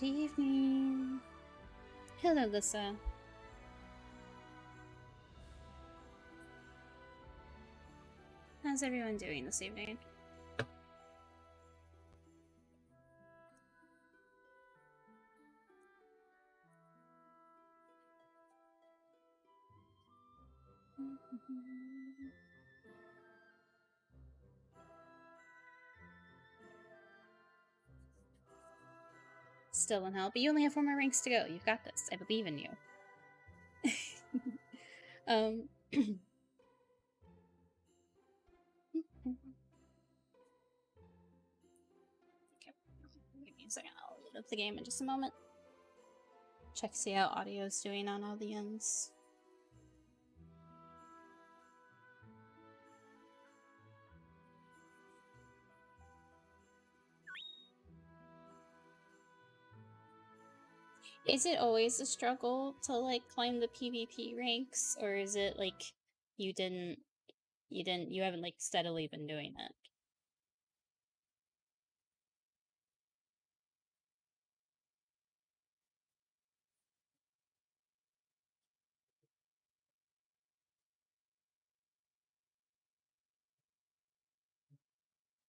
Good evening. Hello, Lissa. How's everyone doing this evening? Still in hell, but you only have 4 more ranks to go. You've got this. I believe in you. Okay, give me a second. I'll load up the game in just a moment. Check see how audio's doing on all the ends. Is it always a struggle to like climb the PvP ranks, or is it like you haven't like steadily been doing it?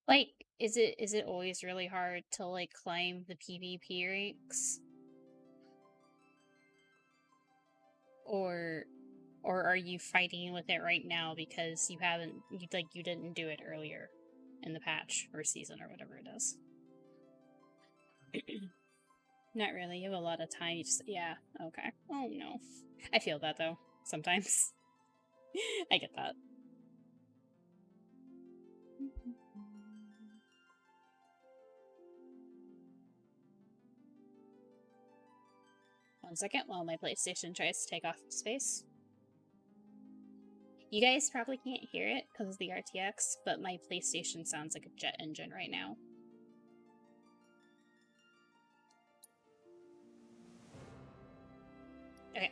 Like, is it always really hard to like climb the PvP ranks? Or are you fighting with it right now because you didn't do it earlier in the patch or season or whatever it is? Not really. You have a lot of time. Yeah, okay. Oh no. I feel that though, sometimes. I get that. One second while my PlayStation tries to take off space. You guys probably can't hear it because of the RTX, but my PlayStation sounds like a jet engine right now. Okay.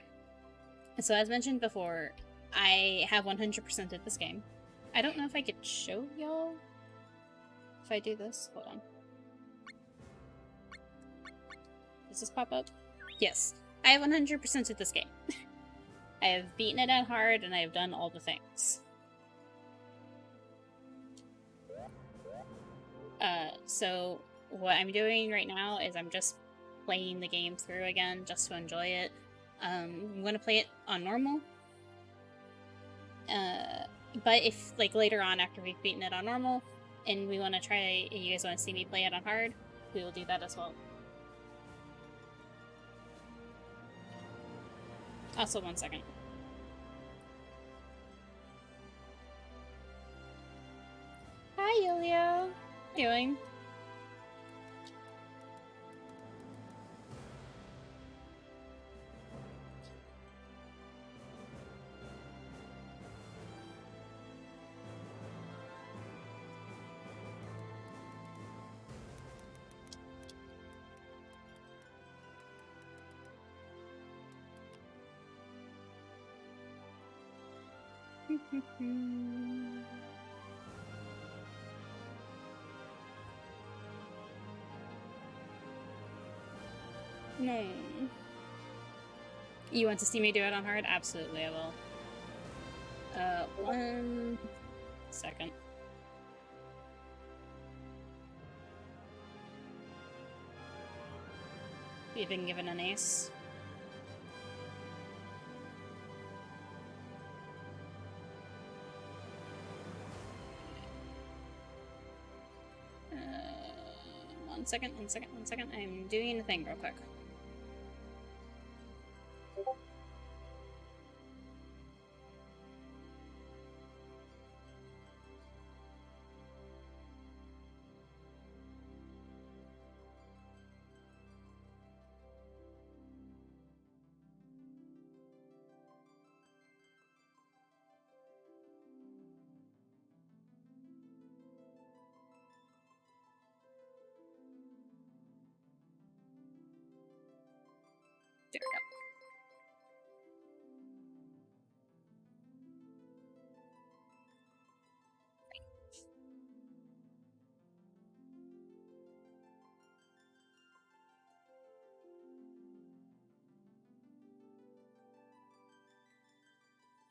So as mentioned before, I have 100%ed this game. I don't know if I could show y'all if I do this. Hold on. Does this pop up? Yes. I have 100%ed this game. I have beaten it at hard and I have done all the things. So what I'm doing right now is I'm just playing the game through again just to enjoy it. I'm going to play it on normal. But if, like, later on after we've beaten it on normal and we want to try, you guys want to see me play it on hard, we will do that as well. Also, one second. Hi, Yulia. How you doing? No. You want to see me do it on hard? Absolutely, I will. 1 second. We've been given an ace. One second. I'm doing a thing real quick.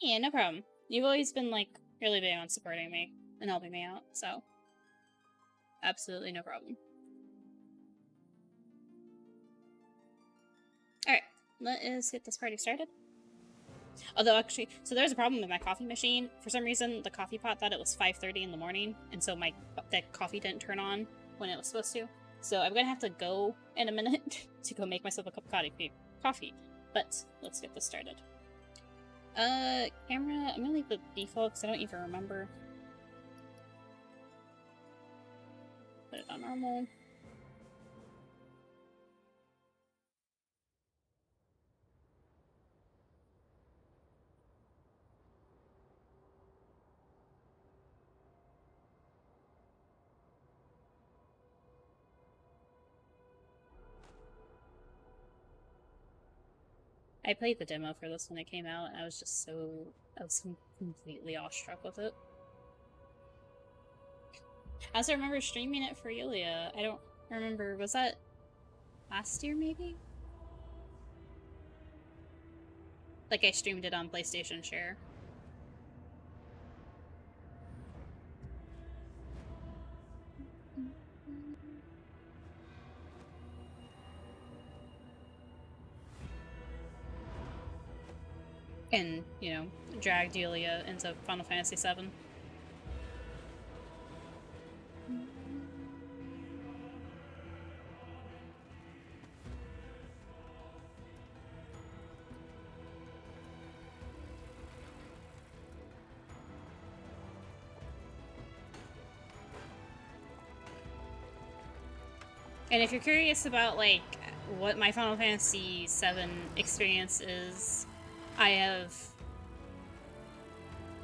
Yeah, no problem. You've always been, like, really big on supporting me and helping me out, so absolutely no problem. Alright, let us get this party started. Although, actually, so there's a problem with my coffee machine. For some reason, the coffee pot thought it was 5:30 in the morning, and so the coffee didn't turn on when it was supposed to. So I'm gonna have to go in a minute to go make myself a cup of coffee. But let's get this started. Camera, I'm gonna leave the default because I don't even remember. Put it on normal. I played the demo for this when it came out, and I was just I was completely awestruck with it. I also remember streaming it for Yulia. I don't remember, was that last year maybe? Like I streamed it on PlayStation Share. And, you know, dragged Yulia into Final Fantasy VII. And if you're curious about, like, what my Final Fantasy VII experience is, I have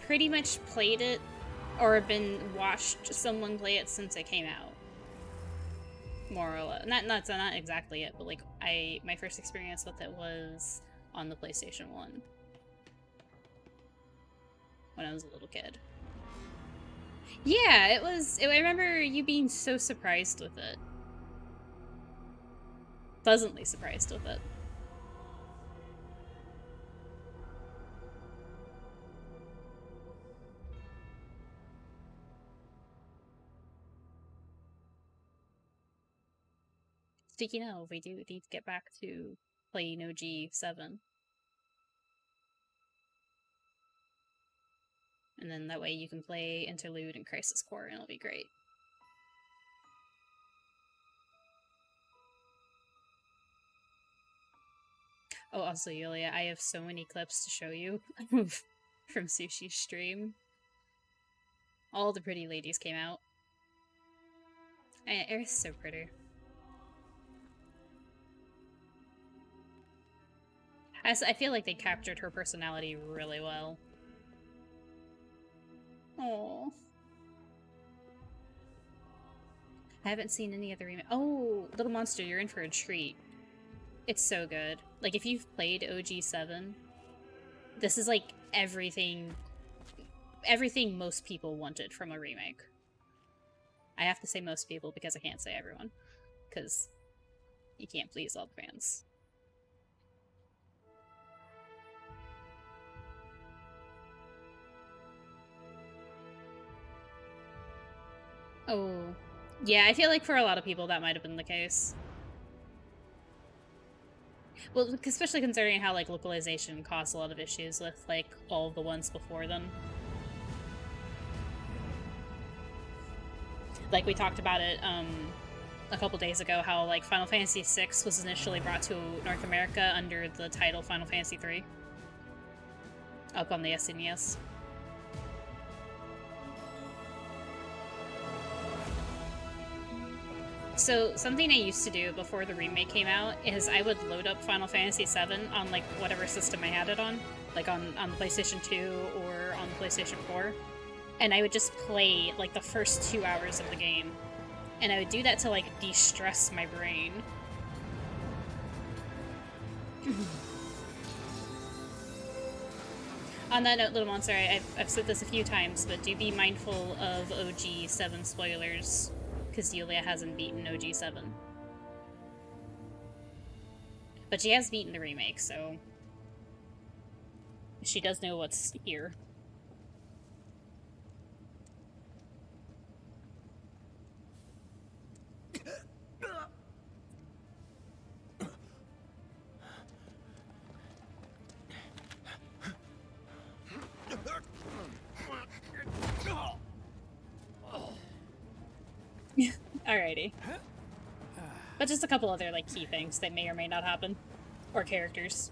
pretty much played it or watched someone play it since it came out. More or less. Not exactly it, but like my first experience with it was on the PlayStation 1 when I was a little kid. Yeah, it was. I remember you being so surprised with it. Pleasantly surprised with it. Speaking of, we do need to get back to playing OG7. And then that way you can play Interlude and Crisis Core and it'll be great. Oh, also, Yulia, I have so many clips to show you from Sushi's stream. All the pretty ladies came out. Aerith's so pretty. I feel like they captured her personality really well. Oh, I haven't seen any other remake. Oh, Little Monster, you're in for a treat. It's so good. Like, if you've played OG7, this is like everything most people wanted from a remake. I have to say most people because I can't say everyone, because you can't please all the fans. Oh, yeah, I feel like for a lot of people that might have been the case. Well, especially considering how, like, localization caused a lot of issues with, like, all the ones before them. Like, we talked about it, a couple days ago, how, like, Final Fantasy VI was initially brought to North America under the title Final Fantasy III. Up on the SNES. So, something I used to do before the remake came out is I would load up Final Fantasy VII on, like, whatever system I had it on. Like, on the PlayStation 2 or on the PlayStation 4. And I would just play, like, the first 2 hours of the game. And I would do that to, like, de-stress my brain. On that note, Little Monster, I've said this a few times, but do be mindful of OG7 spoilers, because Yulia hasn't beaten OG7. But she has beaten the remake, so... She does know what's here. Alrighty. But just a couple other, like, key things that may or may not happen. Or characters.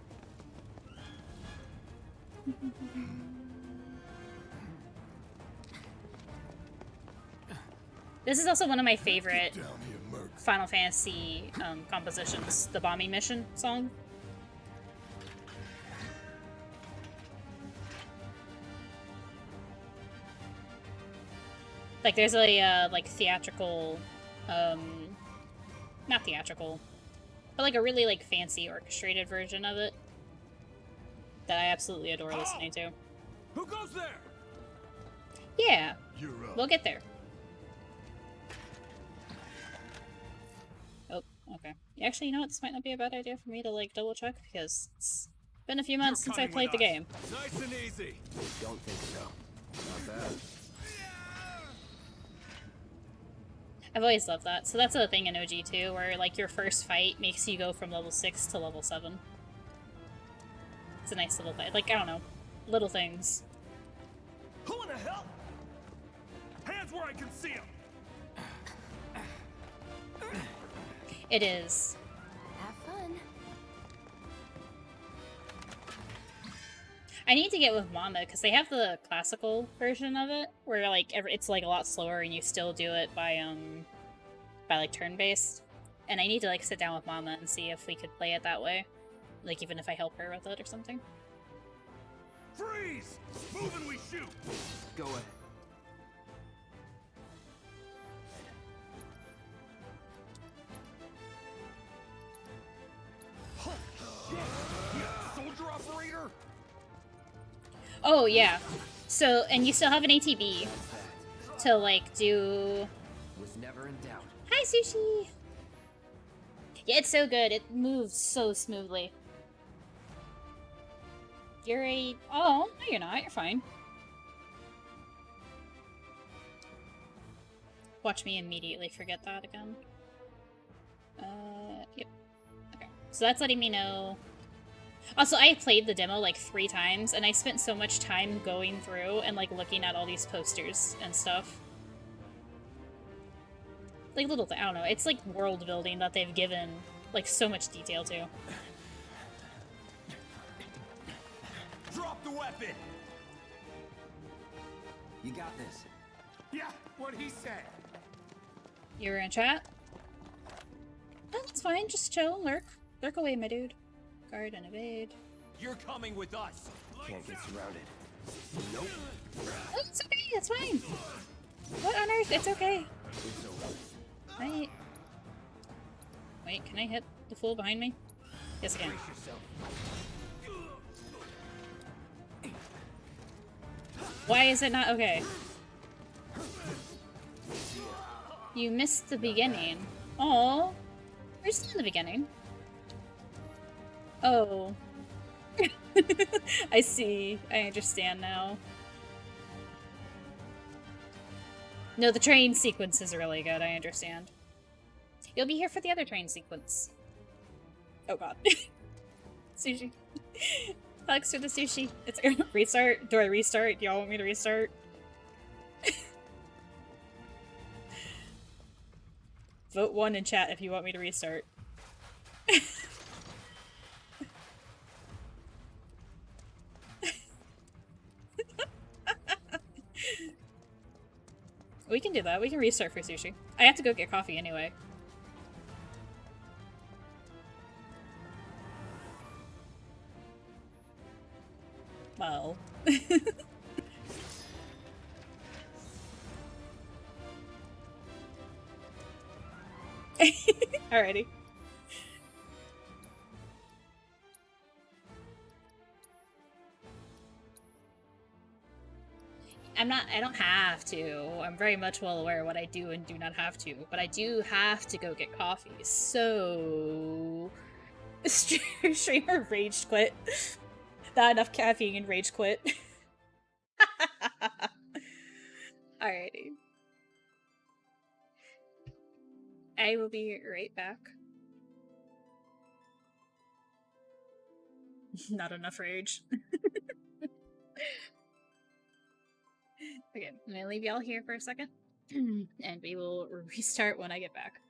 This is also one of my favorite Final Fantasy compositions, the Bombing Mission song. Like, there's a, like, theatrical, not theatrical, but, like, a really, like, fancy orchestrated version of it that I absolutely adore listening to. Who goes there? Yeah, we'll get there. Oh, okay. Actually, you know what? This might not be a bad idea for me to, like, double check, because it's been a few months since I played the game. Nice and easy. Don't think so. Not bad. I've always loved that. So that's a thing in OG too, where like your first fight makes you go from level 6 to level 7. It's a nice little thing. Like, I don't know. Little things. Who in the hell? Hands where I can see them. It is. Have fun. I need to get with Mama, because they have the classical version of it, where like it's like a lot slower and you still do it by like turn-based. And I need to like sit down with Mama and see if we could play it that way. Like even if I help her with it or something. Freeze! Move and we shoot! Go ahead. Holy shit! You soldier operator? Oh yeah. So, and you still have an ATB to like do... Was never in doubt. Hi, Sushi! Yeah, it's so good. It moves so smoothly. You're a... Oh, no you're not. You're fine. Watch me immediately forget that again. Yep. Okay. So that's letting me know... Also, I played the demo like 3 times, and I spent so much time going through and like looking at all these posters and stuff. Like little I don't know, it's like world building that they've given like so much detail to. Drop the weapon! You got this. Yeah, what he said. You were in chat? Oh, that's fine, just chill, lurk. Lurk away, my dude. Guard and evade. You're coming with us. Can't get surrounded. Nope. Oh, it's okay, it's fine. What on earth? It's okay. It's over. Right. Wait, can I hit the fool behind me? Yes, I can. Brace yourself. Why is it not okay? You missed the beginning. Oh, we're still in the beginning. Oh. I see. I understand now. No, the train sequence is really good. I understand. You'll be here for the other train sequence. Oh god. Sushi. Thanks for the sushi. It's restart. Do I restart? Do y'all want me to restart? Vote 1 in chat if you want me to restart. We can do that. We can restart for sushi. I have to go get coffee anyway. Well. Alrighty. I don't have to. I'm very much well aware of what I do and do not have to, but I do have to go get coffee, so... Streamer rage quit. Not enough caffeine and rage quit. Alrighty. I will be right back. Not enough rage. Okay, I'm gonna leave y'all here for a second. And we will restart when I get back.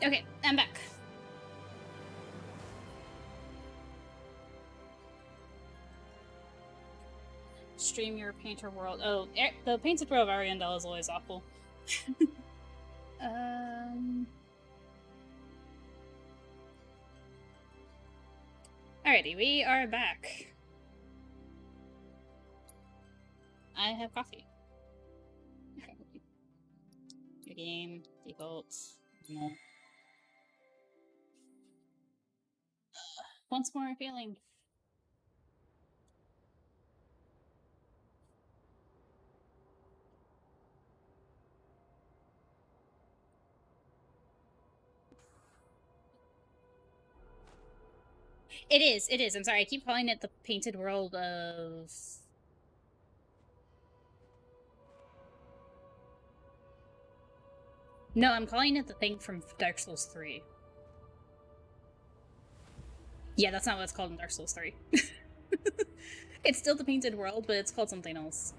Okay, I'm back. Stream your painter world. Oh, the painted world of Ariandel is always awful. Alrighty, we are back. I have coffee. New game, default, no. Once more feeling. It is. I'm sorry, I keep calling it the painted world of... No, I'm calling it the thing from Dark Souls 3. Yeah, that's not what it's called in Dark Souls 3. It's still the painted world, but it's called something else.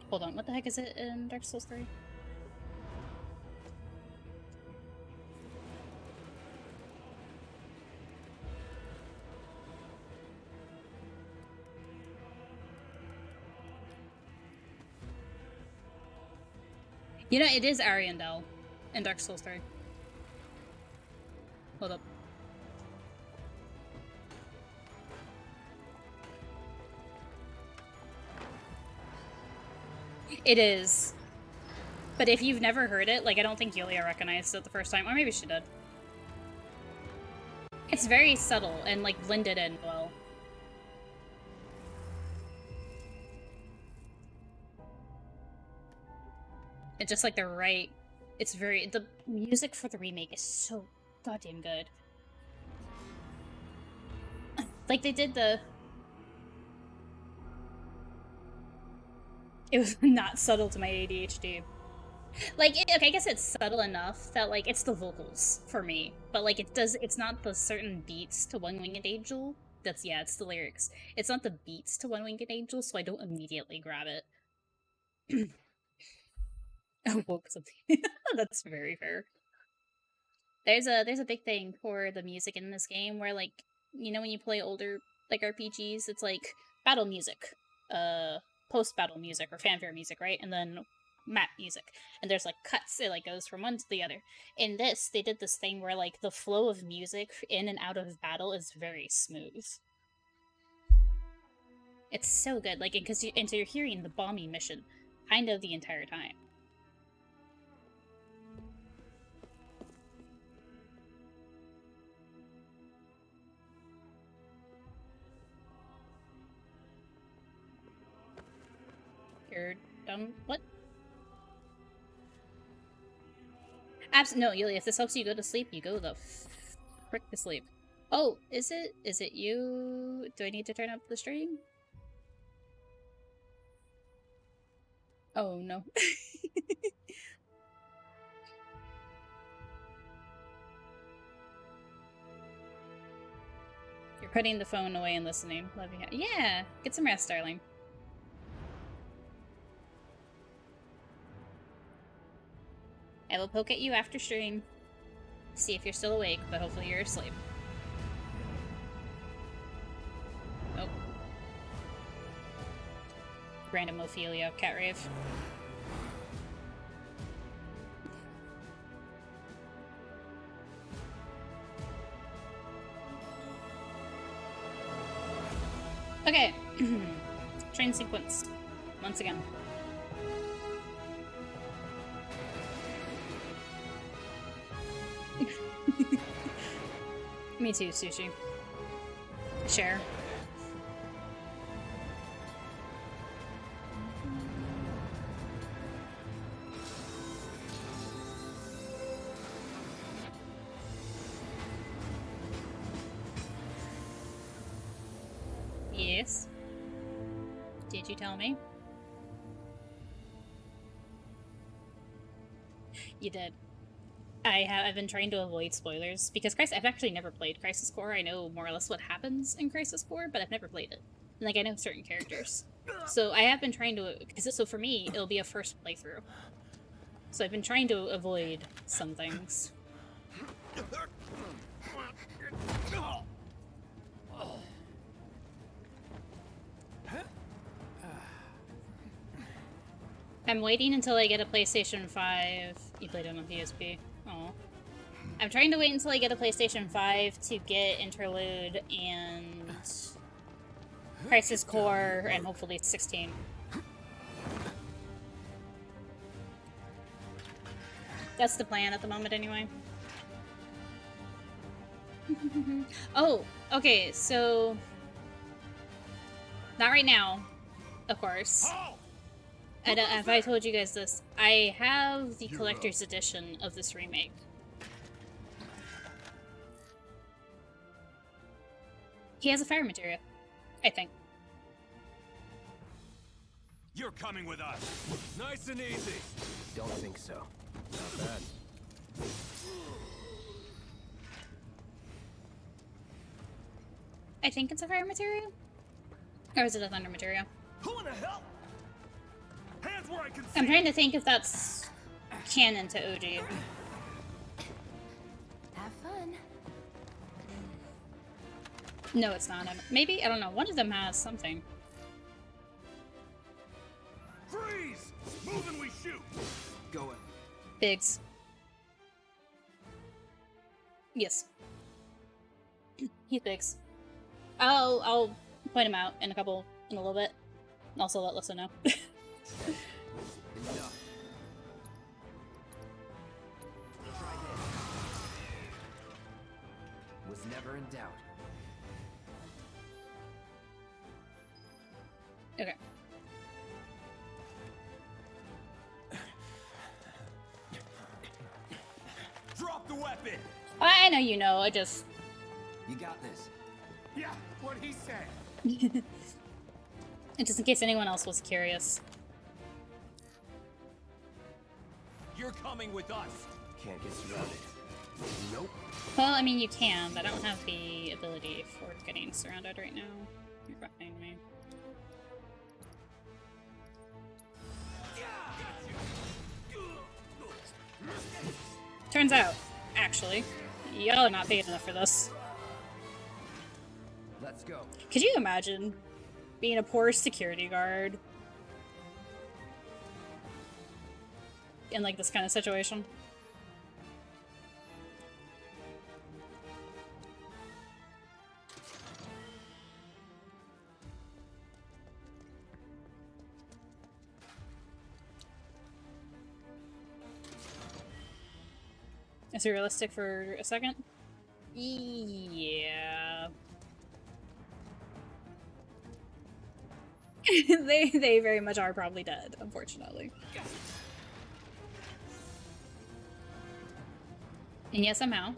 Hold on, what the heck is it in Dark Souls 3? You know, it is Ariandel in Dark Souls 3. Hold up. It is. But if you've never heard it, like, I don't think Yulia recognized it the first time, or maybe she did. It's very subtle and, like, blended in well. It's just, like, the right... It's very... The music for the remake is so goddamn good. Like, they did the... It was not subtle to my ADHD. Like, okay, I guess it's subtle enough that, like, it's the vocals for me. But, like, it's not the certain beats to One Winged Angel. Yeah, it's the lyrics. It's not the beats to One Winged Angel, so I don't immediately grab it. Oh, woke something. That's very fair. There's a big thing for the music in this game where, like, you know, when you play older, like, RPGs, it's like battle music, post-battle music or fanfare music, right? And then map music. And there's like cuts, it like goes from one to the other. In this, they did this thing where like the flow of music in and out of battle is very smooth. It's so good, like, because you're hearing the bombing mission kind of the entire time. You're dumb. What? No, Yulia, if this helps you go to sleep, you go the frick to sleep. Oh, is it? Is it you? Do I need to turn up the stream? Oh, no. You're putting the phone away and listening. Love you. Yeah, get some rest, darling. I will poke at you after stream. See if you're still awake, but hopefully you're asleep. Oh. Random Ophelia, cat rave. Okay. Train sequence. Once again. Me too, Sushi. Share. Yes. Did you tell me? You did. I've been trying to avoid spoilers because I've actually never played Crisis Core. I know more or less what happens in Crisis Core, but I've never played it. And, like, I know certain characters. So I have been trying to, so for me, it'll be a first playthrough. So I've been trying to avoid some things. I'm waiting until I get a PlayStation 5. You played it on PSP. Oh. I'm trying to wait until I get a PlayStation 5 to get Interlude and Crisis Core and hopefully 16. That's the plan at the moment anyway. Oh, okay, so... Not right now, of course. I don't, have I told you guys this? I have the collector's edition of this remake. He has a fire materia, I think. You're coming with us. Nice and easy. Don't think so. Not bad. I think it's a fire materia? Or is it a thunder materia? Who in the hell? Hands where I can see. I'm trying to think if that's canon to OG. Have fun. No, it's not. Maybe? I don't know. One of them has something. Freeze! Move and we shoot. Go in. Biggs. Yes. He's Biggs. I'll point him out in a little bit. And also let Lissa know. Enough. Try this. Was never in doubt. Okay. Drop the weapon. I know you know, I just... You got this. Yeah, what he said. Just in case anyone else was curious. you're coming with us. Can't get surrounded. Nope. Well, I mean, you can, but I don't have the ability for getting surrounded right now. You're behind me. Turns out, actually, y'all are not paid enough for this. Let's go. Could you imagine being a poor security guard in like this kind of situation? Is it realistic for a second? Yeah. they very much are probably dead, unfortunately. And yet somehow.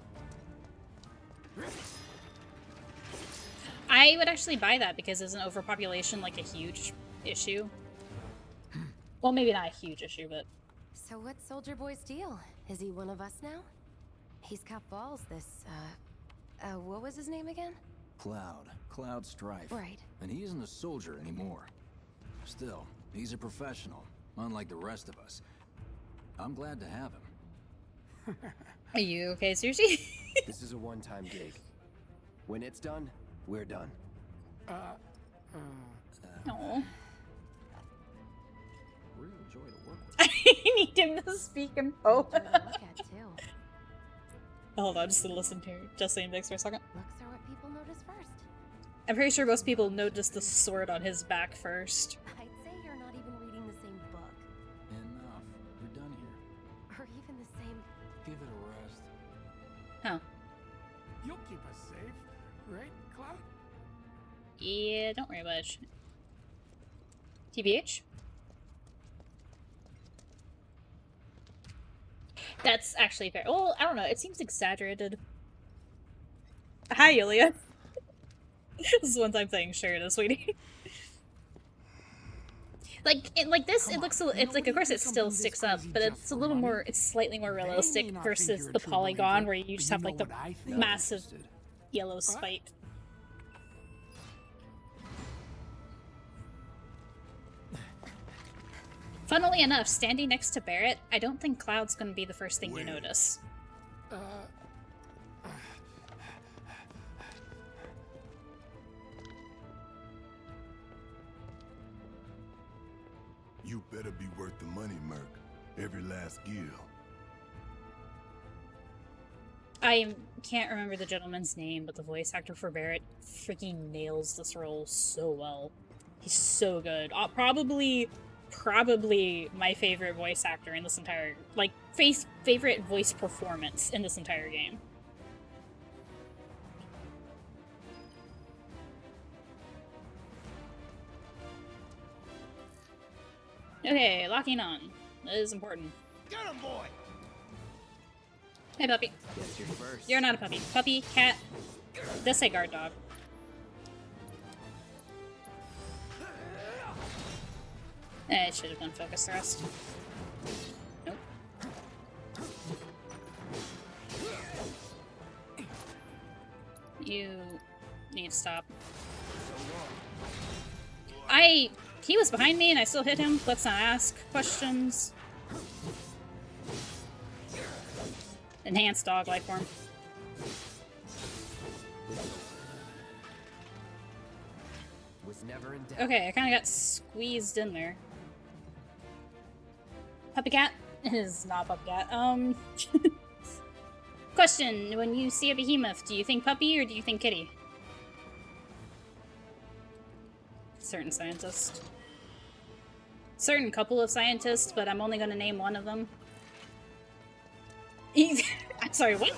I would actually buy that because isn't overpopulation like a huge issue? Well, maybe not a huge issue, but... So what's Soldier Boy's deal? Is he one of us now? He's got balls, this, what was his name again? Cloud Strife. Right. And he isn't a soldier anymore. Still, he's a professional, unlike the rest of us. I'm glad to have him. Are you okay, seriously? This is a one-time gig. When it's done, we're done. No. Real joy to work with. I need him to speak in Poe. Good to look at, too. Hold on, just to listen to Justine Biggs for a second. Looks are what people notice first. I'm pretty sure most people notice the sword on his back first. I'd say you're not even reading the same book. Enough. We're done here. Or even the same... Give it a rest. Huh. You'll keep us safe, right, Cloud? Yeah, don't worry about it. TBH? That's actually fair. Well, I don't know. It seems exaggerated. Hi, Yulia. This is one time thing. Sure it is, sweetie. like this, it looks. It's like, of course, it still sticks up, but it's a little more. It's slightly more realistic versus the polygon, where you just have like the massive yellow spike. Funnily enough, standing next to Barrett, I don't think Cloud's gonna be the first thing you notice. You better be worth the money, Merc. Every last gil. I can't remember the gentleman's name, but the voice actor for Barrett freaking nails this role so well. He's so good. Probably my favorite voice actor in this entire, like, favorite voice performance in this entire game. Okay, locking on. That is important. Get him, boy! Hey, puppy. Guess you're first. You're not a puppy. Puppy, cat. Does say guard dog. I should have done focus thrust. Nope. You need to stop. He was behind me and I still hit him. Let's not ask questions. Enhanced dog life form. Was never in doubt. Okay, I kind of got squeezed in there. Puppy cat? It is not puppy cat. Question, when you see a behemoth, do you think puppy or do you think kitty? Certain scientist. Certain couple of scientists, but I'm only gonna name one of them. I'm sorry, what?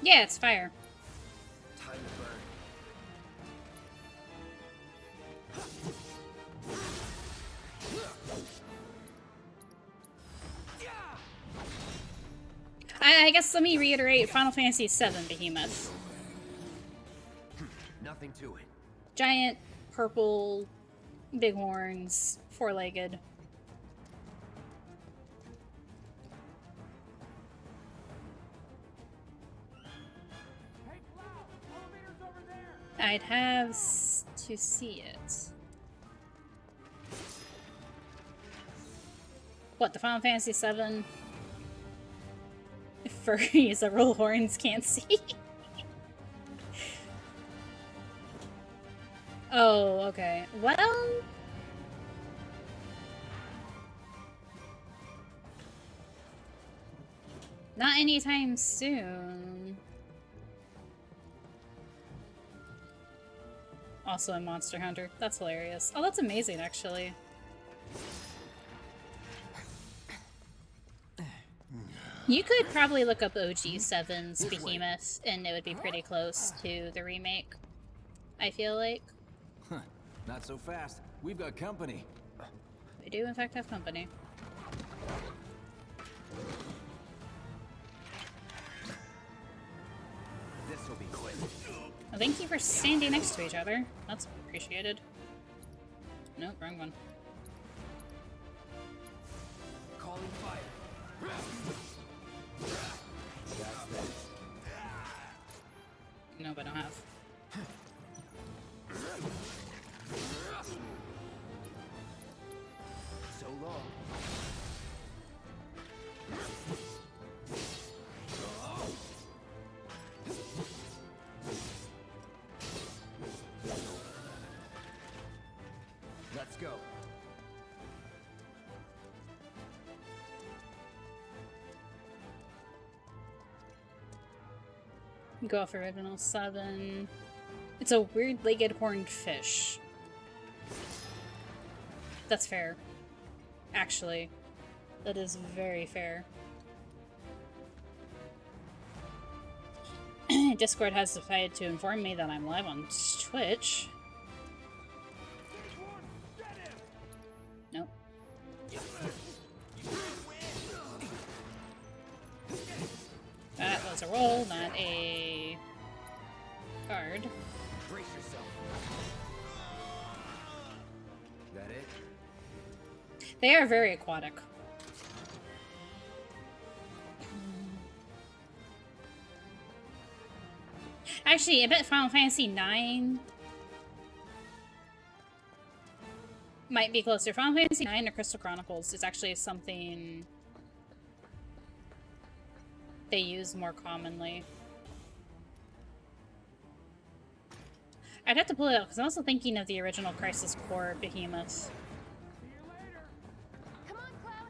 Yeah, it's fire. Time to burn. I guess let me reiterate Final Fantasy VII Behemoth. nothing to it. Giant, purple, big horns, four-legged. Hey, Cloud! Elevator's over there! I'd have to see it. What, the Final Fantasy VII furries that roll horns can't see? Oh, okay. Well... not anytime soon. Also in Monster Hunter. That's hilarious. Oh, that's amazing, actually. You could probably look up OG7's Behemoth, and it would be pretty close to the remake, I feel like. Huh, not so fast. We've got company. We do, in fact, have company. This will be quick. Well, thank you for standing next to each other. That's appreciated. Nope, wrong one. Calling fire. That's that. Nope, I don't have. So long. Let's go. Go for original 7. It's a weird-legged horned fish. That's fair. Actually. That is very fair. Discord has decided to inform me that I'm live on Twitch. Nope. That was a roll, not a card. Brace yourself. That it? They are very aquatic. Actually, I bet Final Fantasy IX might be closer. Final Fantasy IX or Crystal Chronicles is actually something they use more commonly. I'd have to pull it out because I'm also thinking of the original Crisis Core Behemoth. See you later! Come on, Cloud.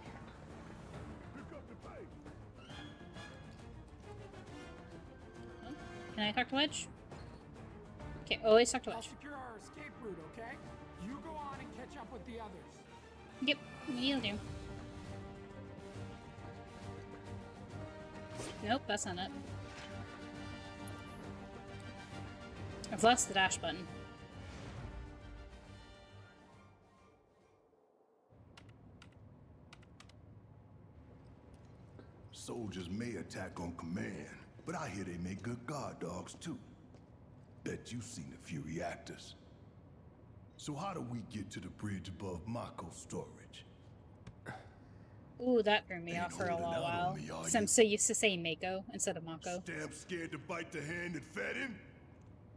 Can I talk to Wedge? Okay, always talk to I'll Wedge. secure our escape route, okay? You go on and catch up with the others. Yep, you'll do. Nope, that's not it. I've lost the dash button. Soldiers may attack on command, but I hear they make good guard dogs too. Bet you've seen a few reactors. So how do we get to the bridge above Mako storage? Ooh, that threw me Ain't off for a holding out while. on me, are So I'm you? so used to saying Mako instead of Mako. Stamp scared to bite the hand that fed him?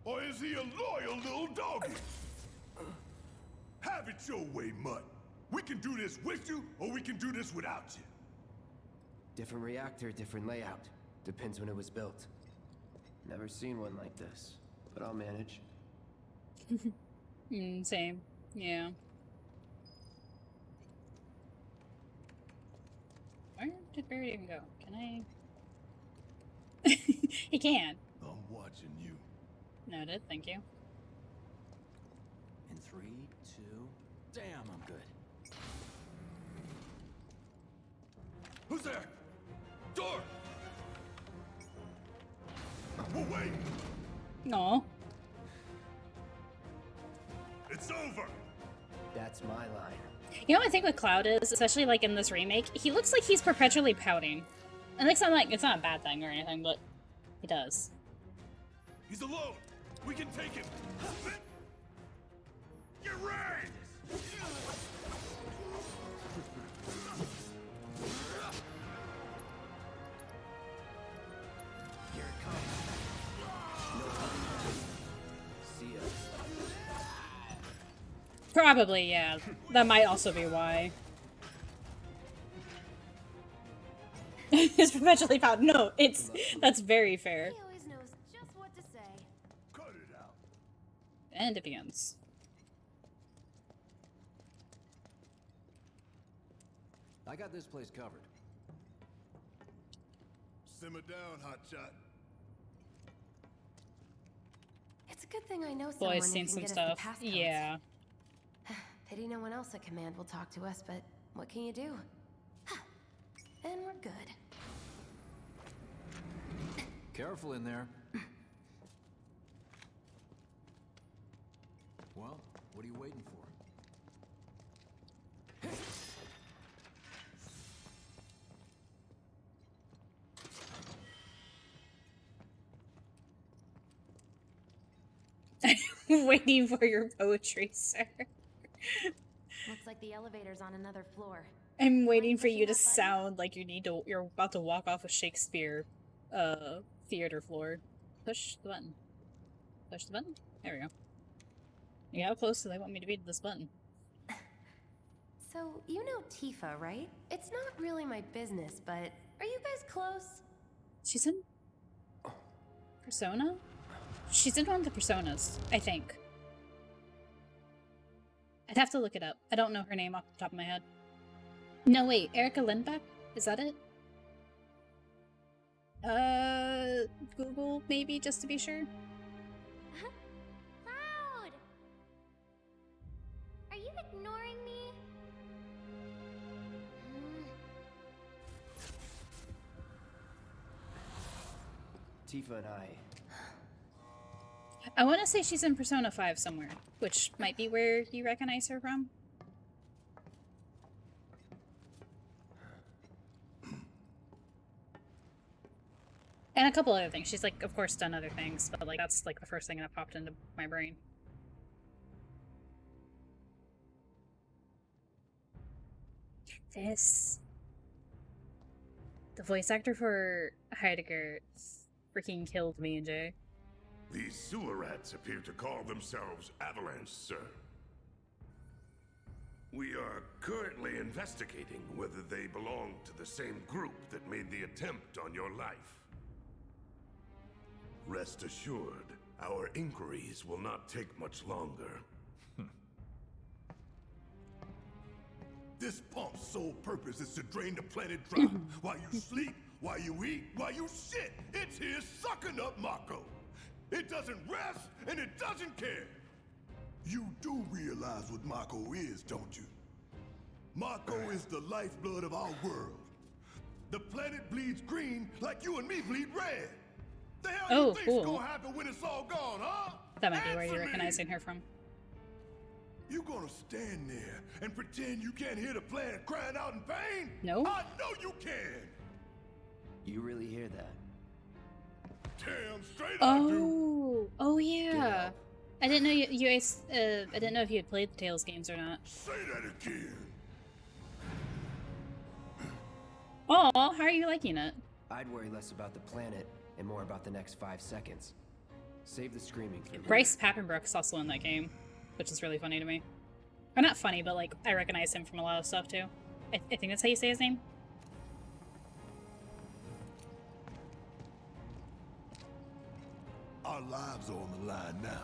Or is he a loyal little doggy? Have it your way, Mutt. We can do this with you, or we can do this without you. Different reactor, different layout. Depends when it was built. Never seen one like this, but I'll manage. Same. Yeah. Where did Barry even go? Can I? He can. I'm watching you. Noted, thank you. In 3, 2... Damn, I'm good. Who's there? Door! Well, wait! No. It's over! That's my line. You know what I think with Cloud is, especially like in this remake, he looks like he's perpetually pouting. And it's not a bad thing or anything, but he does. He's alone! We can take him. Get ready! Here it comes. No see ya. Probably, yeah. That might also be why. It's perpetually found. No, that's very fair. He always knows just what to say. Cut it out. And it begins. I got this place covered. Simmer down, hotshot. It's a good thing I know Boy, someone I've who seen can some get us the stuff. passcodes. Yeah. Pity no one else at command will talk to us, but what can you do? And we're good. Careful in there. Well, what are you waiting for? Waiting for your poetry, sir. Looks like the elevator's on another floor. I'm waiting Mind for you to pushing that button? sound like you're about to walk off a Shakespeare theater floor. Push the button. Push the button. There we go. Yeah, how close do they want me to be to this button? So, you know Tifa, right? It's not really my business, but are you guys close? She's in Persona? She's in one of the Personas, I think. I'd have to look it up. I don't know her name off the top of my head. No, wait, Erica Lindbeck? Is that it? Google, maybe, just to be sure? Cloud! Are you ignoring me? Tifa and I want to say she's in Persona 5 somewhere, which might be where you recognize her from. And a couple other things. She's, like, of course done other things, but, like, that's, like, the first thing that popped into my brain. This... The voice actor for Heidegger freaking killed me, Jay. These sewer rats appear to call themselves Avalanche, sir. We are currently investigating whether they belong to the same group that made the attempt on your life. Rest assured, our inquiries will not take much longer. This pump's sole purpose is to drain the planet dry. While you sleep, while you eat, while you shit, it's here sucking up Mako. It doesn't rest, and it doesn't care. You do realize what Mako is, don't you? Mako is the lifeblood of our world. The planet bleeds green like you and me bleed red. The hell Oh, you think's cool. gonna happen when it's all gone, huh? That might be where Answer you're me. recognizing her from. You gonna stand there and pretend you can't hear the planet crying out in pain? No. I know you can. You really hear that? Damn straight I do. Oh yeah. out. I didn't know you guys. I didn't know if you had played the Tales games or not. Say that again. Oh, how are you liking it? I'd worry less about the planet and more about the next 5 seconds. Save the screaming for me. Bryce Papenbrook's also in that game, which is really funny to me. Or not funny, but like I recognize him from a lot of stuff too. I think that's how you say his name. Our lives are on the line now.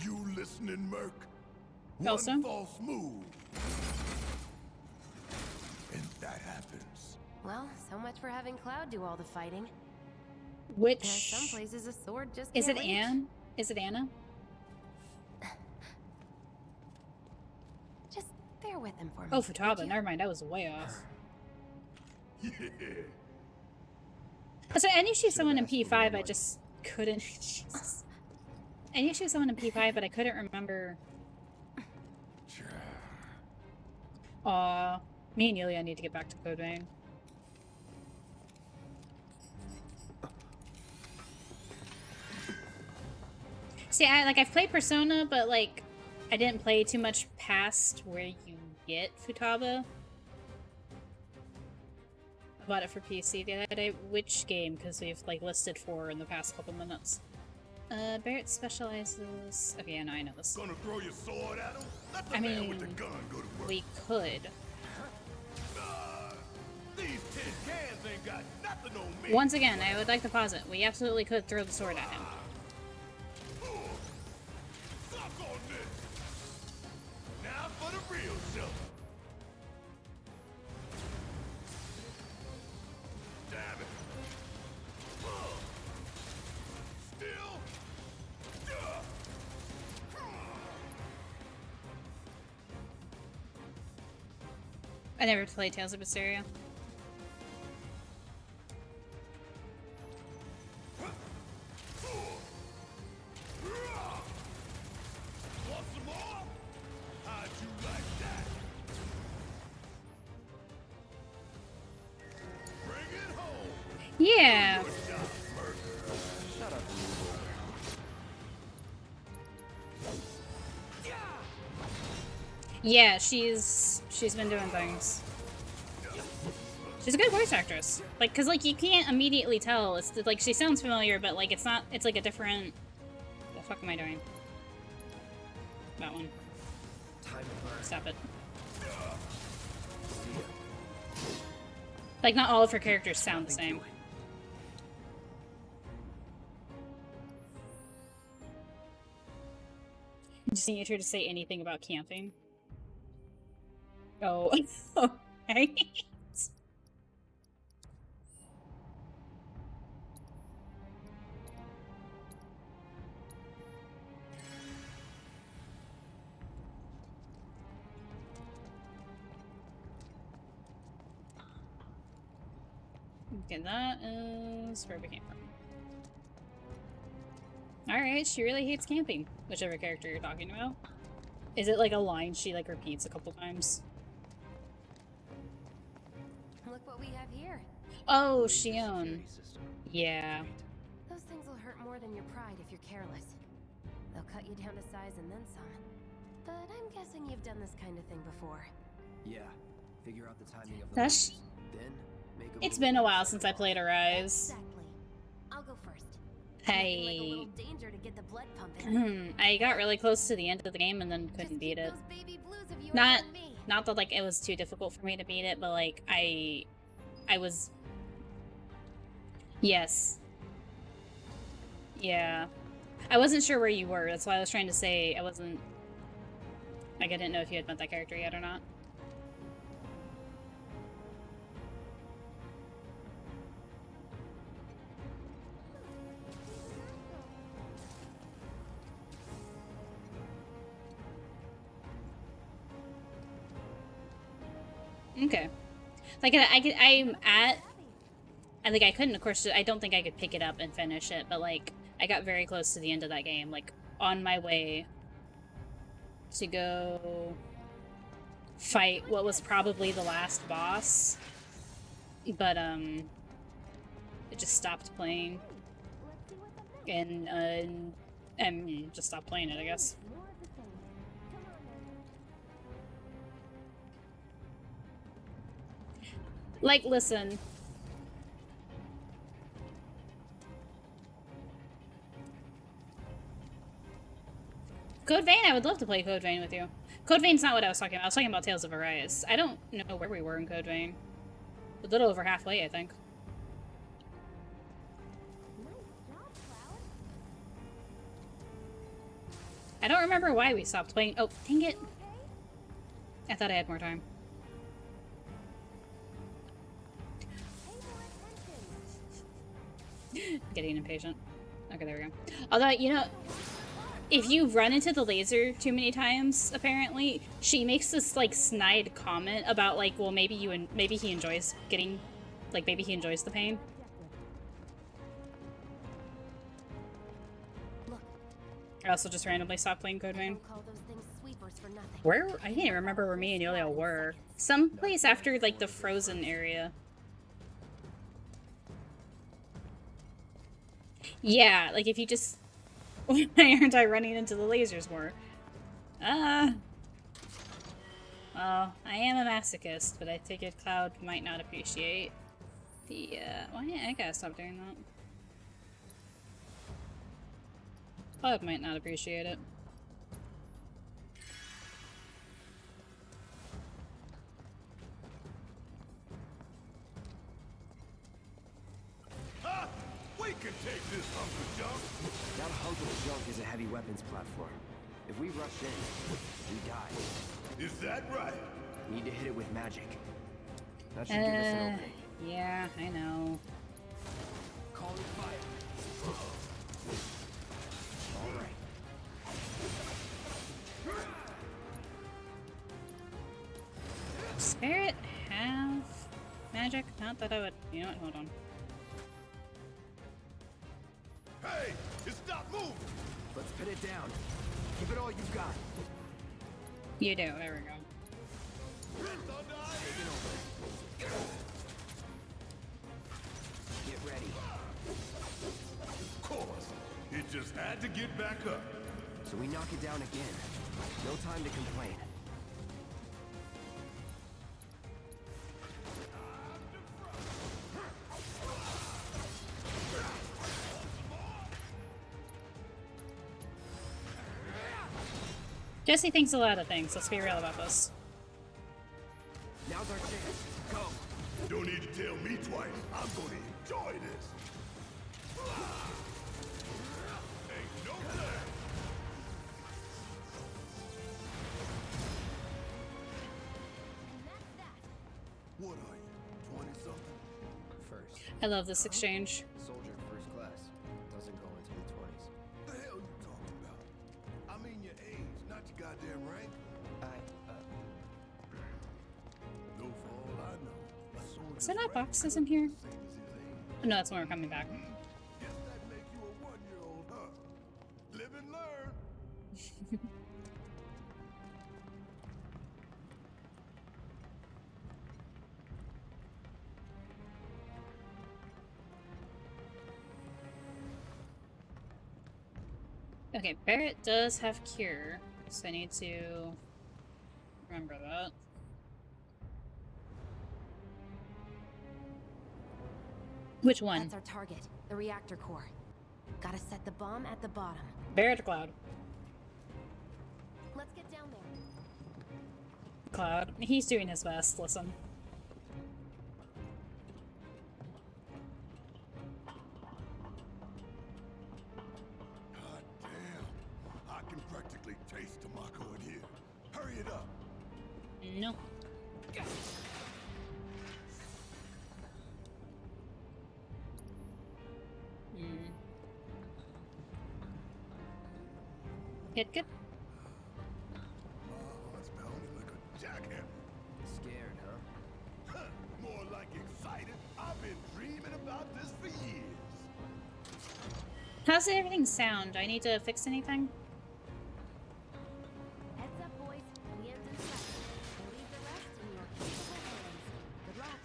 You listening, Merc? Also? One false move. And that happens. Well, so much for having Cloud do all the fighting. Which There's some places a sword just is can't it? reach. Anne? Is it Anna? Just bear with him for me. Oh, Futaba. would you? Never mind. I was way off. Yeah. So I knew she was Should've someone in asked for more P5. I money. just couldn't. Jesus. I knew she was someone in P5, but I couldn't remember. Aw, me and Yulia need to get back to Code Vein. See, I've played Persona, but like I didn't play too much past where you get Futaba. I bought it for PC the other day. Which game? Because we've like listed 4 in the past couple minutes. Barrett specializes. Okay, yeah, no, I know this. Gonna throw your sword at him? Let the I man with mean, the gun go to work. we could. These tin cans ain't got nothing on me. Once again, I would like to posit. We absolutely could throw the sword at him. Suck on this. Now for the real show. Damn it. Still. I never played Tales of Mysteria. Want some more? How'd you like that? Bring it home. Yeah. Good job, Merc. Shut up. Yeah, she's been doing things. She's a good voice actress. Like, cause like you can't immediately tell. It's like she sounds familiar, but like it's not. It's like a different. What the fuck am I doing? That one. Time to burn. Stop it. Like, not all of her characters sound the same. Just need her to say anything about camping. Oh, okay. Okay, that is where we came from. Alright, she really hates camping, whichever character you're talking about. Is it like a line she like repeats a couple times? Look what we have here. Oh, Shion. Yeah. Those things will hurt more than your pride if you're careless. They'll cut you down to size and then some. But I'm guessing you've done this kind of thing before. Yeah. Figure out the timing of the That's... moves, then make a It's move. been a while since I played Arise. Exactly. I'll go first. Nothing like a little danger to get the blood pumping. I got really close to the end of the game and then couldn't Just beat keep it. those baby blues of yours Not on me. not that like it was too difficult for me to beat it, but like I was. Yes. Yeah. I wasn't sure where you were. That's why I was trying to say I wasn't. Like I didn't know if you had met that character yet or not. Okay. Like I'm at. I think I couldn't, of course. I don't think I could pick it up and finish it, but like I got very close to the end of that game. Like on my way to go fight what was probably the last boss, but it just stopped playing, and just stopped playing it, I guess. Like, listen. Code Vein, I would love to play Code Vein with you. Code Vein's not what I was talking about. I was talking about Tales of Arise. I don't know where we were in Code Vein. A little over halfway, I think. I don't remember why we stopped playing. Oh, dang it. I thought I had more time. Getting impatient. Okay, there we go. Although, you know, if you run into the laser too many times, apparently, she makes this, like, snide comment about, like, well, maybe he enjoys getting, like, maybe he enjoys the pain. I also just randomly stopped playing Code Vein. Where? I can't remember where me and Yolio were. Someplace after, like, the frozen area. Yeah, like, if you just... Why aren't I running into the lasers more? Well, I am a masochist, but I figured Cloud might not appreciate the, why? I gotta stop doing that. Cloud might not appreciate it. Ah, we can take this hunk of junk. That hunk of junk is a heavy weapons platform. If we rush in, we die. Is that right? We need to hit it with magic. That should give us an opening. Yeah, I know. Call it fire. All right. Spirit have magic? Not that I would. You know what? Hold on. Hey, stop moving. Let's pin it down. Give it all you've got. You do. There we go. Get ready. Of course. It just had to get back up. So we knock it down again. No time to complain. Jesse thinks a lot of things. Let's be real about this. Now's our chance. Go. Don't need to tell me twice. I'm gonna enjoy this. Ain't no time. What are you, 20-something? First. I love this exchange. Soldier first class. Doesn't go into the 20s. The hell you talking about? I mean your age, not your goddamn rank. No, for all I know, a soldier's Is there not rank boxes in here? same as his age. Oh, no, that's when we're coming back. Guess that make you a 1-year-old, huh? Live and learn. Okay, Barrett does have cure, so I need to remember that. Which one? That's our target, the reactor core. Gotta set the bomb at the bottom. Barrett or Cloud? Let's get down there. Cloud. He's doing his best, listen. God damn. I can practically taste Tamako in here. Hurry it up. No. Hit good. My heart's pounding like a jackhammer. Scared, huh? More like excited. I've been dreaming about this for years. How's everything sound? Do I need to fix anything? Heads up, boys. The end's in sight. We'll leave the rest in your capable hands. Good luck.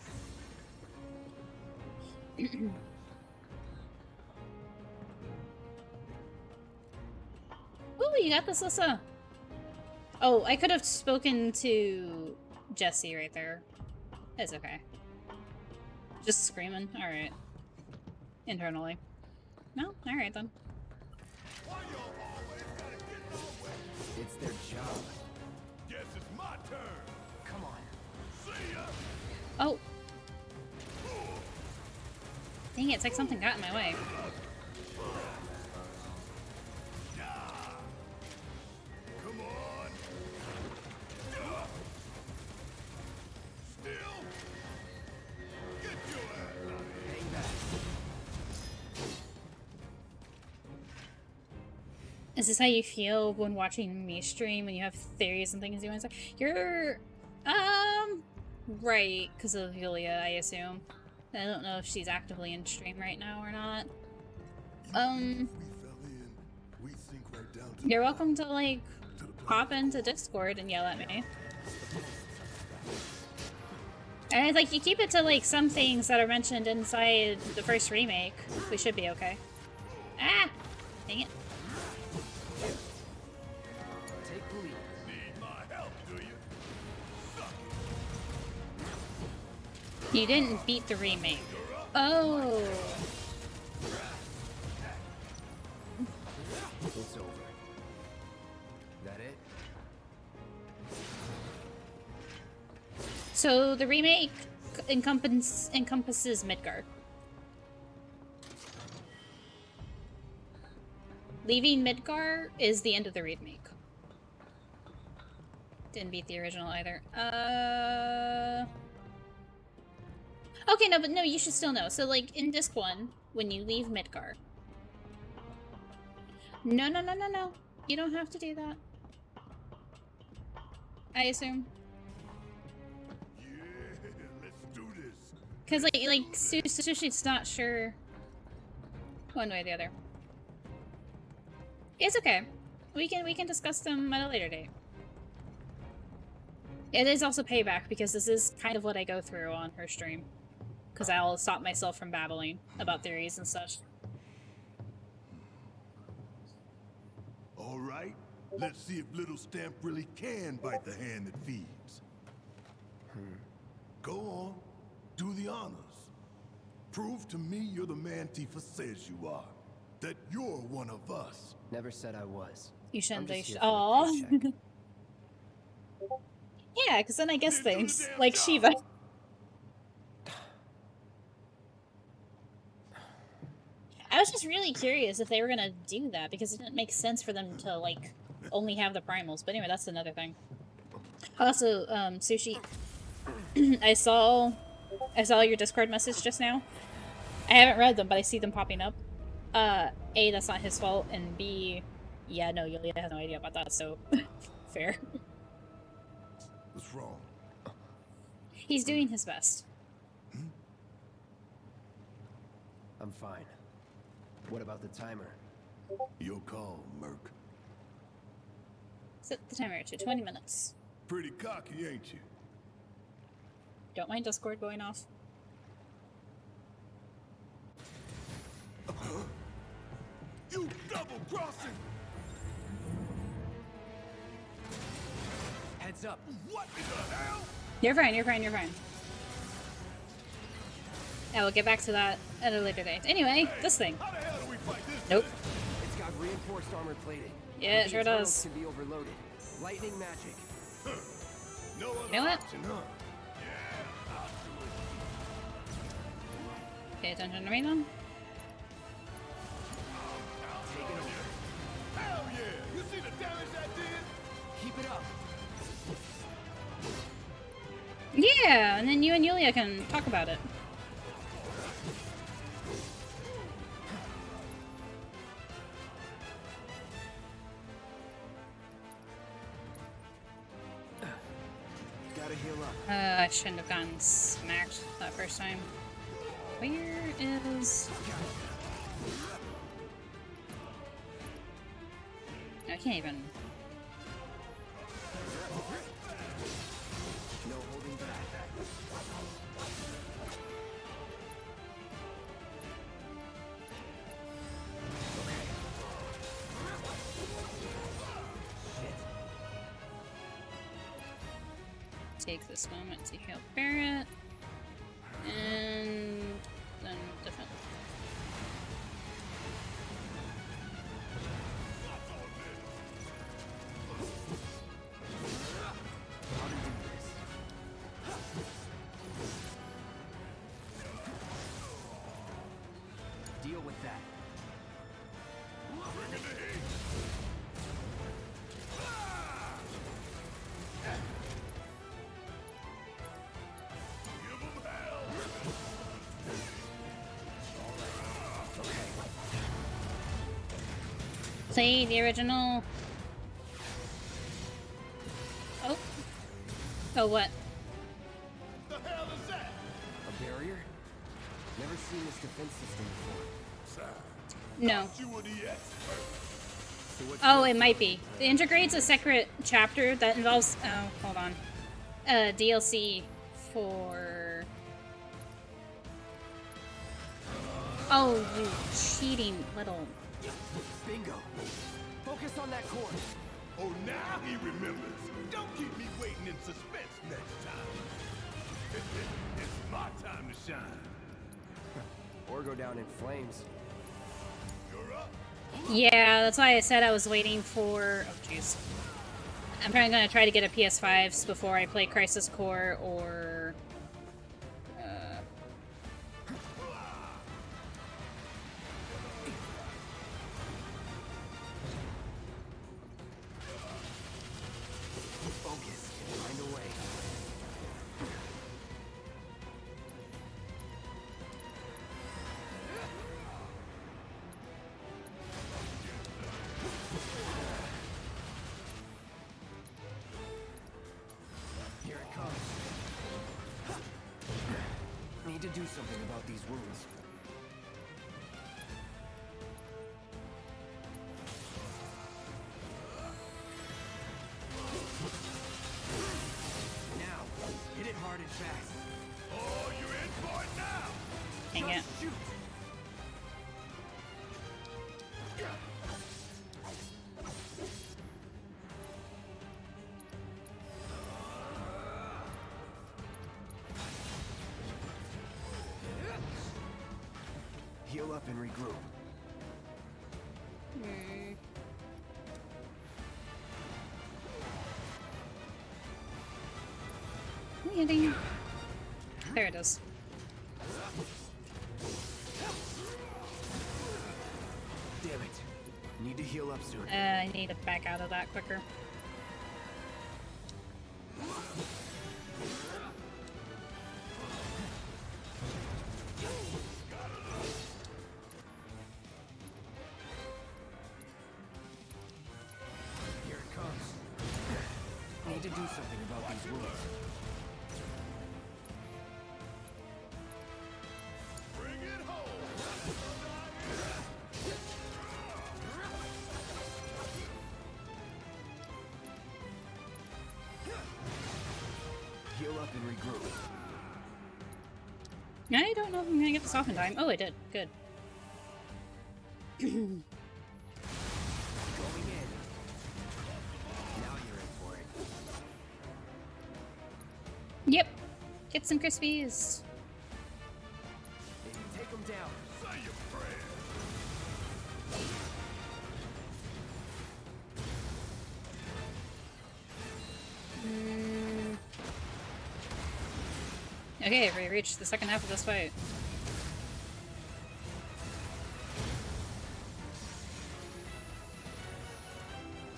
Ooh, you got this, Lissa. Oh, I could have spoken to Jesse right there. It's okay. Just screaming. Alright. Internally. No? Alright then. Why y'all always gotta get in my way? It's their job. Guess it's my turn. Come on. See ya. Oh. Dang it, it's like something got in my way. Come on. Still. Get your ass out of here. Hang back. Is this how you feel when watching me stream when you have theories and things you want to say? You're, right, because of Yulia, I assume. I don't know if she's actively in stream right now or not. We fell in. We sink right down to You're the welcome to, like, to the planet. pop into Discord and yell at me. And it's like, you keep it to, like, some things that are mentioned inside the first remake. We should be okay. Ah! Dang it. You didn't beat the remake. Oh. It's over. That it? So the remake encompasses Midgar. Leaving Midgar is the end of the remake. Didn't beat the original either. Okay, no, but no, you should still know. So, like, in Disc 1, when you leave Midgar... No. You don't have to do that. I assume. Yeah, let's do this. Because, like Sushi's not sure one way or the other. It's okay. We can discuss them at a later date. It is also payback, because this is kind of what I go through on her stream. Because I'll stop myself from babbling about theories and such. All right, let's see if little Stamp really can bite the hand that feeds. Go on, do the honors. Prove to me you're the man Tifa says you are. That you're one of us. Never said I was. You shouldn't. I'm They just should. here for the Aww. paycheck. Yeah, because then I guess Then do the things damn like job. Shiva. I was just really curious if they were gonna do that, because it didn't make sense for them to, like, only have the primals. But anyway, that's another thing. Also, Sushi, I saw your Discord message just now. I haven't read them, but I see them popping up. A, that's not his fault, and B, yeah, no, Yulia has no idea about that, so fair. What's wrong? He's doing his best. I'm fine. What about the timer? Your call, Merc. Set the timer to 20 minutes. Pretty cocky, ain't you? Don't mind Discord going off. You double-crossing! Heads up. What in the hell? You're fine. Yeah, we'll get back to that at a later date. Anyway, this thing. How the hell do we fight this? Nope. It's got reinforced armor plating. Yeah, it The sure internals does. Can be overloaded. Lightning magic. No other You know what? option, huh? Pay attention to me then. Take it over. Hell yeah! You see the damage that did? Keep it up. Yeah, and then you and Yulia can talk about it. Gotta heal up. I shouldn't have gotten smacked that first time. Where is... I can't even... No holding back. Take this moment to heal Barrett. And then defend. How to do this. Deal with that. Bring in the heat. Give 'em hell. Play the original. Oh. Oh, what? The hell is that? A barrier? Never seen this defense system before. No. You were the expert. So what's Oh, it might be. The Integrate's a separate chapter that involves... Oh, hold on. DLC for... Oh, you cheating little... Bingo. Focus on that core. Oh, now he remembers. Don't keep me waiting in suspense next time. It's my time. shine. Or go down in flames. You're up. Yeah, that's why I said I was waiting for... Oh, jeez. I'm probably gonna try to get a PS5 before I play Crisis Core or... Focus. Find a way. Here it comes. Need to do something about these wounds. Now, hit it hard and fast. Oh, you're in for it now. Dang it. Just shoot. Heal up and regroup. Landing. There it is. Damn it. Need to heal up soon. I need to back out of that quicker. Here it comes. Need to do something about these wounds. Bring it home. Heal up and regroup. I don't know if I'm gonna get this off in time. Oh, I did. Good. Going in. Now you're in for it. Yep. Get some Crispies. Take them down. Say your prayers. Okay, we reached the second half of this fight.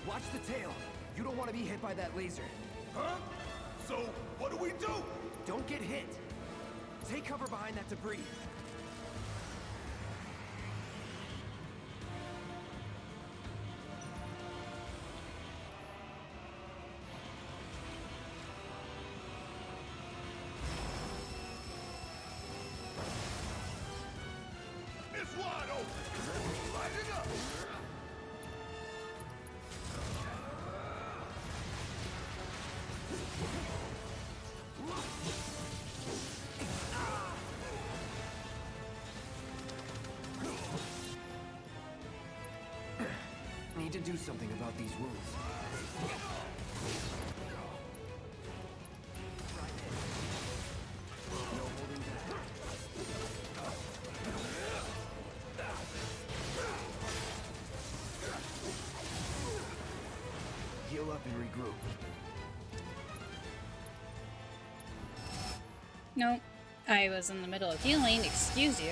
Watch the tail. You don't want to be hit by that laser. Huh? So, what do we do? Don't get hit. Take cover behind that debris. It's wide open. Light it up. Need to do something about these wounds. No holding back. Heal up and regroup. No, I was in the middle of healing. Excuse you.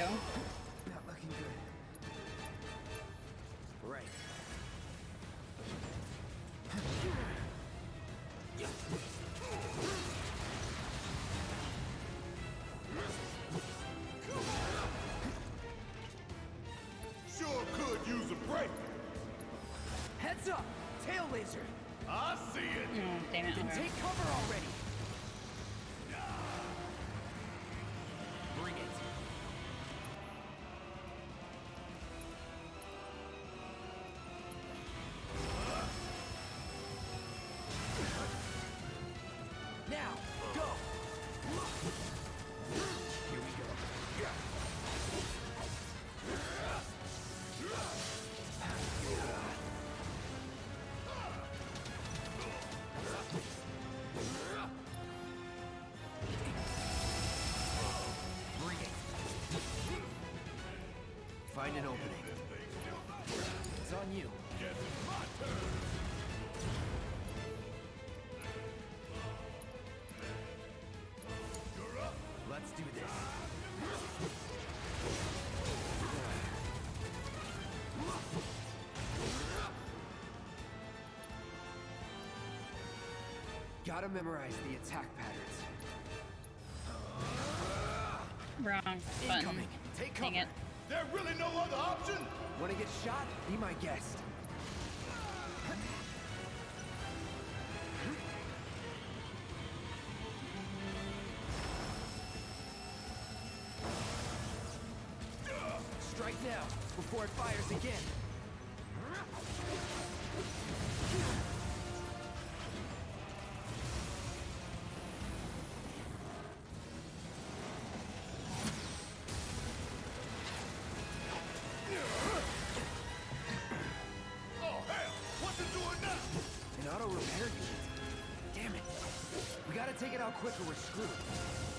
Not looking good. Right. Sure could use a break. Heads up! Tail laser! I see it. Oh, damn it. Then Okay. take cover already! Bring it. an opening. It's on you. Let's do this. Gotta memorize the attack patterns. Wrong button. Incoming. Take cover. Dang it. There really no other option? Wanna get shot? Be my guest. Strike now, before it fires again. Oh, hell! What's it doing now? An auto repair unit. Damn it. We gotta take it out quick or we're screwed.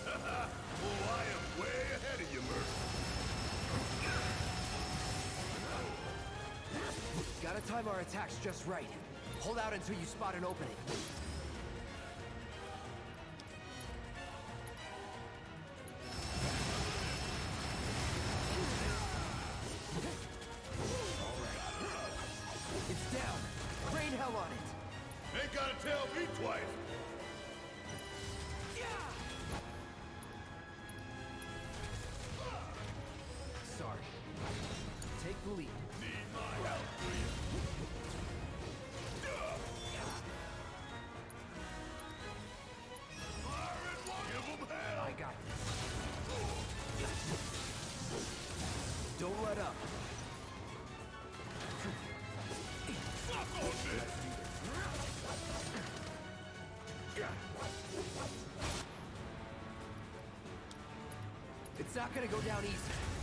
Oh, I am way ahead of you, Murph. Gotta time our attacks just right. Hold out until you spot an opening. It's down. Rain hell on it. Ain't gotta tell me twice. Sorry. Take the lead. Need my help, do you? Fire at one. Give 'em hell. I got this. Don't let up. Fuck on this. It's not gonna go down easy.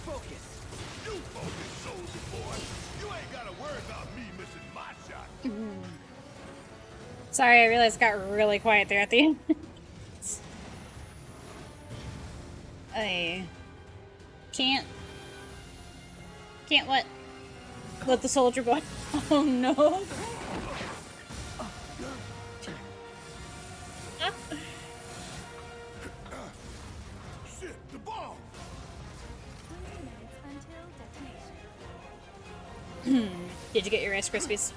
Focus. You focus, soldier boy. You ain't gotta worry about me missing my shot. Sorry, I realized it got really quiet there at the end. I can't what? Let the soldier boy. Oh no. Shit, the bomb. 20 minutes until detonation. Did you get your Rice Krispies?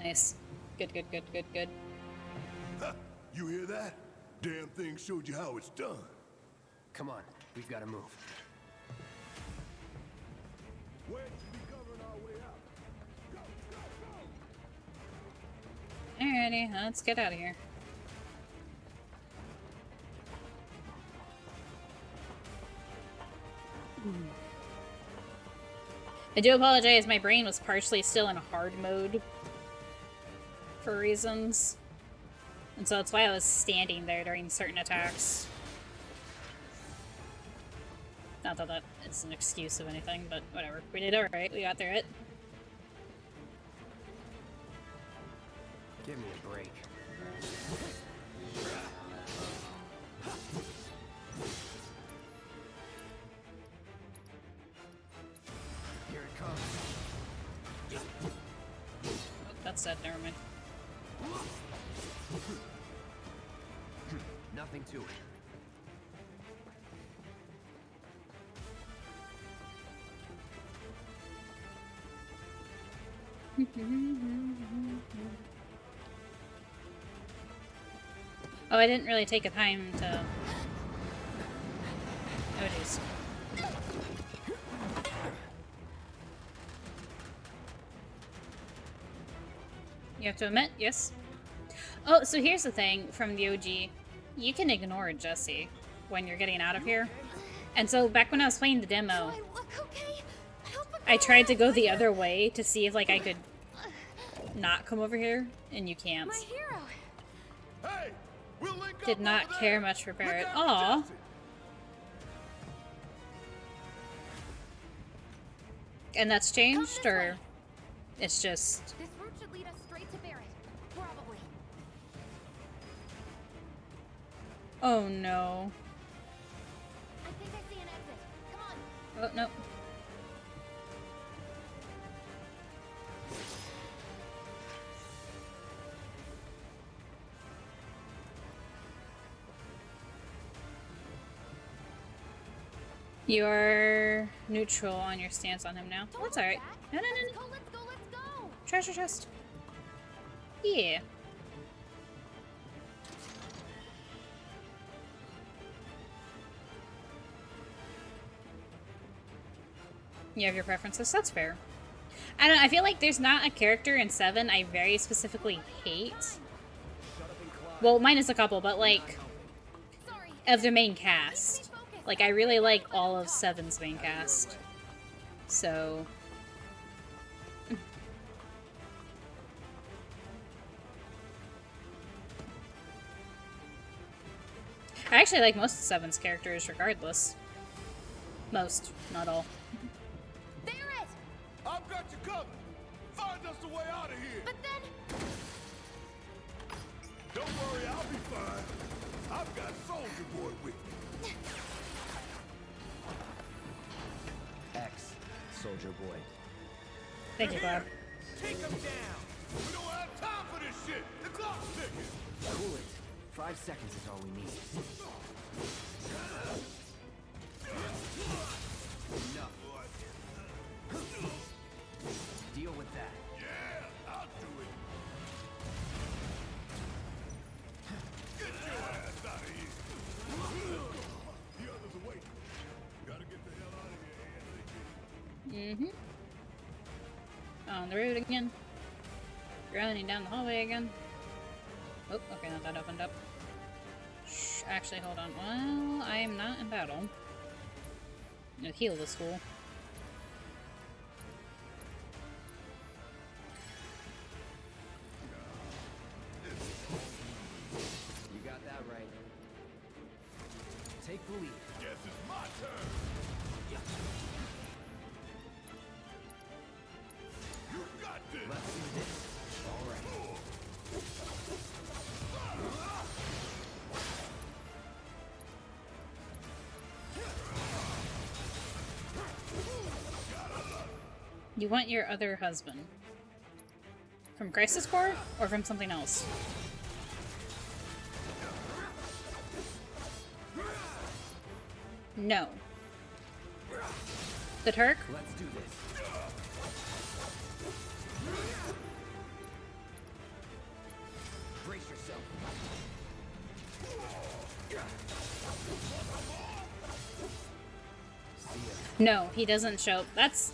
Nice. Good, good, good, good, good. Huh, you hear that? Damn thing showed you how it's done. Come on, we've gotta move. Where should we covering our way out? Go, go, go! Alrighty, let's get out of here. I do apologize, my brain was partially still in hard mode for reasons. And so that's why I was standing there during certain attacks. Not that that is an excuse of anything, but whatever. We did alright, we got through it. Give me a break. Here it comes. Oh, that's dead, never mind. Nothing to it. Oh, I didn't really take a time to... Oh, jeez. You have to admit, yes. Oh, so here's the thing from the OG. You can ignore Jesse when you're getting out of here. And so back when I was playing the demo, I look okay? Help a I girl tried to out. go the other way to see if, like, I could not come over here, and you can't. My hero. Hey, we'll link up Did not over care there. much for Look Barrett. out for Aw. Jesse. And that's changed, Come this or way. it's just... This route should lead us straight to Barrett. Probably. Oh no. I think I see an exit. Come on. Oh no. You're neutral on your stance on him now. Don't That's look alright. back. No, no, no, Let's no. go, let's go, let's go. Treasure chest. Yeah. You have your preferences. That's fair. I don't know, I feel like there's not a character in 7 I very specifically hate. Well, minus a couple, but like, Sorry. of the main cast. Like, I really like all of 7's main cast. So... I actually like most of 7's characters regardless. Most, not all. There it. I've got you covered. Find us a way out of here. But then Don't worry, I'll be fine. I've got Soldier Boy with me. X, Soldier Boy. Thank you, Bob. Take him down. We don't have time for this shit. The clock's ticking. Cool it. 5 seconds is all we need. Enough. Deal with that. Yeah, I'll do it. Get your ass out of here. The others are waiting. Gotta get the hell out of here ASAP. On the road again. Running down the hallway again. Oh, okay, now that opened up. Shh, actually, hold on. Well, I am not in battle. No, heal this fool. You got that right. Take the lead. Guess it's my turn. You got this. Let's do this. All right. You want your other husband. From Crisis Core? Or from something else? No. The Turk? Let's do this. Brace yourself. See ya. No, he doesn't show. That's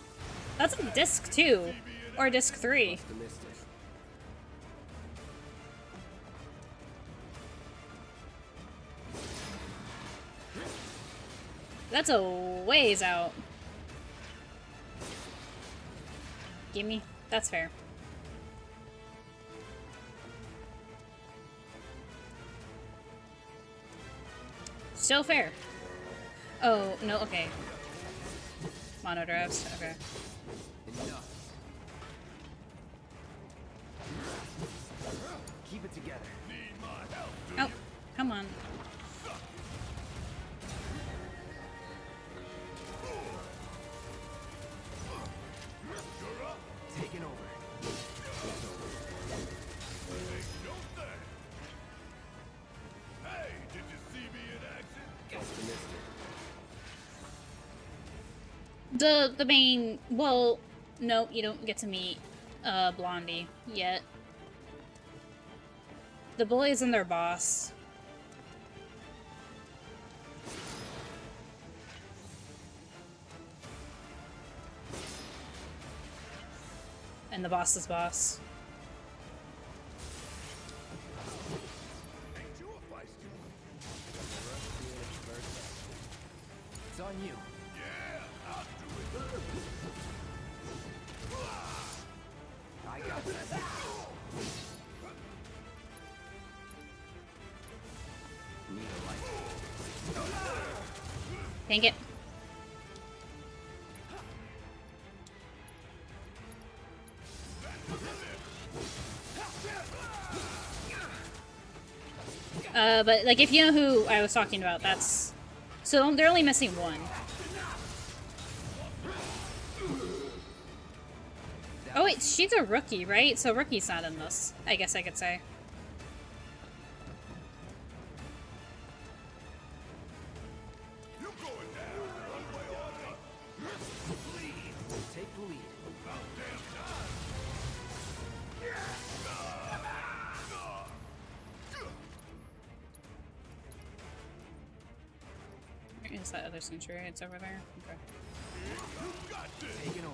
in disc 2. Or disc 3. Optimistic. That's a ways out. Gimme. That's fair. Still fair. Oh, no, okay. Mono drives, okay. Enough. Keep it together. Need my help. Oh, come on. Taking over. No thanks. Hey, did you see me in action? Optimistic. The main, well, no, you don't get to meet Blondie yet. The bullies and their boss. And the boss's boss. Ain't you a feisty one? It's on you. Yeah, I'll do it. I got this. Need a light. Dang it. But like if you know who I was talking about, that's so they're only missing one. Oh wait, she's a rookie, right? So rookie's not in this, I guess I could say. Take the lead. Where is that other century? It's over there? Okay. Taking over.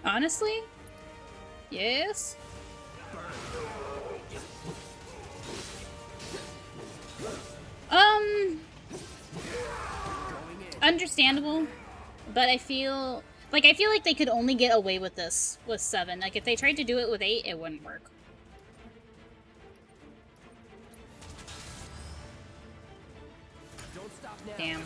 Honestly? Yes? Understandable, but I feel like they could only get away with this with 7. Like if they tried to do it with 8, it wouldn't work. Don't stop now. Damn.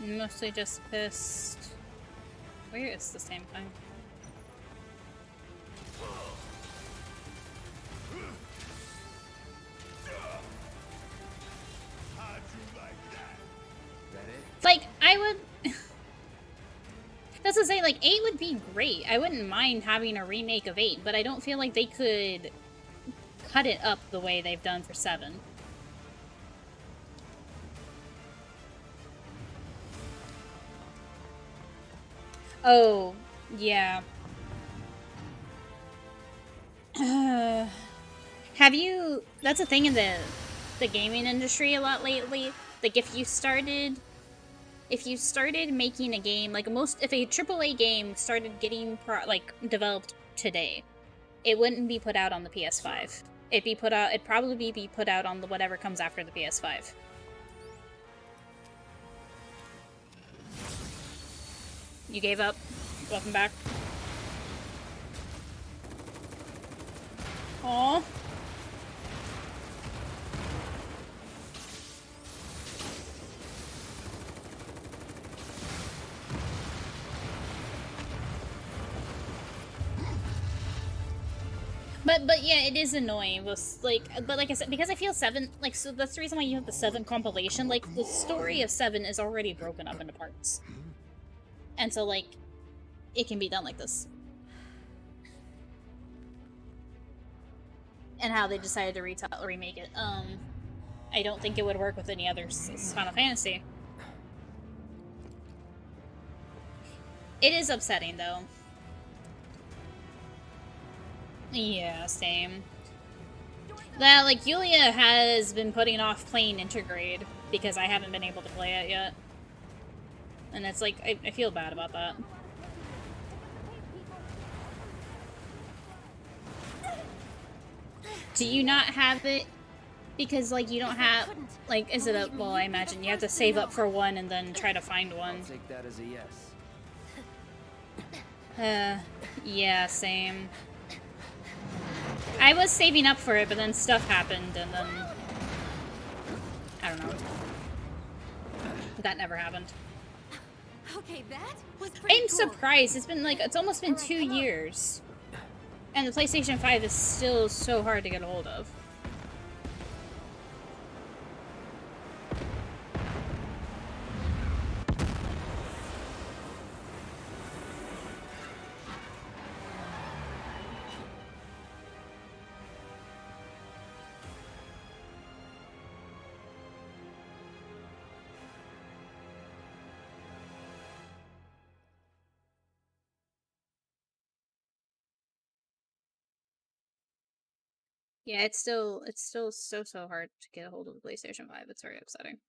Mostly just pissed. Where is the same thing? Like, I would... That's to say, like, 8 would be great. I wouldn't mind having a remake of 8, but I don't feel like they could cut it up the way they've done for 7. Oh, yeah. Have you... That's a thing in the gaming industry a lot lately. Like, if you started making a game, like if a AAA game started getting developed today, it wouldn't be put out on the PS5. It'd probably be put out on whatever comes after the PS5. You gave up. Welcome back. Aww. But yeah, it is annoying. But like I said, because I feel 7, like, so that's the reason why you have the 7 compilation. Like, the story of 7 is already broken up into parts. And so, like, it can be done like this. And how they decided to remake it. I don't think it would work with any other Final Fantasy. It is upsetting, though. Yeah, same. That, like, Yulia has been putting off playing Intergrade because I haven't been able to play it yet. And it's like, I feel bad about that. Do you not have it? Because, like, you don't have, like, is it a, well, I imagine you have to save up for one and then try to find one. I'll take that as a yes. Yeah, same. I was saving up for it, but then stuff happened, and then... I don't know. That never happened. Okay, that was pretty I'm cool. surprised. It's been, like, it's almost been 2 years. And the PlayStation 5 is still so hard to get a hold of. Yeah, it's still so hard to get a hold of the PlayStation 5. It's very upsetting.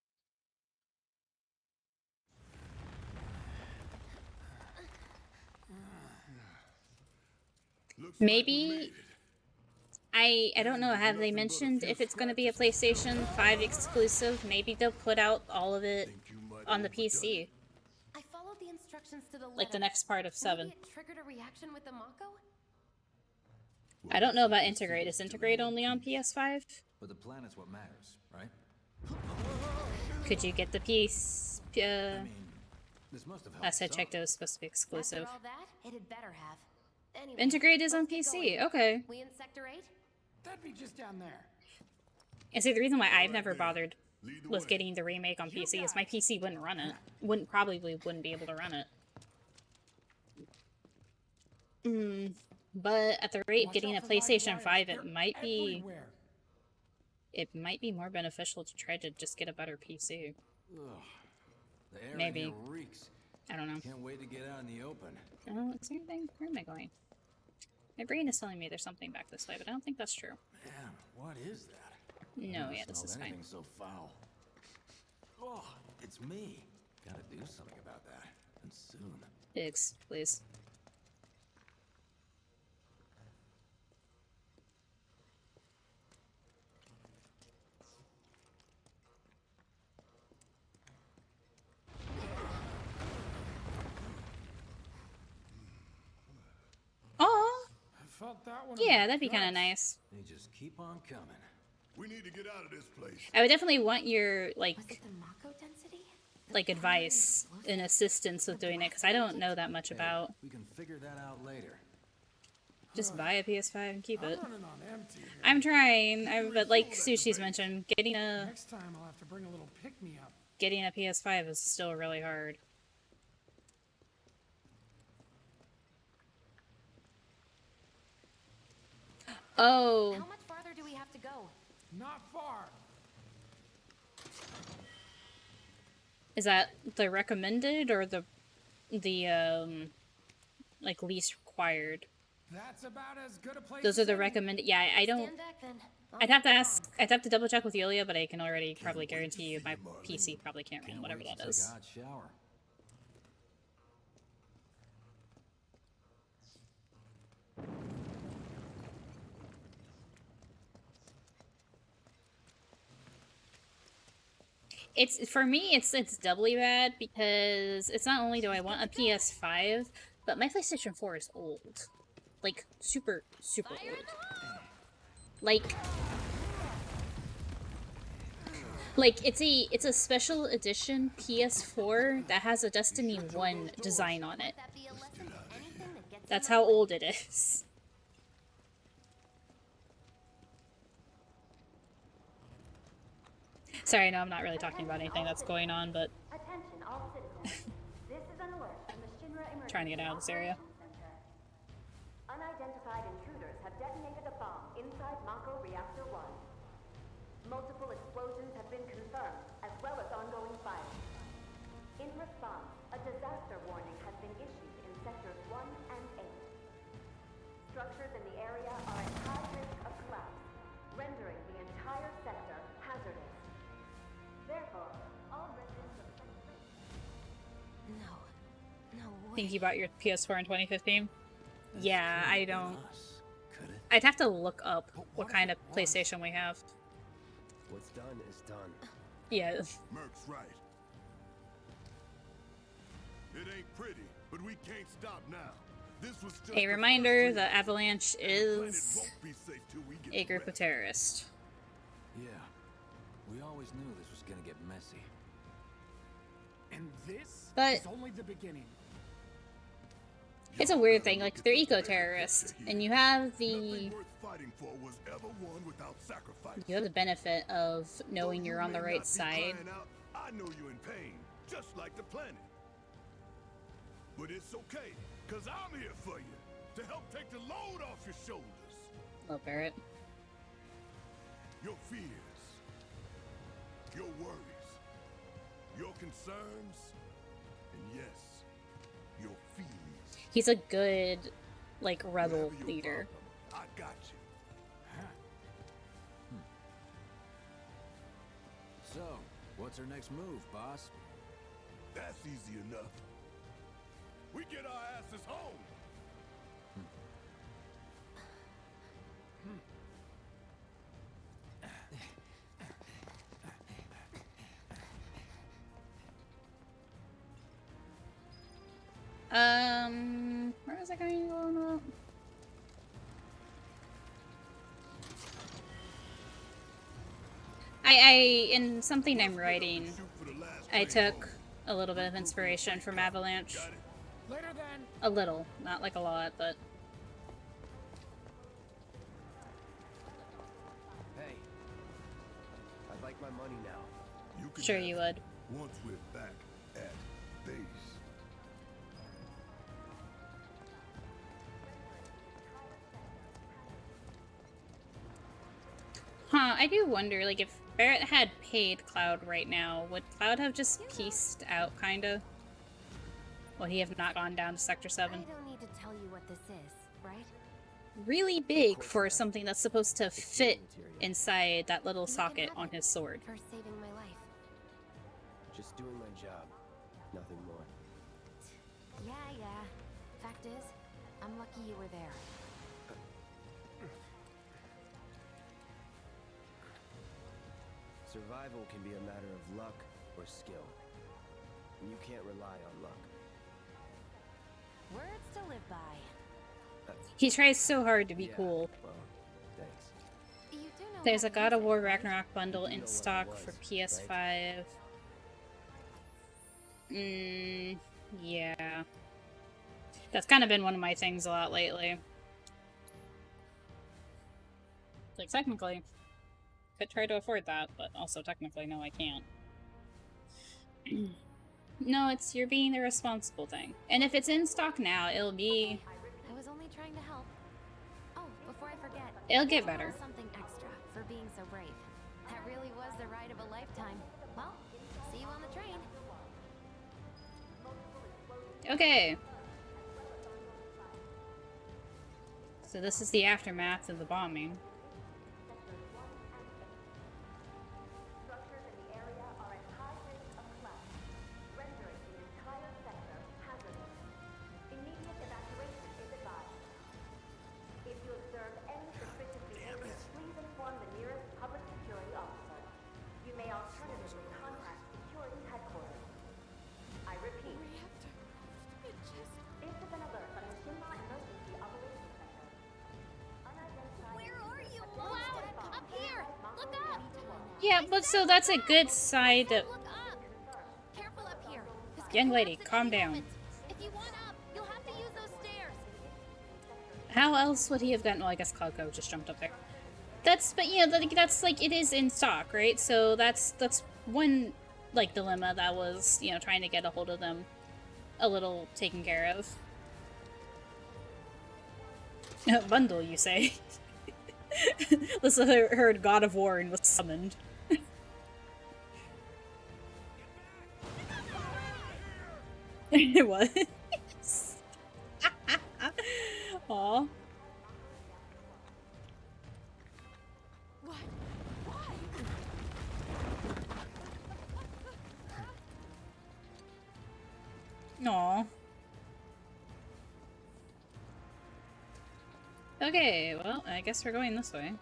Maybe I don't know, have they mentioned if it's going to be a PlayStation 5 exclusive? Maybe they'll put out all of it on the PC. I followed the instructions to the Like the letter. next part of 7. Maybe it triggered a reaction with the Mako? I don't know about Integrate. Is Integrate only on PS5? But the planet's what matters, right? Could you get the piece? I mean, this must have helped Last I some. checked, it was supposed to be exclusive. After all that, it had better have. Anyway, Integrate is on let's get PC. going. Okay. We in Sector 8? That'd be just down there. And see, the reason why I've never then. bothered Lead the with way. getting the remake on PC is my PC wouldn't run it. Probably wouldn't be able to run it. But at the rate of Watch getting a out for live PlayStation wires. 5, They're it might be everywhere. more beneficial to try to just get a better PC. Ugh. The air Maybe. in here reeks. I don't know. Can't wait to get out in the open. Oh, is there anything? Where am I going? My brain is telling me there's something back this way, but I don't think that's true. Man, what is that? No, Never yeah, this smelled is fine. anything so foul. Oh, it's me. Gotta do something about that, and soon. Pigs, please. Oh, I felt that one. yeah, that'd be kind of nice. They just keep on coming. We need to get out of this place. I would definitely want your Was it like the Mako density? advice and assistance with doing it because I don't know that much about. We can figure that out later. Just buy a PS5 and keep it. I'm running on empty here. I'm trying, but like Sushi's mentioned, getting a Next time I'll have to bring a little pick-me-up. PS5 is still really hard. Oh, How much farther do we have to go? Not far. is that the recommended or the like least required? That's about as good a place. Those as are the any. recommended. Yeah, I don't. Stand back then. I'd have to ask. I'd have to double check with Yulia, but I can already probably guarantee you my PC probably can't run whatever Wait to that take is. a hot shower. It's for me. It's doubly bad because it's not only do I want a PS5, but my PlayStation 4 is old, like super old. Like it's a special edition PS4 that has a Destiny 1 design on it. That be a lesson? Anything that gets That's you how old it is. Sorry, no, I'm not really talking about anything that's going on, but Attention all citizens. This is an alert from the Shinra Emergency trying to get out of this area. Operations Center. Unidentified intruders have detonated a bomb inside Mako Reactor 1. Multiple explosions have been confirmed, as well as ongoing fire. In response, a disaster warning has been issued in Sectors 1 and 8. Structures in the area are at high risk of collapse, rendering the entire sector hazardous. Therefore, all residents of Sector No way. Think you bought your PS4 in 2015? Yeah, I don't. Us, could it? I'd have to look up what kind of PlayStation we have. What's done is done. Yeah. Merc's right. It ain't pretty, but we can't stop now. This was just A the reminder first that Avalanche the planet is won't be safe till we get a the group of rest. terrorists. Yeah. We always knew this was gonna get messy. And this But- is only the beginning. It's a weird thing, like they're eco-terrorists, and you have the Nothing worth fighting for was ever won without sacrifice. you have the benefit of knowing Though you're you on the may right not be side. crying out, I know you're in pain, just like the planet. But it's okay, cause I'm here for you to help take the load off your shoulders. Oh, Barrett. Your fears, your worries, your concerns, and yes, your feelings. He's a good, like, rebel Whatever your leader. problem, I got you. So, what's our next move, boss? That's easy enough. We get our asses home. Where was I going to go? In something I'm writing, I took a little bit of inspiration from Avalanche. Later then. A little, not like a lot, but... Hey, I'd like my money now. You can Sure have you it would. Once we're back at base. Huh, I do wonder, like, if Barrett had paid Cloud right now, would Cloud have just pieced out, kinda? Would he have not gone down to Sector 7? I don't need to tell you what this is, right? Really big for something that's supposed to fit inside that little You can socket have on it his sword. For saving my life. Just doing my job. Nothing more. Yeah. Fact is, I'm lucky you were there. Survival can be a matter of luck or skill. And you can't rely on luck. Words to live by. He tries so hard to be Yeah, cool. Well, thanks. You do know There's how a to God use of War it, right? Ragnarok bundle You in know what it stock was, for right? PS5. Yeah. That's kind of been one of my things a lot lately. Like, technically, could try to afford that, but also technically, no, I can't. No, it's you're being the responsible thing. And if it's in stock now, it'll be... I was only trying to help. Oh, before I forget, It'll get here's a better. little something extra for being so brave. That really was the ride of a lifetime. Well, see you on the train. Okay. So this is the aftermath of the bombing. Structures in the area are at high risk of collapse, rendering the entire sector hazardous. Immediate evacuation is advised. If you observe any suspicious behavior, please inform the nearest public security officer. You may alternatively contact security headquarters. I repeat, this is an alert from the Shinra Emergency Operations Center. Unidentified. Where are you, Cloud? Up here! Look up! Yeah, but so that's a good side that... Look up! Careful up here. This could Young lady, collapse at calm any down. moment. If you want up, you'll have to use those stairs. How else would he have gotten... Well, I guess Cloudco just jumped up there. That's... But, you know, that's, like, it is in stock, right? So that's one, like, dilemma that was, you know, trying to get a hold of them a little taken care of. Bundle, you say? Lisa heard God of War and was summoned. It was. Aw. What? Why? Aw. Okay, well, I guess we're going this way.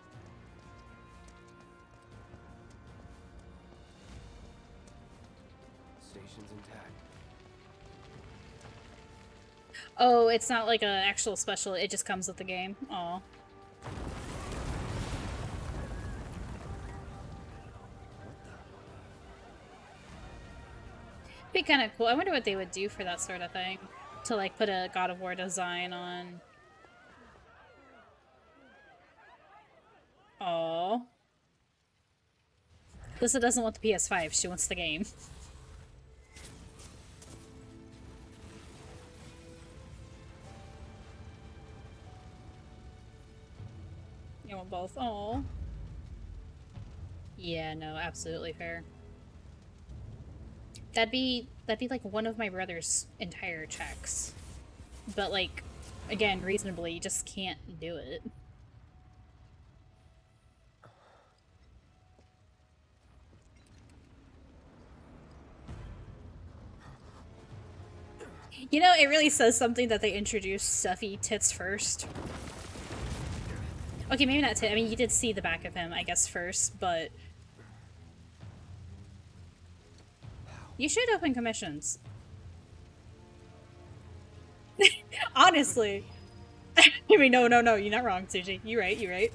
Station's intact. Oh, it's not like an actual special, it just comes with the game. Aw. Be kind of cool. I wonder what they would do for that sort of thing. To, like, put a God of War design on... Aww. Lisa doesn't want the PS5, she wants the game. You want both? Aww. Yeah, no, absolutely fair. That'd be like one of my brother's entire checks. But like, again, reasonably, you just can't do it. You know, it really says something that they introduced stuffy tits first. Okay, maybe not tit. I mean, you did see the back of him, I guess, first, but... You should open commissions. Honestly. I mean, no, you're not wrong, Suji. You're right.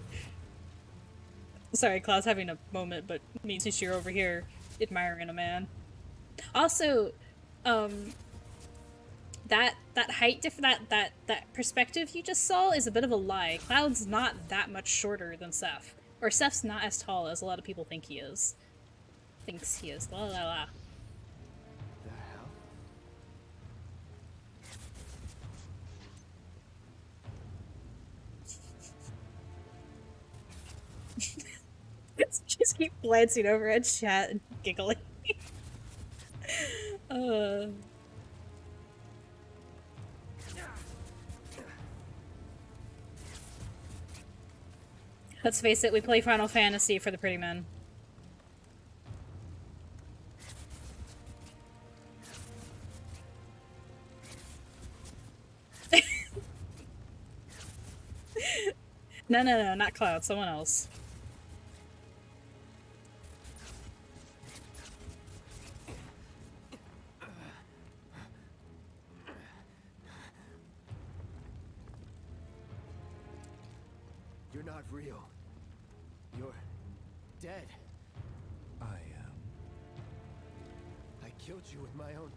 Sorry, Cloud's having a moment, but me and Sushi are over here admiring a man. Also, that height that perspective you just saw is a bit of a lie. Cloud's not that much shorter than Seth. Or Seth's not as tall as a lot of people think he is. Thinks he is. La la la. The hell? Just keep glancing over at chat and giggling. Let's face it, we play Final Fantasy for the pretty men. No, not Cloud, someone else. You're not real. You're dead. I am. I killed you with my own...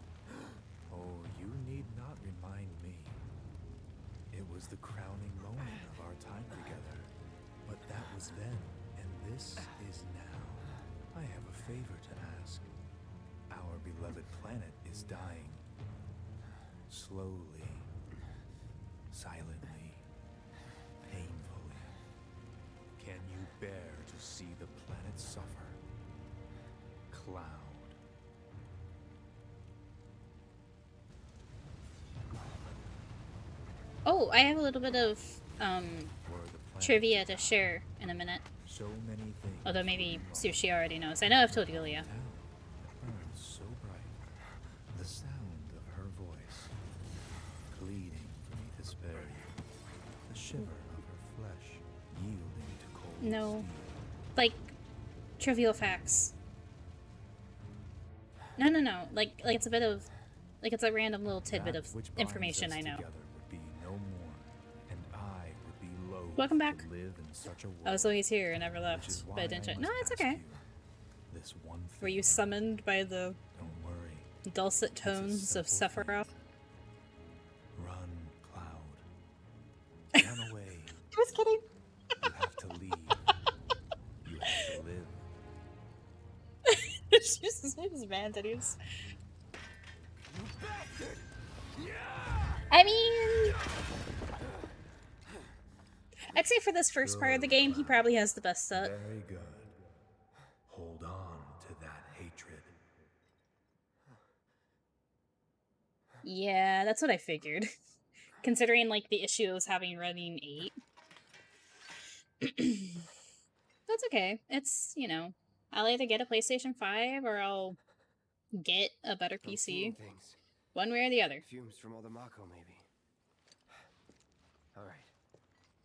Oh, you need not remind me. It was the crowning moment of our time together. But that was then, and this is now. I have a favor to ask. Our beloved planet is dying. Slowly. Silently. Painfully. Can you bear to see the planet suffer? Cloud. Oh, I have a little bit of trivia to share in a minute. So many things. Although maybe Sushi already knows. I know I've told Yulia. It burns so bright. The sound of her voice, pleading for me to spare you. The shiver of her flesh, yielding to cold No. steel. Like, trivial facts. No. Like it's a bit of... Like, it's a random little tidbit That of which binds information us I know. together would be no more, and I would be loath Welcome to back. live in such a world, I was always here and never which left, is but why I didn't... I No, must it's ask okay. you this one Were you favor. summoned by the Don't worry. dulcet It's a tones of simple thing. Sephiroth? Run, Cloud. Run away. Just kidding. You have to leave. You have to live. It's just vanities. I mean... I'd say for this first part of the game, he probably has the best set. Very good. Hold on to that hatred. Yeah, that's what I figured. Considering, like, the issue I was having running 8. That's okay. It's, you know, I'll either get a PlayStation 5 or I'll get a better I'm seeing PC. things. One way or the other. Fumes from all the Mako, maybe. All right.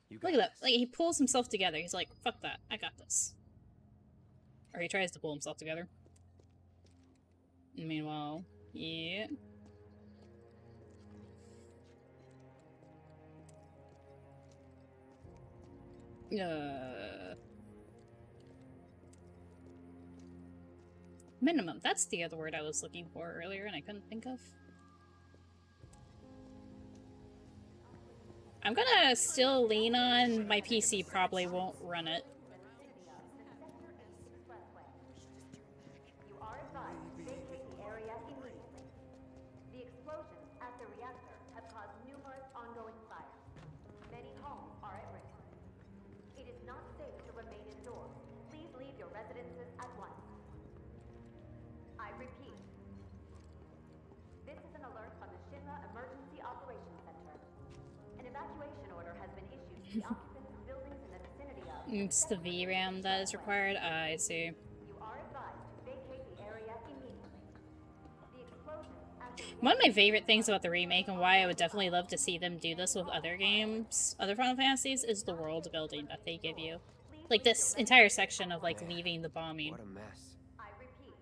You Look got at that. this. Like, he pulls himself together. He's like, fuck that. I got this. Or he tries to pull himself together. Meanwhile, yeah. Minimum. That's the other word I was looking for earlier and I couldn't think of. I'm gonna still lean on my PC probably won't run it. You are advised to vacate the area immediately. The explosions at the reactor have caused numerous ongoing fires. Many homes are at risk. It is not safe to remain indoors. Please leave your residences at once. I repeat. This is an alert from the Shinra Emergency Operations Center. An evacuation order has been issued to the occupants of buildings in the vicinity of... It's the VRAM that is required. I see. You are advised to vacate the area immediately. The explosions at the One of my favorite things about the remake and why I would definitely love to see them do this with other games, other Final Fantasies, is the world building that they give you. Like this entire section of like leaving the bombing. What a mess. I repeat.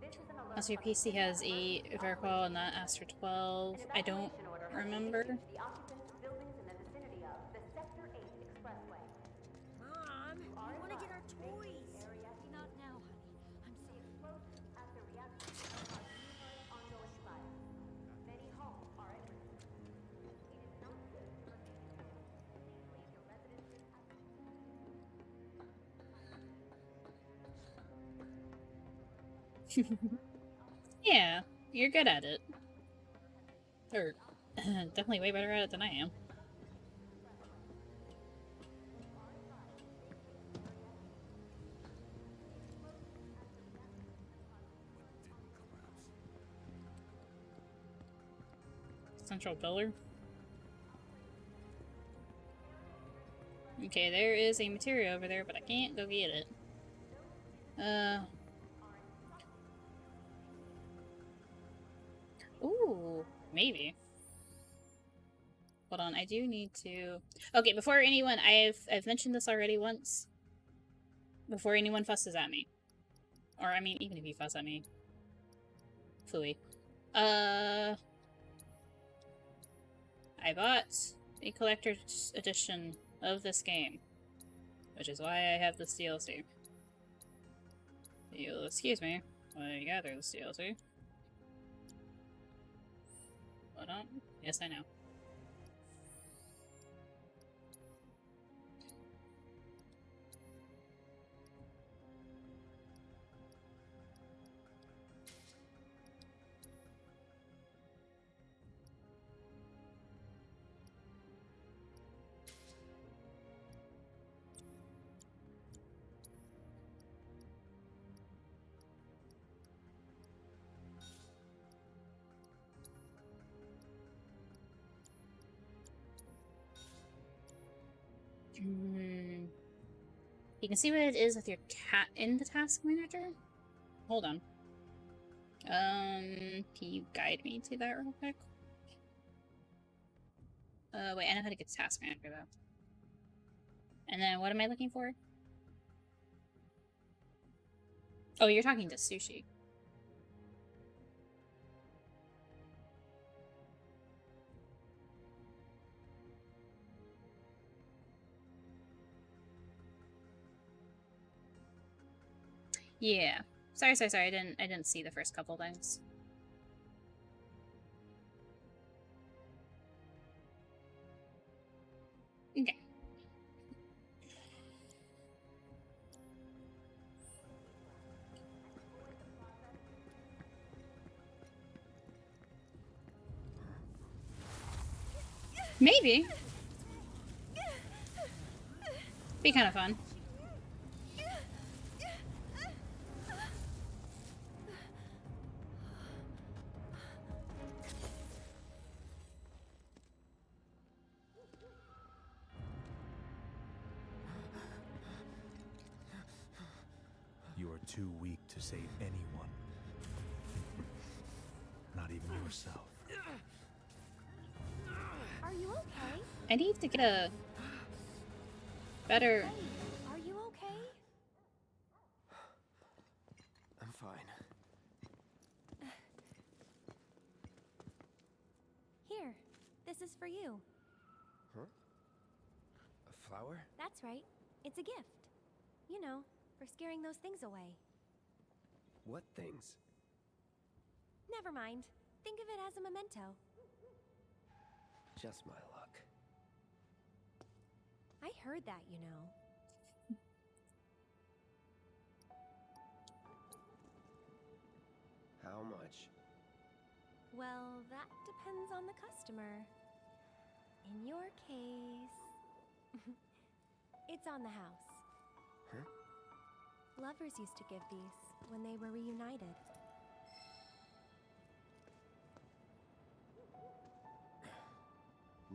This is an alert Also, your from the PC has 8, if I recall, and that asks for 12. I don't remember. The occupants of buildings in the vicinity of the Sector 8 Expressway. Mom, we want to get our toys. Area Not now, honey. I'm the sorry. explosions at the reactor have caused numerous ongoing fires. Many homes are at risk. It is not safe to remain indoors. Please leave your residences at Yeah, you're good at it. Or definitely way better at it than I am. Central pillar. Okay, there is a material over there, but I can't go get it. Ooh, maybe. Hold on, I do need to... Okay, before anyone... I've mentioned this already once. Before anyone fusses at me. Or, I mean, even if you fuss at me. Phooey. I bought a collector's edition of this game. Which is why I have this DLC. You'll excuse me while I gather this DLC. Hold on. Yes, I know. You can see what it is with your cat in the task manager? Hold on. Can you guide me to that real quick? Wait, I know how to get to task manager though. And then what am I looking for? Oh, you're talking to Sushi. Yeah. Sorry. I didn't see the first couple things. Okay. Maybe. Be kind of fun. You are too weak to save anyone. Not even yourself. Are you okay? I need to get a better... Hey, are you okay? I'm fine. Here, this is for you. Huh? A flower? That's right. It's a gift. You know, for scaring those things away. What things? Never mind. Think of it as a memento. Just my luck. I heard that, you know. How much? Well, that depends on the customer. In your case... it's on the house. Huh? Lovers used to give these when they were reunited.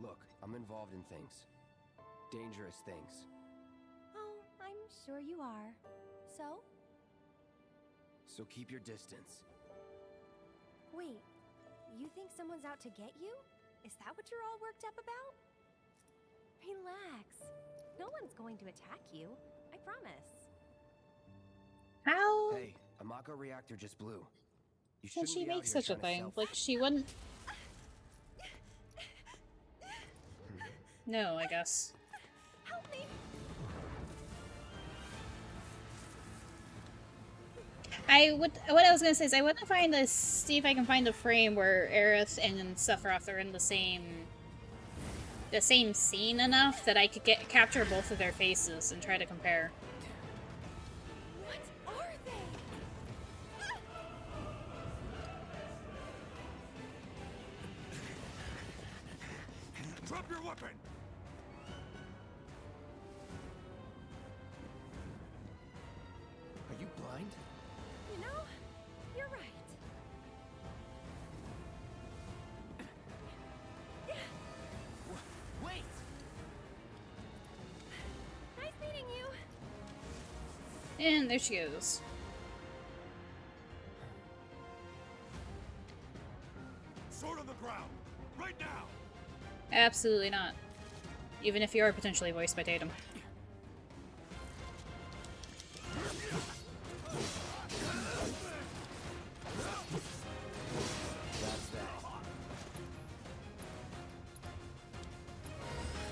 Look, I'm involved in things. Dangerous things. Oh, I'm sure you are. So? So keep your distance. Wait, you think someone's out to get you? Is that what you're all worked up about? Relax. No one's going to attack you. I promise. How Hey, a Mako reactor just blew. You would shouldn't she be out make here such a trying to thing? self- Like, she wouldn't... No, I guess. Help me! What I was gonna say is I want to find this, see if I can find a frame where Aerith and Sephiroth are in the same scene enough that I could capture both of their faces and try to compare. What are they? Drop your weapon! Are you blind? You know, you're right. Wait! Nice meeting you. And there she goes. Sword on the ground! Right now! Absolutely not. Even if you are potentially voiced by Tatum. That's that.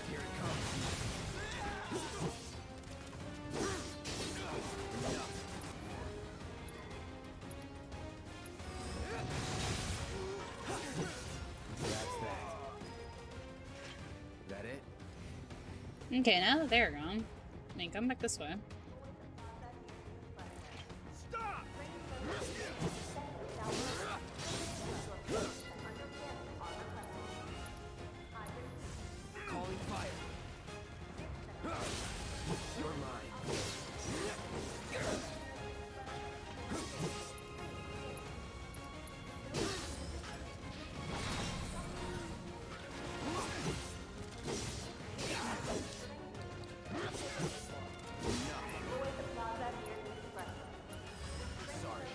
Here it comes. Enough. That's that. That it? Okay, now that they're gone, then come back this way. Stop! Calling fire. You're mine. Sorry.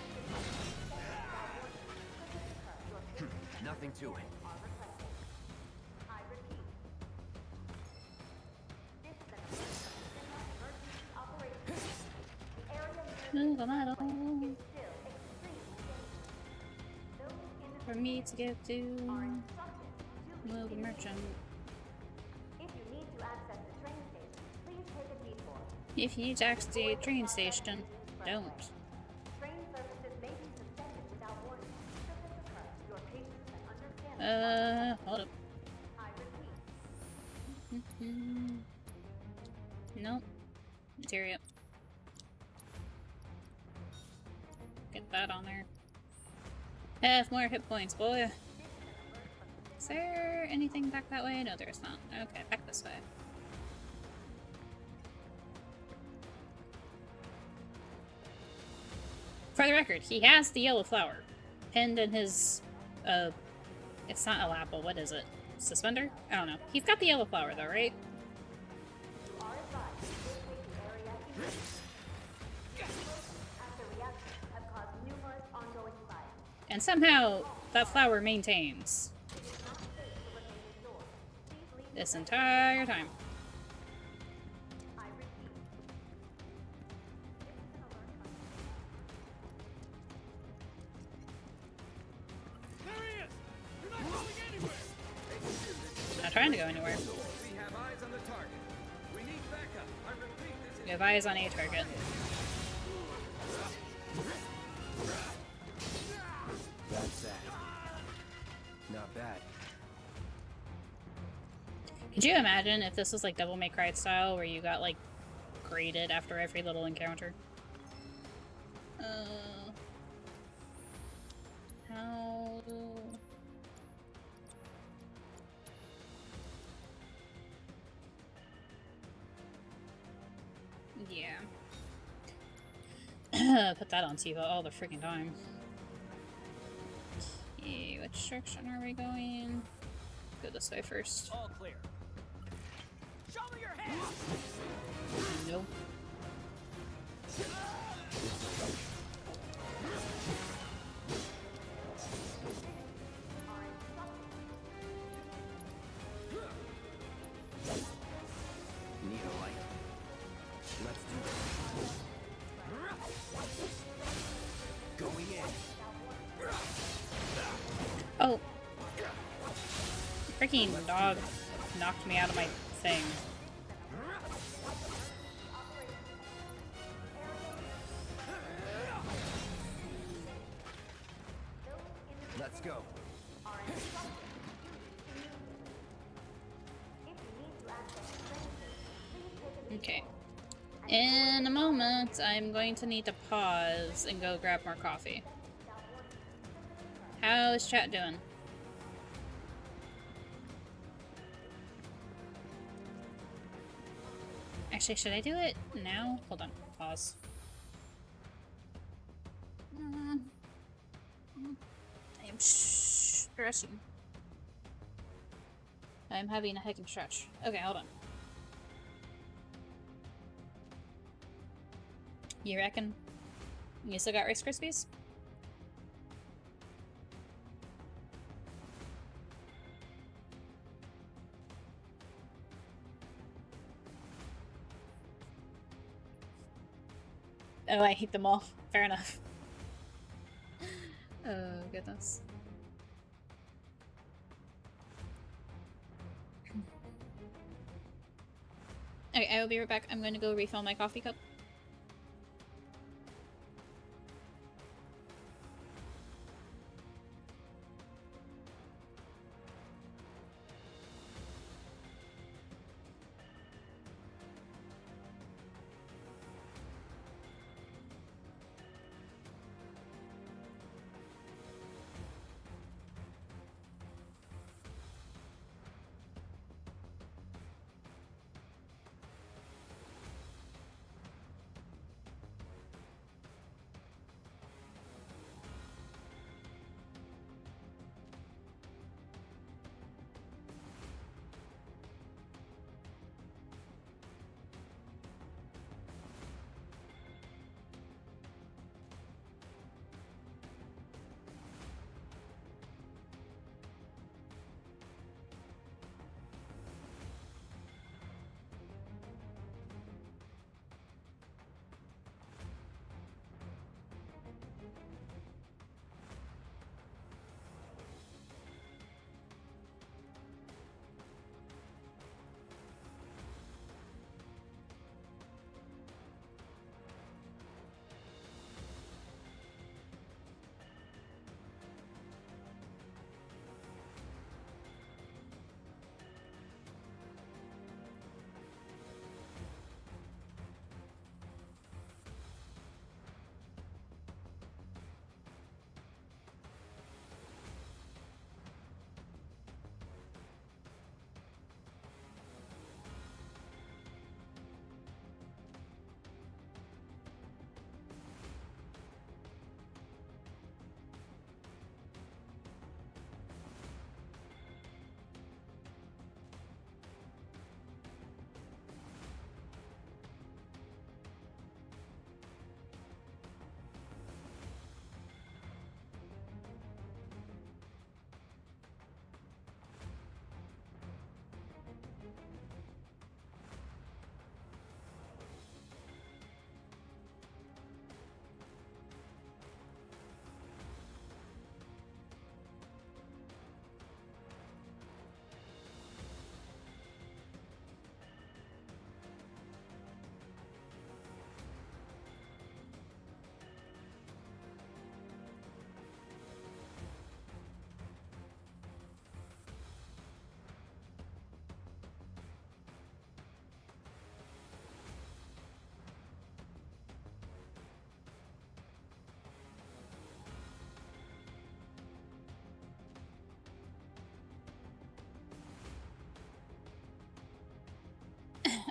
Nothing to it. I repeat. This is an emergency operation. The area Move a model is still extremely dangerous. Those for me to get to are instructed to move a merchant. If you need to access the train station, please take a detour. If you need to access the train station, don't. Train services may be suspended without warning. Should this occur, your patience and understanding. Hold up. I repeat. Nope. Materia. Get that on there. Have more hit points, boy. Is there anything back that way? No, there's not. Okay, back this way. For the record, he has the yellow flower pinned in his, it's not a lapel, what is it? Suspender? I don't know. He's got the yellow flower though, right? You are advised to vacate the area immediately. After reactions have caused numerous ongoing fires. And somehow, that flower maintains It is not safe to remain indoors. Please leave this entire time. I repeat. There he is! You're not going anywhere! Not trying to go anywhere. We have eyes on the target. We need backup. I repeat, this is We have eyes on a target. That's that. Not bad. Could you imagine if this was like Devil May Cry style, where you got like graded after every little encounter? How? Yeah. Put that on Tifa all the freaking time. Okay, which direction are we going? Go this way first. all clear. Show me your hand! Nope. Need a light. Let's do this. Going in. Oh. Freaking dog knocked me out of my thing. Let's go. Okay. In a moment, I'm going to need to pause and go grab more coffee. How's chat doing? Actually, should I do it now? Hold on. Pause. I am stretching. I'm having a heckin' stretch. Okay, hold on. You reckon? You still got Rice Krispies? Oh, I hate them all. Fair enough. Oh, goodness. Okay, I will be right back. I'm going to go refill my coffee cup.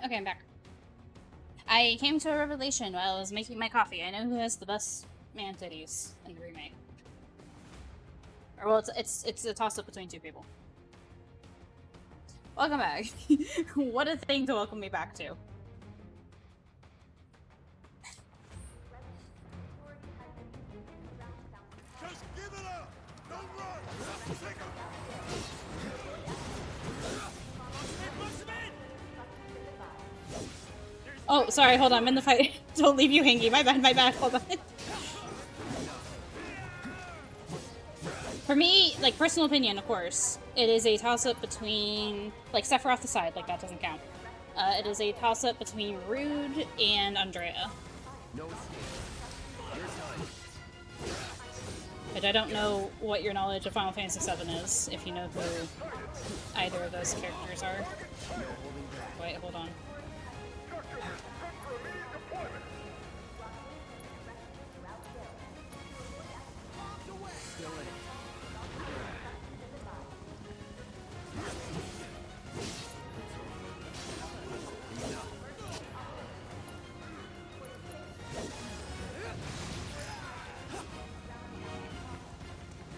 Okay, I'm back. I came to a revelation while I was making my coffee. I know who has the best man titties in the remake. Or well, it's a toss-up between two people. Welcome back. What a thing to welcome me back to. Just give it up! Don't run! Take him! Oh, sorry, hold on, I'm in the fight. Don't leave you hanging. My bad, hold on. For me, like, personal opinion, of course, It is a toss-up between, like, Sephiroth aside, like that doesn't count. It is a toss-up between Rude and Andrea. No escape. Your time. But I don't know what your knowledge of Final Fantasy VII is, if you know who either of those characters are. Wait, hold on.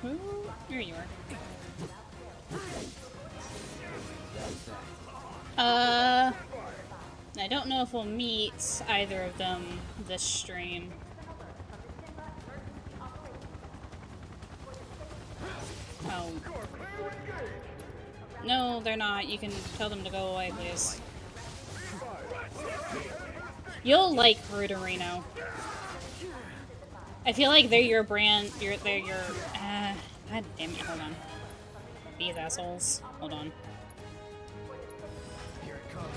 Ooh, there you are. I don't know if we'll meet either of them this stream. Oh. No, they're not. You can tell them to go away, please. You'll like Ruderino. I feel like they're your brand. They're your. God damn it! Hold on. These assholes. Hold on. Here it comes.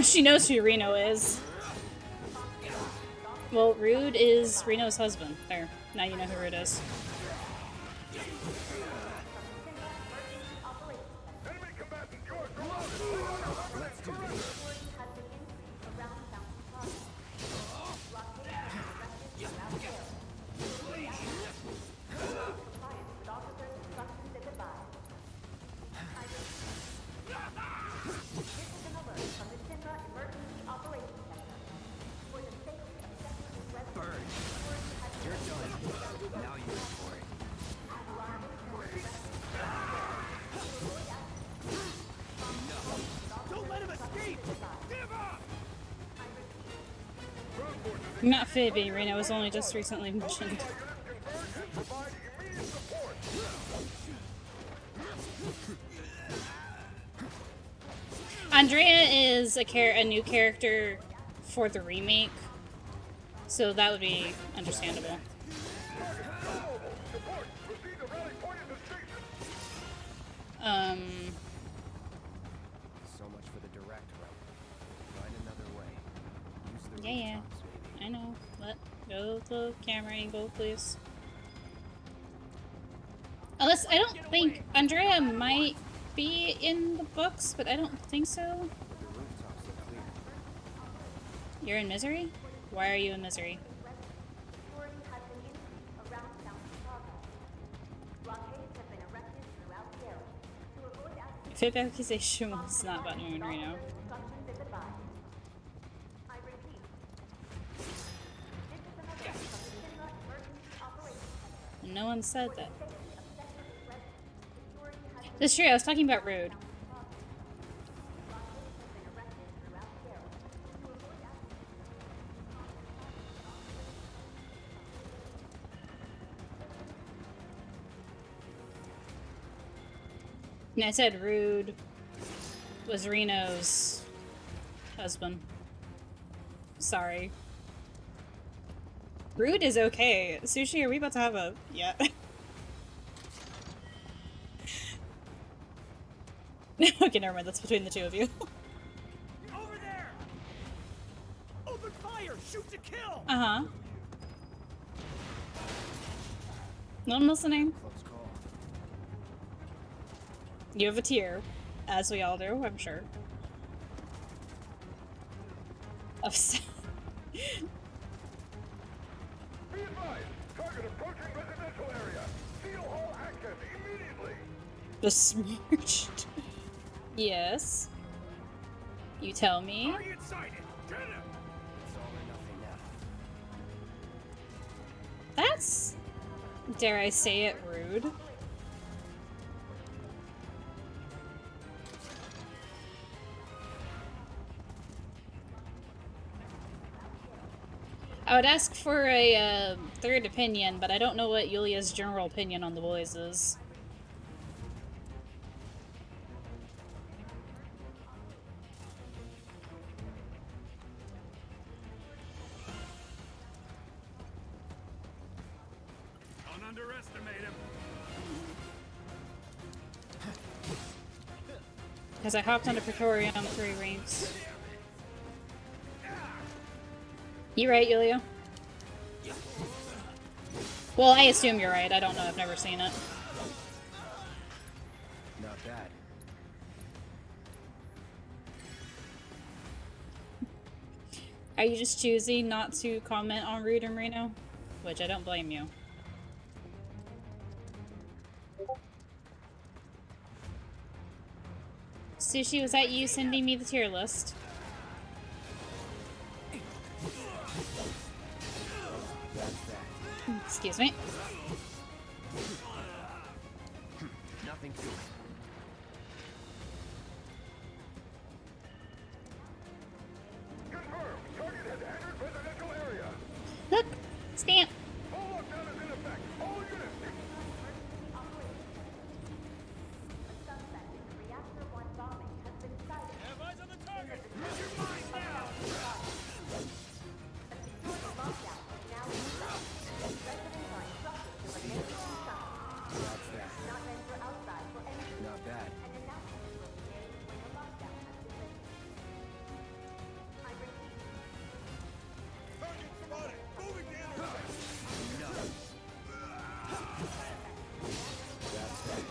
She knows who Reno is. Well, Rude is Reno's husband. There. Now you know who Rude is. Let's do this. I'm not fibbing. Reno was only just recently mentioned. Andrea is a new character for the remake, so that would be understandable. So much for the direct route. Find another way. Use the Yeah, rooftops, maybe. I know. Go to the camera angle, please. Unless, I don't think Andrea might be in the books, but I don't think so. The rooftops look clear. You're in Misery? Why are you in Misery? Fib accusation was not about Moon Reno. No one said that. That's true, I was talking about Rude. And I said Rude was Reno's husband. Sorry. Rude is okay. Sushi, are we about to have a... Yeah. Okay, never mind. That's between the two of you. Over there! Open fire! Shoot to kill! Uh-huh. No one listening? Close call. You have a tier, as we all do, I'm sure. Of Be advised, target approaching residential area. Seal all active immediately. besmirched. Yes. You tell me. Party inside it! Get him! It's all or nothing now. That's, dare I say it, rude. I would ask for a third opinion, but I don't know what Yulia's general opinion on the boys is. underestimate him. Because I hopped onto Praetorium 3 ranks. You right, Yulia? Well, I assume you're right. I don't know. I've never seen it. Not bad. Are you just choosing not to comment on Rude and Reno? Which I don't blame you. Sushi, was that you sending me the tier list? Excuse me. Nothing to it. Confirmed. Target has entered residential area. Look! Stamp! Full lockdown is in effect. All units. A suspect in the Reactor 1 bombing has been sighted. Have eyes on the target. A Use your mind now. secure lockdown is now in sight. Residents are instructed to remain inside. That's that. Not venture outside for any reason. Not bad. An announcement will be made when the lockdown has been lifted. I repeat, Target spotted. Moving to intercept. No. That's that.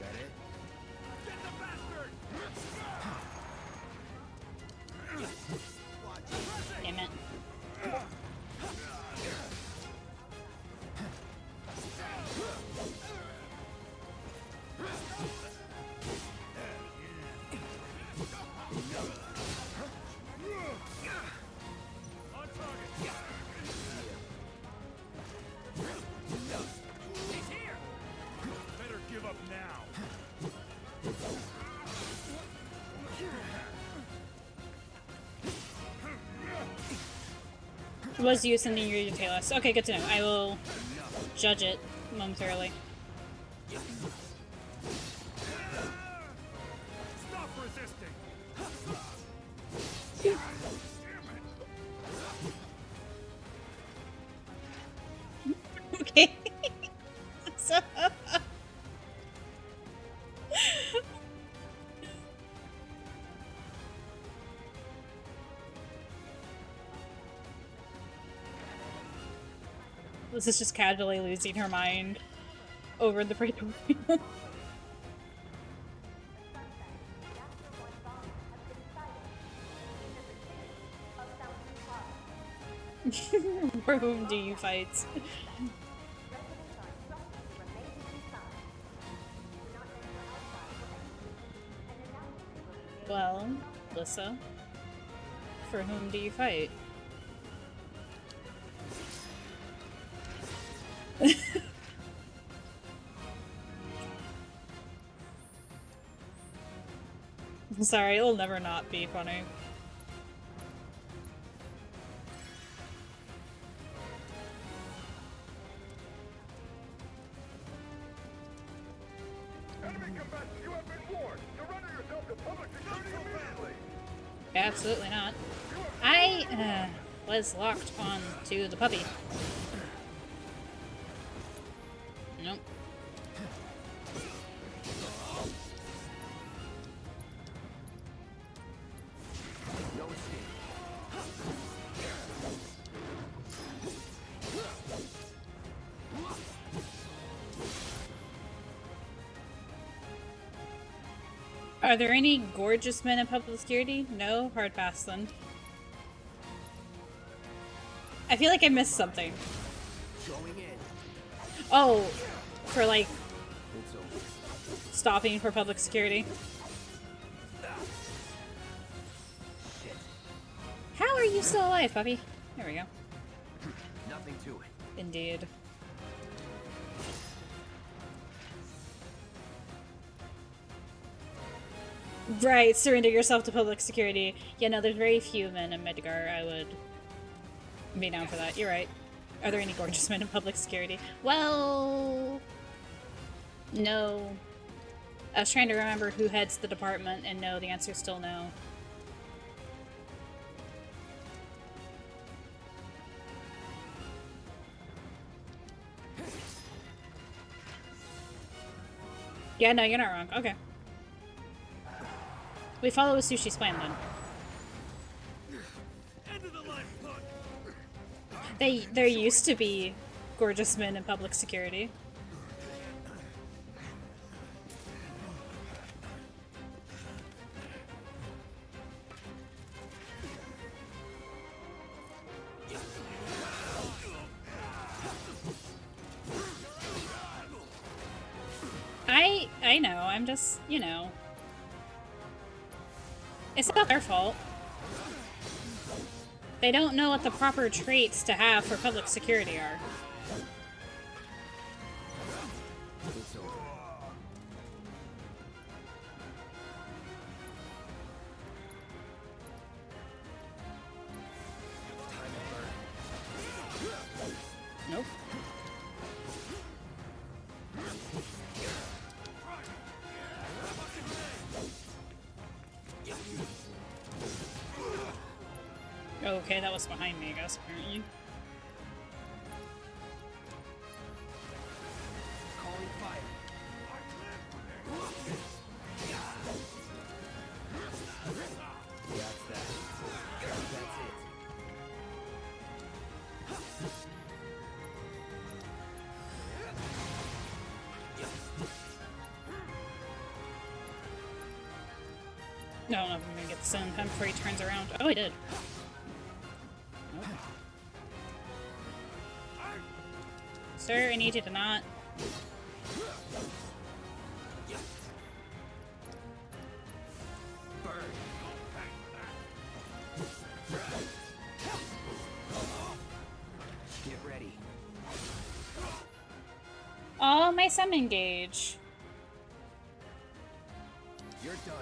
That it? Get the bastard. Damn it. On target. He's here. Better give up now. Was you sending your detail list? Okay, good to know. I will judge it momentarily. Stop resisting. Okay. So this is just casually losing her mind over the Praetorium. Reactor 1 bombing has been sighted. In the vicinity of Fountain Park. For whom do you fight? Residents are instructed to remain inside. Do not venture outside for any reason. An announcement will be made. Well, Lissa, for whom do you fight? Sorry, it'll never not be funny. Enemy combatants, you have been warned. Surrender yourself to public security immediately. Absolutely not. I was locked on to the puppy. Nope. No escape. Are there any gorgeous men in public security? No? Hard pass then. I feel like I missed something. Going in. Oh, for like It's over. stopping for public security. Shit. How are you still alive, puppy? There we go. Nothing to it. Indeed. Right, surrender yourself to public security. Yeah, no, there's very few men in Midgar. I would be down for that. You're right. Are there any gorgeous men in public security? Well, no. I was trying to remember who heads the department, and no, the answer's still no. Yeah, no, you're not wrong. Okay. We follow Sushi's plan then. There used to be gorgeous men in public security. I know, I'm just, you know. It's not their fault. They don't know what the proper traits to have for public security are. Nope. Okay, that was behind me, I guess, apparently. Calling fire. That's that. That's it. No, I'm gonna get the sun in time before he turns around. Oh, he did. Nope. Sir, I need you to not. Get ready. Oh, my summon gauge. You're done.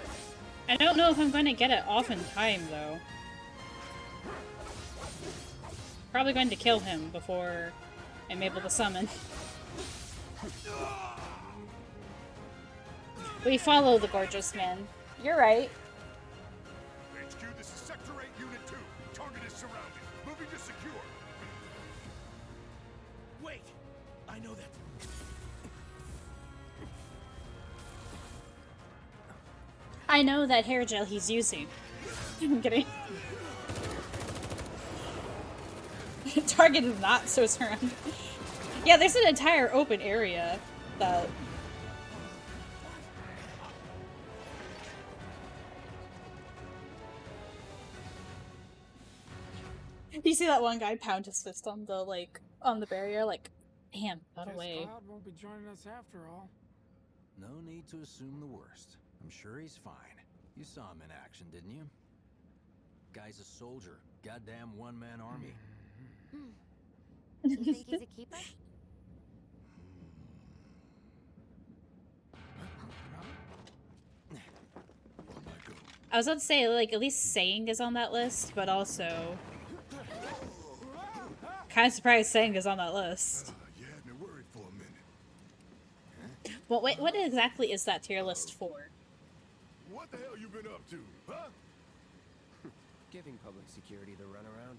I don't know if I'm going to get it off in time, though. Probably going to kill him before I'm able to summon. We follow the gorgeous man. You're right. HQ, this is Sector 8, Unit 2. Target is surrounded. Moving to secure. Wait! I know that. I know that hair gel he's using. I'm kidding. Target is not so surrounded. Yeah, there's an entire open area that... You see that one guy pound his fist on the, like, on the barrier, like, damn, got away. Cloud won't be joining us after all. No need to assume the worst. I'm sure he's fine. You saw him in action, didn't you? Guy's a soldier. Goddamn one-man army. You think he's a keeper? I was about to say, like, at least Sang is on that list, but also... kind of surprised Sang is on that list. You had me worried for a minute. Well, wait, what exactly is that tier list for? What the hell you been up to, huh? Giving public security the runaround.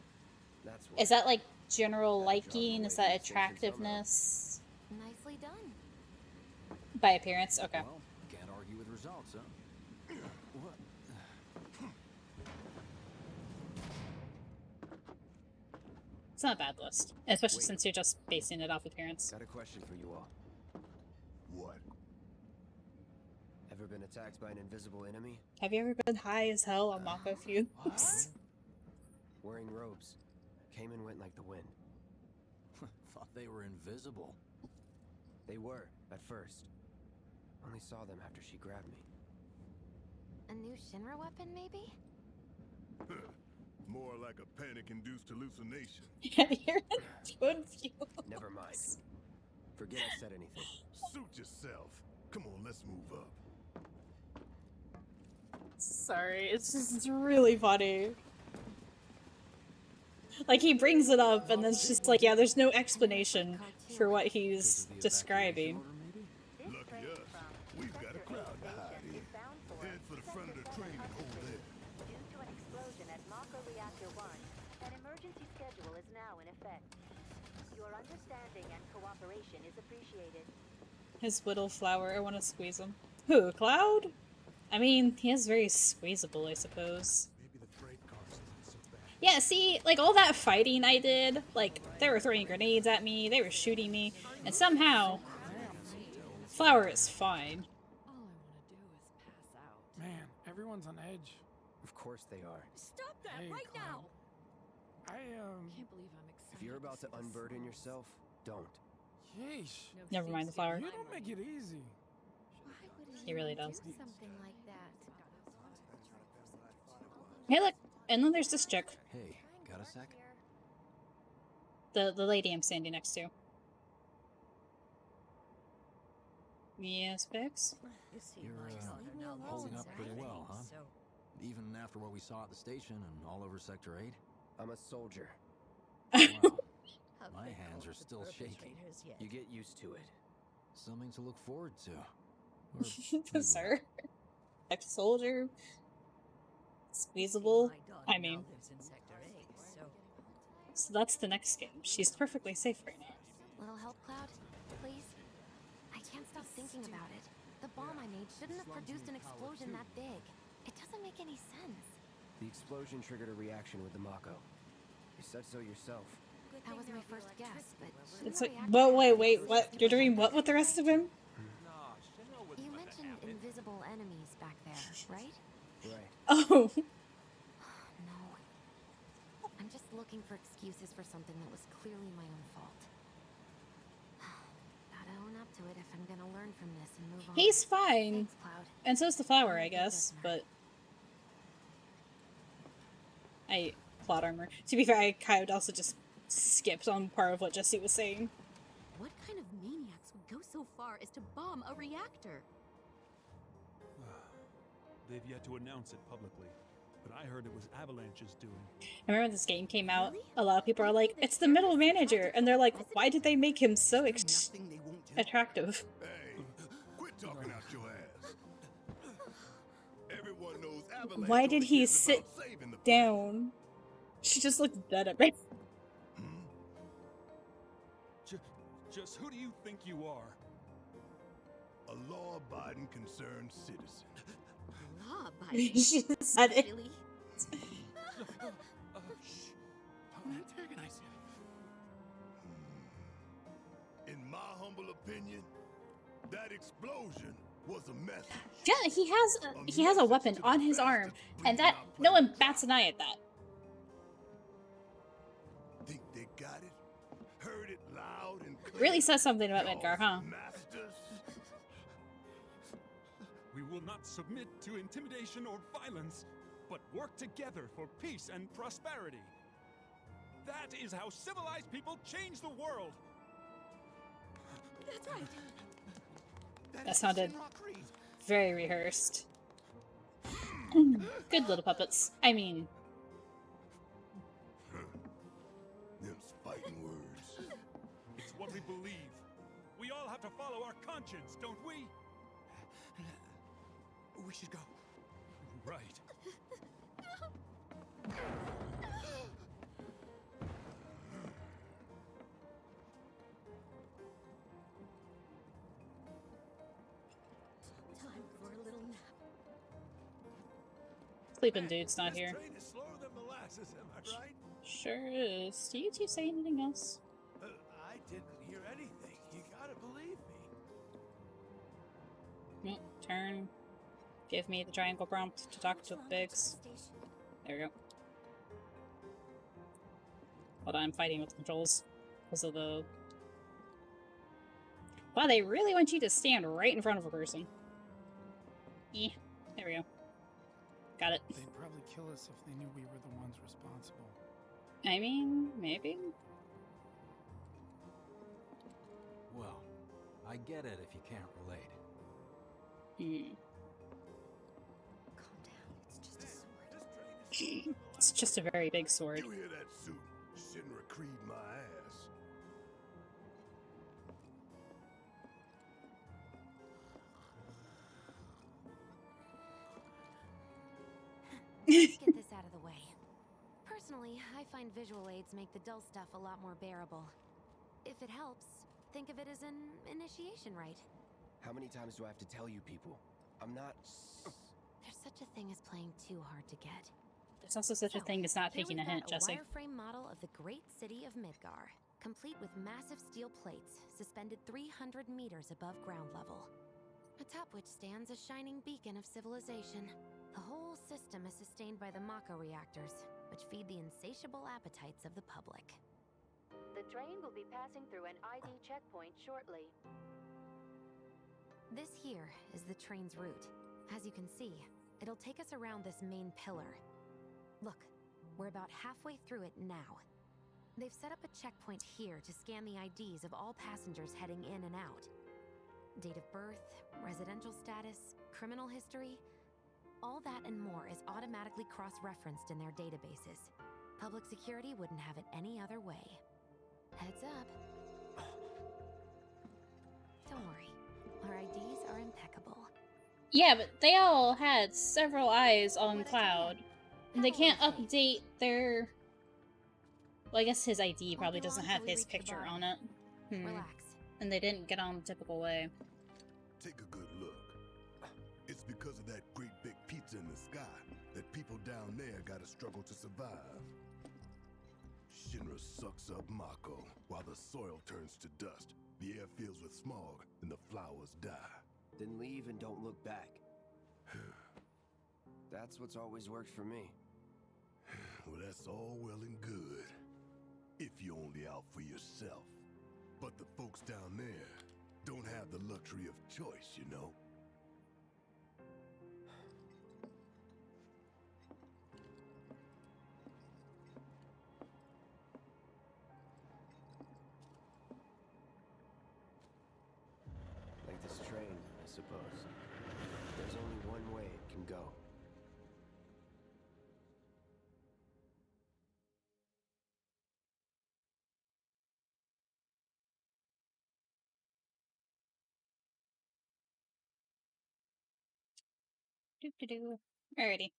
That's what. Is that, like, general liking? Is that attractiveness? Nicely done. By appearance? Okay. Well, can't argue with results, huh? What? It's not a bad list. Especially since you're just basing it off appearance. Got a question for you all. What? Ever been attacked by an invisible enemy? Have you ever been high as hell on Mako fumes? Wearing robes. Came and went like the wind. Thought they were invisible. They were, at first. Only saw them after she grabbed me. A new Shinra weapon, maybe? More like a panic-induced hallucination. Yeah, you're twin fuel. Never mind. Forget I said anything. Suit yourself. Come on, let's move up. Sorry, it's just really funny. Like, he brings it up, and then it's just like, yeah, there's no explanation for what he's describing. Lucky us, we've got a crowd to hide in. Head for the front of the train and hold there. Due to an explosion at Mako Reactor 1, an emergency schedule is now in effect. Your understanding and cooperation is appreciated. His whittle flower, I want to squeeze him. Who, Cloud? I mean, he is very squeezable, I suppose. Yeah, see, like, all that fighting I did, like, they were throwing grenades at me, they were shooting me, and somehow, Flower is fine. All I want to do is pass out. Man, everyone's on edge. Of course they are. Stop that Hey, right Cloud. now! Can't believe I'm excited. If you're about to unburden yourself, don't. Yeesh. Never mind the flower. You don't make it easy. Why would He really does. do something like that? Hey, look! And then there's this chick. Hey, got a sec? The lady I'm standing next to. Yes, Bix? You're holding up pretty well, huh? Even after what we saw at the station and all over Sector 8? I'm a soldier. Wow. My hands are still shaking. You get used to it. Something to look forward to. Or maybe Sir. Ex-soldier. Squeezable. I mean. So that's the next game. She's perfectly safe right now. Little help, Cloud? Please? I can't stop thinking about it. The bomb I made shouldn't have produced an explosion that big. It doesn't make any sense. The explosion triggered a reaction with the Mako. You said so yourself. That was my first guess, but It's like, whoa, wait, what? You're doing what with the rest of him? you mentioned invisible enemies back there, right? Right. Oh. No. I'm just looking for excuses for something that was clearly my own fault. Gotta own up to it if I'm gonna learn from this and move on. He's fine. Thanks, Cloud. And so's the flower, I guess, but... plot armor. To be fair, I kind of also just skipped on part of what Jesse was saying. What kind of maniacs would go so far as to bomb a reactor? They've yet to announce it publicly, but I heard it was Avalanche's doing. I remember when this game came out, a lot of people are like, it's the middle manager, and they're like, why did they make him so attractive? Hey, quit talking out your ass. Everyone knows Avalanche Why did only he cares sit about saving the planet. down? She just looked dead at me. Just who do you think you are? A law-abiding, concerned citizen. Law-abiding? She said it. Really? Don't antagonize him. In my humble opinion, that explosion was a message. Yeah, he has a weapon on his arm, and that no one bats an eye at that. Think they got it? Heard it loud and clear. Really says something about Midgar, huh? Masters. We will not submit to intimidation or violence, but work together for peace and prosperity. That is how civilized people change the world. That's right. That sounded very rehearsed. Good little puppets. I mean... Them's fighting words. It's what we believe. We all have to follow our conscience, don't we? We should go. Right. Time for a little nap. Sleeping dude's not here. Train is slower than molasses, am I right? Sure is. Do you two say anything else? I didn't hear anything. You gotta believe me. Turn. Give me the triangle prompt to talk to Biggs. There we go. Hold on, I'm fighting with the controls. Because of the... Wow, they really want you to stand right in front of a person. Eh, there we go. Got it. They'd probably kill us if they knew we were the ones responsible. I mean, maybe? Well, I get it if you can't relate. Hmm. Calm down. It's just a sword. It's just a very big sword. You hear that suit? Shouldn't recreed my ass. Let's get this out of the way. Personally, I find visual aids make the dull stuff a lot more bearable. If it helps, think of it as an initiation rite. How many times do I have to tell you people? I'm not... There's such a thing as playing too hard to get. There's also such a thing as not here taking a we've hint, got a Jesse. wireframe model of the great city of Midgar, complete with massive steel plates suspended 300 meters above ground level, atop which stands a shining beacon of civilization. The whole system is sustained by the Mako reactors, which feed the insatiable appetites of the public. The train will be passing through an ID checkpoint shortly. This here is the train's route. As you can see, it'll take us around this main pillar. Look, we're about halfway through it now. They've set up a checkpoint here to scan the IDs of all passengers heading in and out. Date of birth, residential status, criminal history, all that and more is automatically cross-referenced in their databases. Public security wouldn't have it any other way. Heads up. Don't worry, our IDs are impeccable. Yeah, but they all had several eyes on Cloud. And they can't update their... Well, I guess his ID probably doesn't have his picture on it. Relax. And they didn't get on the typical way. Take a good look. It's because of that great big pizza in the sky that people down there gotta struggle to survive. Shinra sucks up Mako while the soil turns to dust, the air fills with smog, and the flowers die. Then leave and don't look back. That's what's always worked for me. Well, that's all well and good. If you're only out for yourself. But the folks down there don't have the luxury of choice, you know? Like this train, I suppose. There's only one way it can go. Doo-doo-doo. Alrighty.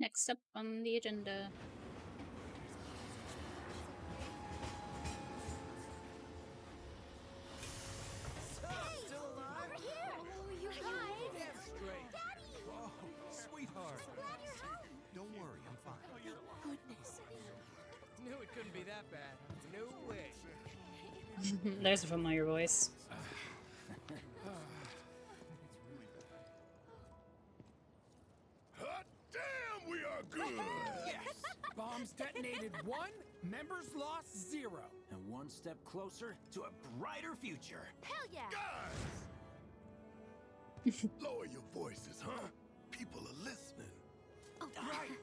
Next up on the agenda. Over here! Oh, you guys! Great. Daddy! Oh, sweetheart. So glad you're home! Don't worry, I'm fine. Goodness. Knew it couldn't be that bad. No way. There's a familiar voice. Hot damn, we are good! Yes! Bombs detonated 1, members lost 0. And one step closer to a brighter future. Hell yeah! Guys! Lower your voices, huh? People are listening. Oh, Right.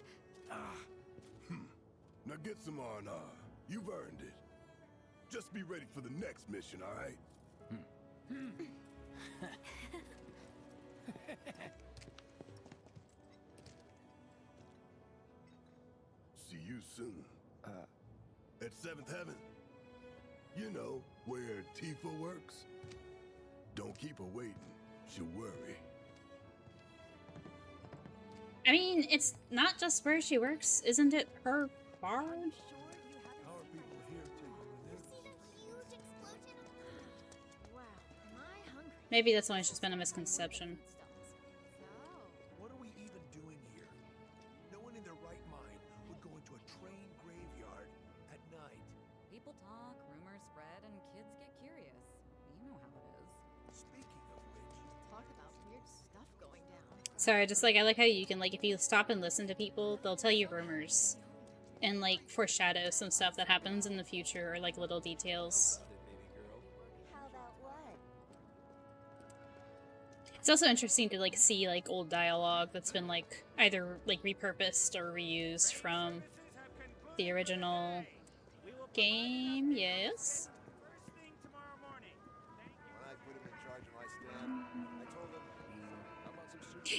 Now get some R&R. You've earned it. Just be ready for the next mission, all right? See you soon. At 7th Heaven. You know, where Tifa works. Don't keep her waiting. She'll worry. I mean, it's not just where she works. Isn't it her bar? How are people here taking this? Wow, am I hungry? Maybe that's only just been a misconception. What are we even doing here? No one in their right mind would go into a train graveyard at night. People talk, rumors spread, and kids get curious. You know how it is. Speaking of which, Talk about weird stuff going down. Sorry, just like I like how you can like if you stop and listen to people, they'll tell you rumors and like foreshadow some stuff that happens in the future or like little details. How about what? It's also interesting to like see like old dialogue that's been like either like repurposed or reused from the original game. Yes.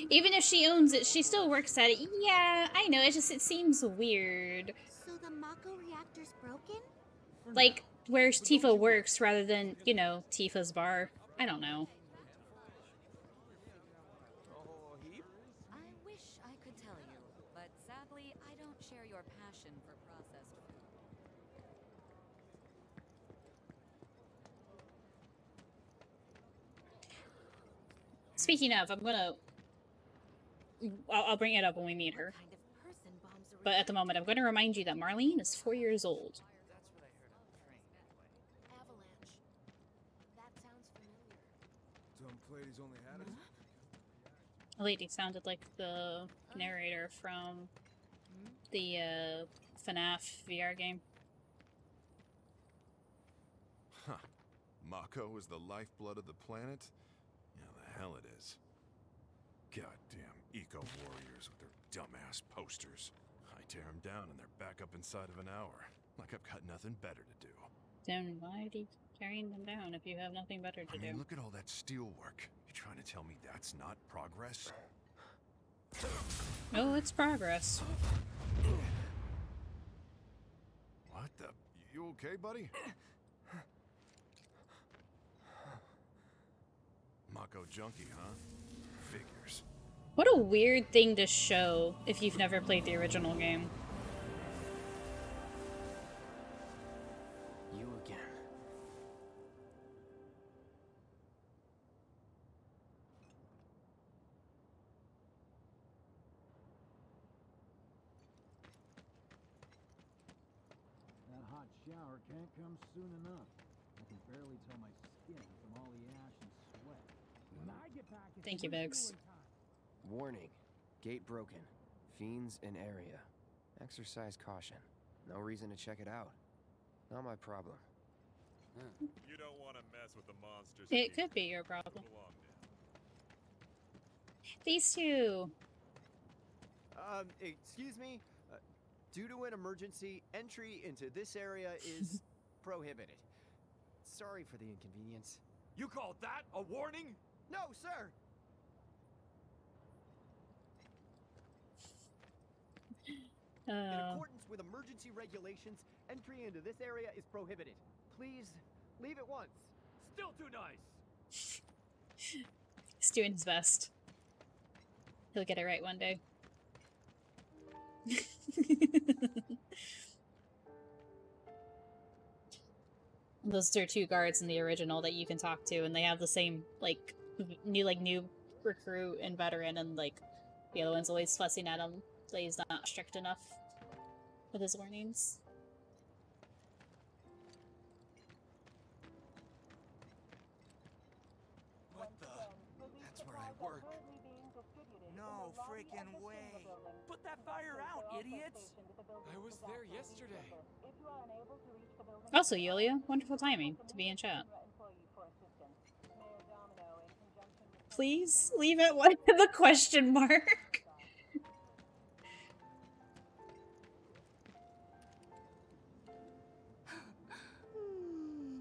Even if she owns it, she still works at it. Yeah, I know. It seems weird. So the Mako reactor's broken? Like where Tifa works rather than, you know, Tifa's bar. I don't know. I wish I could tell you, but sadly, I don't share your passion for processed food. Speaking of, I'm gonna... I'll bring it up when we meet her. But at the moment, I'm going to remind you that Marlene is 4 years old. Avalanche. That sounds familiar. Some ladies only had us. The lady sounded like the narrator from the FNAF VR game. Huh. Mako is the lifeblood of the planet? Yeah, the hell it is. Goddamn eco-warriors with their dumbass posters. I tear them down and they're back up inside of an hour. Like I've got nothing better to do. Then why are you tearing them down if you have nothing better to do? Look at all that steel work. You trying to tell me that's not progress? Oh, it's progress. What the? You okay, buddy? Mako junkie, huh? Figures. What a weird thing to show if you've never played the original game. You again. That hot shower can't come soon enough. I can barely tell my skin from all the ash and sweat. When I get back, it's Thank you, Biggs. Warning. Gate broken. Fiends in area. Exercise caution. No reason to check it out. Not my problem. You don't want to mess with the monsters. It could be your problem. These two. Excuse me? Due to an emergency, entry into this area is prohibited. Sorry for the inconvenience. You called that a warning? No, sir! In accordance with emergency regulations, entry into this area is prohibited. Please, leave at once. Still too nice. He's doing his best. He'll get it right one day. Those are two guards in the original that you can talk to, and they have the same like new recruit and veteran, and like the other one's always fussing at him that he's not strict enough with his warnings. What the? That's where I work. No freaking way. Put that fire out, idiots! I was there yesterday. Also, Yulia, wonderful timing to be in chat. Please leave it one the question mark.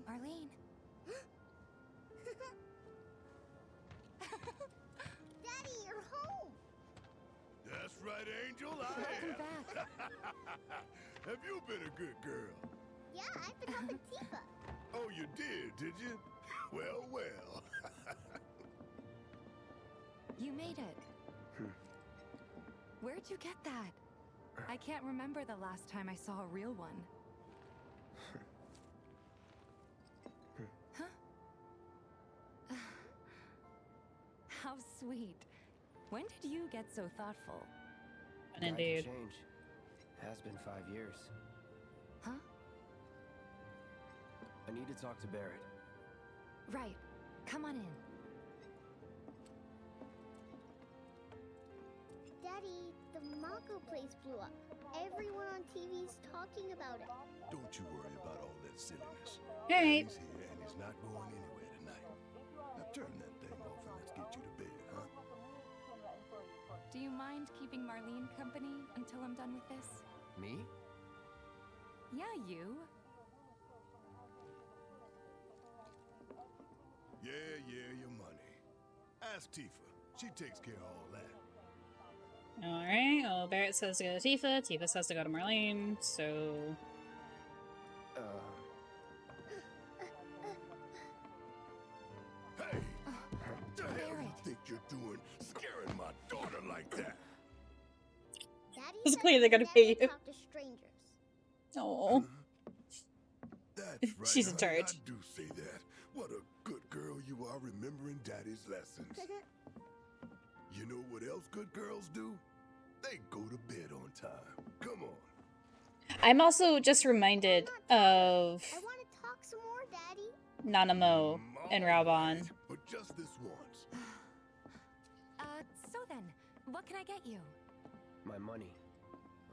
Marlene. Daddy, you're home! That's right, Angel, I am. Have you been a good girl? Yeah, I've been helping Tifa. Oh, you did you? Well, well. You made it. Where'd you get that? I can't remember the last time I saw a real one. Huh? How sweet. When did you get so thoughtful? And indeed. Change. Has been 5 years. Huh? I need to talk to Barrett. Right. Come on in. Daddy, the Mako place blew up. Everyone on TV's talking about it. Don't you worry about all that silliness. Alright. He's here and he's not going anywhere tonight. Now turn that thing off and let's get you to bed, huh? Do you mind keeping Marlene company until I'm done with this? Me? Yeah, you. Yeah, your money. Ask Tifa. She takes care of all that. Alright, well, Barrett says to go to Tifa, Tifa says to go to Marlene, so... Hey! What the hell you think you're doing? Scaring my daughter like that? Daddy It's said clear they're gonna never pay you. talk to strangers. Oh. That's right. She's in honey, charge. I do say that. What a good girl you are remembering Daddy's lessons. know what else good girls do? They go to bed on time. Come on. I'm also just reminded of I want to talk some more, Daddy. Nanamo and Raubon. But just this once. So then, what can I get you? My money.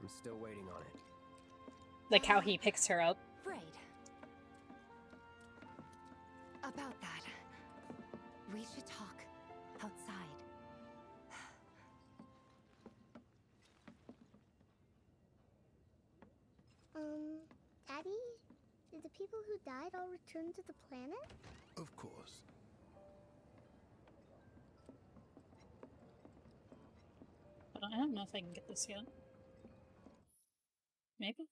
I'm still waiting on it. Like how he picks her up. Right. About that, we should talk outside. Daddy? Did the people who died all return to the planet? Of course. I don't know if I can get this yet. Maybe?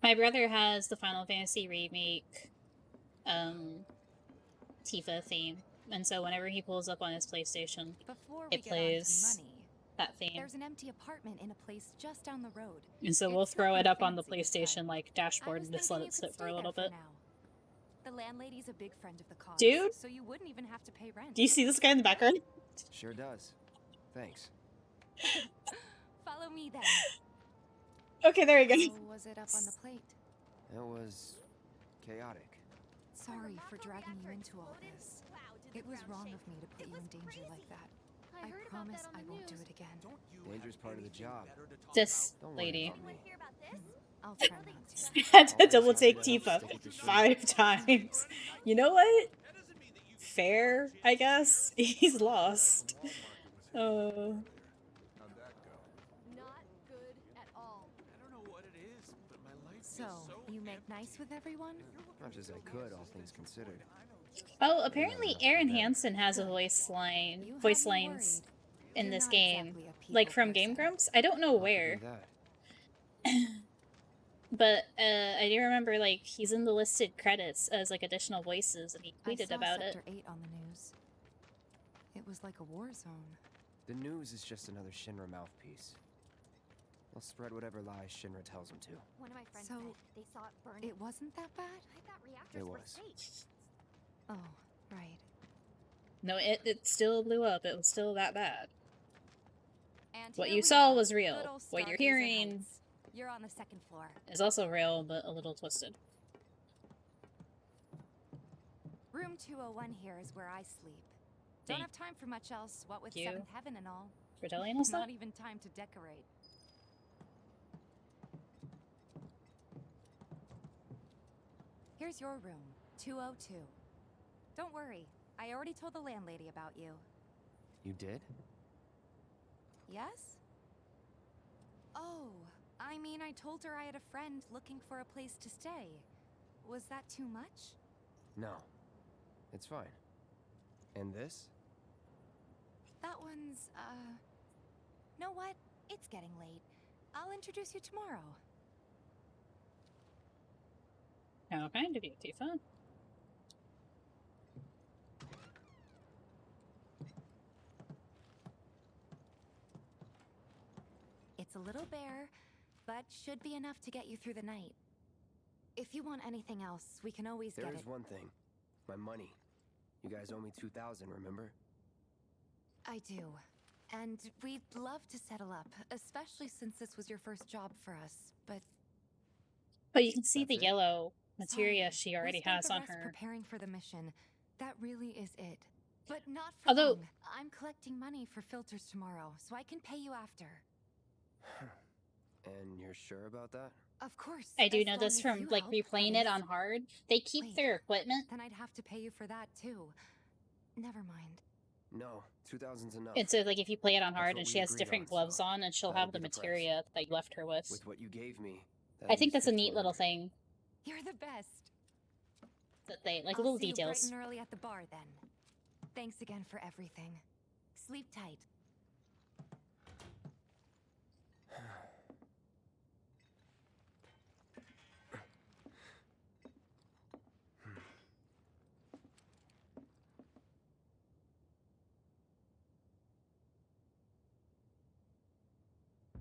My brother has the Final Fantasy Remake Tifa theme, and so whenever he pulls up on his PlayStation, it plays that theme. There's an empty apartment in a place just down the road. And so we'll throw it up on the PlayStation like dashboard and just let it sit for a little bit. The landlady's a big friend of the cause, Dude? so you wouldn't even have to pay rent. Do you see this guy in the background? Sure does. Thanks. Follow me then. Okay, there we go. How was it up on the plate? It was chaotic. Sorry for dragging you into all this. It was wrong of me to put you in danger like that. I promise I won't do it again. Danger's part of the job. This Don't worry lady. about me. I'll try not to. Had to double take Tifa 5 times. You know what? Fair, I guess. He's lost. Oh. So, you make nice with everyone? Much as I could, all things considered. Oh, apparently Aaron Hansen has a voice lines in this game. Like from Game Grumps? I don't know where. But I do remember like he's in the listed credits as like additional voices, and he tweeted about it. Sector 8 on the news. It was like a war zone. The news is just another Shinra mouthpiece. They'll spread whatever lies Shinra tells them to. One of my friends So, said they saw it burning. It wasn't that bad? I thought reactors It were was. safe. Oh, right. No, it still blew up. It was still that bad. And What here you we saw are. was Good real. old What you're Stargazer hearing Heights. You're on the second floor. is also real, but a little twisted. Room 201 here is where I sleep. Don't have time for much else, what with Thank you Seventh Heaven and all. for telling us Not that. even time to decorate. Here's your room, 202. Don't worry, I already told the landlady about you. You did? Yes? Oh, I mean, I told her I had a friend looking for a place to stay. Was that too much? No. It's fine. And this? That one's, know what? It's getting late. I'll introduce you tomorrow. How kind of you, Tifa. It's a little bare, but should be enough to get you through the night. If you want anything else, we can always get There is it. one thing. My money. You guys owe me 2,000, remember? I do. And we'd love to settle up, especially since this was your first job for us, But you can see the That's it? yellow materia she we already spent has the on rest her. preparing for the mission. That really is it. But not for Although- long. I'm collecting money for filters tomorrow, so I can pay you after. And you're sure about that? Of course. I do as know long this as from you like help, replaying that it is. on hard. They keep Wait. their equipment. Then I'd have to pay you for that too. Never mind. No, 2,000's enough. And so like if you play it on That's hard what and we she has agreed different on, gloves so on and she'll that'll have the be the price. materia that you left her with. With what you gave me, that I think leaves that's a neat little 1,500. thing You're the best. that they like I'll little see details. You bright and early at the bar then. Thanks again for everything. Sleep tight.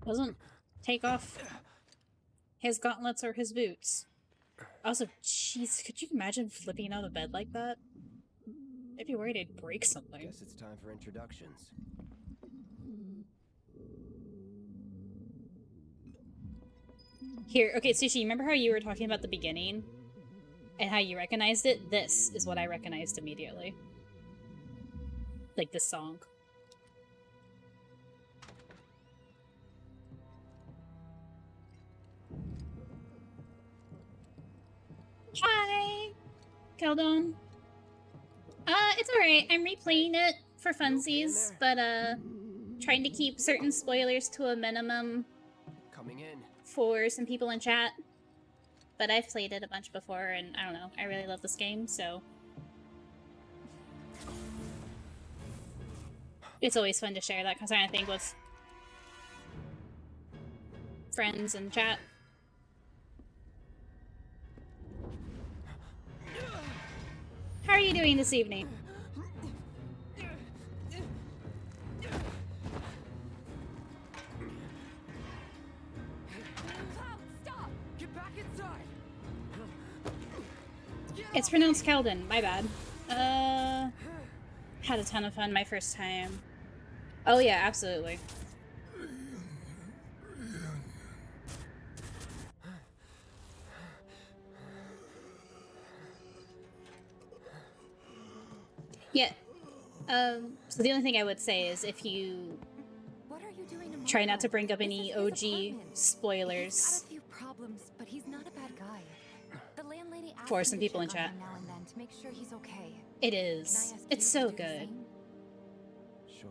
Doesn't take off his gauntlets or his boots. Also, jeez, could you imagine flipping out of bed like that? I'd be worried I'd break something. Guess it's time for introductions. Here, okay, Sushi, remember how you were talking about the beginning? And how you recognized it? This is what I recognized immediately. Like this song. Hi! Keldon. It's alright. I'm replaying it for funsies, but, trying to keep certain spoilers to a minimum Coming in. for some people in chat. But I've played it a bunch before, and I don't know, I really love this game, so... It's always fun to share that kind of thing with friends and chat. How are you doing this evening? Stop! Get back inside! It's pronounced Keldon, my bad. Had a ton of fun my first time. Oh yeah, absolutely. Yeah. So the only thing I would say is if you try not to bring up any OG spoilers Few problems, but he's not a bad guy. The landlady asked for me some to people in check on chat. him now and then to make sure he's okay. It is. It's so good. Sure.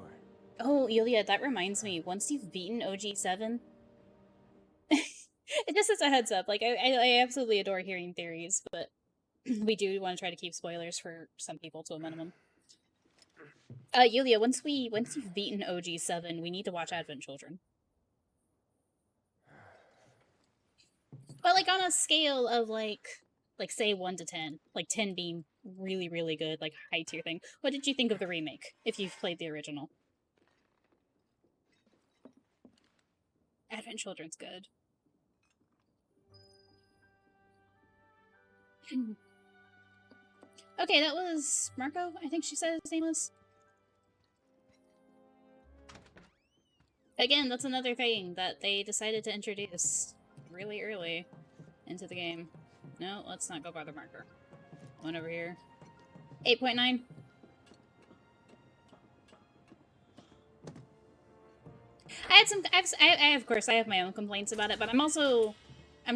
Oh, Yulia, that reminds me. Once you've beaten OG7, it just as a heads up. Like, I absolutely adore hearing theories, but we do want to try to keep spoilers for some people to a minimum. Yulia, once you've beaten OG7, we need to watch Advent Children. But like on a scale of like say 1 to 10, like 10 being really, really good, like high tier thing. What did you think of the remake, if you've played the original? Advent Children's good. Okay, that was Marco, I think she said his name was. Again, that's another thing that they decided to introduce really early into the game. No, let's not go by the marker. One over here. 8.9. Of course, I have my own complaints about it, but I'm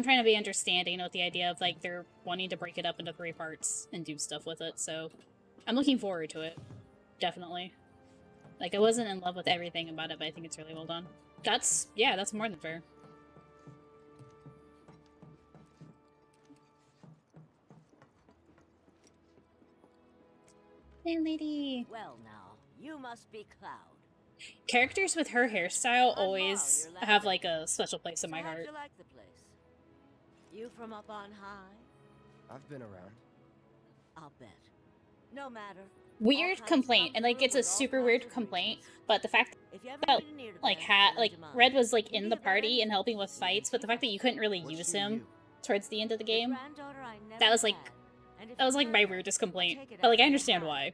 trying to be understanding with the idea of, like, they're wanting to break it up into 3 parts and do stuff with it, so I'm looking forward to it. Definitely. Like, I wasn't in love with everything about it, but I think it's really well done. That's more than fair. Hey, lady. Well, now, you must be Cloud. Characters with her hairstyle always have, like, a special place in my heart. How'd you like the place? You from up on high? I've been around. I'll bet. No matter. Weird complaint, and like it's a super weird complaint, but the fact that like Red was like in the party and helping with fights, but the fact that you couldn't really use him towards the end of the game, that was like my weirdest complaint. But like I understand why.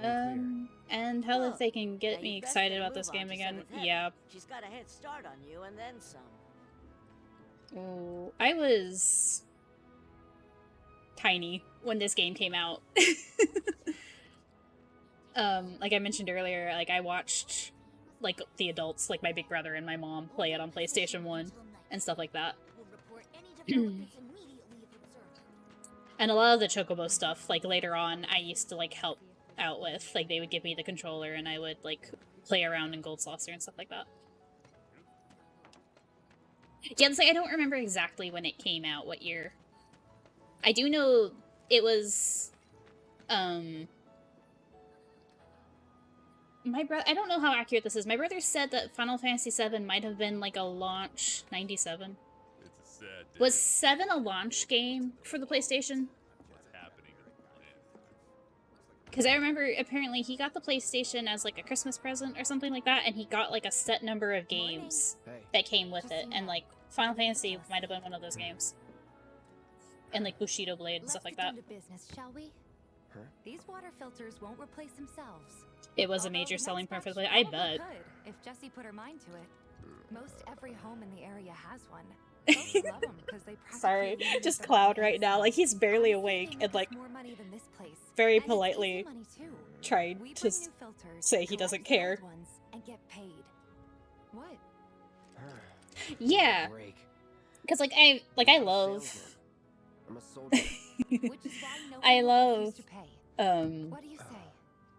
And hell if they can get me excited about this game again. Yeah. She's got a head start on you and then some. Oh, I was tiny when this game came out. Like I mentioned earlier, like I watched like the adults, like my big brother and my mom, play it on PlayStation 1 and stuff like that. And a lot of the Chocobo stuff, like later on, I used to like help out with. Like they would give me the controller and I would like play around in Gold Saucer and stuff like that. Yeah, it's like I don't remember exactly when it came out, what year. I do know it was, my brother, I don't know how accurate this is. My brother said that Final Fantasy VII might have been like a launch 97. It's a sad day. Was 7 a launch game for the PlayStation? What's happening to the planet? Because I remember apparently he got the PlayStation as like a Christmas present or something like that, and he got like a set number of games that came with it, and like Final Fantasy might have been one of those games. And like Bushido Blade and stuff like that. Business, shall we? These water filters won't replace themselves. It was a major selling point for the play. I bet. Could, if Jessie put her mind to it. Most every home in the area has one. Folks love 'em 'cause they Sorry, practically just eliminate Cloud the right now. Like, he's barely awake and, like, more money than this place. very And it's easy politely money, too. tried We to bring new filters, say he doesn't care. collect old ones, and get paid. What? Yeah. Break. Because, like, I love... I'm a soldier. I love... What do you say?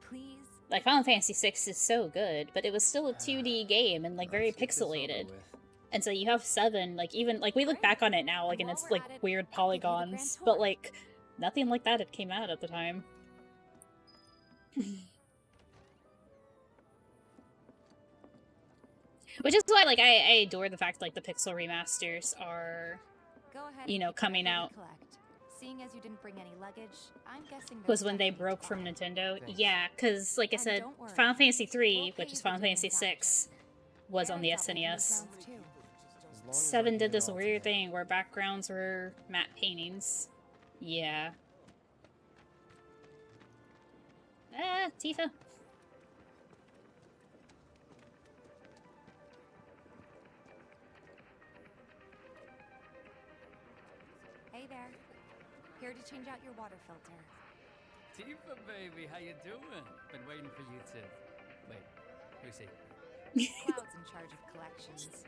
Please? Like, Final Fantasy VI is so good, but it was still a 2D game and, like, very pixelated. And so you have 7, like, even, like, we look back on it now, like, and it's, like, weird polygons, but, like, nothing like that had came out at the time. Which is why, like, I adore the fact, like, the pixel remasters are, you know, coming out. Seeing as you didn't bring any luggage, I'm guessing Was when they broke from Nintendo. Yeah, because, like I said, Final Fantasy III, which is Final Fantasy VI, was on the SNES. 7 did this weird thing where backgrounds were matte paintings. Yeah. Ah, Tifa. Hey there. Here to change out your water filter. Tifa, baby, how you doing? Been waiting for you to... Wait, who's he? Cloud's in charge of collections.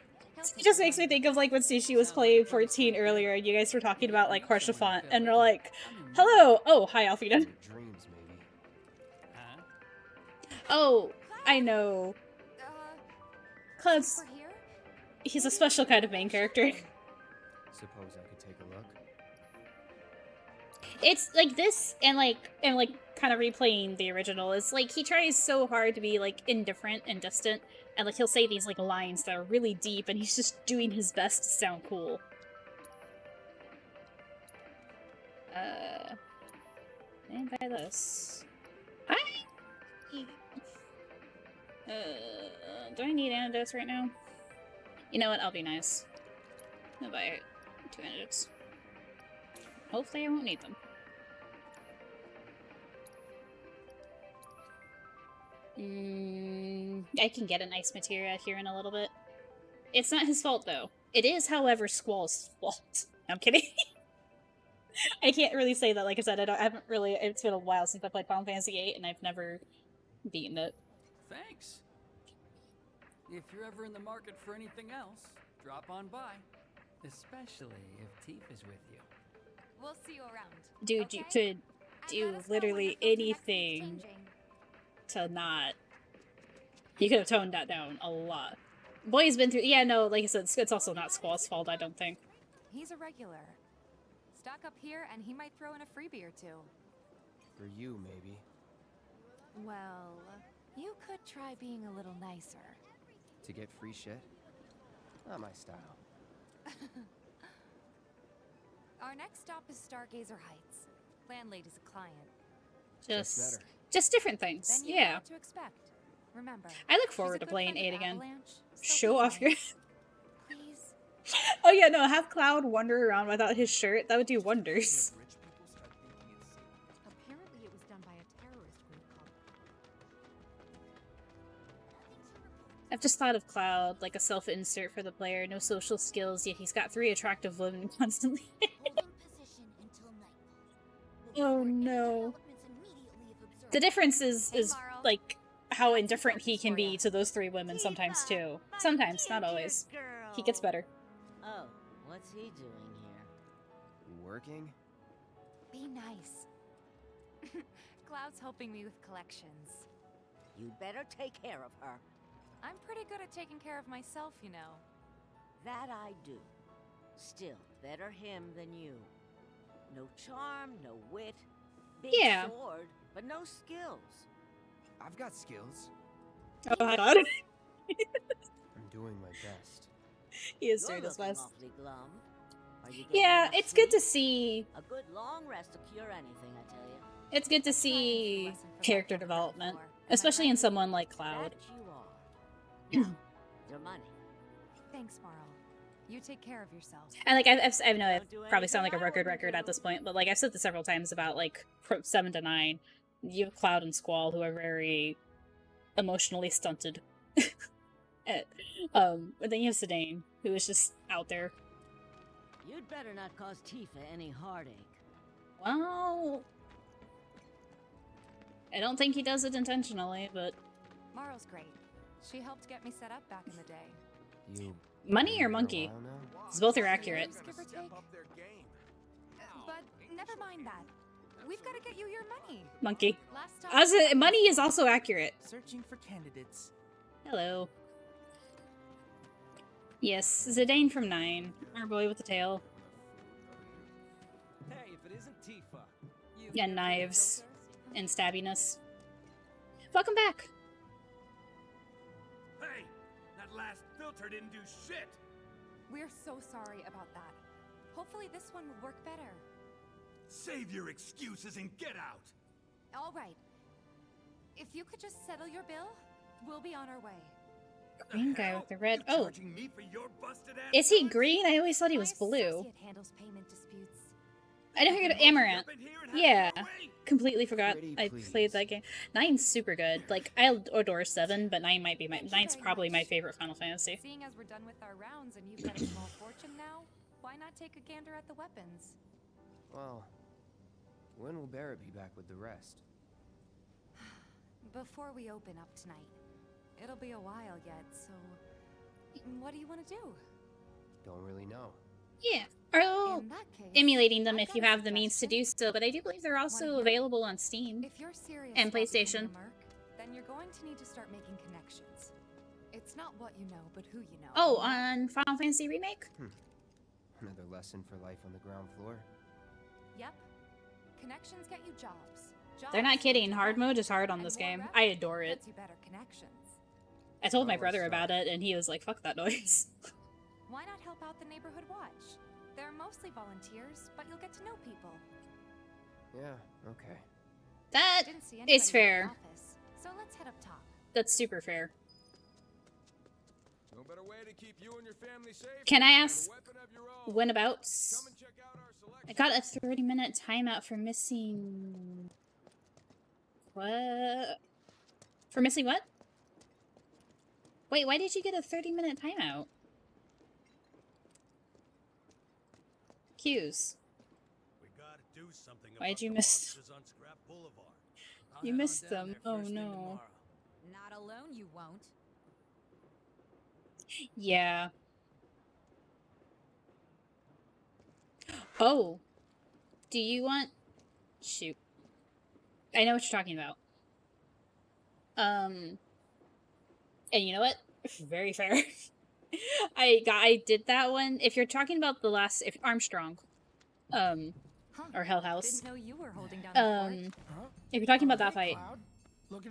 It just makes me think of, like, when Sushi was playing 14 earlier, and you guys were talking about, like, Harsha and they're like, hello! Oh, hi, Alfina. Dreams, maybe. Huh? Oh, I know. Cloud's... He's a special kind of main character. Suppose I could take a look. It's like this, and kind of replaying the original is like he tries so hard to be like indifferent and distant, and like he'll say these like lines that are really deep, and he's just doing his best to sound cool. And buy this. Hi. Do I need antidotes right now? You know what? I'll be nice. I'll buy 2 antidotes. Hopefully I won't need them. I can get a nice materia here in a little bit. It's not his fault, though. It is, however, Squall's fault. I'm kidding. I can't really say that. Like I said, I haven't really... It's been a while since I played Final Fantasy VIII, and I've never beaten it. Thanks. If you're ever in the market for anything else, drop on by. Especially if Tifa's with you. We'll see you around. Dude, okay? you could do literally anything to not... You could have toned that down a lot. Boy's been through... Yeah, no, like I said, it's also not Squall's fault, I don't think. He's a regular. Stock up here and he might throw in a freebie or two. For you, maybe. Well, you could try being a little nicer. To get free shit? Not my style. Our next stop is Stargazer Heights. Landlady's a client. Just different things, Then you know yeah. what to expect. Remember, I look she's forward a to good playing friend of 8 again. Avalanche, so Show be off your... nice. Please. Oh yeah, no, have Cloud wander around without his shirt. That would do wonders. Apparently it was done by a terrorist group called... I've just thought of Cloud, like a self-insert for the player. No social skills, yet he's got 3 attractive women constantly. Oh no. The difference is like, how indifferent he can be to those 3 women sometimes, too. Sometimes, not always. He gets better. Oh, what's he doing here? Working? Be nice. Cloud's helping me with collections. You'd better take care of her. I'm pretty good at taking care of myself, you know. That I do. Still, better him than you. No charm, no wit. Big Yeah. sword, but no skills. I've got skills. Oh my god. I'm doing my best. He is You're doing his looking best. awfully glum. Are you getting Yeah, enough it's good to sleep? see... A good long rest will cure anything, I tell you. It's good to see character development. Especially in someone like Cloud. That you are. Now, your money. Thanks, Marl. You take care of yourself. And like I know I probably sound like a record at this point, but like I've said this several times about like from 7 to 9, you have Cloud and Squall who are very emotionally stunted. But then you have Sedaine, who is just out there. You'd better not cause Tifa any heartache. Well, I don't think he does it intentionally, but Marl's great. She helped get me set up back in the day. You. Money or Monkey? Because both are accurate. Give or take. But never mind that. We've got to get you your money. Monkey. Last time As money is also accurate. Searching for candidates. Hello. Yes, Zidane from 9. Our boy with the tail. Hey, if it isn't Tifa. Yeah, knives and stabbiness. Welcome back. Hey, that last filter didn't do shit. We're so sorry about that. Hopefully this one will work better. Save your excuses and get out. All right. If you could just settle your bill, we'll be on our way. Green guy with the red. Oh, Me for your busted ass is he green? I always thought he was blue. Handles payment disputes. I know you're Amaranth. Yeah, completely forgot I played that game. 9's super good. Like I adore 7, but 9 might be 9's probably my favorite Final Fantasy. Seeing as we're done with our rounds and you've got a small fortune now, why not take a gander at the weapons? Well, when will Barrett be back with the rest? Before we open up tonight. It'll be a while yet, so what do you want to do? Don't really know. Yeah, or emulating them if you have the means to do so, but I do believe they're also available on Steam If you're serious and about becoming PlayStation. a merc, then you're going to need to start making connections. It's not what you know, but who you know. Oh, on Final Fantasy Remake? Another lesson for life on the ground floor. Yep. Connections get you jobs. They're not kidding. Hard mode is hard on this game. I adore it. Gets you better connections. I told my brother about it, and he was like, fuck that noise. Why not help out the neighborhood watch? They're mostly volunteers, but you'll get to know people. Yeah, okay. That Didn't see is anybody in the fair. office, so let's head up top. That's super fair. No better way to keep you and your family safe. Can I than a ask weapon of your own. when about? I got a 30-minute timeout for missing... What? For missing what? Wait, why did you get a 30-minute timeout? Cues. We gotta do something Why'd you miss... You missed them. Oh no. Not alone, you won't. Yeah. Oh. Do you want... Shoot. I know what you're talking about. And you know what? Very fair. I did that one. If you're talking about the last... If Armstrong. Or Hell House. Didn't know you were holding down the fort. If you're talking about that fight,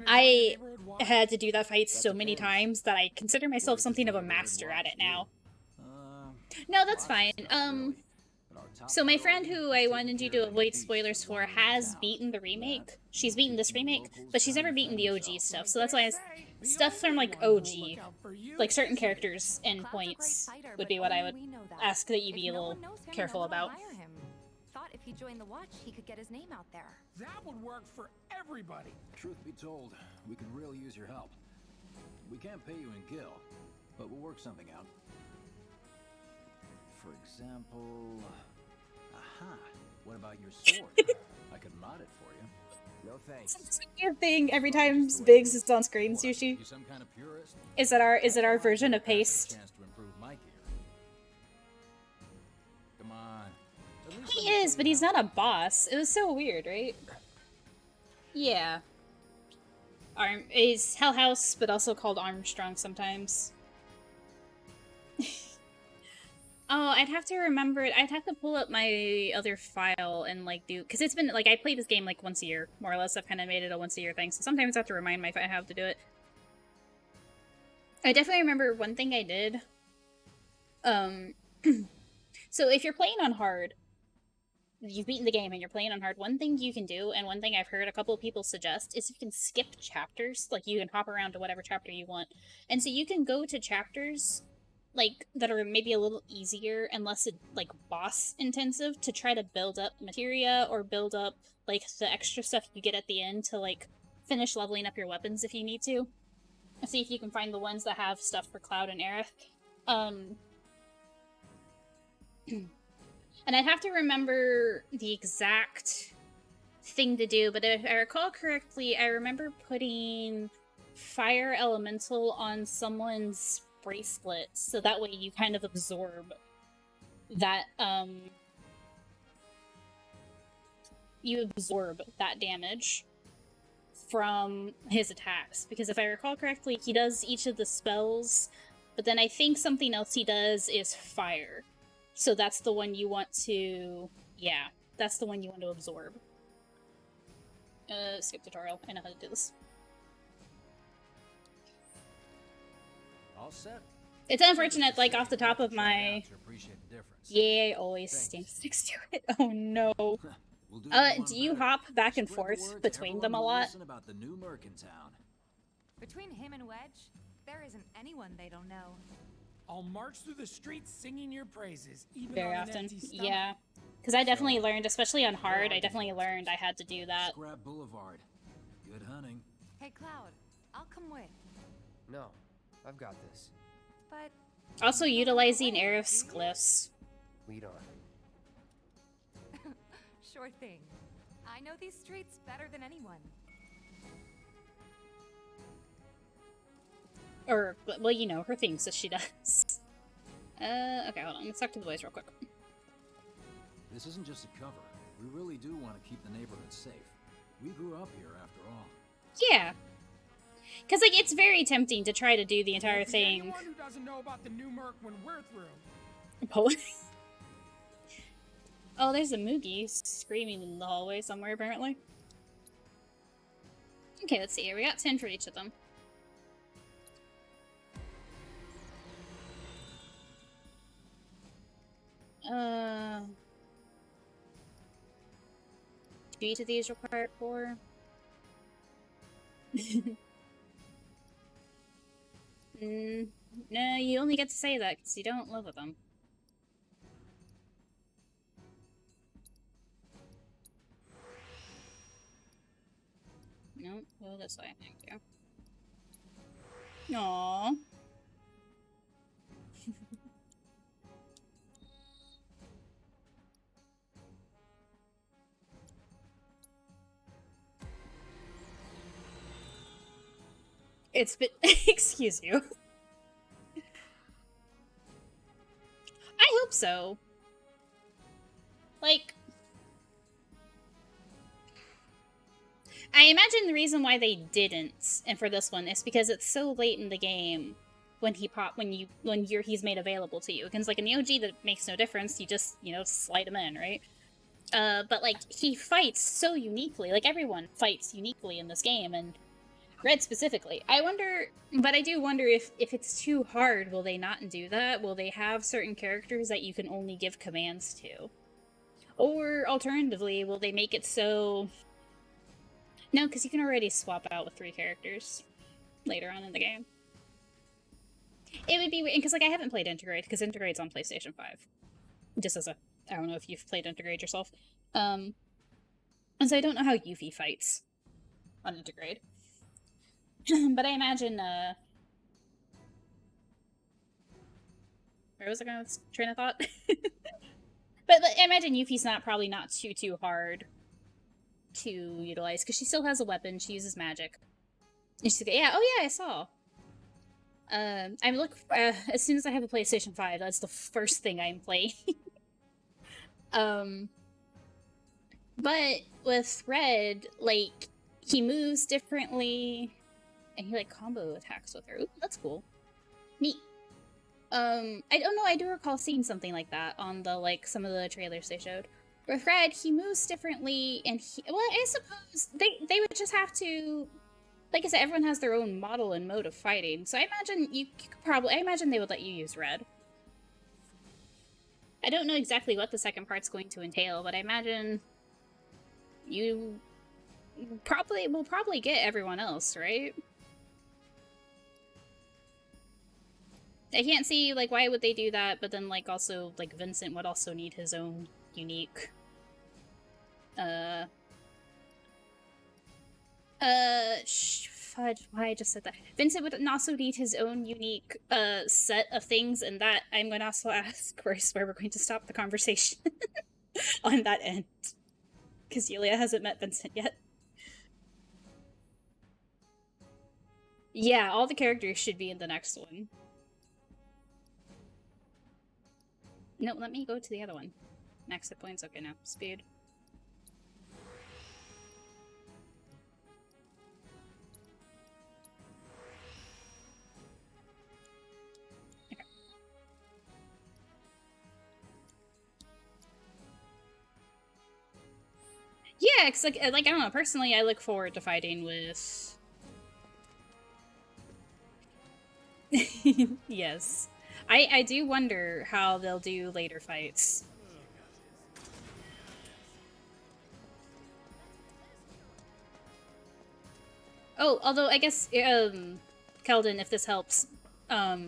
I had to do that fight so many times that I consider myself something of a master at it now. No, that's fine. So my friend who I wanted you to avoid spoilers for has beaten the remake. She's beaten this remake, but she's never beaten the OG stuff. So that's why stuff from like OG, like certain characters and points would be what I would ask that you be a little careful about. Thought if he joined the watch, he could get his name out there. That would work for everybody. Truth be told, we could really use your help. We can't pay you in gil, but we'll work something out. For example... Aha! What about your sword? I could mod it for you. No thanks. It's a weird thing every time Biggs is on screen, Sushi. You some kind of purist? Is it our version of paste? Chance to improve my gear. Come on. He is, but he's not a boss. It was so weird, right? Yeah. He's Hell House, but also called Armstrong sometimes. Oh, I'd have to remember it. I'd have to pull up my other file and, like, do... Because it's been, like, I play this game, like, once a year, more or less. I've kind of made it a once-a-year thing, so sometimes I have to remind myself I have to do it. I definitely remember one thing I did. So if you're playing on hard, you've beaten the game and you're playing on hard, one thing you can do, and one thing I've heard a couple of people suggest, is you can skip chapters. Like, you can hop around to whatever chapter you want. And so you can go to chapters like that are maybe a little easier and less like boss intensive to try to build up materia or build up like the extra stuff you get at the end to like finish leveling up your weapons if you need to. See if you can find the ones that have stuff for Cloud and Aerith. And I'd have to remember the exact thing to do, but if I recall correctly, I remember putting Fire Elemental on someone's bracelet, so that way you kind of absorb that, you absorb that damage from his attacks. Because if I recall correctly, he does each of the spells, but then I think something else he does is fire. So that's the one you want to... yeah, that's the one you want to absorb. Skip tutorial. I know how to do this. All set. It's unfortunate, like, off the top of my... yeah, I always stand next to it. Oh, no. Do you hop back and forth between them a lot? About the new Merc in town. Between him and Wedge, there isn't anyone they don't know. I'll march through the streets singing your praises, even Very on often. an empty stomach. Yeah. Because I definitely learned, especially on hard, I definitely learned I had to do that. Scrap Boulevard. Good hunting. Hey, Cloud, I'll come with. No, I've got this. But Also utilizing Aerith's glyphs. Lead on. sure thing. I know these streets better than anyone. Or, well, you know, her things that she does. Okay, hold on. Let's talk to the boys real quick. This isn't just a cover. We really do want to keep the neighborhood safe. We grew up here after all. Yeah. Because, like, it's very tempting to try to do the entire thing. Anyone who doesn't know about the new Merc when we're through. Oh. Oh, there's a Moogie screaming in the hallway somewhere, apparently. Okay, let's see here. We got 10 for each of them. Do each of these require 4? No, you only get to say that because you don't live with them. No, go this way, thank you. Aww. It's been... excuse you. I hope so. Like... I imagine the reason why they didn't, and for this one, is because it's so late in the game when he's made available to you. Because like in the OG, that makes no difference. You just, you know, slide him in, right? But like he fights so uniquely. Like everyone fights uniquely in this game, and Red specifically. I wonder, but I do wonder if it's too hard, will they not do that? Will they have certain characters that you can only give commands to? Or alternatively, will they make it so... No, because you can already swap out with 3 characters later on in the game. It would be weird, because like I haven't played Intergrade, because Intergrade's on PlayStation 5. Just as a, I don't know if you've played Intergrade yourself. And so I don't know how Yuffie fights on Intergrade. But I imagine, where was I going with this train of thought? but I imagine Yuffie's probably not too hard to utilize, because she still has a weapon, she uses magic. And she's like, yeah, oh yeah, I saw. I'm as soon as I have a PlayStation 5, that's the first thing I'm playing. But with Red, like, he moves differently, and he, like, combo attacks with her. Ooh, that's cool. Neat. I don't know, I do recall seeing something like that on the, like, some of the trailers they showed. With Red, he moves differently, and well, I suppose they would just have to... Like I said, everyone has their own model and mode of fighting, so I imagine I imagine they would let you use Red. I don't know exactly what the second part's going to entail, but I imagine you will probably get everyone else, right? I can't see, like, why would they do that, but then, like, also, like, Vincent would also need his own unique, fudge, why I just said that. Vincent would also need his own unique, set of things, and that I'm going to also ask, or I swear we're going to stop the conversation on that end. Because Yulia hasn't met Vincent yet. Yeah, all the characters should be in the next one. No, let me go to the other one. Max hit points, okay, now. Speed. Okay. Yeah, cause like I don't know, personally I look forward to fighting with yes. I do wonder how they'll do later fights. Oh, although I guess Keldon, if this helps, Scrap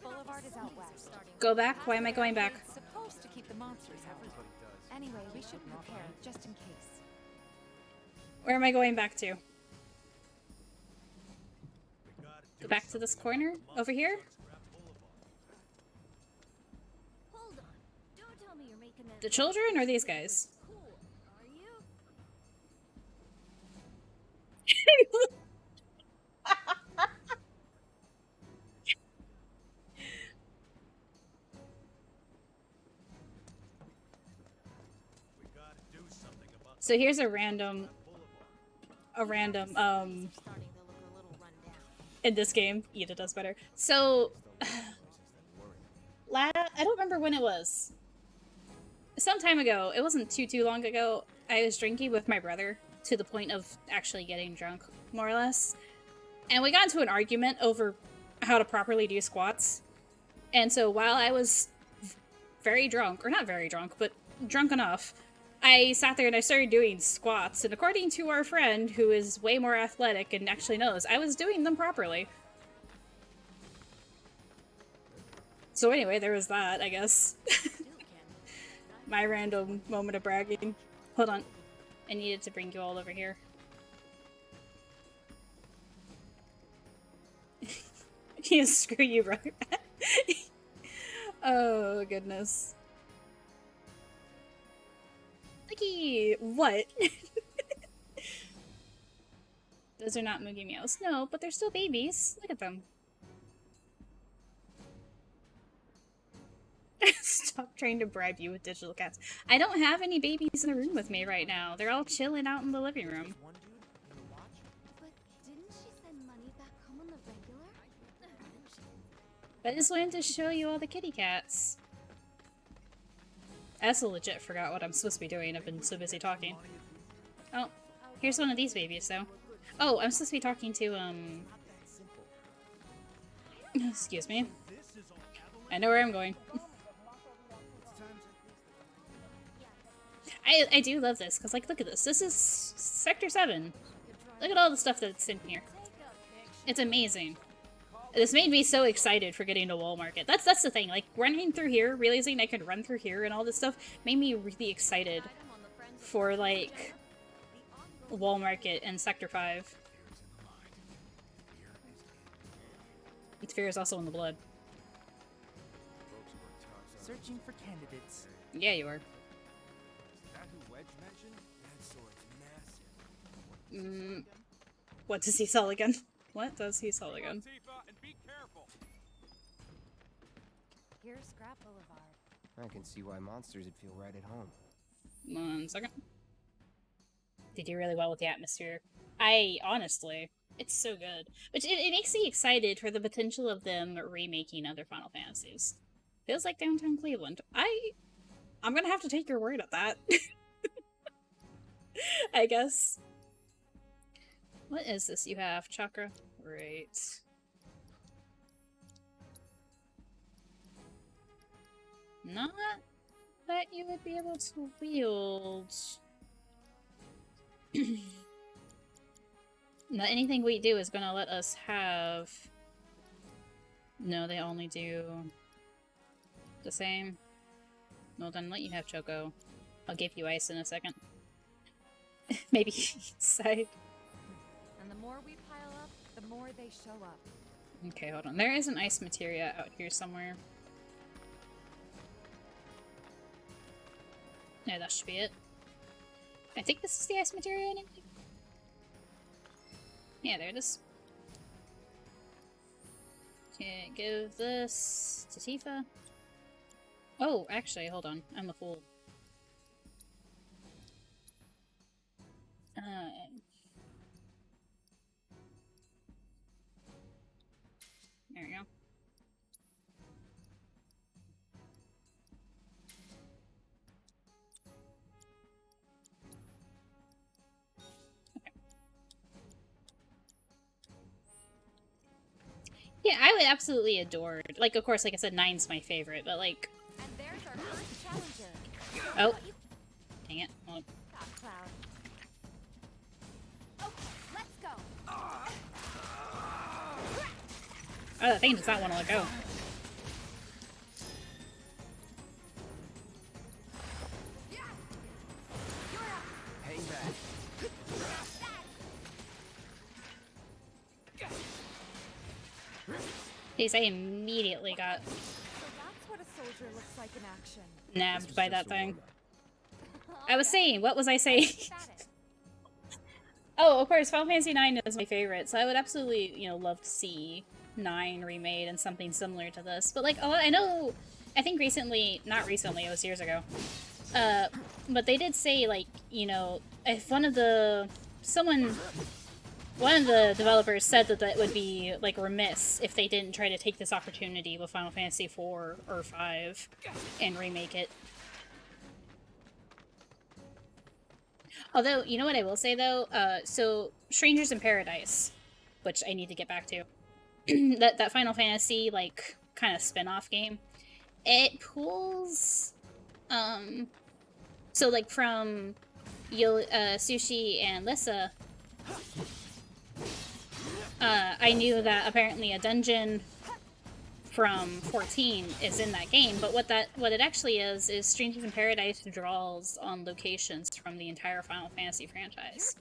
Boulevard is out west. go back? Why am I going back? It's supposed to keep the monsters out. Anyway, we should prepare just in case. Where am I going back to? Go back to this corner? Over here? Hold on. Don't tell me you're making that The children or these guys? cool, are you? So here's a random, in this game, Ida does better. So, I don't remember when it was. Some time ago, it wasn't too long ago, I was drinking with my brother to the point of actually getting drunk, more or less. And we got into an argument over how to properly do squats. And so while I was very drunk, or not very drunk, but drunk enough, I sat there and I started doing squats, and according to our friend, who is way more athletic and actually knows, I was doing them properly. So anyway, there was that, I guess. My random moment of bragging. Hold on. I needed to bring you all over here. Yeah, screw you, brother. Oh, goodness. Lucky! What? Those are not Moogie Meows. No, but they're still babies. Look at them. Stop trying to bribe you with digital cats. I don't have any babies in the room with me right now. They're all chilling out in the living room. But didn't she send money back home on the regular? I just wanted to show you all the kitty cats. I also legit forgot what I'm supposed to be doing. I've been so busy talking. Oh, here's one of these babies, though. Oh, I'm supposed to be talking to, excuse me. I know where I'm going. I do love this, because, like, look at this. This is Sector 7. Look at all the stuff that's in here. It's amazing. This made me so excited for getting to Wall Market. That's the thing. Like, running through here, realizing I could run through here and all this stuff, made me really excited for, like, Wall Market and Sector 5. Fear is also in the blood. Searching for candidates. Yeah, you are. That who Wedge mentioned? That sword's massive. What does he sell again? What does he sell again? Here's Scrap Boulevard. I can see why monsters would feel right at home. 1 second. They do really well with the atmosphere. Honestly, it's so good. Which, it makes me excited for the potential of them remaking other Final Fantasies. Feels like downtown Cleveland. I'm gonna have to take your word at that. I guess. What is this you have? Chakra? Right. Not that you would be able to wield. Not anything we do is gonna let us have No, they only do the same. Well, then let you have Choco. I'll give you ice in a second. Maybe side. And the more we pile up, the more they show up. Okay, hold on. There is an ice materia out here somewhere. No, that should be it. I think this is the ice materia anyway. Yeah, there it is. Okay, give this to Tifa. Oh, actually, hold on. I'm a fool. There we go. Yeah, I would absolutely adore. Like, of course, like I said, 9's my favorite, but like. And there's our first challenger. Oh, dang it! Hold on. Cloud. Okay, let's go. Oh, that thing does not want to let go. Hang back. Jeez, I immediately got So that's what a soldier looks like in action. nabbed by that thing. I was saying, what was I saying? Oh, of course, Final Fantasy IX is my favorite, so I would absolutely, you know, love to see 9 remade and something similar to this. But like, a lot, I think recently, not recently, it was years ago, but they did say, like, you know, if one of the developers said that that would be, like, remiss if they didn't try to take this opportunity with Final Fantasy IV or 5 and remake it. Although, you know what I will say, though? So, Strangers in Paradise, which I need to get back to, that Final Fantasy, like, kind of spin-off game, it pulls, so, like, from Sushi and Lissa, I knew that apparently a dungeon from 14 is in that game, but what it actually is Strangers in Paradise draws on locations from the entire Final Fantasy franchise.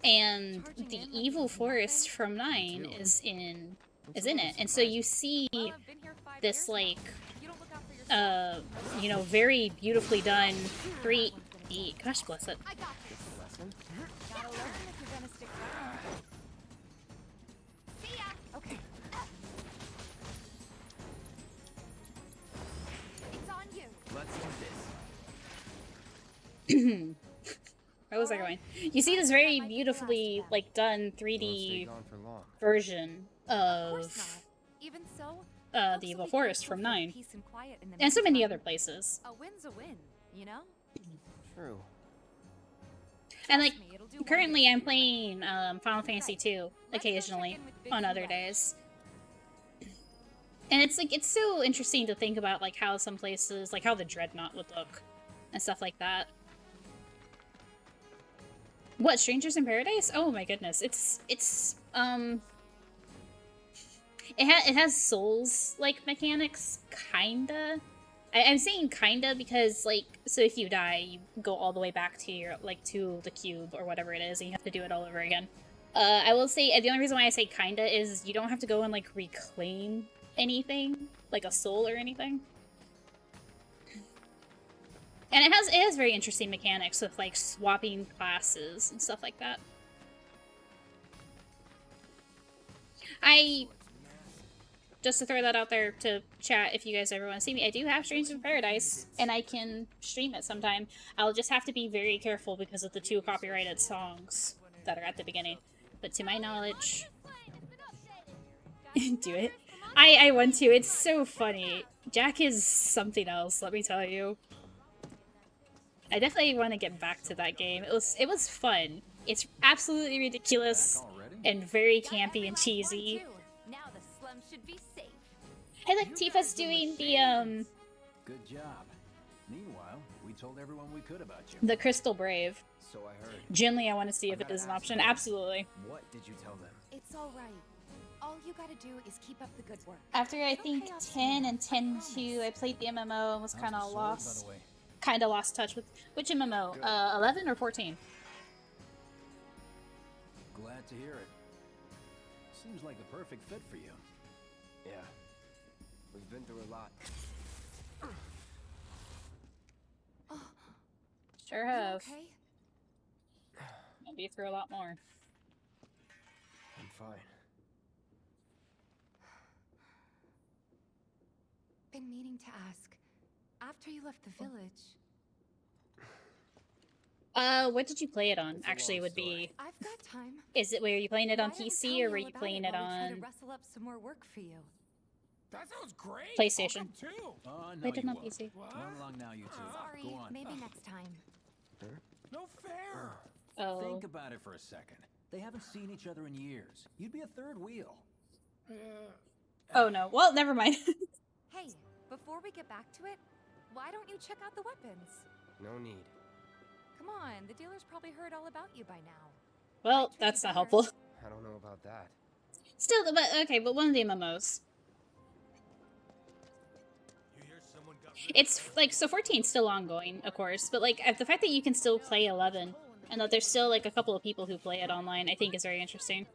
And the Evil Forest from 9 is in it. And so you see this, like, you know, very beautifully done 3D, gosh bless it. Okay. It's on you. Let's do this. Where was I going? You see this very beautifully, like, done 3D version of Even so, the Evil Forest from 9. And so many other places. A win's a win, you know? True. And, like, currently I'm playing Final Fantasy II occasionally on other days. And it's, like, it's so interesting to think about, like, how some places, like, how the Dreadnought would look and stuff like that. What, Strangers in Paradise? Oh my goodness, it has Souls-like mechanics, kinda. I'm saying kinda because, like, so if you die, you go all the way back to your, like, to the cube or whatever it is, and you have to do it all over again. I will say, the only reason why I say kinda is you don't have to go and, like, reclaim anything, like a soul or anything. And it has very interesting mechanics with, like, swapping classes and stuff like that. Just to throw that out there to chat, if you guys ever want to see me, I do have Strangers in Paradise, and I can stream it sometime. I'll just have to be very careful because of the 2 copyrighted songs that are at the beginning. But to my knowledge... do it. I want to. It's so funny. Jack is something else, let me tell you. I definitely want to get back to that game. It was fun. It's absolutely ridiculous and very campy and cheesy. Now the slum should be safe. I like Tifa's doing the Good job. Meanwhile, we told everyone we could about you. the Crystal Brave. So I heard. Generally, I want to see if it is an option. Absolutely. What did you tell them? It's all right. All you gotta do is keep up the good work. After I It'll think pay off 10 soon, and 10-2, I played the MMO and was kind of By lost. the way, Kind of lost touch with which MMO? 11 or 14? glad to hear it. Seems like the perfect fit for you. Yeah. We've been through a lot. Sure have. Okay. Maybe through a lot more. I'm fine. Been meaning to ask. After you left the village, What did you play it on? It's a Actually, long would story. be. I've got time. Is it were you playing it on Why don't you PC tell or me were all you about playing it while we try to on rustle up some more work for you? That sounds great. PlayStation? I'll come too. No, Played it you on won't. PC. Run along now, you two. Sorry, Go on. maybe next time. No fair. Oh. Think about it for a second. They haven't seen each other in years. You'd be a third wheel. Oh no. Well, never mind. Hey, before we get back to it, why don't you check out the weapons? No need. Come on, the dealer's probably heard all about you by now. Well, that's not helpful. I don't know about that. Still, but okay, but one of the MMOs. It's like, so 14's still ongoing, of course, but like the fact that you can still play 11 and that there's still like a couple of people who play it online, I think is very interesting.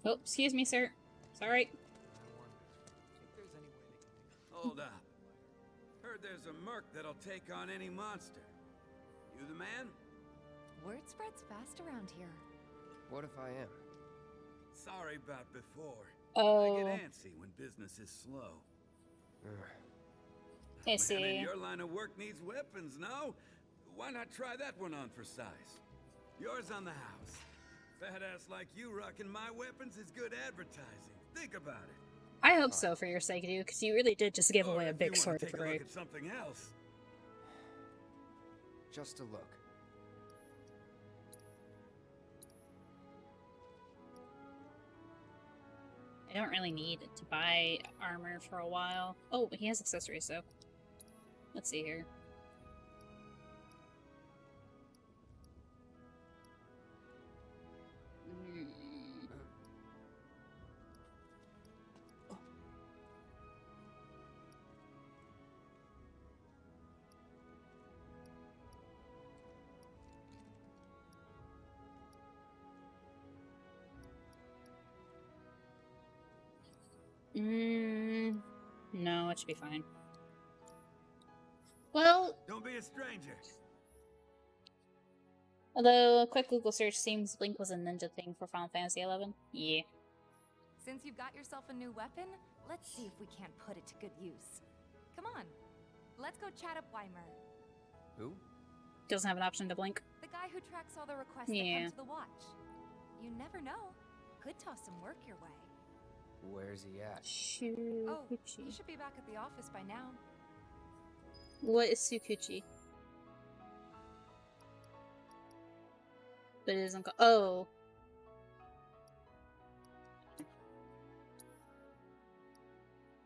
Oh, excuse me, sir. Sorry. Hold up. Heard there's a merc that'll take on any monster. You the man? Word spreads fast around here. What if I am? Sorry about before. Oh. I get antsy when business is slow. I Man see. in your line of work needs weapons, no? Why not try that one on for size? Yours on the house. Fat ass like you rocking my weapons is good advertising. Think about it. I hope so for your sake, dude, because you really did just give away a If big you wanna sword take for a look free. at something else. Just a look. I don't really need to buy armor for a while. Oh, he has accessories, though. Let's see here. No, it should be fine. Well, Don't be a stranger. although a quick Google search seems Blink was a ninja thing for Final Fantasy 11. Yeah. Since you've got yourself a new weapon, let's see if we can't put it to good use. Come on, let's go chat up Weimer, Who? Doesn't have an option to blink. the guy who tracks all the requests that Yeah. come to the watch. You never know. Could toss some work your way. Where's he at? Oh, he should be back at the office by now. What is Sukuchi? But it isn't called. Oh.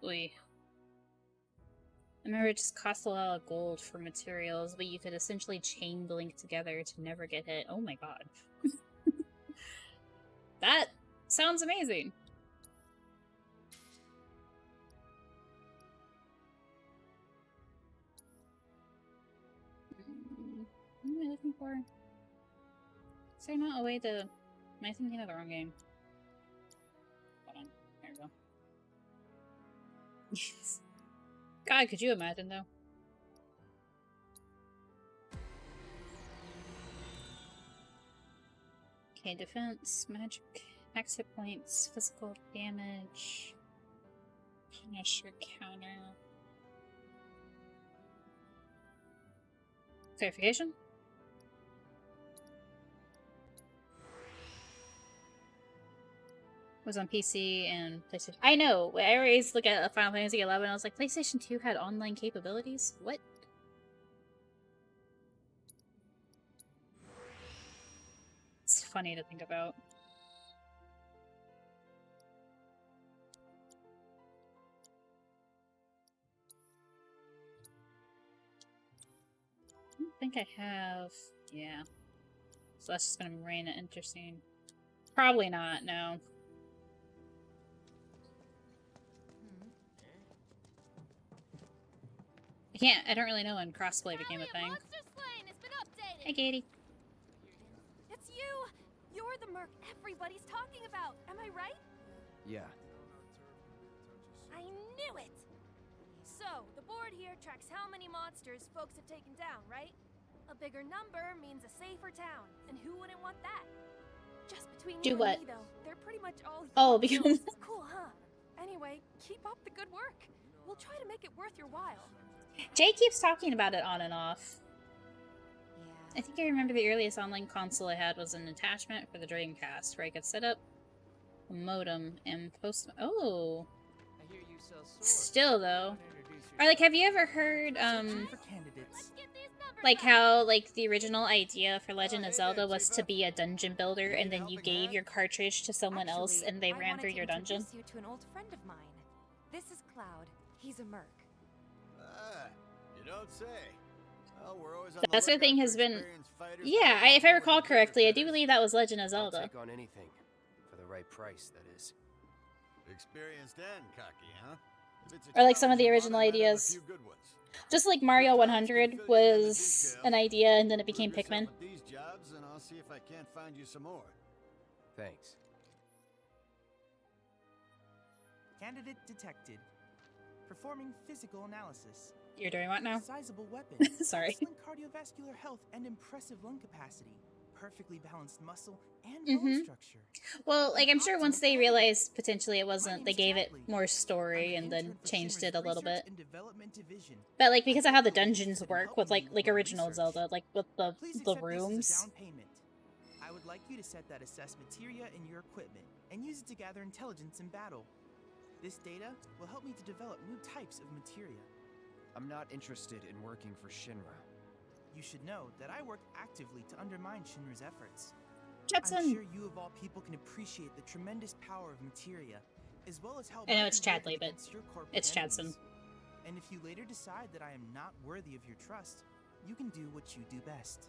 Oy. I remember it just cost a lot of gold for materials, but you could essentially chain blink together to never get hit. Oh my god. That sounds amazing. What am I looking for? Is there not a way to... Am I thinking of the wrong game? Hold on. There we go. Yes. God, could you imagine, though? Okay, defense, magic, max hit points, physical damage, punisher counter. Clarification? Was on PC and PlayStation. I know! I always look at Final Fantasy 11 I was like, PlayStation 2 had online capabilities? What? It's funny to think about. I don't think I have... yeah. So that's just gonna be rain interesting. Probably not, no. I don't really know when crossplay became a thing. Hey, Katie. It's you! You're the merc everybody's talking about, am I right? Yeah. I knew it! So, the board here tracks how many monsters folks have taken down, right? A bigger number means a safer town, and who wouldn't want that? Just between Do you what? and me, though, they're pretty much all Oh, human because kills. Cool, huh? Anyway, keep up the good work. We'll try to make it worth your while. Jay keeps talking about it on and off. I think I remember the earliest online console I had was an attachment for the Dreamcast, where I could set up a modem and post. Oh, I hear you sell swords. still though. Or like, have you ever heard like how like the original idea for Legend of Zelda was to be a dungeon builder, and then you gave your cartridge to someone else, and they ran through your dungeon? You to an old friend of mine. This is Cloud. He's a merc. Ah, you don't say. Well, we're always on That sort of thing has been. Yeah, if I recall correctly, I do believe that was Legend of Zelda. I'll take on anything for the right price, that is. Experienced and cocky, huh? Or like some of the original ideas. Just like Mario 100 was an idea, and then it became Pikmin. These jobs, and I'll see if I can't find you some more. Thanks. Candidate detected. Performing physical analysis. You're doing what now? Sizable weapon. Sorry. Excellent cardiovascular health and impressive lung capacity. Perfectly balanced muscle and bone structure. Well, like, I'm sure once they realized potentially it wasn't, they gave it more story and then changed it a little bit. But like, because of how the dungeons work with like original Zelda, like with the rooms. I would like you to set that assess materia in your equipment and use it to gather intelligence in battle. This data will help me to develop new types of materia. I'm not interested in working for Shinra. You should know that I work actively to undermine Shinra's efforts. Judson. I'm sure you of all people can appreciate the tremendous power of materia, as well as how I know it's can work Chadley, but against your corporate it's Chadson. enemies. And if you later decide that I am not worthy of your trust, you can do what you do best.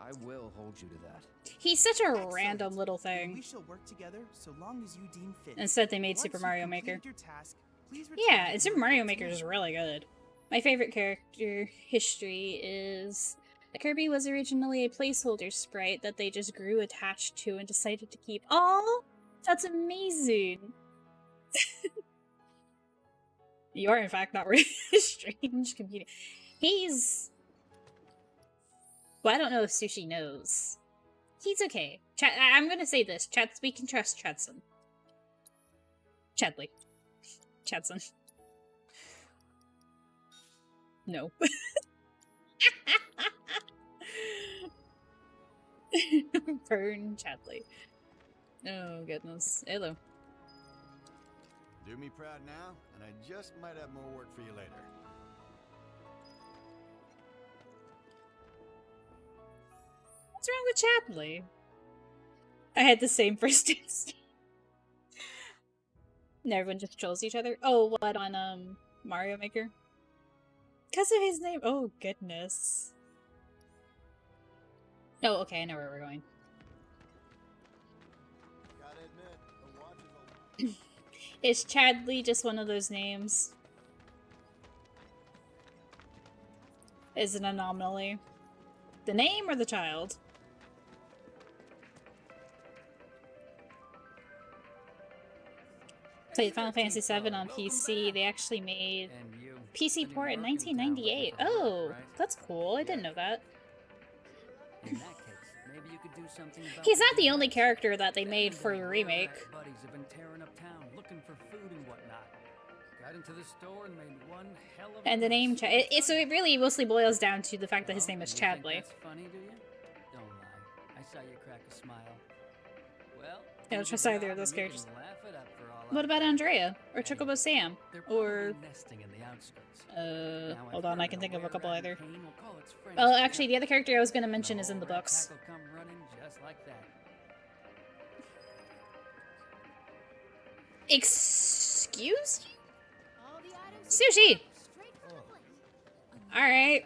I will hold you to that. He's such a random little We thing. shall work together so long as you deem fit. Instead, they made Once Super you've Mario Maker. completed your task, please return Yeah, to and the Super Mario report Maker to is me. really good. My favorite character history is that Kirby was originally a placeholder sprite that they just grew attached to and decided to keep. Oh, that's amazing. You are, in fact, not really strange computing. He's... Well, I don't know if Sushi knows. He's okay. I'm gonna say this. We can trust Chadson. Chadley. Chadson. No. Burn Chadley. Oh, goodness. Hello. Do me proud now, and I just might have more work for you later. What's wrong with Chadley? I had the same first instinct. And everyone just trolls each other. Oh, what, on Mario Maker? Because of his name. Oh, goodness. Oh, okay, I know where we're going. Gotta admit, the watch is a... Is Chadley just one of those names? Is an anomaly? The name or the child? Played Final Fantasy VII on PC. They actually made PC port in 1998. Oh, that's cool. I didn't know that. In that case, maybe you could do something about He's not the only character that they made for the remake. buddies have been tearing up town looking for food and whatnot. Got into the store and made one hell of a And the name, so it really mostly boils down to the fact that his name is You think Chadley. that's funny, do you? Don't lie. I saw you crack a smile. Well, I don't here's trust a either of job those and you can characters. laugh it up for all What I about care. Andrea? Or Chocobo Sam? They're Or... probably nesting in the outskirts. Hold I've on, heard I can a think of a rare couple rabbit other. pain will call its friends Oh, to actually, the other character I was going to mention is in the books. Will come running just like that. Excuse me? Sushi! Alright.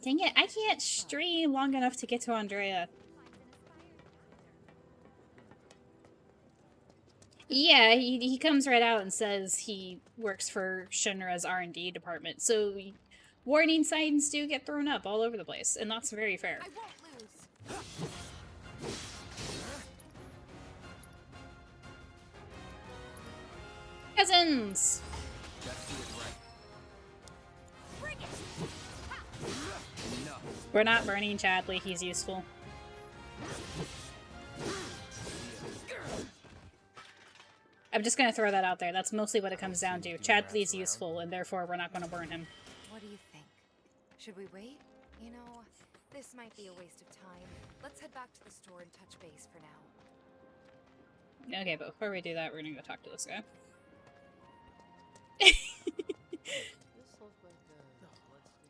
Dang it, I can't stream long enough to get to Andrea. Yeah, he comes right out and says he works for Shinra's R&D department. So warning signs do get thrown up all over the place, and that's very fair. I won't lose. Cousins! We're not burning Chadley, he's useful. I'm just gonna throw that out there. That's mostly what it comes down to. Chadley's useful, and therefore we're not gonna burn him. What do you think? Should we wait? You know, this might be a waste of time. Let's head back to the store and touch base for now. Okay, but before we do that, we're gonna go talk to this guy.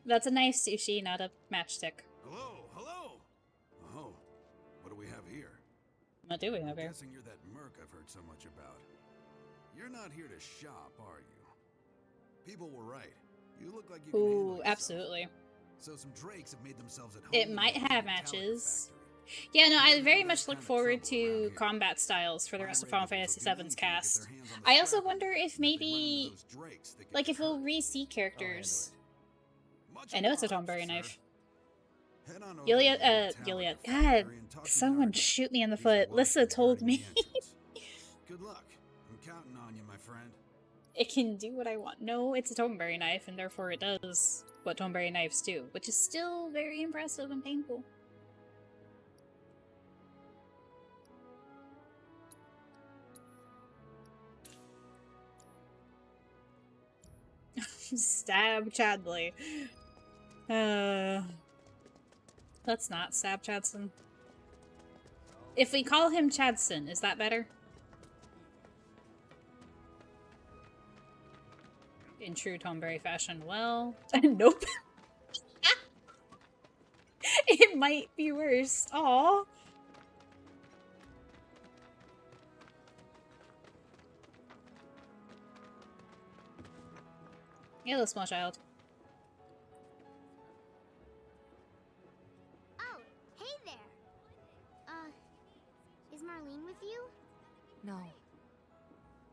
That's a nice sushi, not a matchstick. Hello, hello. Oh, what do we have here? What do we have I'm here? guessing you're that merc I've heard so much about. You're not here to shop, are you? People were right. You look like you can handle Ooh, yourself. absolutely. So some drakes have made themselves at home. It might have matches. Yeah, no, I very much look forward to combat styles for the rest of Final Fantasy VII's cast. I also wonder if maybe, like, if we'll re-see characters. I know it's a Tomberry knife. Gilead, God, someone shoot me in the foot. Lissa told me. Good luck. I'm counting on you, my friend. It can do what I want. No, it's a Tomberry knife, and therefore it does what Tomberry knives do, which is still very impressive and painful. Stab Chadley. Let's not stab Chadson. If we call him Chadson, is that better? In true Tomberry fashion, well, nope. It might be worse. Aww. Hello, small child. Oh, hey there. Is Marlene with you? No.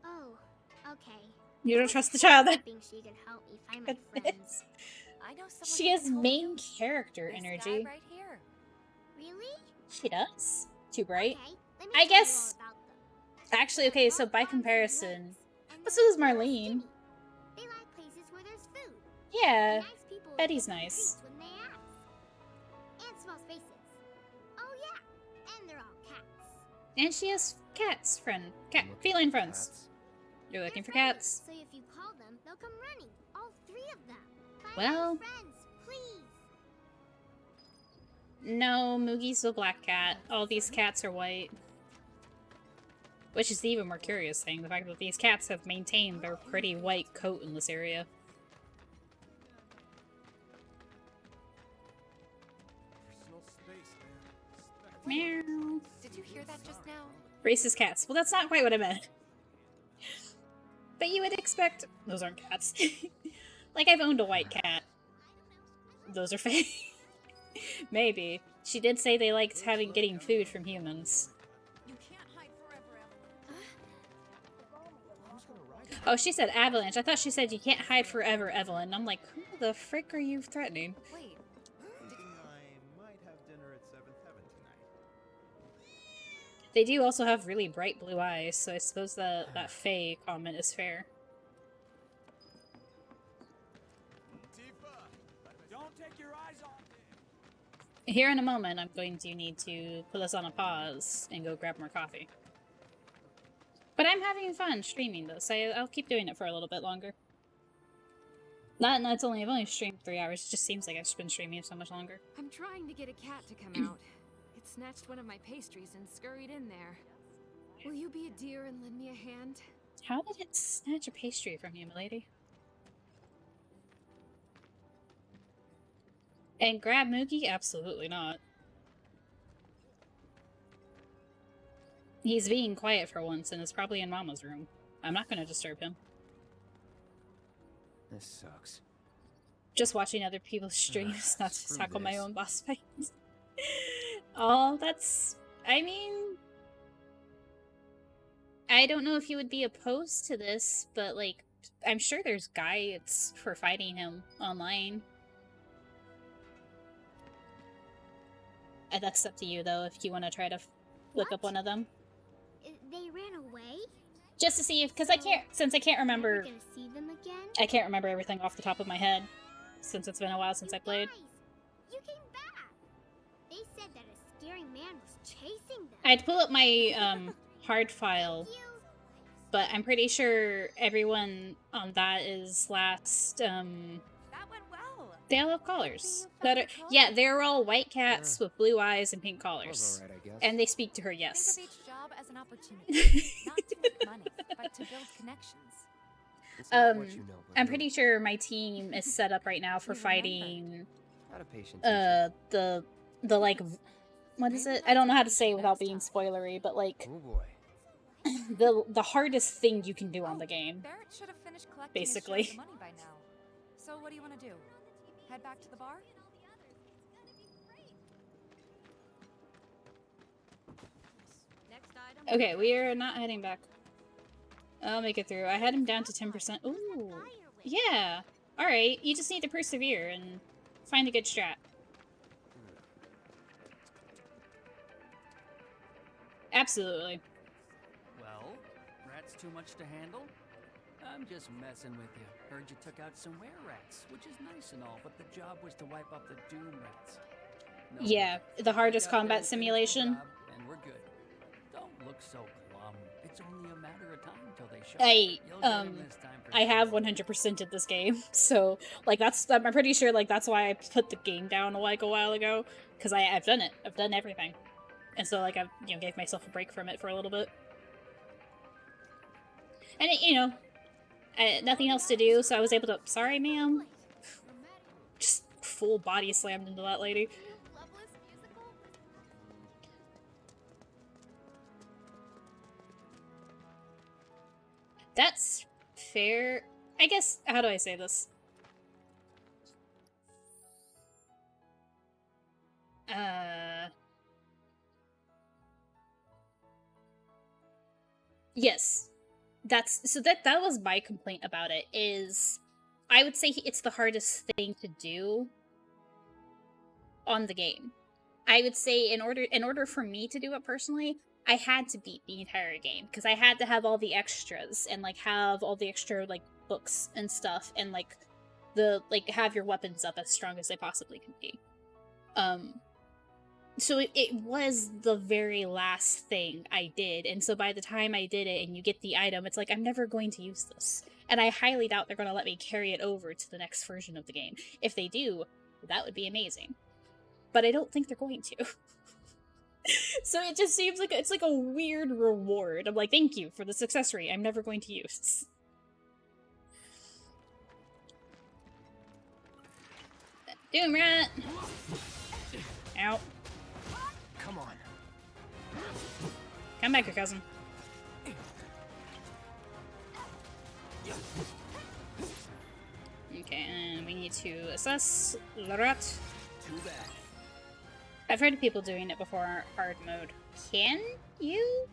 Oh, okay. You don't trust the child? I think she could help me find my friends. I know someone She has main character energy. right here. Really? She does. Too bright. Okay, let me I tell you all guess. about them. Actually, okay. So by comparison, but so does Marlene. They like places where there's food. Yeah, Nice people will Betty's give them nice. treats when they ask. And small spaces. Oh yeah, and they're all cats. And she has cats, feline friends. You're looking for cats. So if you call them, they'll come running. All three of them. Find Well- my friends, please. No, Moogie's the black cat. All these cats are white. Which is the even more curious thing, the fact that these cats have maintained their pretty white coat in this area. Personal space, man. Meow. Did you hear that just now? Racist cats. Well, that's not quite what I meant. But you would expect... Those aren't cats. Like, I've owned a white cat. Those are fake. Maybe. She did say they liked getting food from humans. Oh, she said avalanche. I thought she said you can't hide forever, Evelyn. I'm like, who the frick are you threatening? Wait. I might have dinner at Seventh Heaven tonight. They do also have really bright blue eyes, so I suppose that Fae comment is fair. Don't take your eyes off Here in a moment, I'm going to need to put us on a pause and go grab more coffee. But I'm having fun streaming though, so I'll keep doing it for a little bit longer. I've only streamed 3 hours. It just seems like I've been streaming so much longer. I'm trying to get a cat to come out. It snatched one of my pastries and scurried in there. Will you be a dear and lend me a hand? How did it snatch a pastry from you, milady? And grab Moogie? Absolutely not. He's being quiet for once and is probably in Mama's room. I'm not going to disturb him. This sucks. Just watching other people's streams, not to tackle my own boss fights. Oh, that's... I mean... I don't know if he would be opposed to this, but like, I'm sure there's guides for fighting him online. That's up to you, though, if you want to try to look up one of them. They ran away? Just to see if, because I can't, since I can't remember, Never gonna see them again? I can't remember everything off the top of my head, since it's been a while since I played. Guys, you came back! They said that a scary man was chasing them. I'd pull up my, hard file, but I'm pretty sure everyone on that is last, That went well. they all have collars. That are, yeah, they're all white cats with blue eyes and pink collars. alright, I guess. And they speak to her, yes. Think of each job as an opportunity, not to make money, but to build connections. It's not what you know, but I'm who. pretty sure my team is set up right now for fighting, Not a patient the like, what is it? I don't know how to say it without being spoilery, but like, Oh boy. the hardest thing you can do on the game. Barrett should have finished collecting his share of Basically. the money by now. So what do you want to do? Head back to the bar? Okay, we are not heading back. I'll make it through. I had him down to 10%. Ooh, yeah. Alright, you just need to persevere and find a good strat. Absolutely. Well, rats too much to handle? I'm just messing with you. Heard you took out some were-rats, which is nice and all, but the job was to wipe out the Doom rats. No, Yeah, the hardest check out combat everything simulation. job, and we're good. Don't look so glum. It's only a matter of time till they show up. You'll get 'em this time for I have sure. 100%ed this game, so, like, I'm pretty sure, like, that's why I put the game down, like, a while ago, because I've done it. I've done everything. And so, like, I, gave myself a break from it for a little bit. And, nothing else to do, so I was able to, sorry, ma'am. Just full body slammed into that lady. That's fair. I guess, how do I say this? Yes. That was my complaint about it, is I would say it's the hardest thing to do on the game. I would say in order for me to do it personally, I had to beat the entire game, because I had to have all the extras and like have all the extra like books and stuff, and like have your weapons up as strong as they possibly can be. So it was the very last thing I did, and so by the time I did it and you get the item, it's like, I'm never going to use this. And I highly doubt they're going to let me carry it over to the next version of the game. If they do, that would be amazing. But I don't think they're going to. So it just seems like it's like a weird reward. I'm like, thank you for this accessory I'm never going to use. Doom rat! Ow. Come on. Come back here, cousin. Okay, and we need to assess the rat. Too bad. I've heard of people doing it before hard mode. Can you?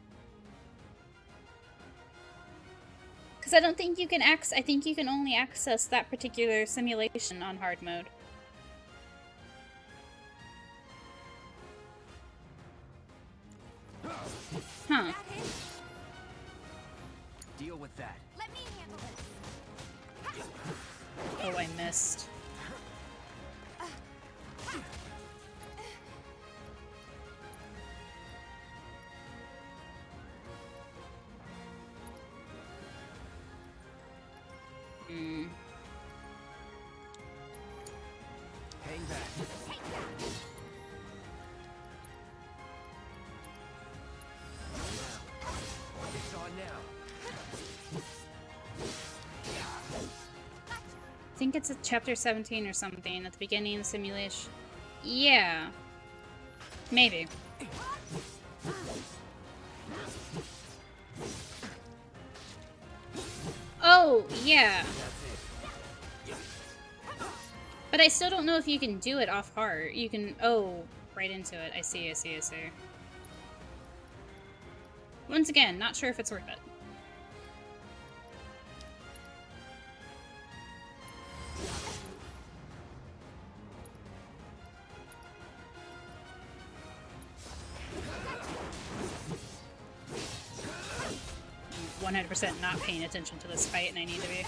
Because I don't think you can I think you can only access that particular simulation on hard mode. Huh. Deal with that. Let me handle this. Oh, I missed. Hang back. It's on now. I think it's a chapter 17 or something at the beginning of the simulation. Yeah. Maybe. Oh, yeah. But I still don't know if you can do it off hard. You can, oh, right into it. I see. Once again, not sure if it's worth it. I'm 100% not paying attention to this fight, and I need to be.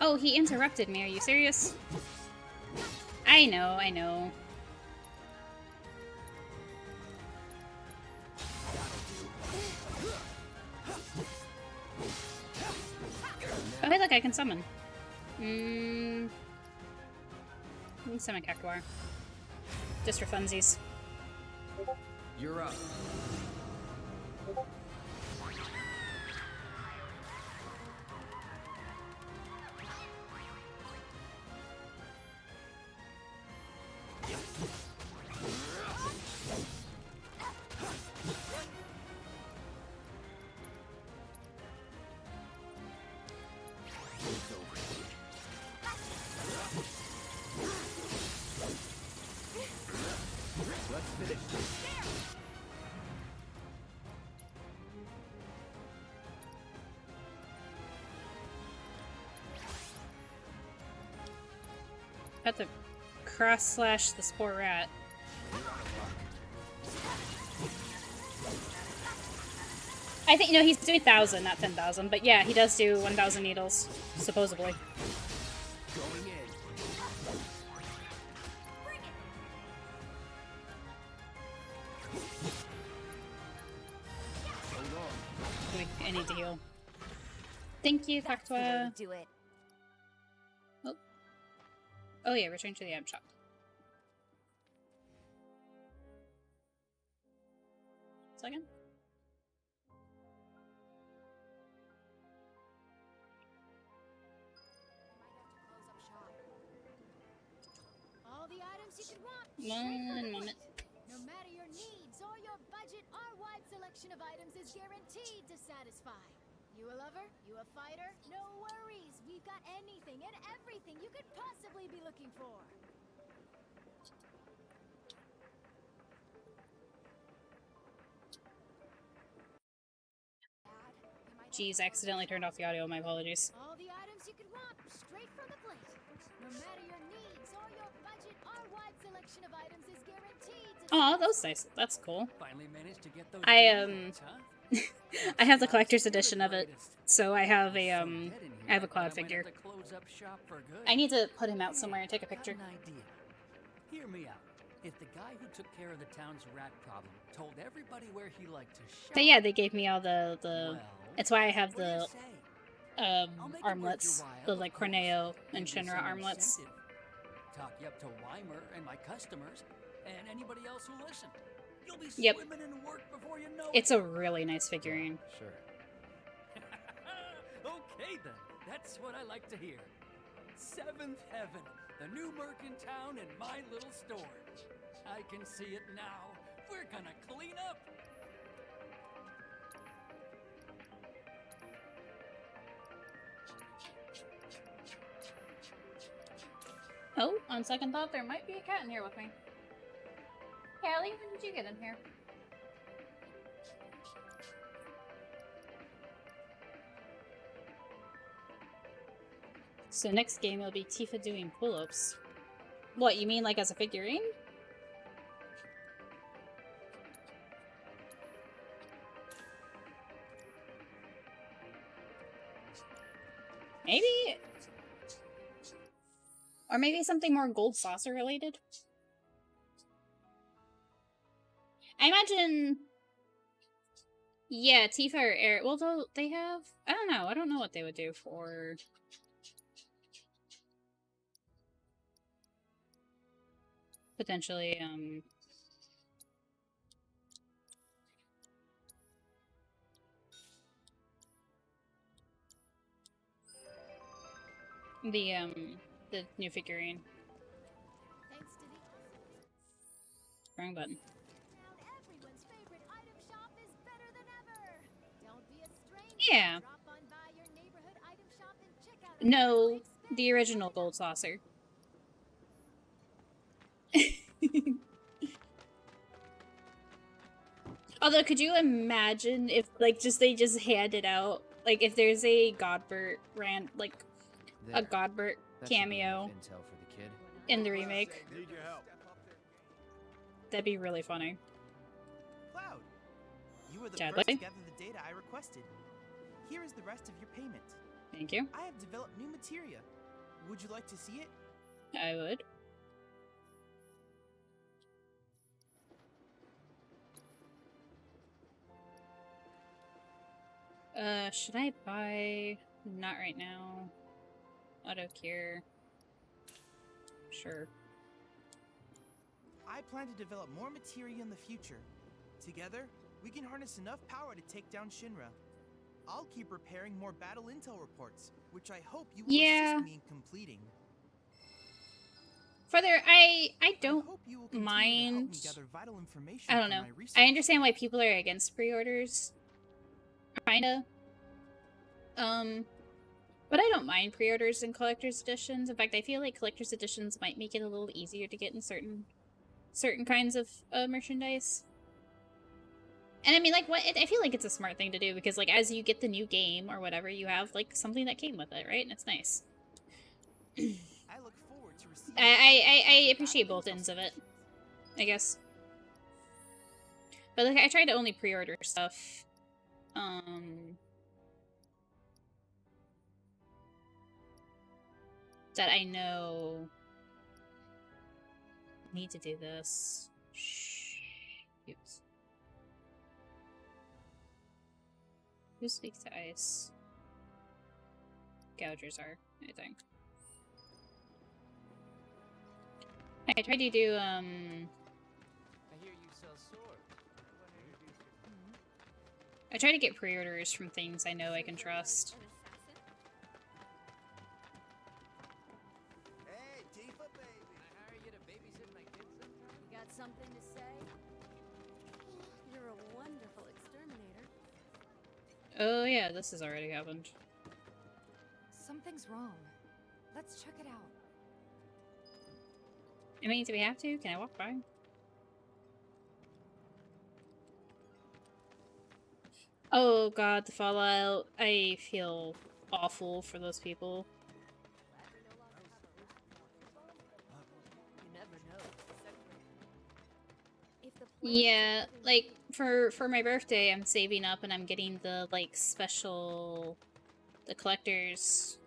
Oh, he interrupted me. Are you serious? I know, I know. Oh, hey, look, I can summon. Summon Cactuar. Just for funsies. You're up. About to cross-slash the Spore Rat. I think, no, he's doing 1,000, not 10,000, but yeah, he does do 1,000 needles, supposedly. Going in. I need to heal. Thank you, Cactua. Do it. Oh yeah, return to the item shop. Second. All the items you could want. One moment. No matter your needs or your budget, our wide selection of items is guaranteed to satisfy. You a lover? You a fighter? No worries. We've got anything and everything you could possibly be looking for. Jeez, I accidentally turned off the audio. My apologies. All the items you could want, straight from the plate. No matter your needs or your budget, our wide selection of items is guaranteed to Oh, that was nice. That's cool. Finally managed to get those I have the collector's edition of it, so I have a I have a Cloud figure. I need to put him out somewhere and take a picture. Hear me out. If the guy who took care of the town's rat problem told everybody where he liked to shop, But yeah, they gave me all the. That's why I have the armlets, the like Corneo and Shinra armlets. Talk you up to Weimer and my customers, and anybody else who listen. You'll be Yep. swimming in work before you know It's a really nice figurine. Sure. Okay then, that's what I like to hear. Seventh Heaven, the new merc in town and my little store. I can see it now. We're gonna clean up. Oh, on second thought, there might be a cat in here with me. Callie, when did you get in here? So next game will be Tifa doing pull-ups. What, you mean like as a figurine? Maybe? Or maybe something more Gold Saucer related? I imagine... Yeah, Tifa or Eric. Well, though, they have... I don't know. I don't know what they would do for... Potentially, the new figurine. Thanks to the Wrong button. everyone's favorite item shop is better than ever. Don't be a stranger. Yeah. Drop on by your neighborhood item shop and check out No, The original gold saucer. Although, could you imagine if, like, they just handed out, like, if there's a Godbert a Godbert cameo in the remake? Need your help. That'd be really funny. Cloud, you were the Chadley? first to gather the data I requested. Here is the rest of your payment. Thank you. I have developed new materia. Would you like to see it? I would. Should I buy? Not right now. Auto cure. Sure. I plan to develop more materia in the future. Together, we can harness enough power to take down Shinra. I'll keep preparing more battle intel reports, which I hope you will assist me in completing. Further, I don't mind. I don't know. I understand why people are against pre-orders. Kinda. But I don't mind pre-orders and collector's editions. In fact, I feel like collector's editions might make it a little easier to get in certain kinds of merchandise. And I mean, like, I feel like it's a smart thing to do because, like, as you get the new game or whatever, you have, like, something that came with it, right? And it's nice. I look forward to receiving I appreciate both ends of it, I guess. But, like, I try to only pre-order stuff. That I know need to do this. Shh. Oops. Who's weak to ice? Gougers are, I think. I tried to do, I hear you sell swords. I try to get pre-orders from things I know I can trust. Hey, Tifa, baby. Can I hire you to babysit my kids sometime? You got something to say? You're a wonderful exterminator. Oh yeah, this has already happened. Something's wrong. Let's check it out. I mean, do we have to? Can I walk by? Oh god, the fallout. I feel awful for those people. Yeah, like, for my birthday, I'm saving up and I'm getting the, like, the collectors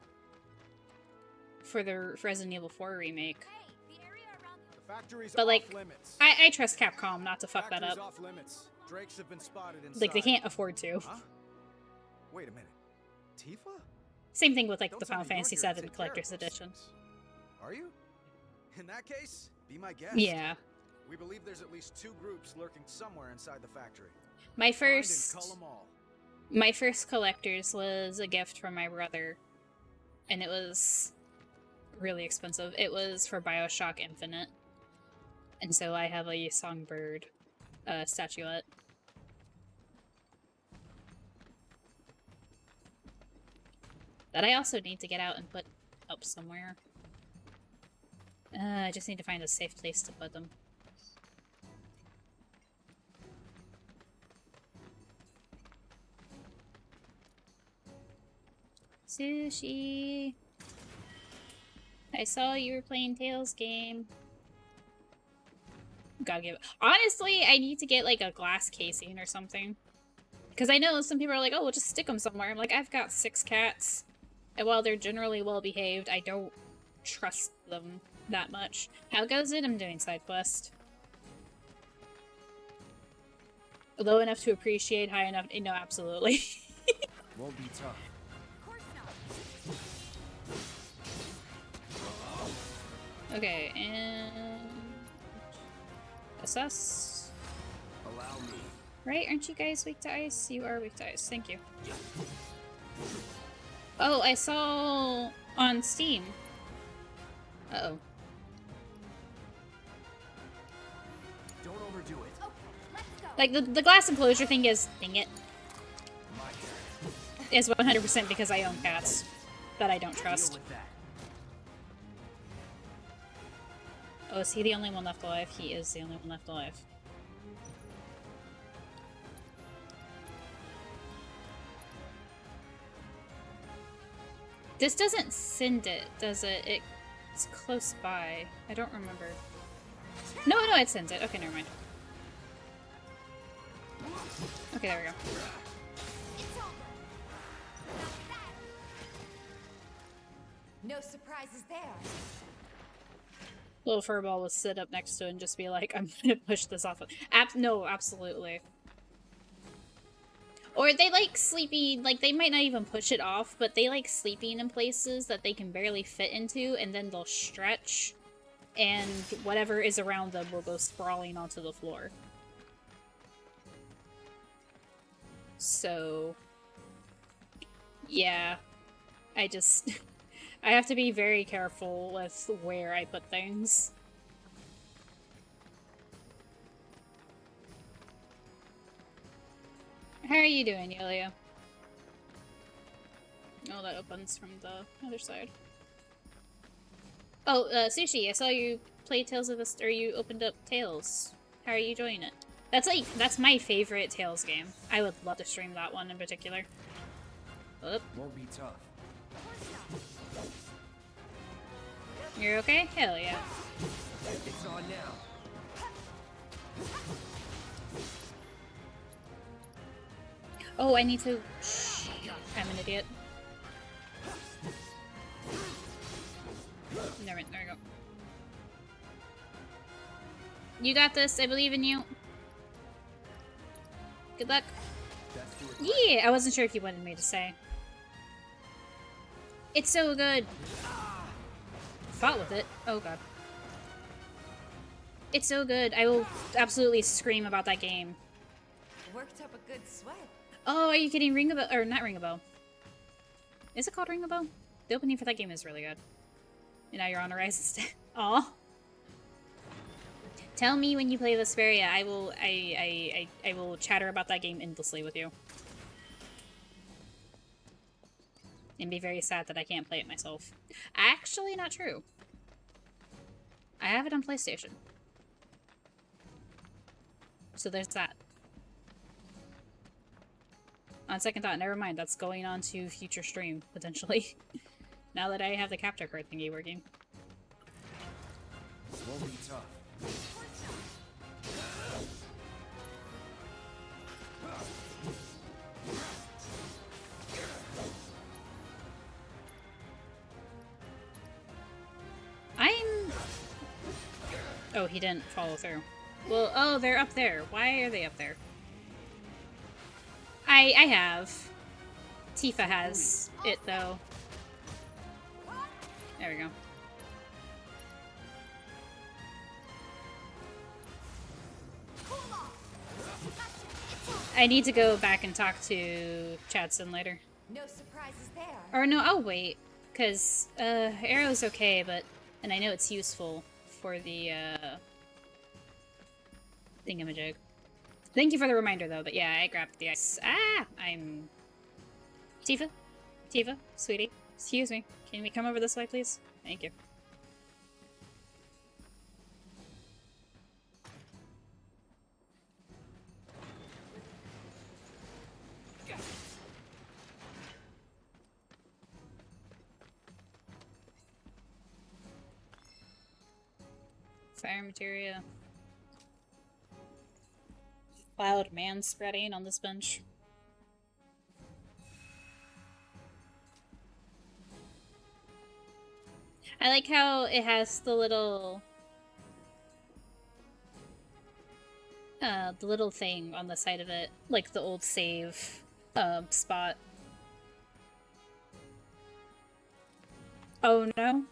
for the Resident Evil 4 remake. But, like, I trust Capcom not to fuck that up. Off limits. Drakes have been spotted inside. Like, they can't afford to. Huh? Wait a minute. Tifa? Same thing with, like, Don't the tell Final me you're Fantasy here to VII take care of Collector's those Edition. things. Are you? In that case, be my guest. Yeah. We believe there's at least 2 groups lurking somewhere inside the factory. My Find and first... cull 'em all. My first collector's was a gift from my brother. And it was really expensive. It was for BioShock Infinite. And so I have a songbird statuette. That I also need to get out and put up somewhere. I just need to find a safe place to put them. Sushi! I saw you were playing Tails game. Gotta give it. Honestly, I need to get like a glass casing or something. Because I know some people are like, oh, we'll just stick them somewhere. I'm like, I've got 6 cats. And while they're generally well behaved, I don't trust them that much. How goes it? I'm doing side quest. Low enough to appreciate, high enough. No, absolutely. Won't be tough. Okay, and assess. Allow me. Right? Aren't you guys weak to ice? You are weak to ice. Thank you. Oh, I saw on Steam. Uh-oh. Don't overdo it. Like, the glass enclosure thing is, dang it, is 100% because I own cats that I don't trust. Oh, is he the only one left alive? He is the only one left alive. This doesn't send it, does it? It's close by. I don't remember. No, it sends it. Okay, never mind. Okay, there we go. No surprises there. Little furball will sit up next to it and just be like, I'm gonna push this off. No, absolutely. Or they like sleeping, like they might not even push it off, but they like sleeping in places that they can barely fit into, and then they'll stretch, and whatever is around them will go sprawling onto the floor. So, yeah, I just, I have to be very careful with where I put things. How are you doing, Yulia? Oh, that opens from the other side. Oh, Sushi, I saw you play Tales of or you opened up Tales. How are you enjoying it? That's my favorite Tales game. I would love to stream that one in particular. Oop. Won't be tough. You're okay? Hell yeah. It's on now. Oh, I need to... I'm an idiot. There we go. You got this. I believe in you. Good luck. Yeah, I wasn't sure if you wanted me to say. It's so good. Fought with it. Oh god. It's so good. I will absolutely scream about that game. Worked up a good sweat. Oh, are you kidding? Ring a Bell, or not Ring a Bell. Is it called Ring a Bell? The opening for that game is really good. And now you're on a rise instead. Aw. Tell me when you play Vesperia. I will chatter about that game endlessly with you. And be very sad that I can't play it myself. Actually, not true. I have it on PlayStation. So there's that. On second thought, never mind. That's going on to future stream, potentially. Now that I have the capture card thingy working. Won't be tough. Oh, he didn't follow through. Well, oh, they're up there. Why are they up there? I have. Tifa has it, though. There we go. I need to go back and talk to Chadson later. No surprises there. Or no, I'll wait. Because, Arrow's okay, but... And I know it's useful for the, thingamajig. Thank you for the reminder, though, but yeah, I grabbed the ice. Ah! I'm... Tifa? Tifa? Sweetie? Excuse me. Can we come over this way, please? Thank you. Fire materia. Loud man spreading on this bench. I like how it has the little thing on the side of it, like the old save spot. Oh no.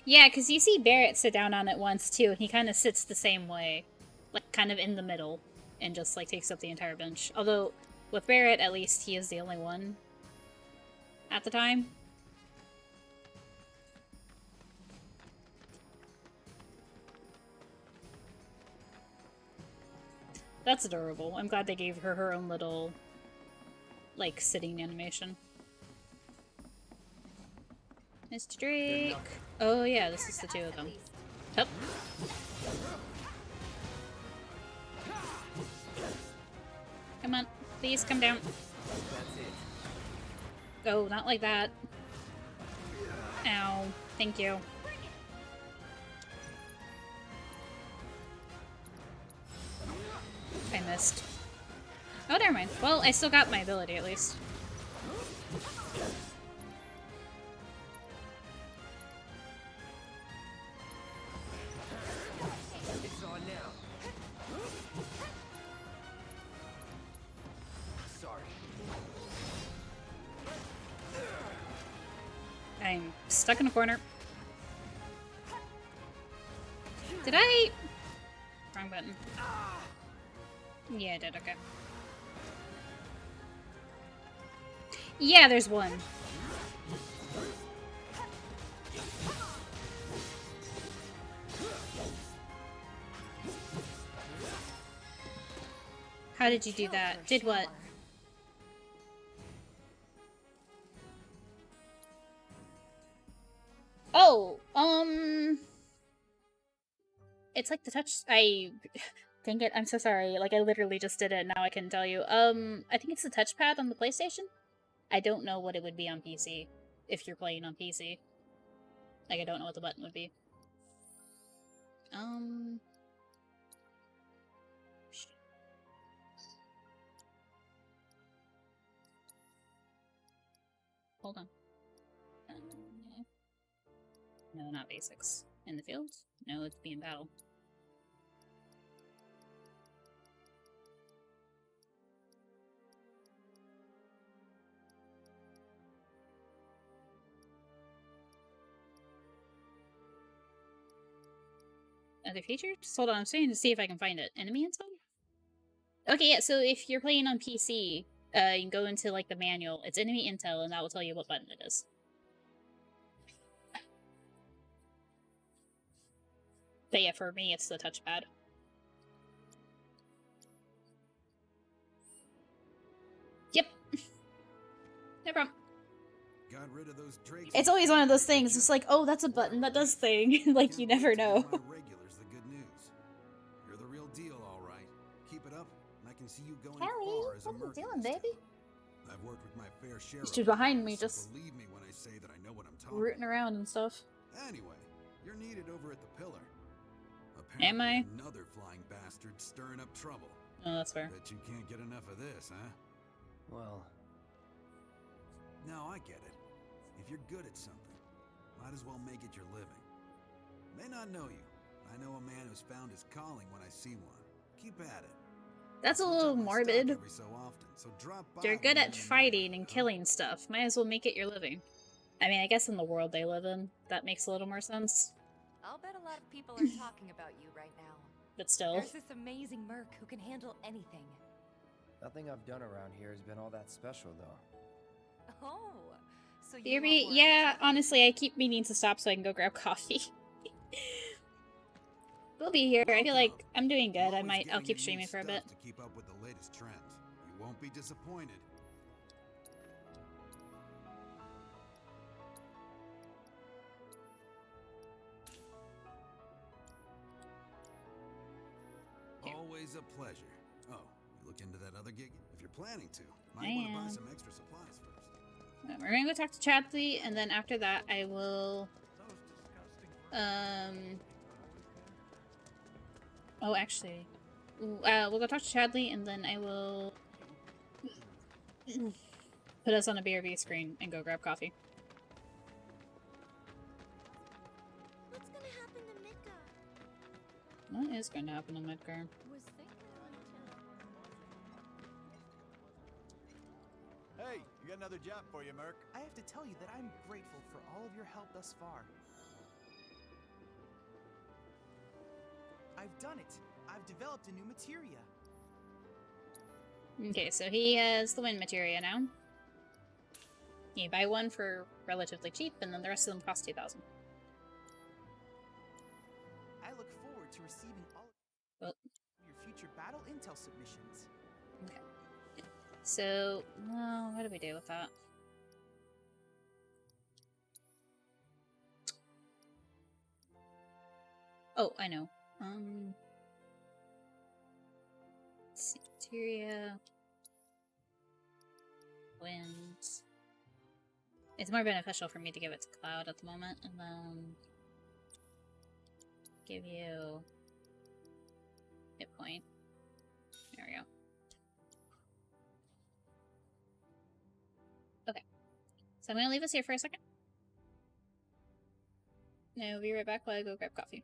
Yeah, because you see Barrett sit down on it once too, and he kind of sits the same way, like kind of in the middle, and just like takes up the entire bench. Although with Barrett, at least he is the only one at the time. That's adorable. I'm glad they gave her her own little, like, sitting animation. Mr. Drake. Oh yeah, this is the two of them. Up. Come on, please come down. Oh, not like that. Ow. Thank you. I missed. Oh, never mind. Well, I still got my ability at least. It's on now. Sorry. I'm stuck in a corner. Did I? Wrong button. Yeah, I did. Okay. Yeah, there's one. How did you do that? Did what? Oh, it's like the touch. Dang it, I'm so sorry. Like, I literally just did it, now I can tell you. I think it's the touchpad on the PlayStation? I don't know what it would be on PC, if you're playing on PC. Like, I don't know what the button would be. Hold on. No, not basics. In the field? No, it's be in battle. Other features? Hold on, I'm starting to see if I can find it. Enemy info? Okay, yeah, so if you're playing on PC, you can go into, like, the manual. It's enemy intel, and that will tell you what button it is. But yeah, for me, it's the touchpad. Yep. No problem. Got rid of those Drakes. It's always one of those things. It's like, oh, that's a button that does thing. Like, you never know. Regulars the good news. You're the real deal, all right. Keep it up, and I can see you going Kelly, far as a what are you merc. doing, baby? I've worked with my fair share. She's behind me, so just believe me when I say that I know what I'm talking rooting around and stuff. Anyway, you're needed over at the pillar. Am I? Another flying bastard stirring up trouble. Oh, that's fair. Bet you can't get enough of this, huh? Well, no, I get it. If you're good at something, might as well make it your living. May not know you. I know a man who's found his calling when I see one. Keep at it. That's a little morbid. Every so often, so drop by. You're good at fighting and killing stuff. Might as well make it your living. I mean, I guess in the world they live in, that makes a little more sense. I'll bet a lot of people are talking about you right now. But still. There's this amazing merc who can handle anything. nothing I've done around here has been all that special, though. Oh, so you Theory? Yeah, honestly, I keep meaning to stop so I can go grab coffee. We'll be here. I feel like I'm doing good. I'll keep streaming for a bit. To keep up with the latest trends. You won't be disappointed. Always a pleasure. Oh, you look into that other gig? If you're planning to, might want to buy some extra supplies first. We're gonna go talk to Chadley, and then after that I will... Oh, actually... we'll go talk to Chadley, and then I will... put us on a BRB screen and go grab coffee. What's gonna happen to Midgar? What is going to happen to Midgar? Hey, you got another job for you, Merc. I have to tell you that I'm grateful for all of your help thus far. I've done it. I've developed a new materia. Okay, so he has the wind materia now. You buy one for relatively cheap, and then the rest of them cost 2,000. I look forward to receiving all of your future battle intel submissions. Okay. So, well, what do we do with that? Oh, I know. Let's see, materia, wind. It's more beneficial for me to give it to Cloud at the moment, and then give you hit point. There we go. Okay, so I'm gonna leave us here for a second. No, we'll be right back while I go grab coffee.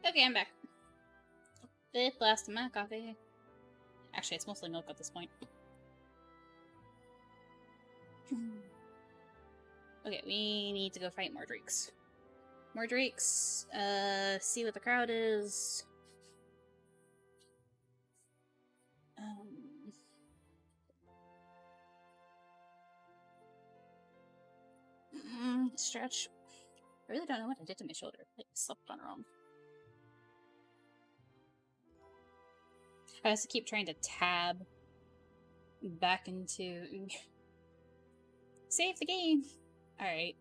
Okay, I'm back. Fifth last of my coffee. Actually, it's mostly milk at this point. Okay, we need to go fight more drakes. More drakes. See what the crowd is. Stretch. I really don't know what I did to my shoulder. Like, slept on wrong. I also keep trying to tab back into... Save the game! Alright.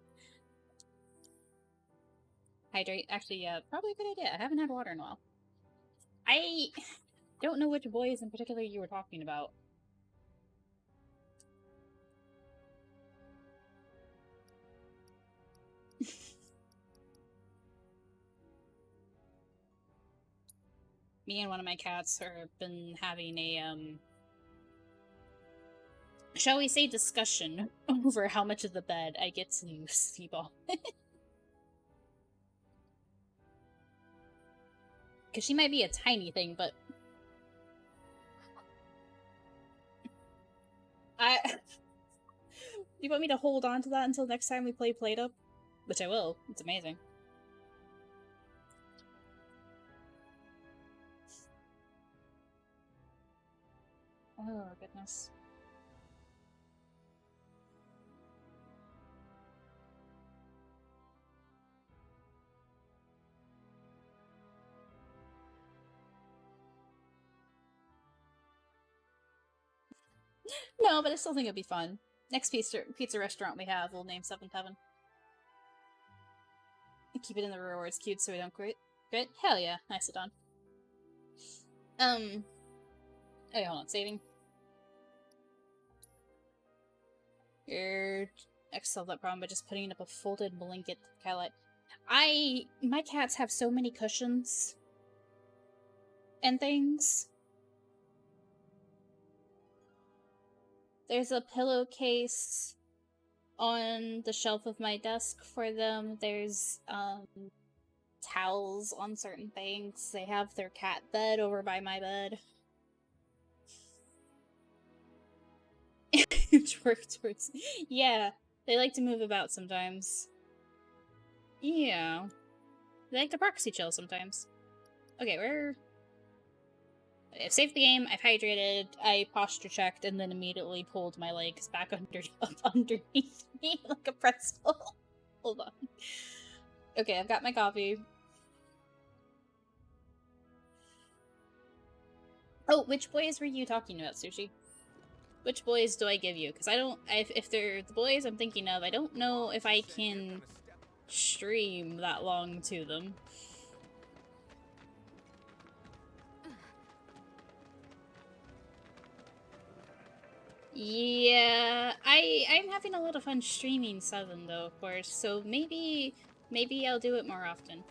Hydrate. Actually, yeah, probably a good idea. I haven't had water in a while. I don't know which boys in particular you were talking about. Me and one of my cats have been having a, shall we say discussion over how much of the bed I get to sleep on. Because she might be a tiny thing, but... You want me to hold on to that until next time we play Plate-Up? Which I will. It's amazing. Oh, goodness. No, but I still think it'd be fun. Next pizza restaurant we have, we'll name 7th Heaven. And keep it in the rewards queue so we don't quit. Good? Hell yeah. Nicely done. Okay, hold on. Saving. I solved that problem by just putting up a folded blanket cat. My cats have so many cushions and things. There's a pillowcase on the shelf of my desk for them. There's towels on certain things. They have their cat bed over by my bed. Towards. Yeah, they like to move about sometimes. Yeah. They like to proxy chill sometimes. Okay, I've saved the game, I've hydrated, I posture checked, and then immediately pulled my legs back up underneath me like a pretzel. Hold on. Okay, I've got my coffee. Oh, which boys were you talking about, Sushi? Which boys do I give you? Because if they're the boys I'm thinking of, I don't know if I can stream that long to them. Yeah, I'm having a lot of fun streaming 7 though, of course, so maybe I'll do it more often.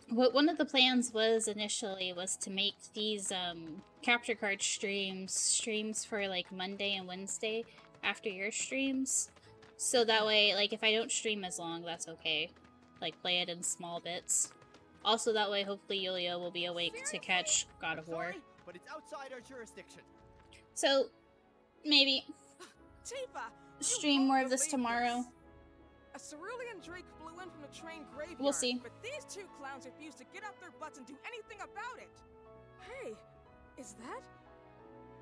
What one of the plans was initially was to make these capture card streams for like Monday and Wednesday after your streams. So that way, like, if I don't stream as long, that's okay. Like, play it in small bits. Also, that way, hopefully Yulia will be awake to catch God of War. But it's outside our jurisdiction. So, maybe Tifa, stream more of this tomorrow. A cerulean drake flew in from the train graveyard. We'll see. But these two clowns refuse to get off their butts and do anything about it. Hey, is that?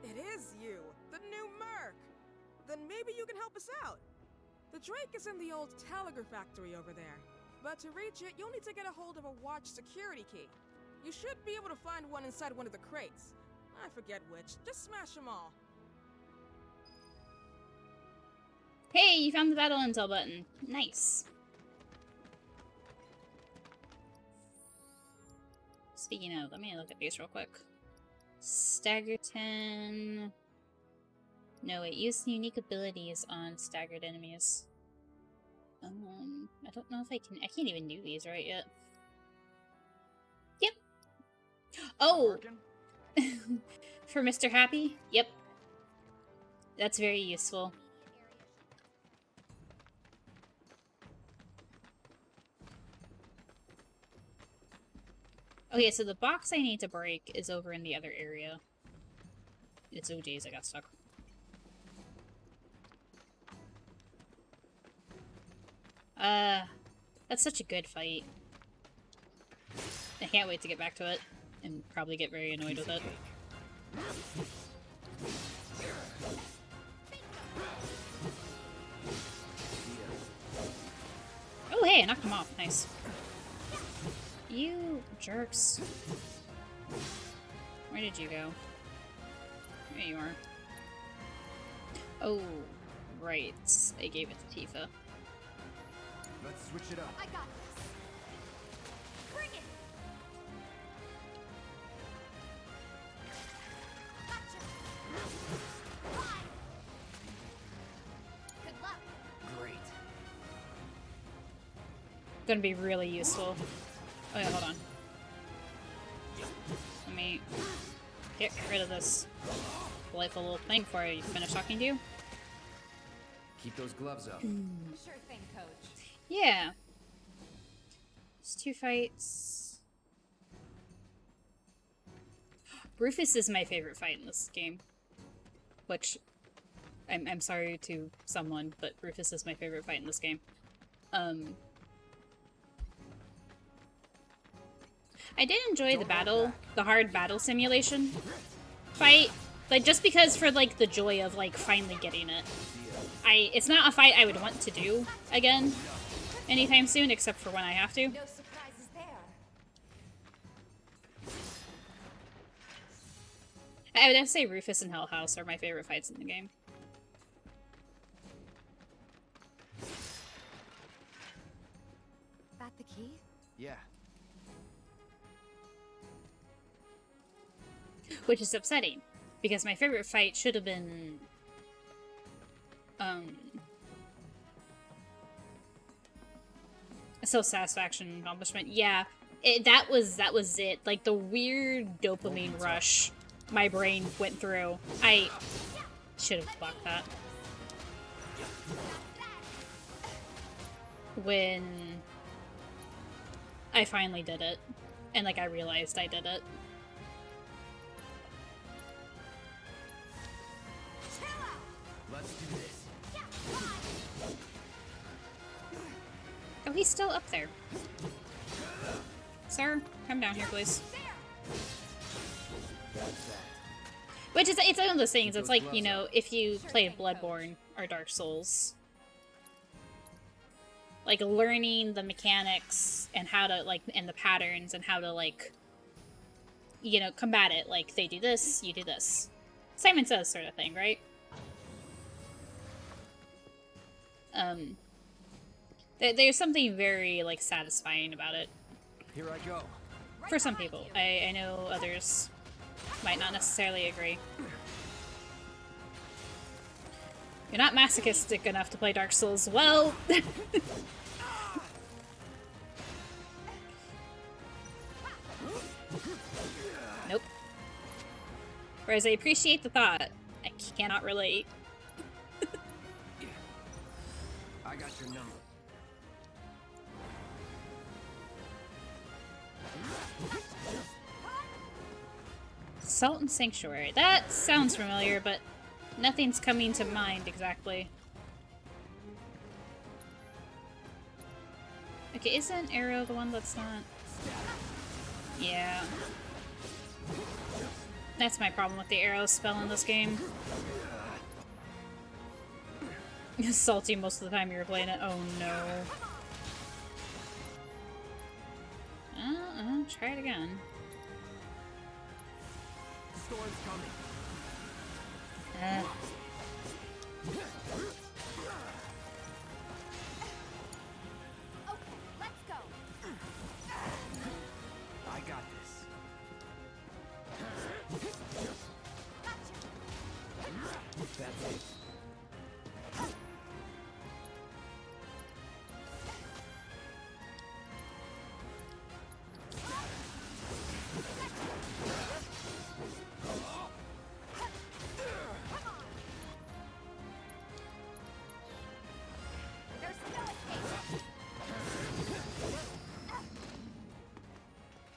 It is you, the new Merc. Then maybe you can help us out. The drake is in the old telegraph factory over there. But to reach it, you'll need to get a hold of a watch security key. You should be able to find one inside one of the crates. I forget which. Just smash them all. Hey, you found the battle intel button. Nice. Speaking of, let me look at these real quick. Stagger 10. No, wait, use unique abilities on staggered enemies. I don't know if I can't even do these right yet. Yep. Oh! For Mr. Happy? Yep. That's very useful. Okay, so the box I need to break is over in the other area. It's OGs, I got stuck. That's such a good fight. I can't wait to get back to it, and probably get very annoyed with it. Hey, knock him off. Nice. You jerks. Where did you go? There you are. Oh, right. I gave it to Tifa. Let's switch it up. I got this. Bring it. Gotcha. Fine. Good luck. Great. Gonna be really useful. Oh yeah, hold on. Let me get rid of this delightful little thing before I finish talking to you. Keep those gloves up. Sure thing, coach. Yeah. There's 2 fights. Rufus is my favorite fight in this game. Which, I'm sorry to someone, but Rufus is my favorite fight in this game. I did enjoy the hard battle simulation fight. Like, just because for, like, the joy of, like, finally getting it. It's not a fight I would want to do again anytime soon, except for when I have to. No surprises there. I would have to say Rufus and Hell House are my favorite fights in the game. That the key? Yeah. Which is upsetting, because my favorite fight should have been, self-satisfaction accomplishment. Yeah, that was it. Like, the weird dopamine rush my brain went through. I should have blocked that. When I finally did it, and, like, I realized I did it. Let's do this. Oh, he's still up there. Sir, come down here, please. Which is, it's one of those things. It's like, you know, if you played Bloodborne or Dark Souls, like, learning the mechanics and how to, like, and the patterns and how to, like, you know, combat it. Like, they do this, you do this. Simon Says sort of thing, right? There's something very, like, satisfying about it. Here I go. For some people. I know others might not necessarily agree. You're not masochistic enough to play Dark Souls. Well... Nope. Whereas I appreciate the thought, I cannot relate. I got your number. Sultan Sanctuary. That sounds familiar, but nothing's coming to mind exactly. Okay, isn't Arrow the one that's not? Yeah. That's my problem with the Arrow spell in this game. Salty most of the time you were playing it. Oh no. Try it again. The storm's coming. Okay, let's go. I got this. That's it.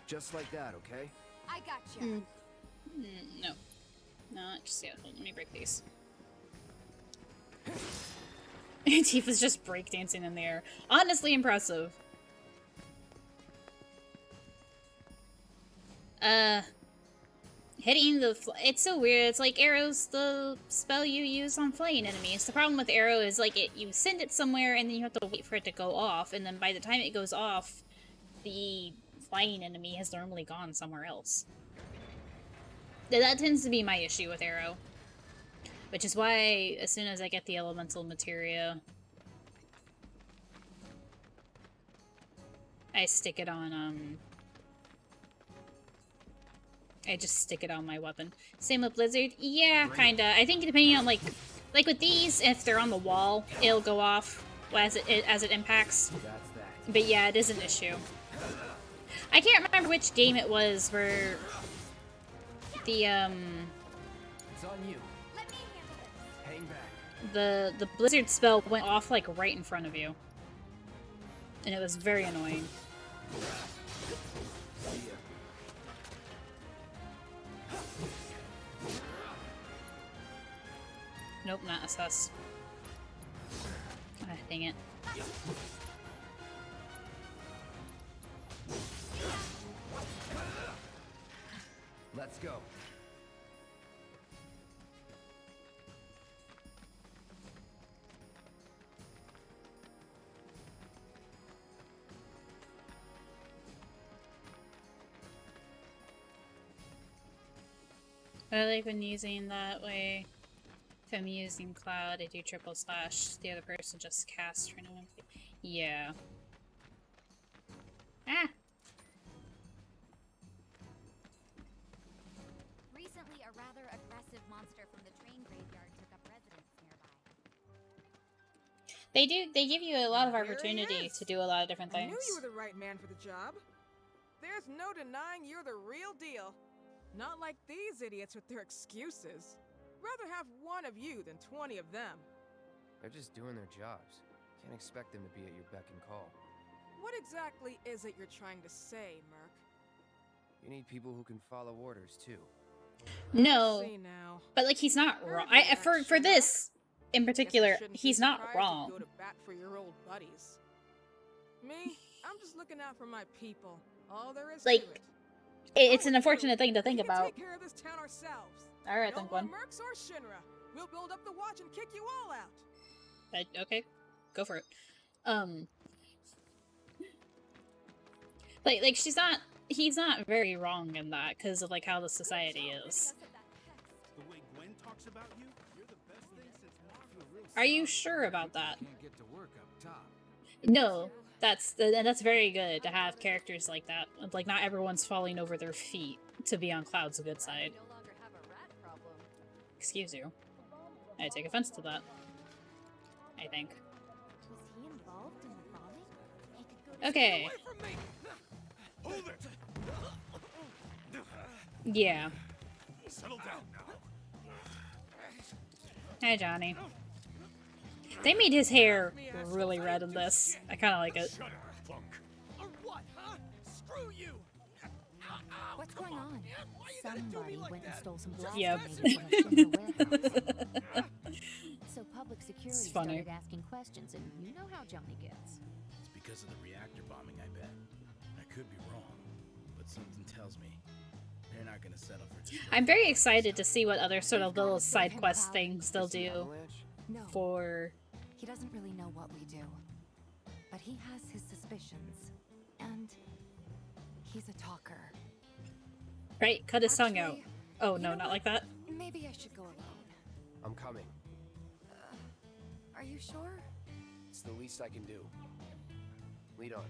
Just like that, okay? I got you. No. No, just, yeah, let me break these. Tifa's just breakdancing in the air. Honestly impressive. Hitting the... It's so weird. It's like arrow's the spell you use on flying enemies. The problem with arrow is like you send it somewhere and then you have to wait for it to go off. And then by the time it goes off, the flying enemy has normally gone somewhere else. That tends to be my issue with arrow. Which is why as soon as I get the elemental materia, I stick it on, I just stick it on my weapon. Same with Blizzard? Yeah, kinda. I think depending on, like with these, if they're on the wall, it'll go off as it impacts. But yeah, it is an issue. I can't remember which game it was where the, It's on you. Hang back. the Blizzard spell went off, like, right in front of you. And it was very annoying. Nope, not SS. Ah, dang it. Let's go. I like when using that way. If I'm using Cloud, I do triple slash. The other person just casts for no one. Yeah. Ah! Recently, a rather aggressive monster from the train graveyard took up residence nearby. They give you a lot of opportunity to do a lot of different I things. knew you were the right man for the job. There's no denying you're the real deal. Not like these idiots with their excuses. Rather have one of you than 20 of them. They're just doing their jobs. Can't expect them to be at your beck and call. What exactly is it you're trying to say, Merc? You need people who can follow orders, too. No, See now. but like he's not wrong. For this in particular, he's not wrong. Go to bat for your old buddies. Me, I'm just looking out for my people. All there is Like, to it. it's an unfortunate thing to think We can about. take care of this town ourselves. All right, no think more one. Mercs or Shinra. We'll build up the watch and kick you all out. Okay, go for it. Like he's not very wrong in that because of like how the society is. The way Gwen talks about you, you're the best thing since Marco. Are you sure about that? Can't get to work up top. No, that's very good to have characters like that. Like not everyone's falling over their feet to be on Cloud's good side. Excuse you. I take offense to that. I think. Was he involved in the bombing? He could go to Okay. Hold it. Yeah. Settle down now. Hey, Johnny. They made his hair really red in this. I kind of like it. Shut up, punk. Or what, huh? Screw you! What's going on? Somebody went and stole some blast Yep. grenades from a warehouse. So public security funny. started asking questions, and you know how Johnny gets. It's because of the reactor bombing, I bet. I could be wrong, but something tells me they're not gonna settle for just. I'm very excited to see what other sort of little side quest things they'll do No. for... He doesn't really know what we do. But he has his suspicions. And he's a talker. Right? Cut his tongue out. Oh, no, not like that? Maybe I should go alone. I'm coming. Are you sure? It's the least I can do. Lead on.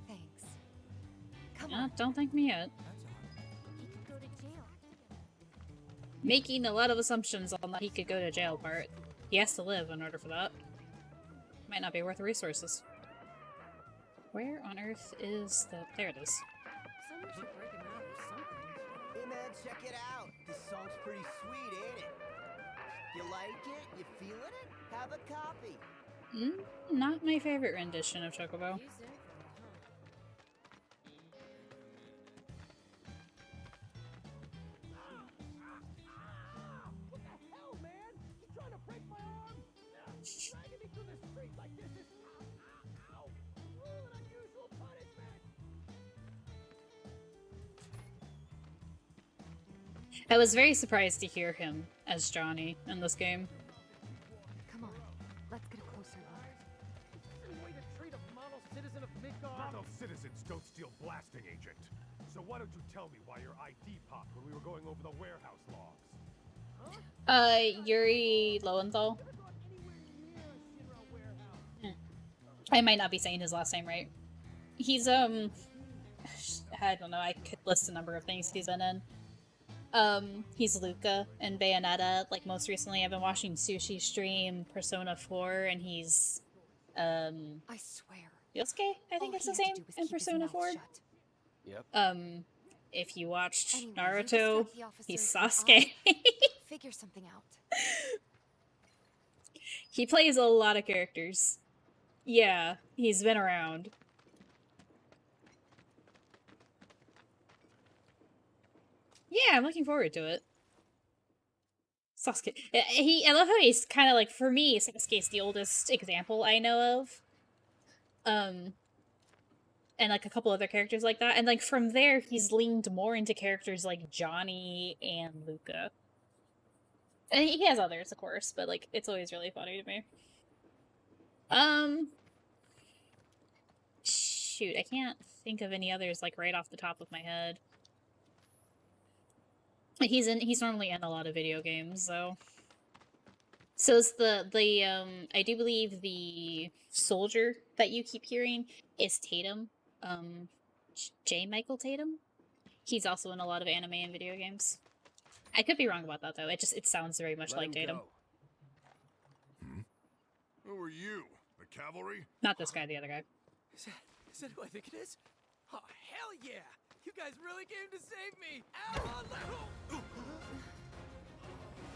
Thanks. Come Yeah, on. don't thank me yet. He could go to jail. Making a lot of assumptions on that he could go to jail part. He has to live in order for that. Might not be worth the resources. Where on earth is the... There it is. Someone should break him out or something. Hey man, check it out. This song's pretty sweet, ain't it? You like it? You feeling it? Have a copy. Not my favorite rendition of Chocobo. What the hell, man? You trying to break my arm? Dragging me through the street like this is cruel and unusual punishment. I was very surprised to hear him as Johnny in this game. Come on, let's get a closer look. Any way to treat a model citizen of Midgar? Model citizens don't steal blasting, Agent. So why don't you tell me why your ID popped when we were going over the warehouse logs? Yuri Lowenthal. I might not be saying his last name right. He's, I don't know, I could list a number of things he's been in. He's Luca in Bayonetta. Like, most recently I've been watching Sushi stream Persona 4, and he's, I swear. Yosuke, I think it's his name, in Persona 4. Yep. If you watched Anyway, Naruto, you he's distract the Sasuke. figure something out. He plays a lot of characters. Yeah, he's been around. Yeah, I'm looking forward to it. Sasuke. I love how he's kind of like, for me, Sasuke's the oldest example I know of. And like a couple other characters like that. And like from there, he's leaned more into characters like Johnny and Luca. And he has others, of course, but like, it's always really funny to me. Shoot, I can't think of any others like right off the top of my head. He's normally in a lot of video games, so. So it's I do believe the soldier that you keep hearing is Tatum. J. Michael Tatum. He's also in a lot of anime and video games. I could be wrong about that though. It sounds very much like Tatum. Who are you? The cavalry? Not this guy, the other guy. Is that who I think it is? Oh, hell yeah! You guys really came to save me! Ow! Hey!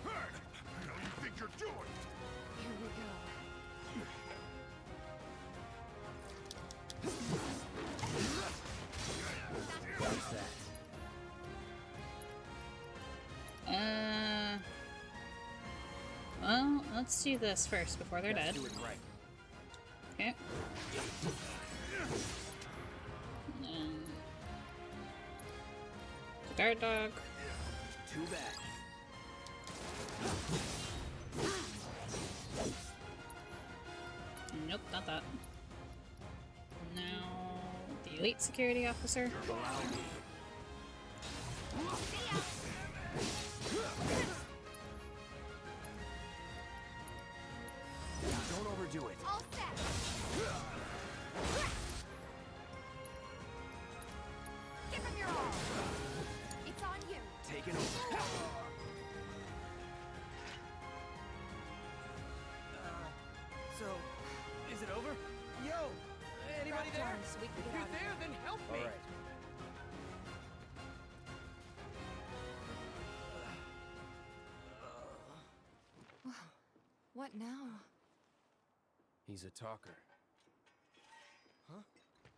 What do you think you're doing? Here we go. What's that? Well, let's do this first before they're dead. Do it right. Okay. Guard dog. Too bad. Nope, not that. Now, the elite security officer. Don't overdo it. All set. Give him your all. It's on you. Taking over. So, is it over? Yo! Anybody there? So we can If get you're out of there, then help me! Alright. What now? He's a talker. Huh?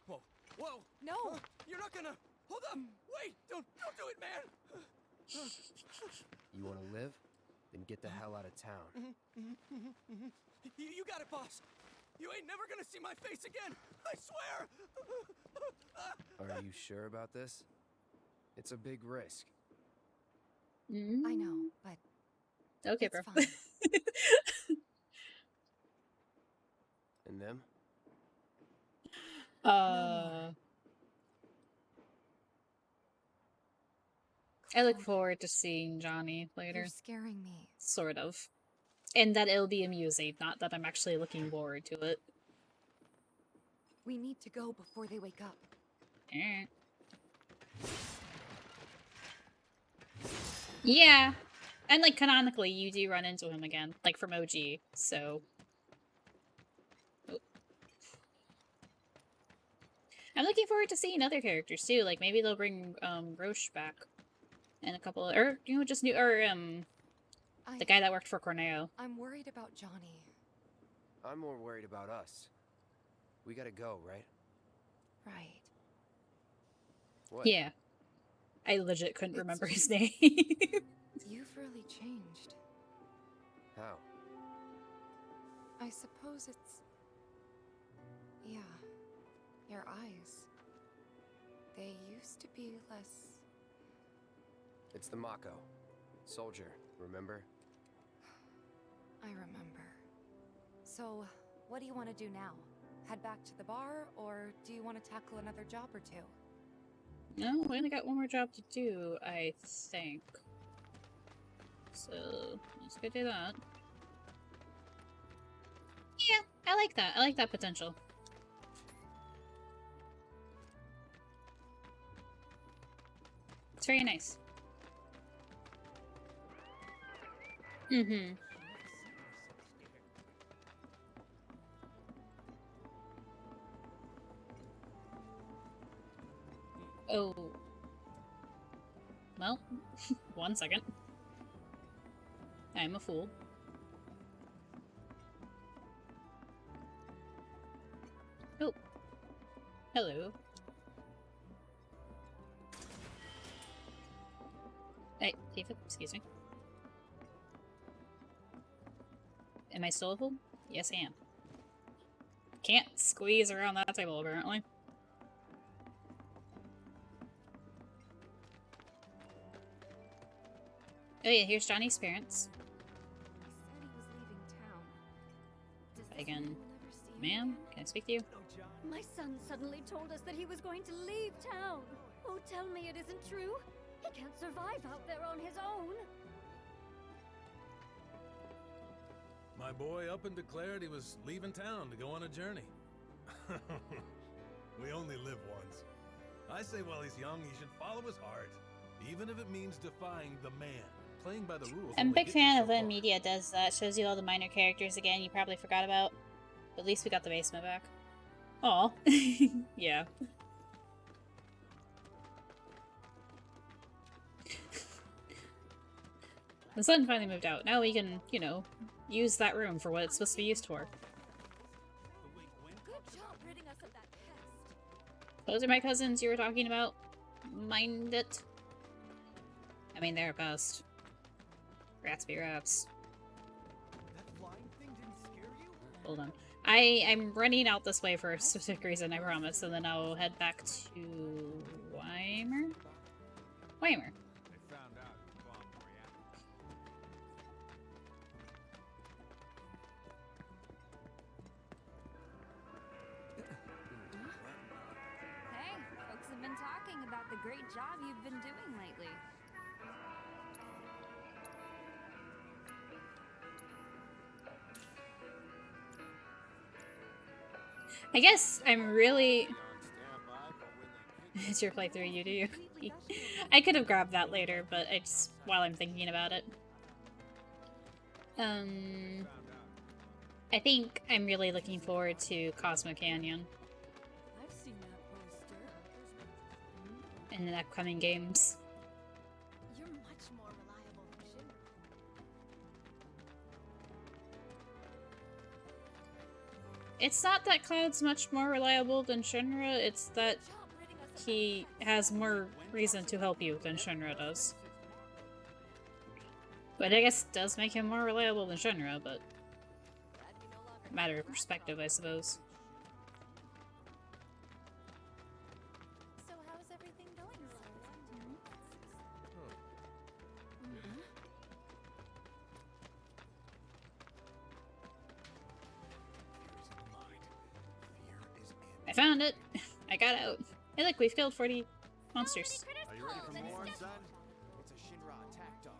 Whoa! Whoa! No! You're not gonna... Hold up! Wait! Don't do it, man! You want to live? Then get the hell out of town. You got it, boss! You ain't never gonna see my face again! I swear! Are you sure about this? It's a big risk. I know, but okay, it's bro. fine. And them? I look forward to seeing Johnny later. You're scaring me. Sort of. And that it'll be amusing, not that I'm actually looking forward to it. We need to go before they wake up. Yeah. And, like, canonically, you do run into him again. Like, from OG, so... Oh. I'm looking forward to seeing other characters, too. Like, maybe they'll bring, Roche back. And a couple of... Or, you know, just new... Or, the guy that worked for Corneo. I'm worried about Johnny. I'm more worried about us. We gotta go, right? Right. What? Yeah. I legit couldn't remember his name. You've really changed. How? I suppose it's... Yeah. Your eyes. They used to be less... It's the Mako. Soldier, remember? I remember. So, what do you want to do now? Head back to the bar, or do you want to tackle another job or two? No, we only got one more job to do, I think. So, let's go do that. Yeah, I like that. I like that potential. It's very nice. Mm-hmm. Oh. Well, 1 second. I'm a fool. Oh. Hello. Hey, Tifa, excuse me. Am I still a fool? Yes, I am. Can't squeeze around that table, apparently. Oh yeah, here's Johnny's parents. He said he was leaving town. Does this Again, mean we'll never see him ma'am, again? can I speak to you? My son suddenly told us that he was going to leave town. Oh, tell me it isn't true. He can't survive out there on his own. My boy up and declared he was leaving town to go on a journey. We only live once. I say while he's young, he should follow his heart, even if it means defying the man. Playing by the rules. I'm a only big gets you fan so of when far. media does that. Shows you all the minor characters again you probably forgot about. At least we got the basement back. Aw. Yeah. The sun finally moved out. Now we can, you know, use that room for what it's supposed to be used for. Good job ridding us of that pest. Those are my cousins you were talking about. Mind it. I mean, they're a pest. Rats be rats. That flying thing didn't scare you? Hold on. I'm running out this way for a specific reason, I promise, and then I'll head back to Weimer? Weimer. They found out who bombed Brianna. Hey, folks have been talking about the great job you've been doing lately. I guess I'm really... It's your playthrough, you do. I could have grabbed that later, but it's while I'm thinking about it. I think I'm really looking forward to Cosmo Canyon I've seen that poster. in the upcoming games. You're much more reliable than Shinra. It's not that Cloud's much more reliable than Shinra, it's that he has more reason to help you than Shinra does. But I guess it does make him more reliable than Shinra, but... matter of perspective, I suppose. So how's everything going, I found it! I got out. Hey look, we've killed 40 monsters. Are you ready for more, son? It's a Shinra attack dog.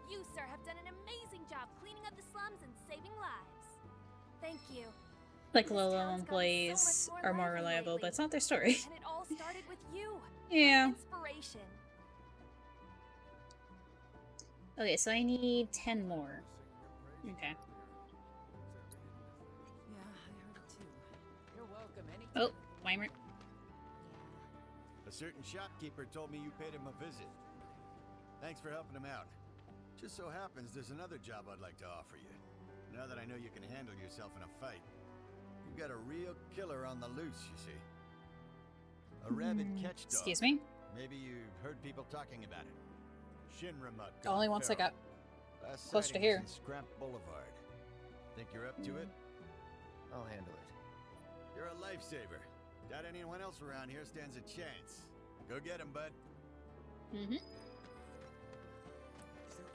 You, sir, have done an amazing job cleaning up the slums and saving lives. Thank you. Like Lolo employees are more reliable, but it's not their story. And it all started with you. Yeah. Inspiration. Okay, so I need 10 more. Okay. Yeah, I heard it too. You're welcome any. Oh, Weimer. A certain shopkeeper told me you paid him a visit. Thanks for helping him out. Just so happens there's another job I'd like to offer you. Now that I know you can handle yourself in a fight. You've got a real killer on the loose, you see. A rabid catch dog. Excuse me? Maybe you've heard people talking about it. Shinra mutt. Only once I got Last close to sighting here. was in Scramp Boulevard. Think you're up to it? I'll handle it. You're a lifesaver. Doubt anyone else around here stands a chance. Go get him, bud. Mm-hmm.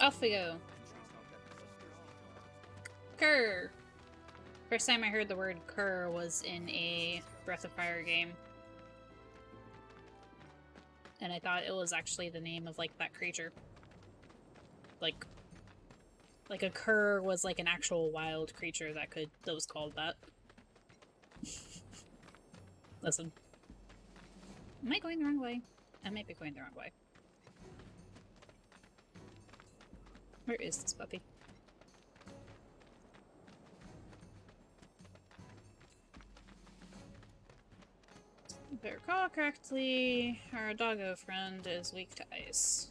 Off we go. Cur. First time I heard the word cur was in a Breath of Fire game. And I thought it was actually the name of, like, that creature. Like a cur was, like, an actual wild creature that was called that. Listen. Am I going the wrong way? I might be going the wrong way. Where is this puppy? If I recall correctly, our doggo friend is weak to ice.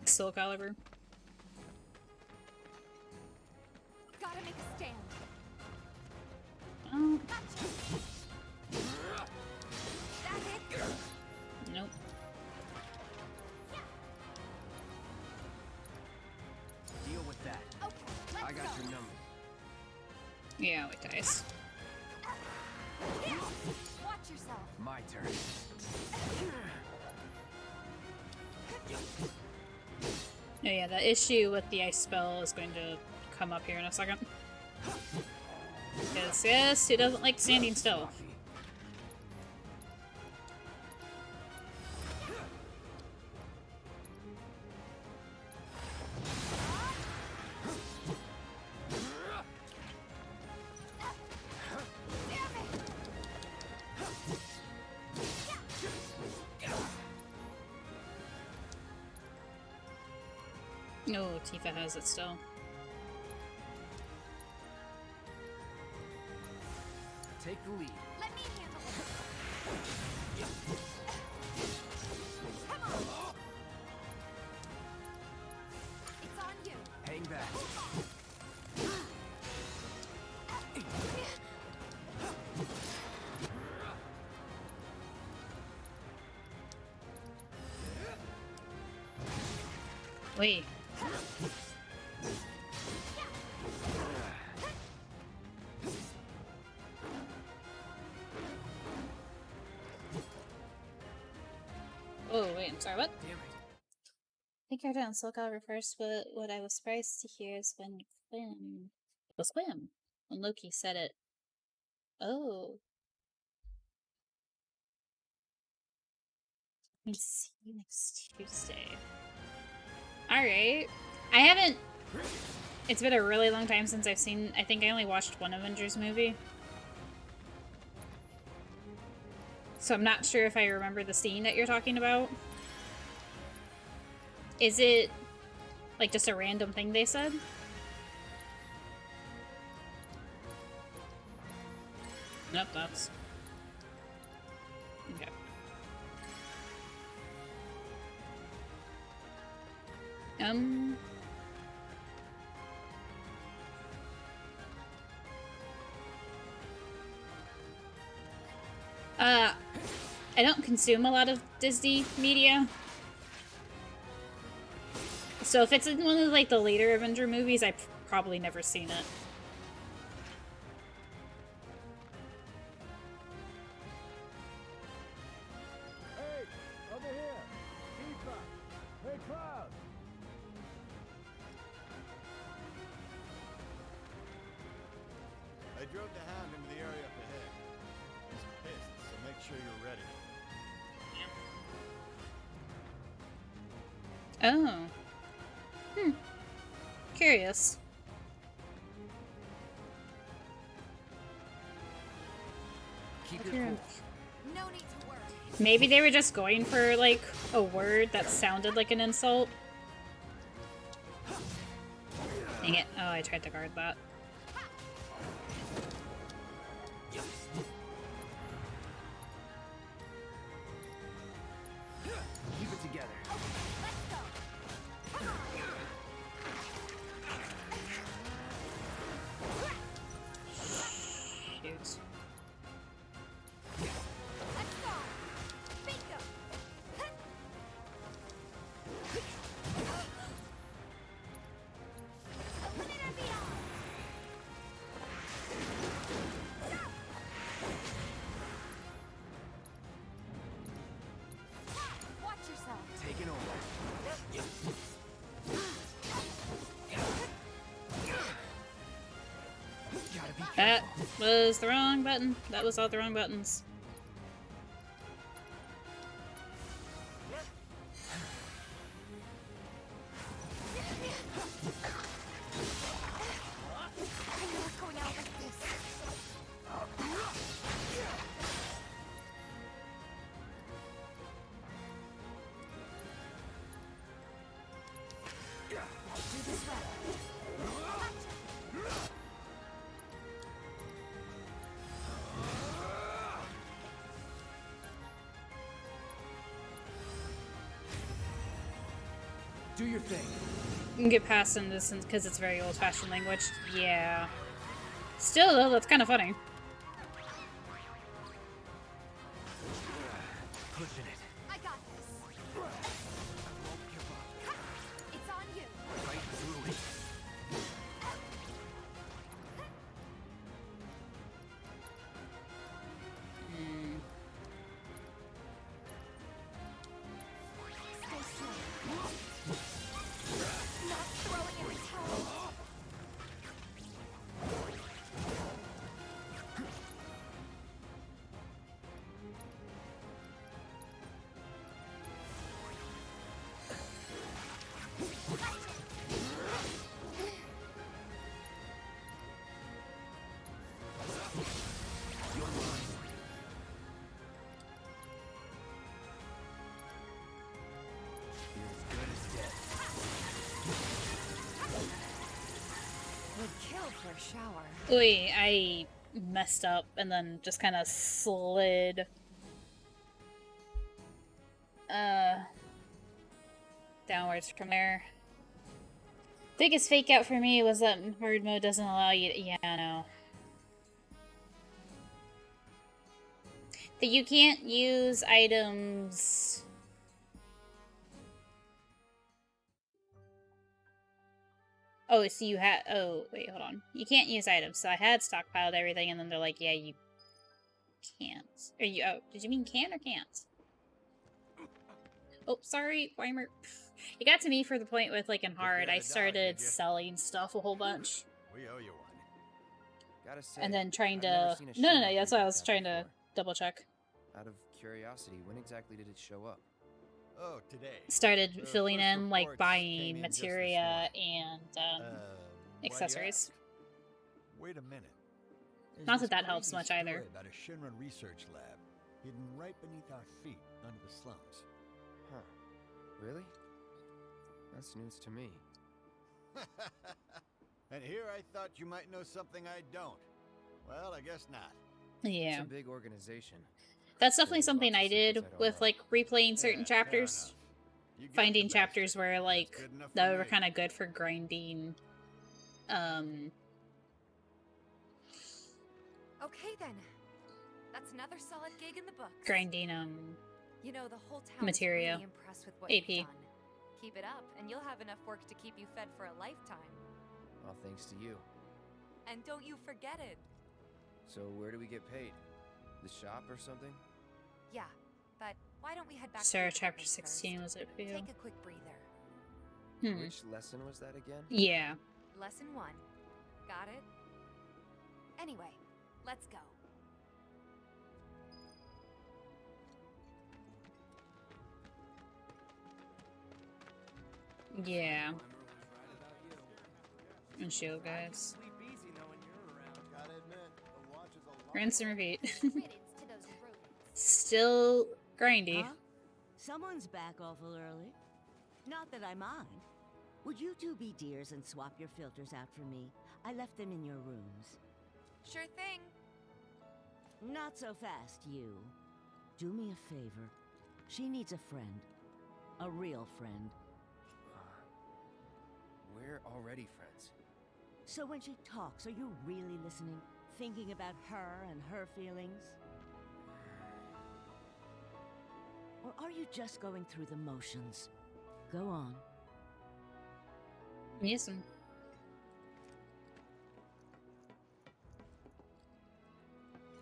Soul Calibur. Gotta make a stand. Oh. Gotcha. That hit. Nope. Deal with that. Okay, I got your number. Yeah, weak to ice. Watch yourself. My turn. Oh yeah, the issue with the ice spell is going to come up here in a second. Because, yes, he doesn't like standing still. No, Tifa has it still. Take the lead. Let me handle it. Come on. It's on you. Hang back. Wait. Oh, wait, I'm sorry, what? Damn it. I think I heard it on Soul Calibur first, but what I was surprised to hear is when Quim... It was Quim. When Loki said it. Oh. Let me see you next Tuesday. Alright. I haven't... It's been a really long time since I've seen... I think I only watched one Avengers movie. So I'm not sure if I remember the scene that you're talking about. Is it, like, just a random thing they said? Nope, that's... Okay. I don't consume a lot of Disney media. So if it's in one of, like, the later Avenger movies, I've probably never seen it. Hey, over here! Tifa! Hey, Cloud! I drove the Hound into the area up ahead. He's pissed, so make sure you're ready. Oh. Curious. Keep your cool. No need to worry. Maybe they were just going for, like, a word that sounded like an insult. Dang it. Oh, I tried to guard that. Keep it together. Let's go. Come on. Shoot. Let's go. Bingo. A limit or beyond. That was the wrong button. That was all the wrong buttons. Do your thing. You can get past in this because it's very old-fashioned language. Yeah. Still, though, that's kind of funny. Pushing it. I got this. It's on you. Right through it. Stay slow. Not throwing in the towel. Would kill for a shower. Oy, I messed up and then just kind of slid. Downwards from there. Biggest fake out for me was that hard mode doesn't allow you to, yeah, I know. That you can't use items. Oh, so you had, oh, wait, hold on. You can't use items. So I had stockpiled everything and then they're like, yeah, you can't. Or you, oh, did you mean can or can't? Oh, sorry, Weimer. It got to me for the point with, like, in hard, I started selling stuff a whole bunch. We owe you one. Gotta say, And then trying I've never to... seen a No, Shinra that's breed why I like was that trying to before. double check. Out of curiosity, when exactly did it show up? Oh, today. Started The filling first in, like, reports buying came in just this materia morning. and, Why do you accessories. ask? Wait a minute. There's Not this that that helps crazy much either. story about a Shinra research lab hidden right beneath our feet under the slums. Huh. Really? That's news to me. And here I thought you might know something I don't. Well, I guess not. Yeah. It's a big organization. That's definitely something I did with, like, replaying certain chapters. Finding chapters where, like, that were kind of good for grinding, Okay then. That's another solid gig in the books. grinding, You know, the whole town materia. is really impressed with what AP. you've done. Keep it up, and you'll have enough work to keep you fed for a lifetime. All thanks to you. And don't you forget it. So where do we get paid? The shop or something? Yeah, but why don't we head back Sarah, to the chapter apartments 16 first? was it for you? Take a quick breather. Hmm. Which lesson was that again? Yeah. Lesson 1. Got it? Anyway, let's go. Yeah. And shield, guys. Rinse and repeat. Still grindy. Huh? Someone's back awful early. Not that I mind. Would you two be dears and swap your filters out for me? I left them in your rooms. Sure thing. Not so fast, you. Do me a favor. She needs a friend. A real friend. We're already friends. So when she talks, are you really listening? Thinking about her and her feelings? Or are you just going through the motions? Go on. Yes.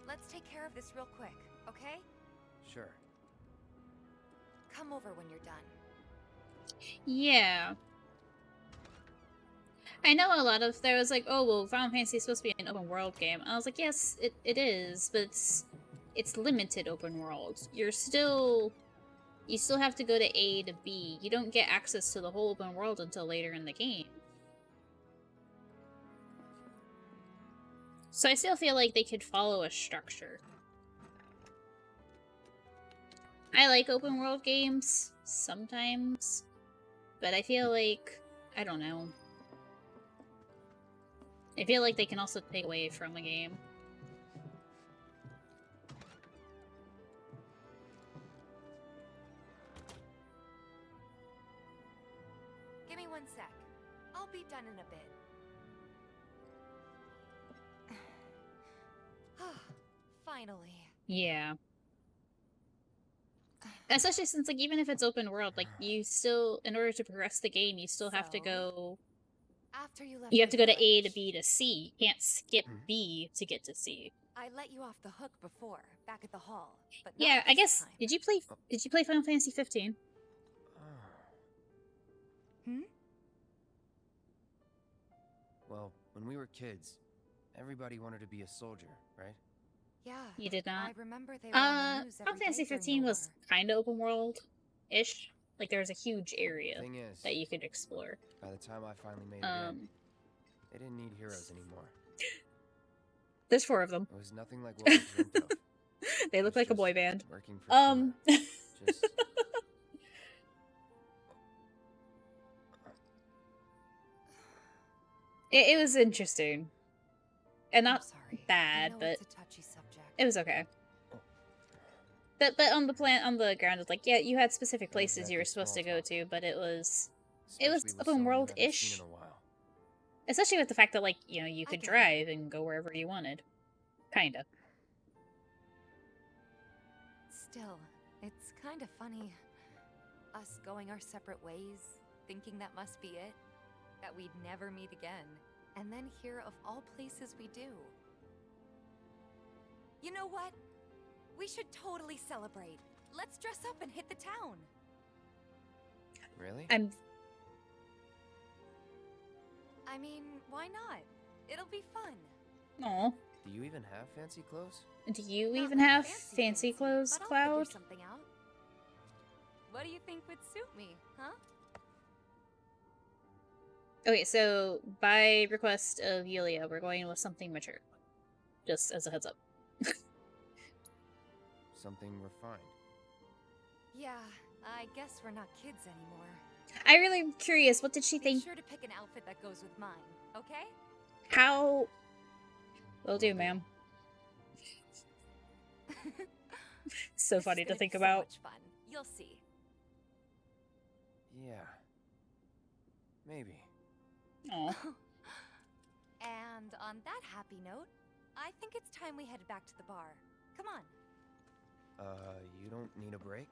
Let's take care of this real quick, okay? Sure. Come over when you're done. Yeah. I know a lot of there was like, oh well, Final Fantasy is supposed to be an open world game. I was like, yes, it is, but it's limited open world. You still have to go to A to B. You don't get access to the whole open world until later in the game. So I still feel like they could follow a structure. I like open world games sometimes, but I feel like, I don't know. I feel like they can also take away from a game. Give me 1 sec. I'll be done in a bit. Finally. Yeah. Especially since, like, even if it's open world, like, you still, in order to progress the game, you still have to go... After you left You have to go to the A to B to C. You can't skip B to get to C. I let you off the hook before, back at the hall. But not Yeah, I this guess... time. Did you play Final Fantasy 15? Well, when we were kids, everybody wanted to be a soldier, right? Yeah. You did not? I remember they were on the news Final every Fantasy day during 15 the was war. kind of open world-ish. Like, there was a huge area Thing is, that you could explore. By the time I finally made it in, they didn't need heroes anymore. There's 4 of them. It was nothing like what we dreamt of. They look like a boy band. Working for Shimmer. Just It was interesting. And not bad, I know but it's a touchy subject. it was okay. But on the ground, it's like, yeah, you had specific places you were supposed to go to, but it was especially with open someone you haven't world-ish. seen in a while. Especially with the fact that, like, you know, you could drive and go wherever you wanted. Kinda. Still, it's kind of funny. Us going our separate ways, thinking that must be it. That we'd never meet again. And then here, of all places, we do. You know what? We should totally celebrate. Let's dress up and hit the town. Really? I mean, why not? It'll be fun. Aw. Do you even have fancy clothes? Do you even have fancy clothes, But I'll Cloud? figure something out. What do you think would suit me, huh? Okay, so by request of Yulia, we're going with something mature. Just as a heads up. Something refined. Yeah, I guess we're not kids anymore. I really am curious, what did she Be think? sure to pick an outfit that goes with mine, okay? How... Will do, ma'am. So funny to think about. So much fun. You'll see. Yeah. Maybe. Aw. And on that happy note, I think it's time we headed back to the bar. Come on. You don't need a break?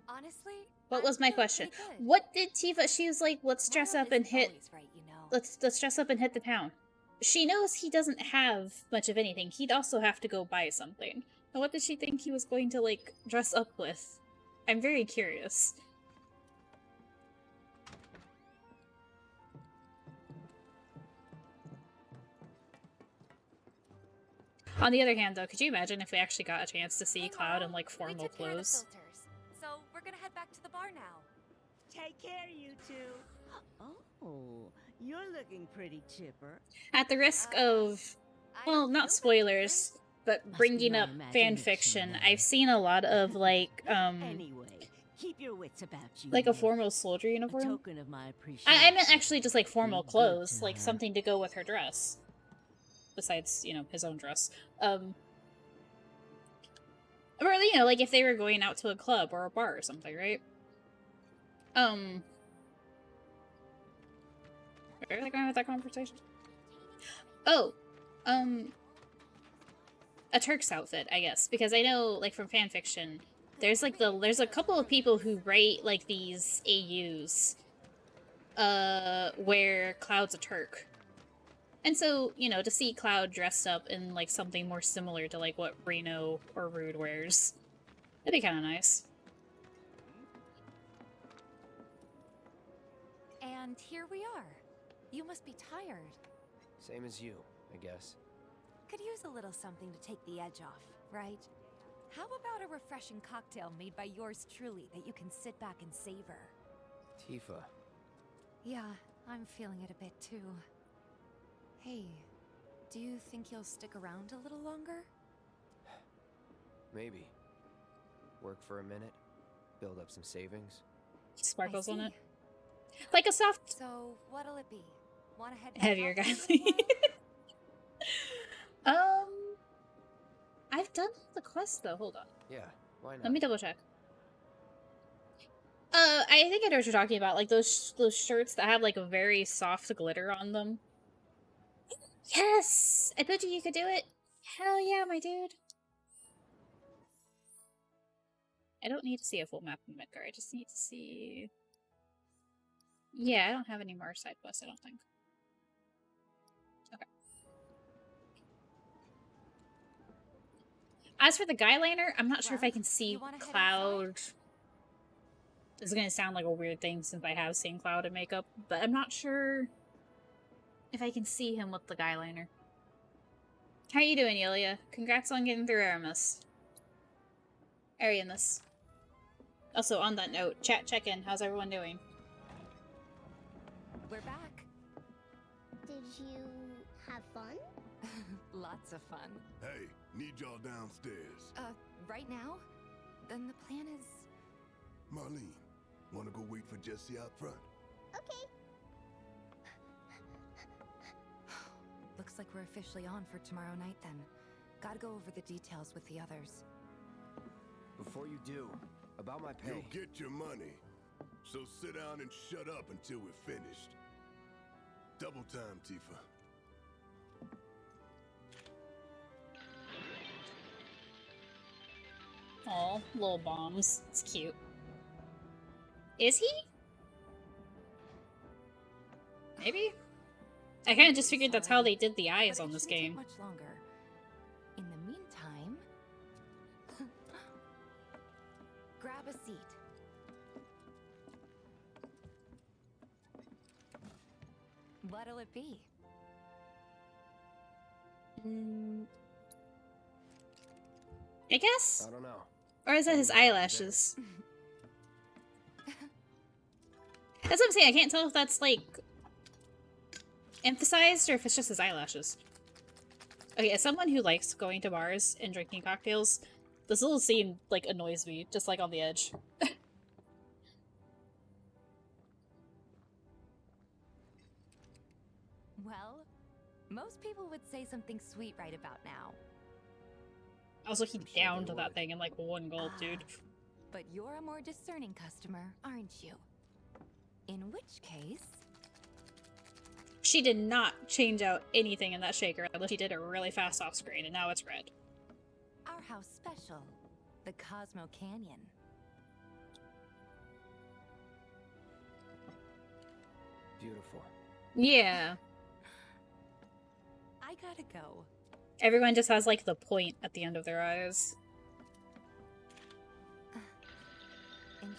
Honestly, What was my question? good. What did Tifa... She was like, let's dress up and hit... Right, you know. Let's dress up and hit the town. She knows he doesn't have much of anything. He'd also have to go buy something. And what did she think he was going to, like, dress up with? I'm very curious. On the other hand, though, could you imagine if we actually got a chance to see Cloud in, like, formal We took care of the clothes? filters, so we're gonna head back to the bar now. Take care, you two. Oh, you're looking pretty chipper. At the risk of, well, not spoilers, but bringing my up fan imagination, fiction, I've seen a lot of, like, Anyway, keep your wits about you. like a Ned. formal soldier A uniform. token of my appreciation. I meant actually just, like, formal Be good clothes, to like her. something to go with her dress. Besides, you know, his own dress. Or, you know, like if they were going out to a club or a bar or something, right? Where are they going with that conversation? Oh, a Turk's outfit, I guess, because I know, like, from fanfiction, there's like there's a couple of people who write like these AUs, where Cloud's a Turk, and so, you know, to see Cloud dressed up in like something more similar to like what Reno or Rude wears, that'd be kind of nice. And here we are. You must be tired. Same as you, I guess. Could use a little something to take the edge off, right? How about a refreshing cocktail made by yours truly that you can sit back and savor? Tifa. Yeah, I'm feeling it a bit too. Hey, do you think you'll stick around a little longer? Maybe. Work for a minute, build up some savings. Sparkles on it. Like a soft... So, what'll it be? Wanna head heavier guy. I've done the quest though. Hold on. Yeah, why not? Let me double check. I think I know what you're talking about. Like those shirts that have like a very soft glitter on them. Yes! I told you could do it. Hell yeah, my dude. I don't need to see a full map of Midgar. I just need to see... Yeah, I don't have any more side quests, I don't think. Okay. As for the guyliner, I'm not sure if I can see Cloud. This is going to sound like a weird thing since I have seen Cloud in makeup, but I'm not sure if I can see him with the guyliner. How are you doing, Ilya? Congrats on getting through Aramis. Ariamus. Also, on that note, chat check-in. How's everyone doing? We're back. Did you have fun? Lots of fun. Hey, need y'all downstairs. Right now? Then the plan is... Marlene, wanna go wait for Jesse out front? Okay. Looks like we're officially on for tomorrow night then. Gotta go over the details with the others. Before you do, about my pay. You'll get your money. So sit down and shut up until we're finished. Double time, Tifa. Aw, little bombs. It's cute. Is he? Maybe? I kind of just figured that's how they did the eyes on this game. Much longer. In the meantime, grab a seat. What'll it be? I guess? I don't know. Or is that his eyelashes? That's what I'm saying. I can't tell if that's, like, emphasized or if it's just his eyelashes. Okay, as someone who likes going to bars and drinking cocktails, this little scene, like, annoys me, just, like, on the edge. Well, most people would say something sweet right about now. I was looking down to that thing in, like, one gulp, dude. But you're a more discerning customer, aren't you? In which case... She did not change out anything in that shaker unless she did it really fast off screen, and now it's red. Our house special, the Cosmo Canyon. Beautiful. Yeah. I gotta go. Everyone just has, like, the point at the end of their eyes. Enjoy.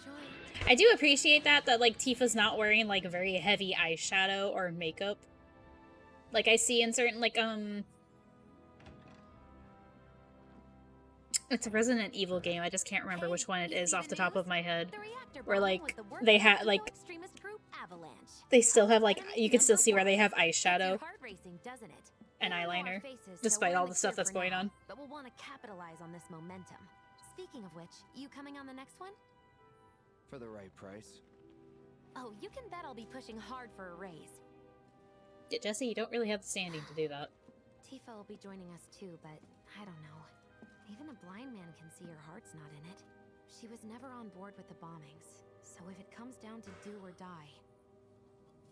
I do appreciate that, like, Tifa's not wearing, like, very heavy eyeshadow or makeup. Like, I see in certain, like, it's a Resident Evil game, I just can't remember which one it is off the top of my head. Where, like, they have, like, they still have, like, you can still see where they have eyeshadow and eyeliner, despite all the stuff that's going on. But we'll want to capitalize on this momentum. Speaking of which, you coming on the next one? For the right price. Oh, you can bet I'll be pushing hard for a raise. Yeah, Jesse, you don't really have the standing to do that. Tifa will be joining us too, but I don't know. Even a blind man can see her heart's not in it. She was never on board with the bombings, so if it comes down to do or die,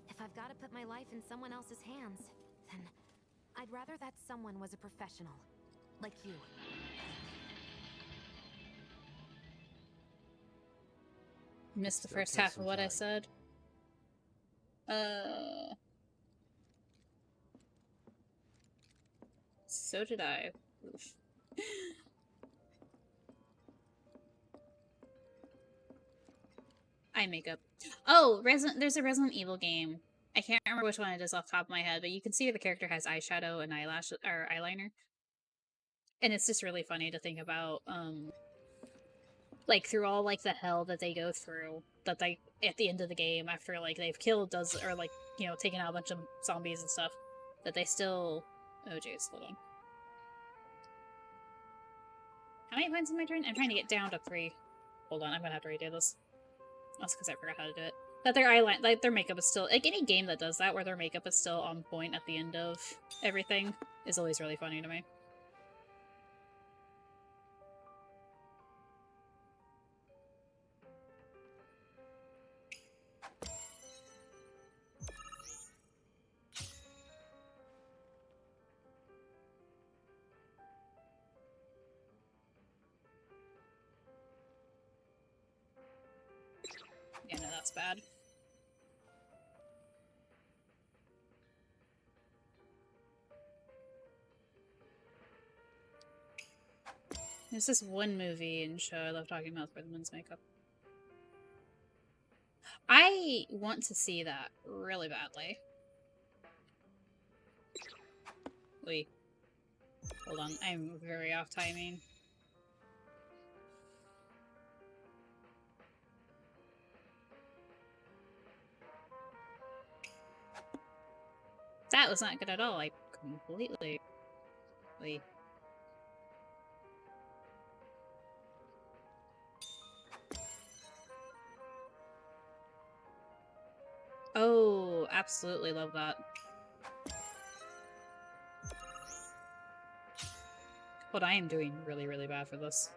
if I've got to put my life in someone else's hands, then I'd rather that someone was a professional, like you. Missed the first half of what I said. So did I. Oof. Eye makeup. Oh, there's a Resident Evil game I can't remember which one it is off the top of my head, but you can see the character has eyeshadow and eyelash or eyeliner. And it's just really funny to think about, like, through all, like, the hell that they go through, that they, at the end of the game, after, like, they've killed or, like, you know, taken out a bunch of zombies and stuff, that they still... Oh, jeez, hold on. How many points in my turn? I'm trying to get down to 3. Hold on, I'm gonna have to redo this. That's because I forgot how to do it. That their eyeliner, like, their makeup is still... Like, any game that does that, where their makeup is still on point at the end of everything, is always really funny to me. Yeah, no, that's bad. There's this one movie and show I love talking about for the men's makeup. I want to see that really badly. Wait. Hold on, I'm very off timing. That was not good at all. I completely... Wait. Oh, absolutely love that. But I am doing really, really bad for this.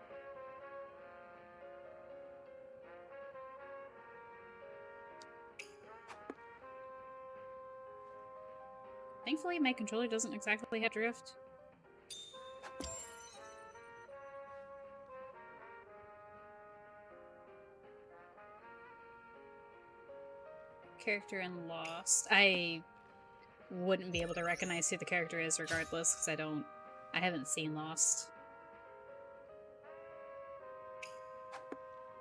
Thankfully, my controller doesn't exactly have drift. Character in Lost. I wouldn't be able to recognize who the character is regardless, because I haven't seen Lost.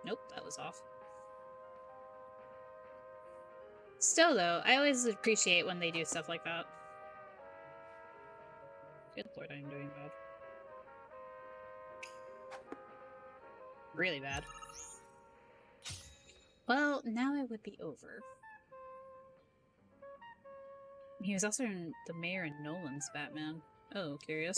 Nope, that was off. Still though, I always appreciate when they do stuff like that. Good lord, I'm doing bad. Really bad. Well, now it would be over. He was also in the Mayor and Nolan's Batman. Oh, curious.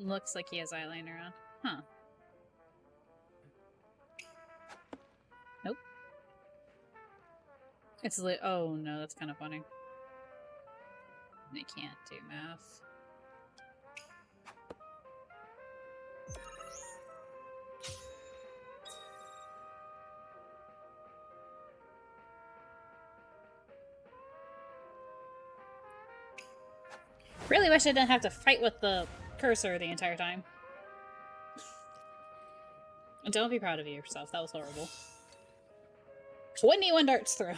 Looks like he has eyeliner on. Huh. Nope. It's oh no, that's kind of funny. They can't do math. Really wish I didn't have to fight with the cursor the entire time. Don't be proud of yourself, that was horrible. 21 darts through.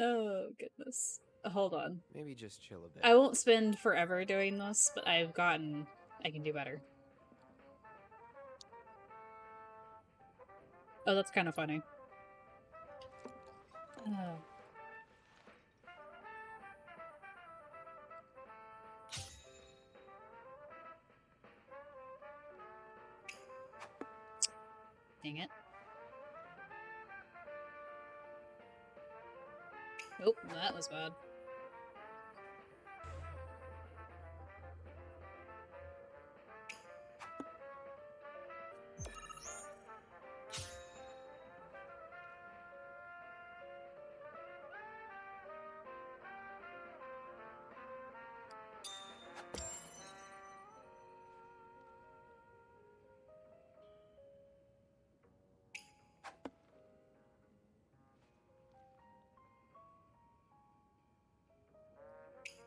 Oh, goodness. Hold on. Maybe just chill a bit. I won't spend forever doing this, but I can do better. Oh, that's kind of funny. Oh. Dang it. Oh, that was bad.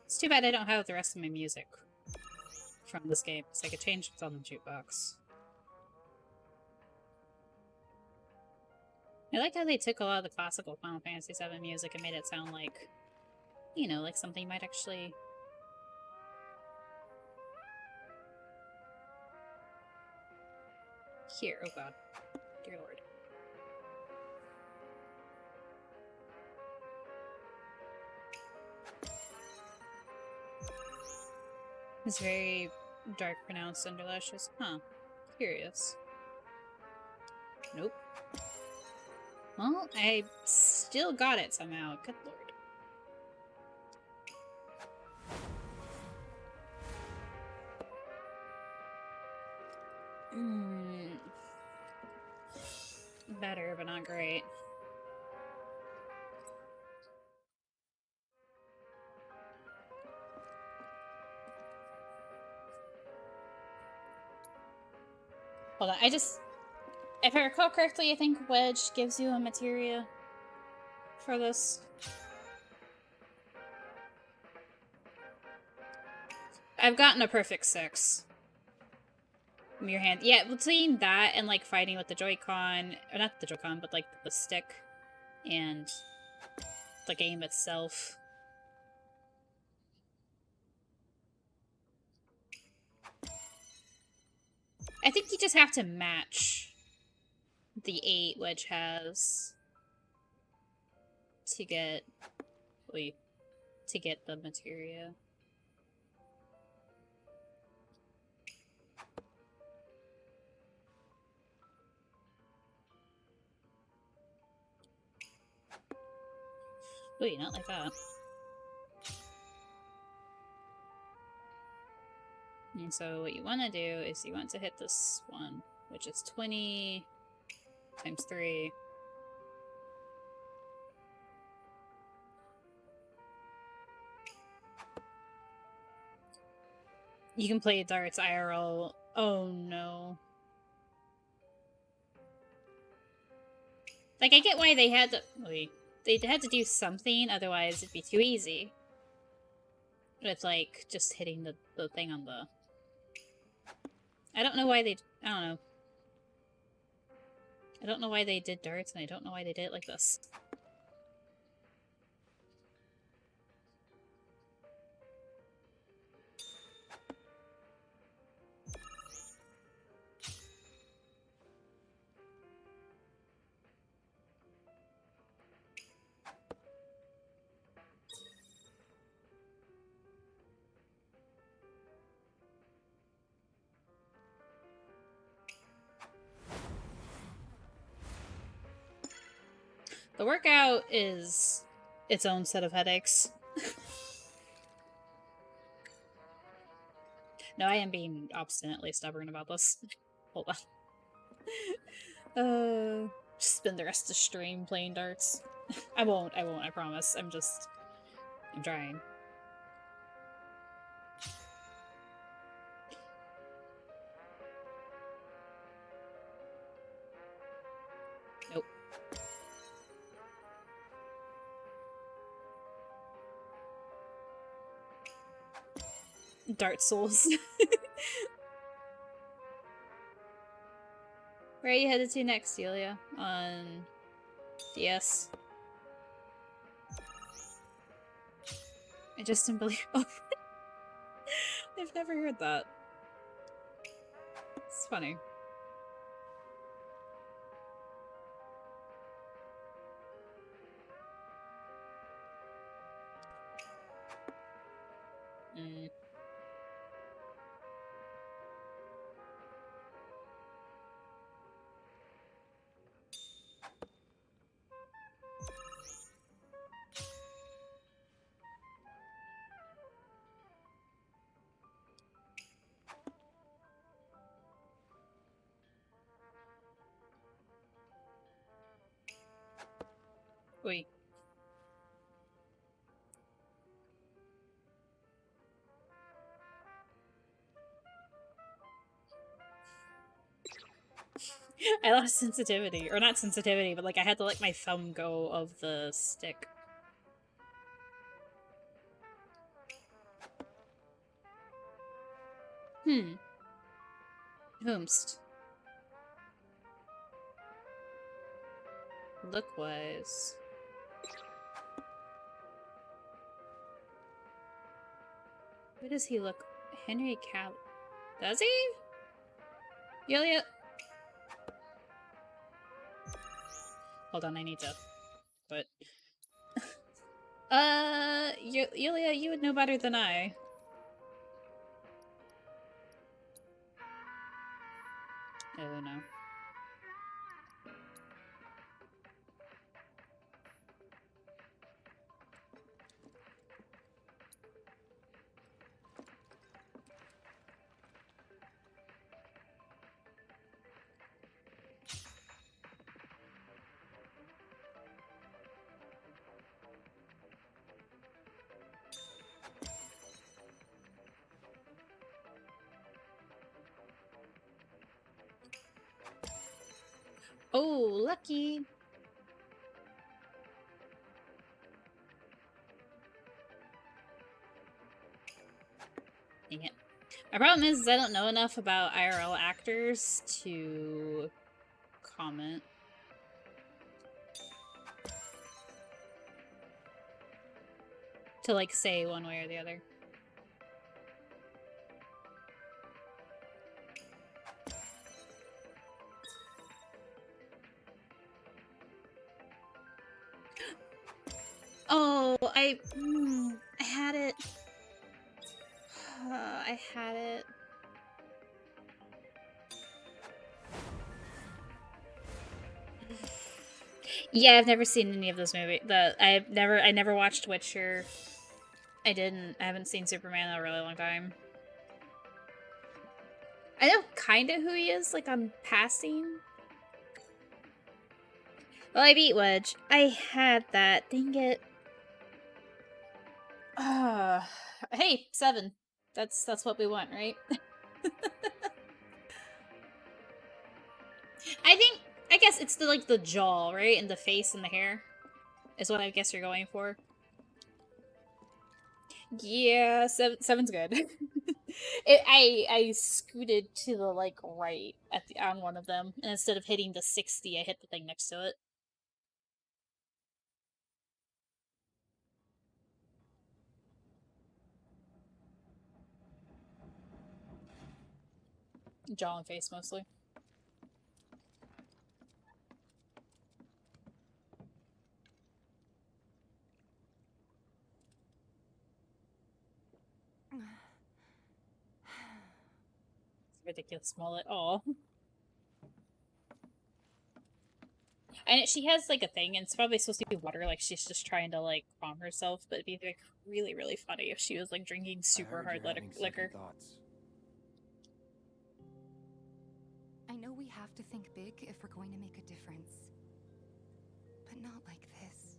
It's too bad I don't have the rest of my music from this game, because I could change what's on the jukebox. I like how they took a lot of the classical Final Fantasy VII music and made it sound like, you know, like something might actually... Here, oh god. Dear lord. It's very dark, pronounced underlashes. Huh. Curious. Nope. Well, I still got it somehow. Good lord. Better, but not great. Hold on, if I recall correctly, I think Wedge gives you a materia for this. I've gotten a perfect 6. From your hand. Yeah, between that and like fighting with the Joy-Con, or not the Joy-Con, but like the stick and the game itself. I think you just have to match the 8 Wedge has to get the materia. Wait, not like that. And so what you want to do is you want to hit this one, which is 20 times 3. You can play darts IRL. Oh no. Like, I get why they had to... Wait. They had to do something, otherwise it'd be too easy. With, like, just hitting the thing on the... I don't know why they... I don't know. I don't know why they did darts, and I don't know why they did it like this. The workout is its own set of headaches. No, I am being obstinately stubborn about this. Hold on. Just spend the rest of the stream playing darts. I won't, I promise. I'm trying. Nope. Dart Souls. Where are you headed to next, Delia? On DS? I just didn't believe. Oh, I've never heard that. It's funny. Wait. I lost sensitivity. Or not sensitivity, but like I had to let my thumb go of the stick. Whomst. look-wise. Where does he look? Henry Cavill. Does he? Yulia. Hold on, I need to. But. Yulia, you would know better than I. Oh no. Oh, lucky. Dang it. My problem is I don't know enough about IRL actors to comment. To, like, say one way or the other. Oh, I had it. I had it. Yeah, I've never seen any of those movies. I never watched Witcher. I haven't seen Superman in a really long time. I know kinda who he is, like on passing. Well, I beat Wedge. I had that. Dang it. Hey, 7. That's what we want, right? I guess it's the jaw, right? And the face and the hair is what I guess you're going for. Yeah, 7's good. I scooted to the right on one of them, and instead of hitting the 60, I hit the thing next to it. Jaw and face mostly. Ridiculous mullet. Oh. And she has a thing, and it's probably supposed to be water, like she's just trying to calm herself, but it'd be really, really funny if she was drinking super hard liquor. I know we have to think big if we're going to make a difference. But not like this.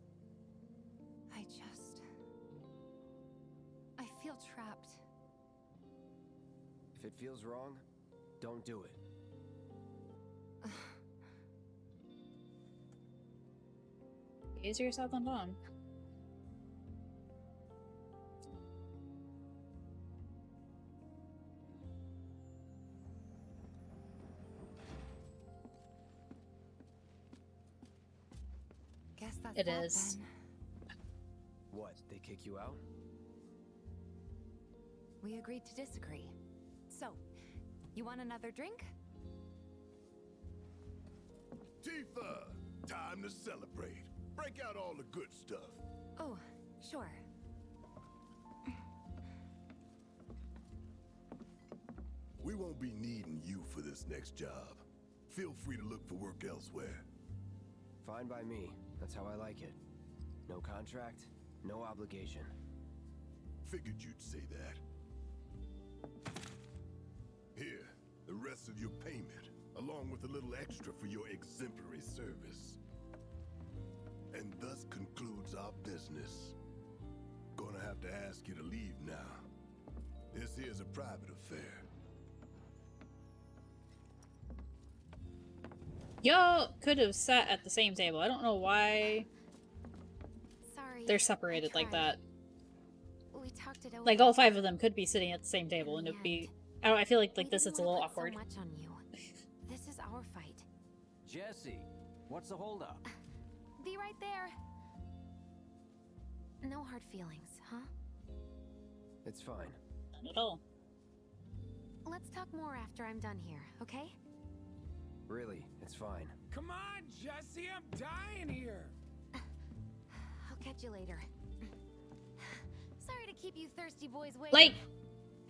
I feel trapped. If it feels wrong, don't do it. Use yourself on bomb. Guess that's It that, is. then. What, they kick you out? We agreed to disagree. So, you want another drink? Tifa! Time to celebrate. Break out all the good stuff. Oh, sure. We won't be needing you for this next job. Feel free to look for work elsewhere. Fine by me. That's how I like it. No contract, no obligation. Figured you'd say that. Here, the rest of your payment, along with a little extra for your exemplary service. And thus concludes our business. Gonna have to ask you to leave now. This here's a private affair. Y'all could have sat at the same table. I don't know why Sorry. they're separated like that. We talked it over. All 5 of them could be sitting at the same table, and it'd be. I feel like this it's a little awkward. So much on you. This is our fight. Jesse, what's the holdup? Be right there. No hard feelings, huh? It's fine. Not at all. Let's talk more after I'm done here, okay? Really, it's fine. Come on, Jesse, I'm dying here. I'll catch you later. Sorry to keep you thirsty boys waiting. Like,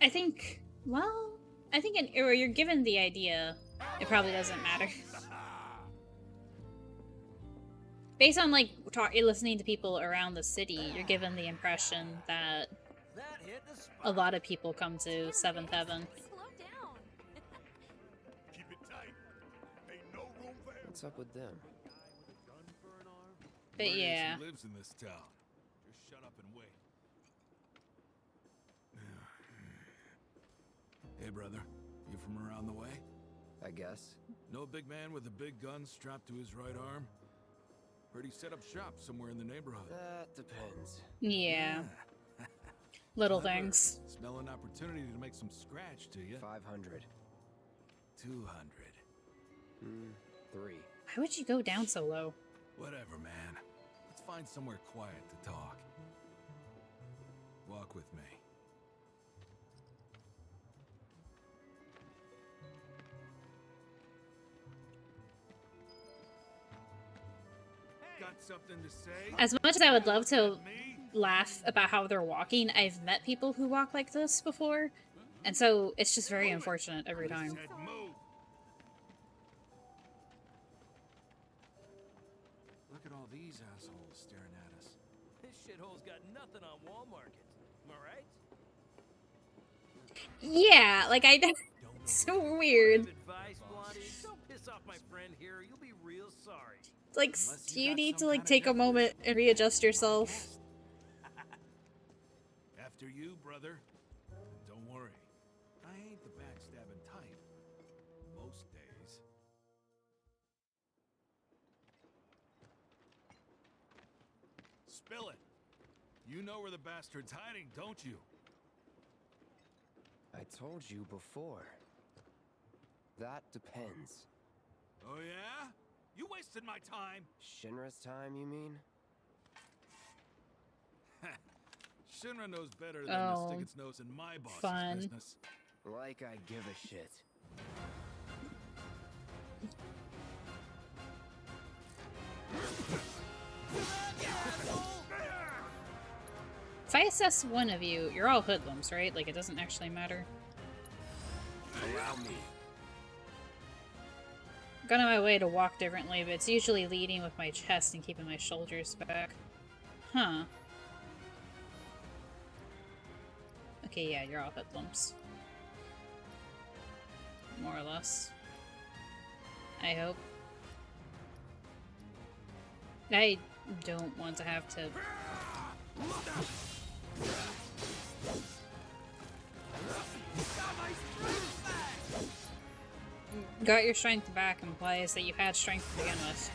I think, well, I think or you're given the idea, it probably doesn't matter. Based on, like, listening to people around the city, you're given the impression that a lot of people come to 7th Heaven. Keep it tight. Ain't no room for him. What's up with them? But yeah. Who lives in this town? Just shut up and wait. Hey, brother. You from around the way? I guess. Know a big man with a big gun strapped to his right arm? Heard he set up shop somewhere in the neighborhood. That depends. Yeah. Little Clever. things. Smell an opportunity to make some scratch to you. 500. 200. 3. Why would you go down so low? Whatever, man. Let's find somewhere quiet to talk. Walk with me. Got something to say? As much as I would love to laugh about how they're walking, I've met people who walk like this before, and so it's just very unfortunate every time. Look at all these assholes staring at us. This shithole's got nothing on Wall Market. Am I right? Yeah, like it's so weird. Advice, Blondie, don't piss off my friend here. You'll be real sorry. Like, do you need to, like, take a moment and readjust yourself? After you, brother. Don't worry. I ain't the backstabbing type. Most days. Spill it. You know where the bastard's hiding, don't you? I told you before. That depends. Oh yeah? You wasted my time. Shinra's time, you mean? Shinra knows better than to stick its nose in my boss's business. Like I give a shit. If I assess one of you, you're all hoodlums, right? Like, it doesn't actually matter. Allow me. Gone on my way to walk differently, but it's usually leading with my chest and keeping my shoulders back. Huh. Okay, yeah, you're all hoodlums. More or less. I hope. I don't want to have to... Got your strength back implies that you had strength to begin with.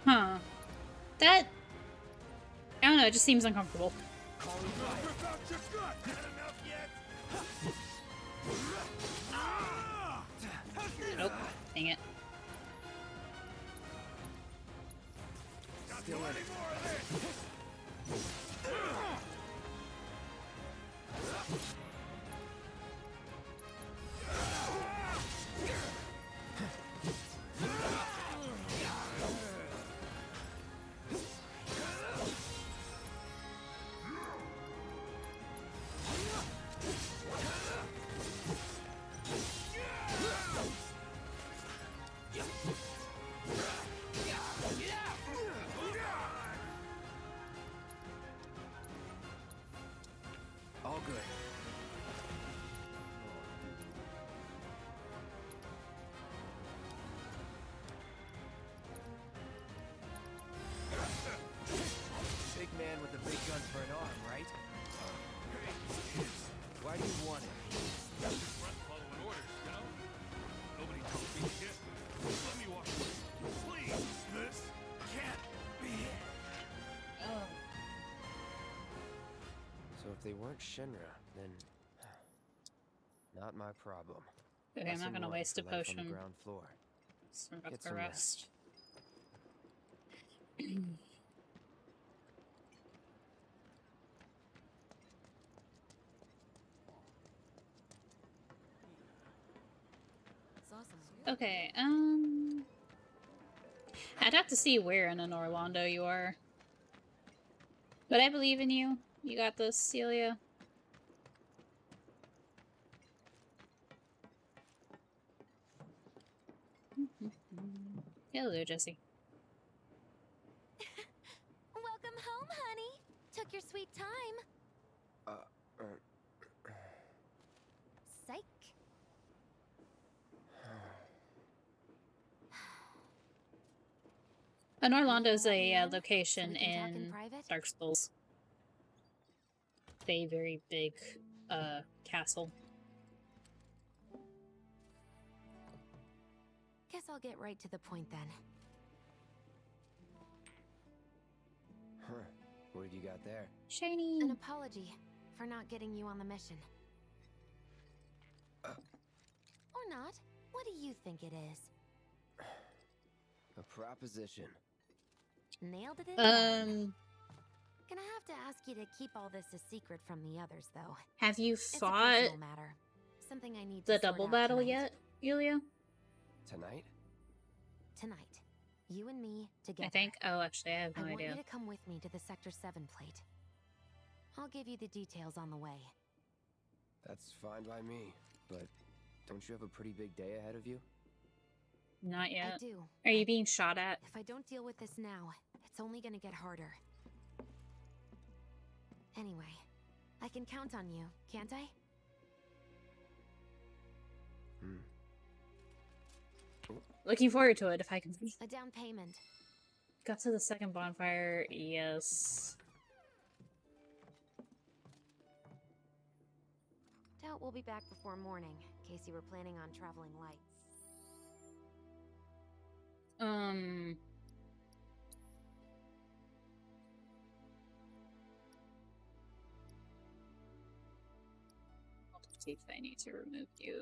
Huh. That... I don't know, it just seems uncomfortable. Nope. Dang it. all good. Big man with the big gun for an arm, right? Why do you want it? Following orders, you know? Nobody told me shit. Let me walk away. Please! This can't be it. Oh. So if they weren't Shinra, then not my problem. Okay, I'm not Lesson gonna one waste a for life on potion. the ground floor. So I'm about Get to some rest. It's awesome. Okay, I'd have to see where in an Orlando you are. But I believe in you. You got this, Celia. Hello, Jesse. Welcome home, honey. Took your sweet time. Psych. And Orlando's a So location we can talk in in private? Dark Souls. A very big castle. Guess I'll get right to the point then. Huh. What have you got there? Shiny. An apology for not getting you on the mission. Or not. What do you think it is? A proposition. Nailed it in one. Gonna have to ask you to keep all this a secret from the others, though. Have you It's a fought personal matter. Something I need to the sort double out battle tonight. yet, Yulia? Tonight? Tonight, you and me together. I think. Oh, actually, I have no I want idea. you to come with me to the Sector 7 plate. I'll give you the details on the way. That's fine by me, but don't you have a pretty big day ahead of you? Not yet. I do. Are you being shot at? If I don't deal with this now, it's only gonna get harder. Anyway, I can count on you, can't I? Looking forward to it if I can. A down payment. Got to the second bonfire. Yes. Doubt we'll be back before morning, in case you were planning on traveling light. I'll see if I need to remove you.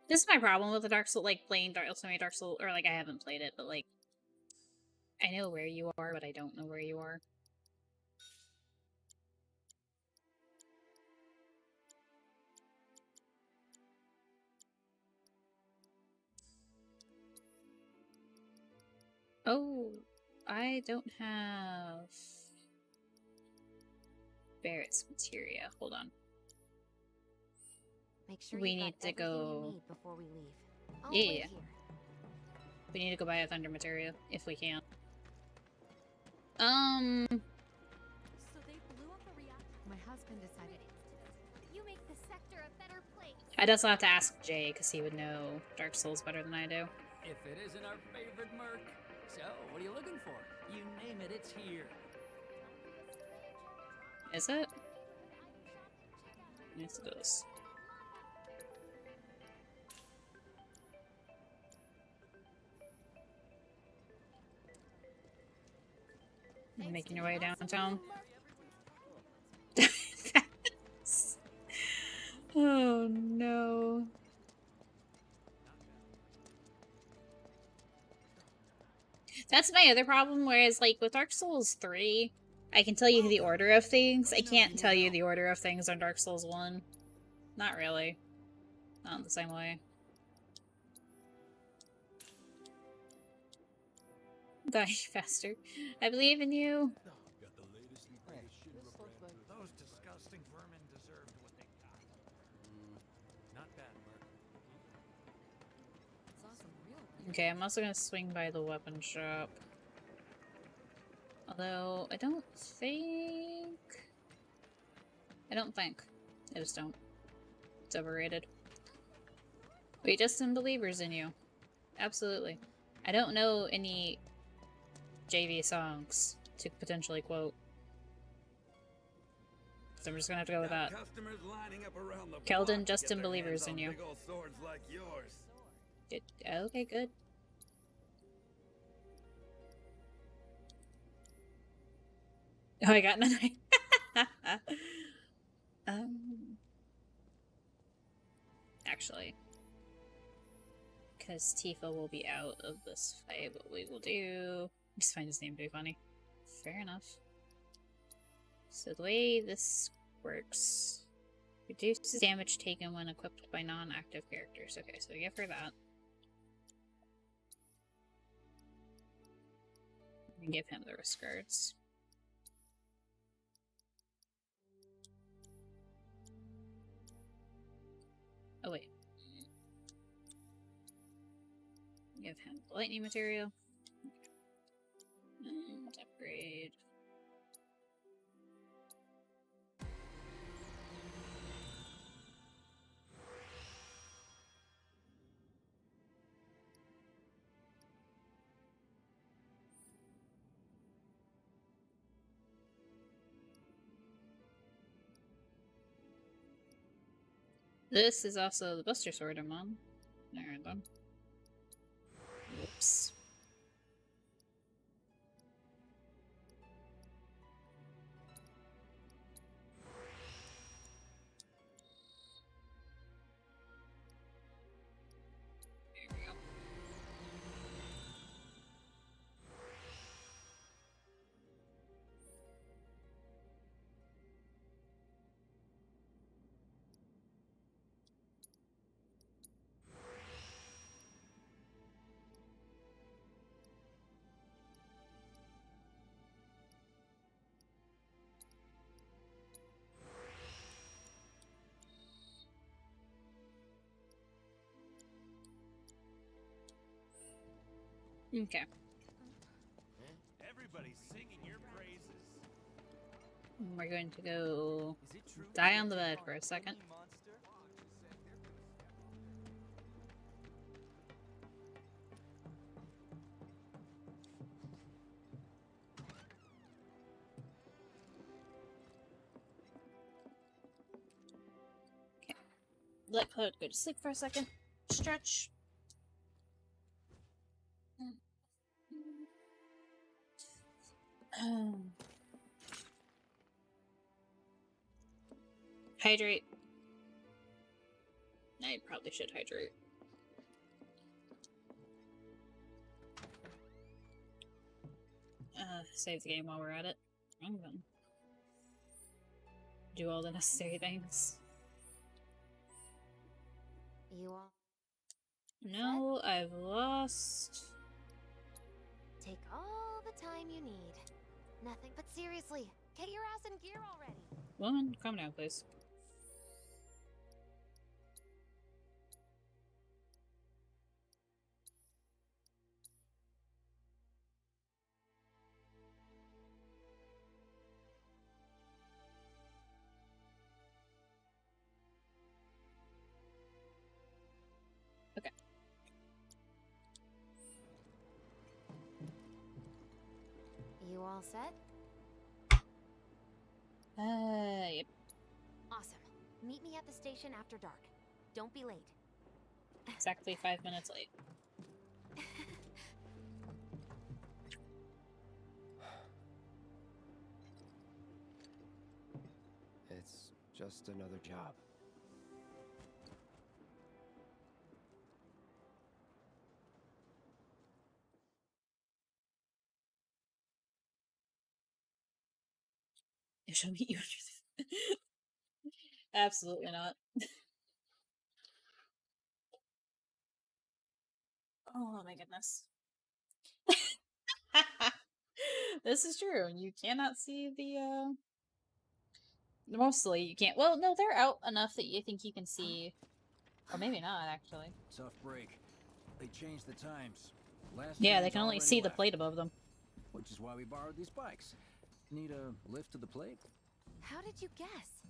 This is my problem with the Dark Soul, like playing Dark Soul, or like I haven't played it, but like I know where you are, but I don't know where you are. Oh, I don't have Barrett's materia. Hold on. Make sure We you've got need to everything go. you need before we leave. I'll Yeah, wait yeah. here. We need to go buy a thunder materia if we can. So they blew up the reactor. My husband decided. You make the sector a better place. I'd also have to ask Jay because he would know Dark Souls better than I do. If it isn't our favorite Merc. So, what are you looking for? You name it, it's here. Is it? Yes, it is. You're making your way downtown. Oh no. That's my other problem, whereas like with Dark Souls 3, I can tell you the order of things. I can't tell you the order of things on Dark Souls 1. Not really. Not in the same way. Die faster. I believe in you. Those disgusting vermin deserved what they got. Not bad, Merc. Okay, I'm also gonna swing by the weapon shop. Although, I don't think... I just don't. It's overrated. We just some believers in you. Absolutely. I don't know any JV songs to potentially quote. So I'm just gonna have to go with that. Customers lining up around the Keldon, block to just get some their believers hands in on you. big old swords like yours. Good. Okay, good. Oh, I got none. Actually, because Tifa will be out of this fight, what we will do... Just find his name to be funny. Fair enough. So the way this works... Reduces damage taken when equipped by non-active characters. Okay, so we give her that. And give him the wrist guards. Oh wait. Give him the lightning material. And upgrade. This is also the Buster Sword I'm on. There, then. Whoops. There we go. Okay. Everybody's singing your praises. We're going to go die on the bed for a second. Okay. Let Cloud go to sleep for a second. Stretch. Hydrate. I probably should hydrate. Save the game while we're at it. I'm gonna do all the necessary things. You all... No, I've lost... Take all the time you need. Nothing but seriously, get your ass in gear already. Woman, calm down, please. Okay. You all set? Yep. Awesome. Meet me at the station after dark. Don't be late. Exactly 5 minutes late. It's just another job. I shall meet you under the... Absolutely not. Oh my goodness. This is true. You cannot see the, Mostly, you can't. Well, no, they're out enough that you think you can see. Or maybe not, actually. Tough break. they changed the times. Last Yeah, they train's can only already see the left, plate above them. which is why we borrowed these bikes. Need a lift to the plate? How did you guess?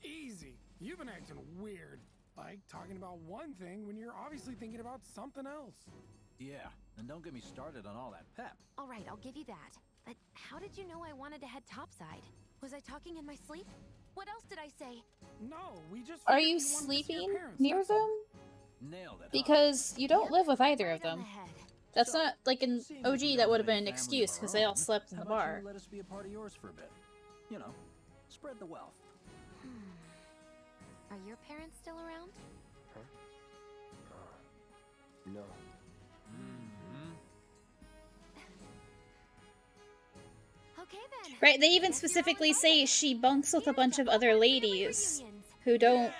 Easy. You've been acting weird. Like talking about one thing when you're obviously thinking about something else. Yeah, and don't get me started on all that pep. All right, I'll give you that. But how did you know I wanted to head topside? Was I talking in my sleep? What else did I say? No, we just. Are you sleeping near them? Nailed it. Because you don't live with either of them. That's not like in OG. That would have been an excuse because they all slept in the bar. Let us be a part of yours for a bit. You know, spread the wealth. Are your parents still around? Huh? No. Okay then. Right? They even specifically say she bunks with a bunch of other ladies who don't,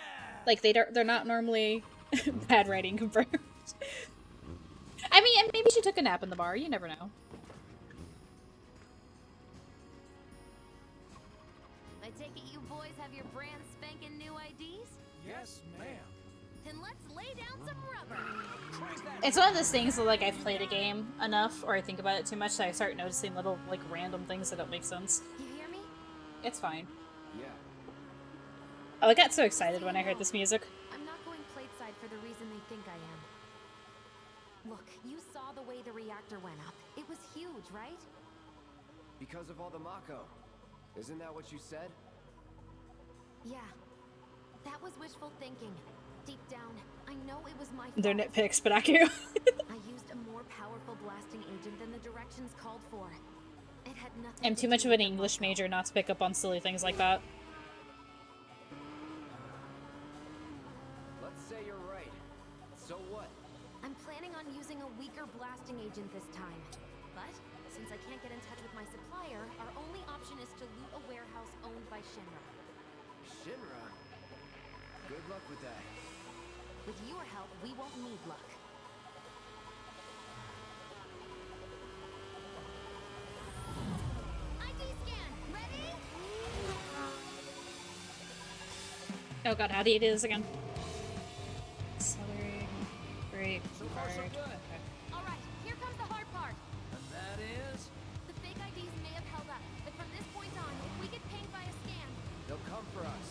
like, they're not normally bad writing confirmed. I mean, and maybe she took a nap in the bar. You never know. I take it you boys have your brand spanking new IDs? Yes, ma'am. Then let's lay down some rubber. It's one of those things that, like, I've played a game enough, or I think about it too much, that I start noticing little, like, random things that don't make sense. You hear me? It's fine. Yeah. Oh, I got so excited when I heard this music. I'm not going plateside for the reason they think I am. Look, you saw the way the reactor went up. It was huge, right? Because of all the Mako. Isn't that what you said? Yeah. That was wishful thinking. Deep down, I know it was my fault. They're nitpicks, but accurate. I used a more powerful blasting agent than the directions called for. It had nothing I'm to too much do of an with the English Mako. major not to pick up on silly things like that. Let's say you're right. So what? I'm planning on using a weaker blasting agent this time. But, since I can't get in touch with my supplier, our only option is to loot a warehouse owned by Shinra. Shinra? Good luck with that. With your help, we won't need luck. ID scan, ready? Oh god, how do you do this again? Accelerate, brake, So far, so guard. good. Okay. Alright, here comes the hard part. And that is... The fake IDs may have held up, but from this point on, if we get pinged by a scan... They'll come for us.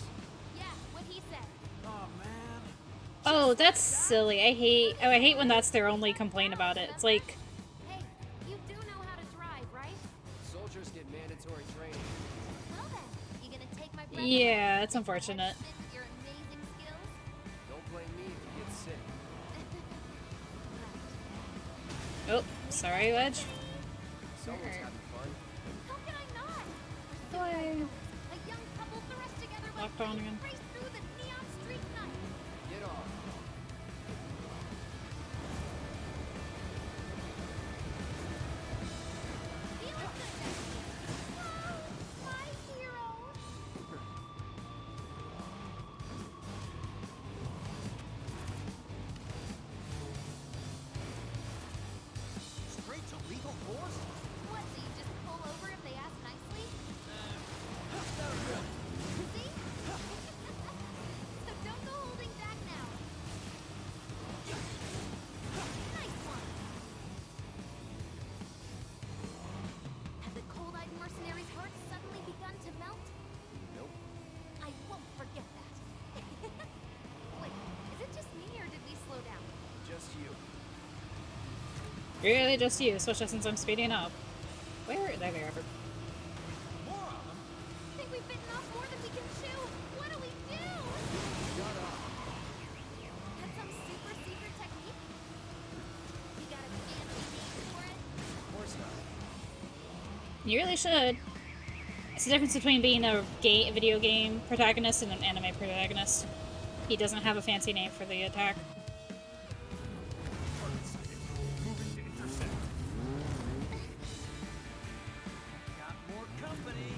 Yeah, what he said. Oh man. Oh, that's silly. I hate when that's their only complaint about it. It's like, Hey, you do know how to drive, right? Soldiers get mandatory training. Well then, you gonna take my breath yeah, it's unfortunate. with your amazing skills? Don't blame me if you get sick. Oh, sorry, Wedge. Someone's having fun. How can I not? Why? A young couple thrust together by Locked on again. race through the neon street night. Get off. Feeling good, Becky. Whoa, my hero. Straight to legal force? What, so you just pull over if they ask nicely? See? So don't go holding back now. Nice one. Have the cold-eyed mercenaries' hearts suddenly begun to melt? Nope. I won't forget that. Wait, is it just me or did we slow down? Just you. Really just you, especially since I'm speeding up. Where? There they are. More of them? I think we've bitten off more than we can chew. What do we do? Shut up. That's some super secret technique? You got a fancy name for it? Of course not. You really should. It's the difference between being a video game protagonist and an anime protagonist. He doesn't have a fancy name for the attack. Got more company.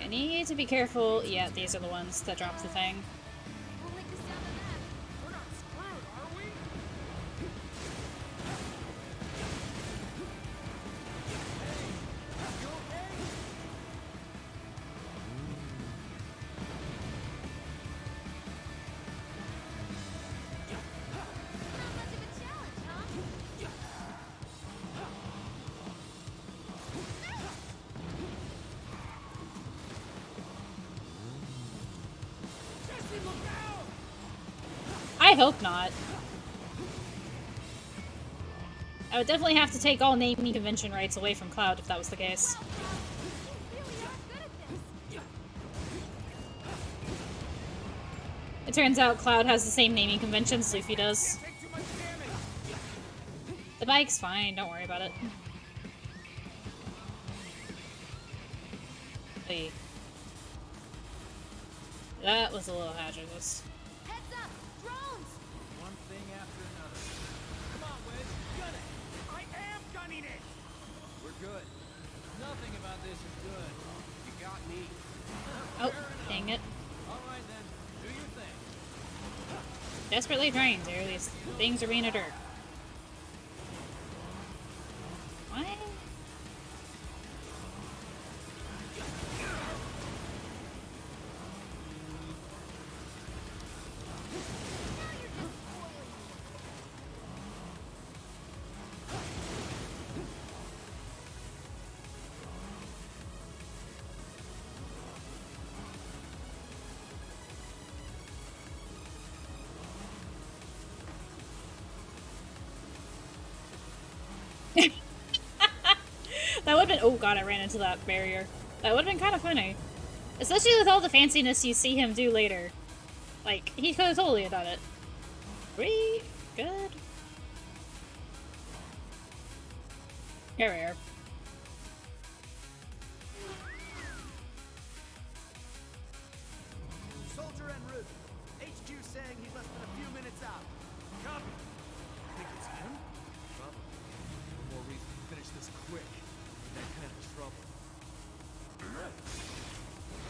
I need to be careful. Yeah, these are the ones that drop the thing. Won't like the sound of that. We're not screwed, are we? You okay? Not much of a challenge, huh? I hope not. I would definitely have to take all naming convention rights away from Cloud if that was the case. It turns out Cloud has the same naming conventions Luffy does. The bike's fine, don't worry about it. Wait. That was a little hazardous. Heads up! Drones! One thing after another. Come on, Wedge, gun it! I am gunning it! We're good. Nothing about this is good. You got me. Oh, dang it. Alright then, do your thing. Desperately trying to. These things are being a dirt. What? That would've been- oh god, I ran into that barrier. That would've been kind of funny. Especially with all the fanciness you see him do later. Like, he could've totally done it. Sweet. Good. Here we are. Soldier en route. HQ saying he's less than a few minutes out. Copy. Think it's him? Probably. No more reason to finish this quick. In that kind of trouble.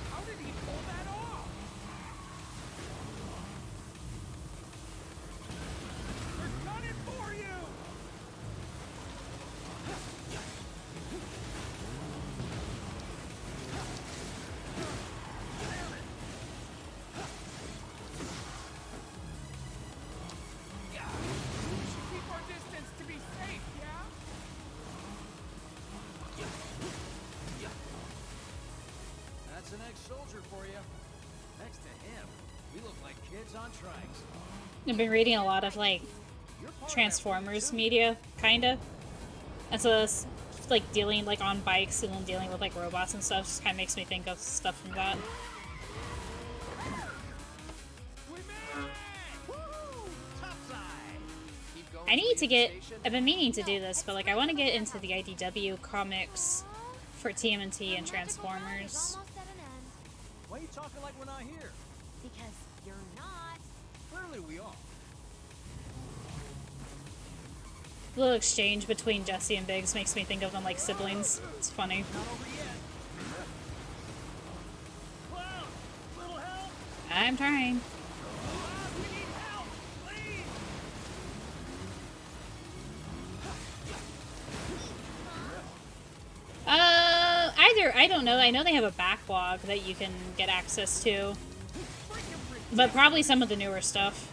How did he pull that off? We're gunning for you! Keep our distance to be safe, yeah? That's an ex-soldier for you. Next to him, we look like kids on trikes. I've been reading a lot of, like, Transformers media, kinda. And so it's, like, dealing, like, on bikes and then dealing with, like, robots and stuff just kinda makes me think of stuff from that. I need to get- I've been meaning to do this, but, like, I want to get into the IDW comics for TMNT and Transformers. Why are you talking like we're not here? Because you're not. Clearly we are. The little exchange between Jesse and Biggs makes me think of them like siblings. It's funny. I'm trying. Either, I don't know. I know they have a backlog that you can get access to. But probably some of the newer stuff.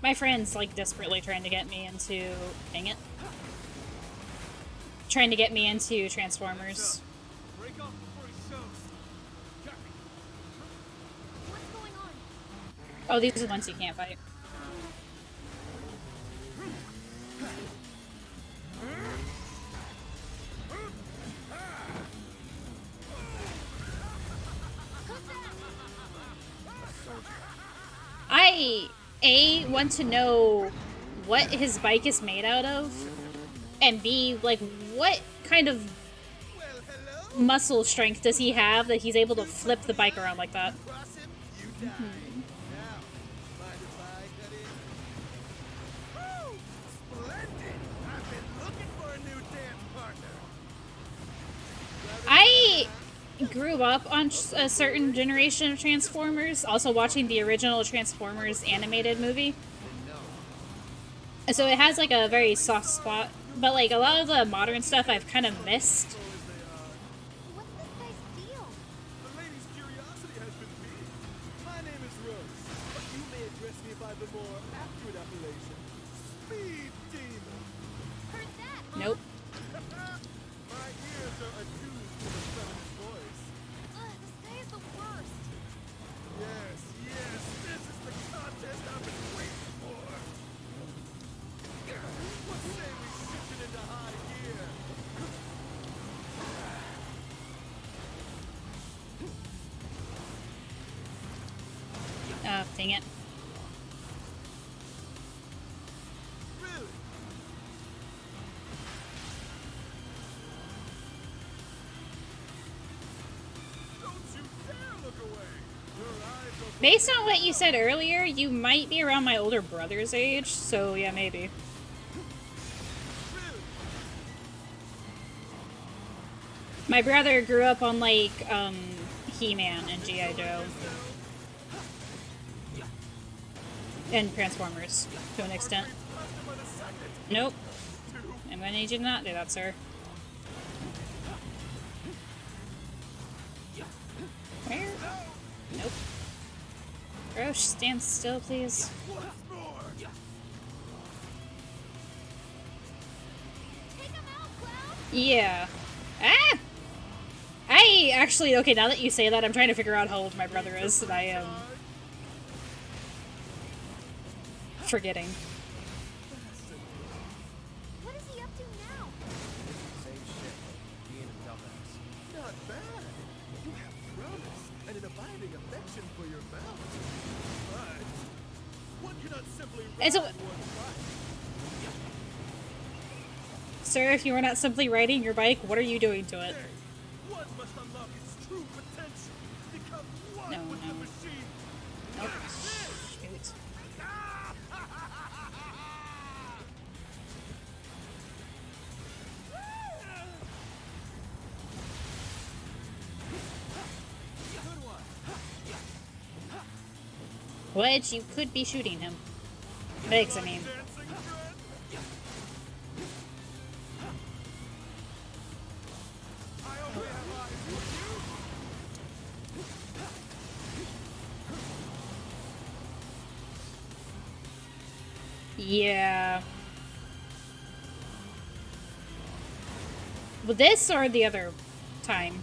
My friend's, like, desperately trying to get me into... Dang it. Trying to get me into Transformers. Oh, these are the ones you can't fight. I, A, want to know what his bike is made out of, and B, like, what kind of muscle strength does he have that he's able to flip the bike around like that? I grew up on a certain generation of Transformers, also watching the original Transformers animated movie. So it has like a very soft spot, but like a lot of the modern stuff I've kind of missed. My name is Rose, but you may address me by the more accurate appellation, Speed Demon. Heard that, huh? Nope. My ears are attuned to the feminine voice. Ugh, this guy is the worst. Yes, yes, this doing it. Based on what you said earlier, you might be around my older brother's age, so yeah, maybe. My brother grew up on, like, He-Man and G.I. Joe. And Transformers, to an extent. Nope. I'm gonna need you to not do that, sir. Where? Nope. Roche, stand still, please. Yeah. Ah! I actually, okay, now that you say that, I'm trying to figure out how old my brother is, and I am forgetting. What is he up to now? Same shit. Being a dumbass. Not bad. You have promise and an abiding affection for your balance. But one cannot simply And so, ride one's bike. sir, if you were not simply riding your bike, what are you doing to it? One must unlock its true potential. Become one No, with no. the machine. Nope. Shoot. Which you could be shooting him. Biggs, I mean. Yeah. Well, this or the other time?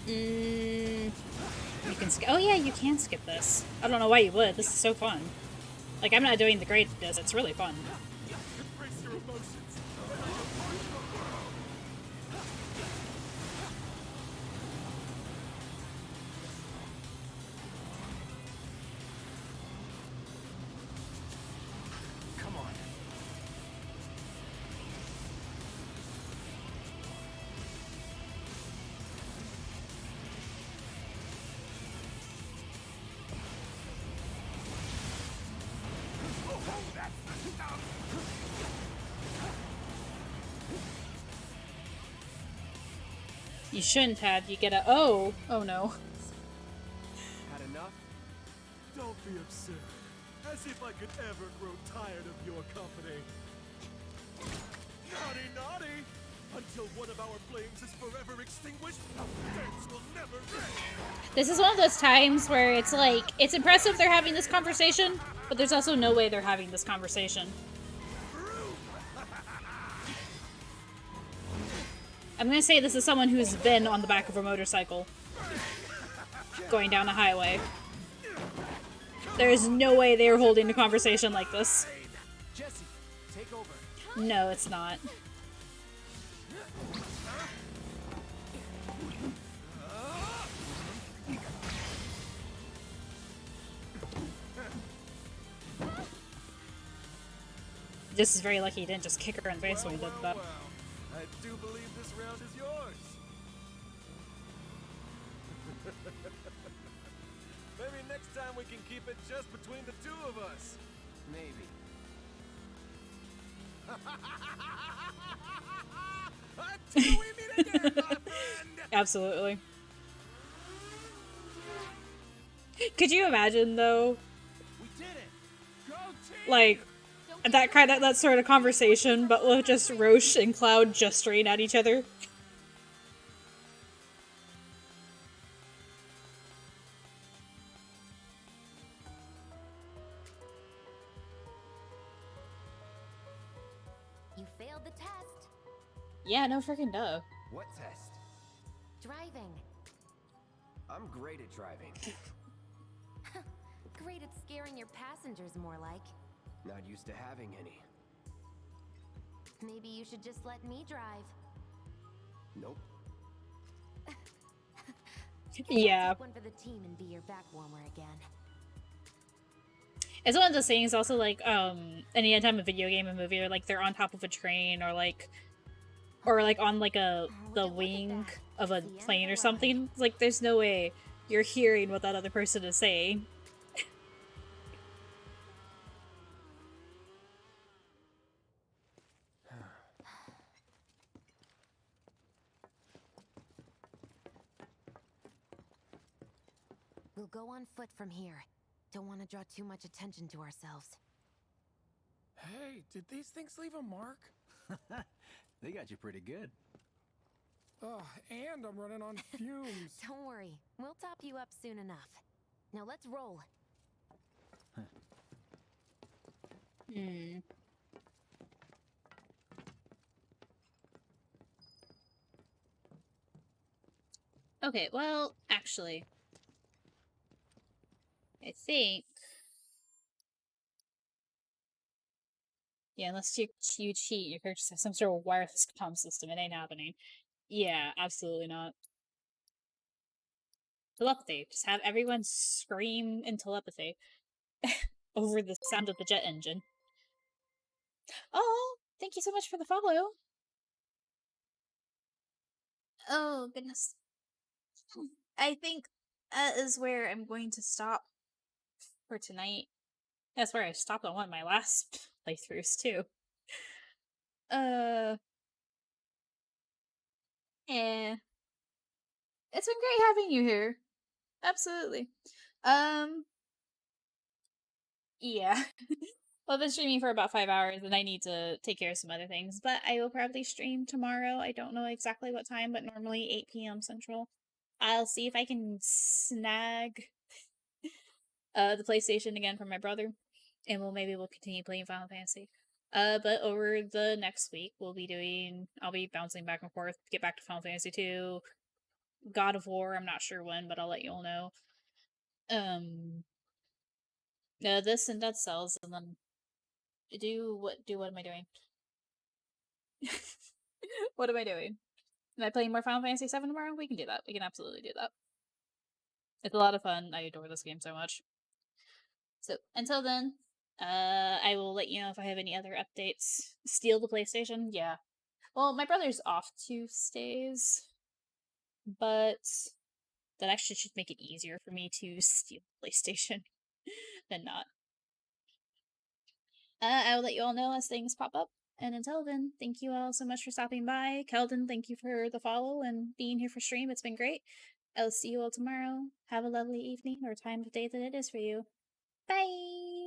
You can skip. Oh yeah, you can skip this. I don't know why you would. This is so fun. Like, I'm not doing the grade of this. It's really fun. Embrace your emotions. Come on. You shouldn't have. You get a oh. Oh no. Had enough? Don't be absurd. As if I could ever grow tired of your company. Naughty, naughty! Until one of our flames is forever extinguished, our dance will never end! This is one of those times where it's like, it's impressive they're having this conversation, but there's also no way they're having this conversation. I'm gonna say this is someone who's been on the back of a motorcycle going down a highway. There is no way they are holding a conversation like this. Jesse, take over. No, it's not. This is very lucky he didn't just kick her in the face when he did that. I do believe this round is yours. Maybe next time we can keep it just between the two of us. Maybe. Until we meet again, my friend. Absolutely. Could you imagine though? We did it. Go team. Like that sort of conversation, but with just Roche and Cloud just staring at each other. You failed the test. Yeah, no freaking duh. What test? Driving. I'm great at driving. Great at scaring your passengers, more like. Not used to having any. Maybe you should just let me drive. Nope. Yeah. Take one for the team and be your back warmer again. It's one of those things also like, anytime a video game or movie, or like they're on top of a train or like on like the wing of a plane or something. It's like there's no way you're hearing what that other person is saying. We'll go on foot from here. Don't want to draw too much attention to ourselves. Hey, did these things leave a mark? They got you pretty good. Ugh, and I'm running on fumes. Don't worry, we'll top you up soon enough. Now let's roll. Okay, well, actually, I think... Yeah, unless you cheat, your character has some sort of wireless comm system, it ain't happening. Yeah, absolutely not. Telepathy. Just have everyone scream in telepathy over the sound of the jet engine. Oh, thank you so much for the follow. Oh, goodness. I think that is where I'm going to stop for tonight. That's where I stopped on one of my last playthroughs, too. Yeah. It's been great having you here. Absolutely. Yeah. Well, I've been streaming for about 5 hours and I need to take care of some other things, but I will probably stream tomorrow. I don't know exactly what time, but normally 8 p.m. Central. I'll see if I can snag the PlayStation again from my brother, and we'll continue playing Final Fantasy. But over the next week, I'll be bouncing back and forth, get back to Final Fantasy 2, God of War, I'm not sure when, but I'll let you all know. This and Dead Cells, and then what am I doing? What am I doing? Am I playing more Final Fantasy 7 tomorrow? We can do that. We can absolutely do that. It's a lot of fun. I adore this game so much. So, until then, I will let you know if I have any other updates. Steal the PlayStation? Yeah. Well, my brother's off Tuesdays, but that actually should make it easier for me to steal the PlayStation than not. I will let you all know as things pop up. And until then, thank you all so much for stopping by. Keldon, thank you for the follow and being here for stream. It's been great. I'll see you all tomorrow. Have a lovely evening or time of day that it is for you. Bye!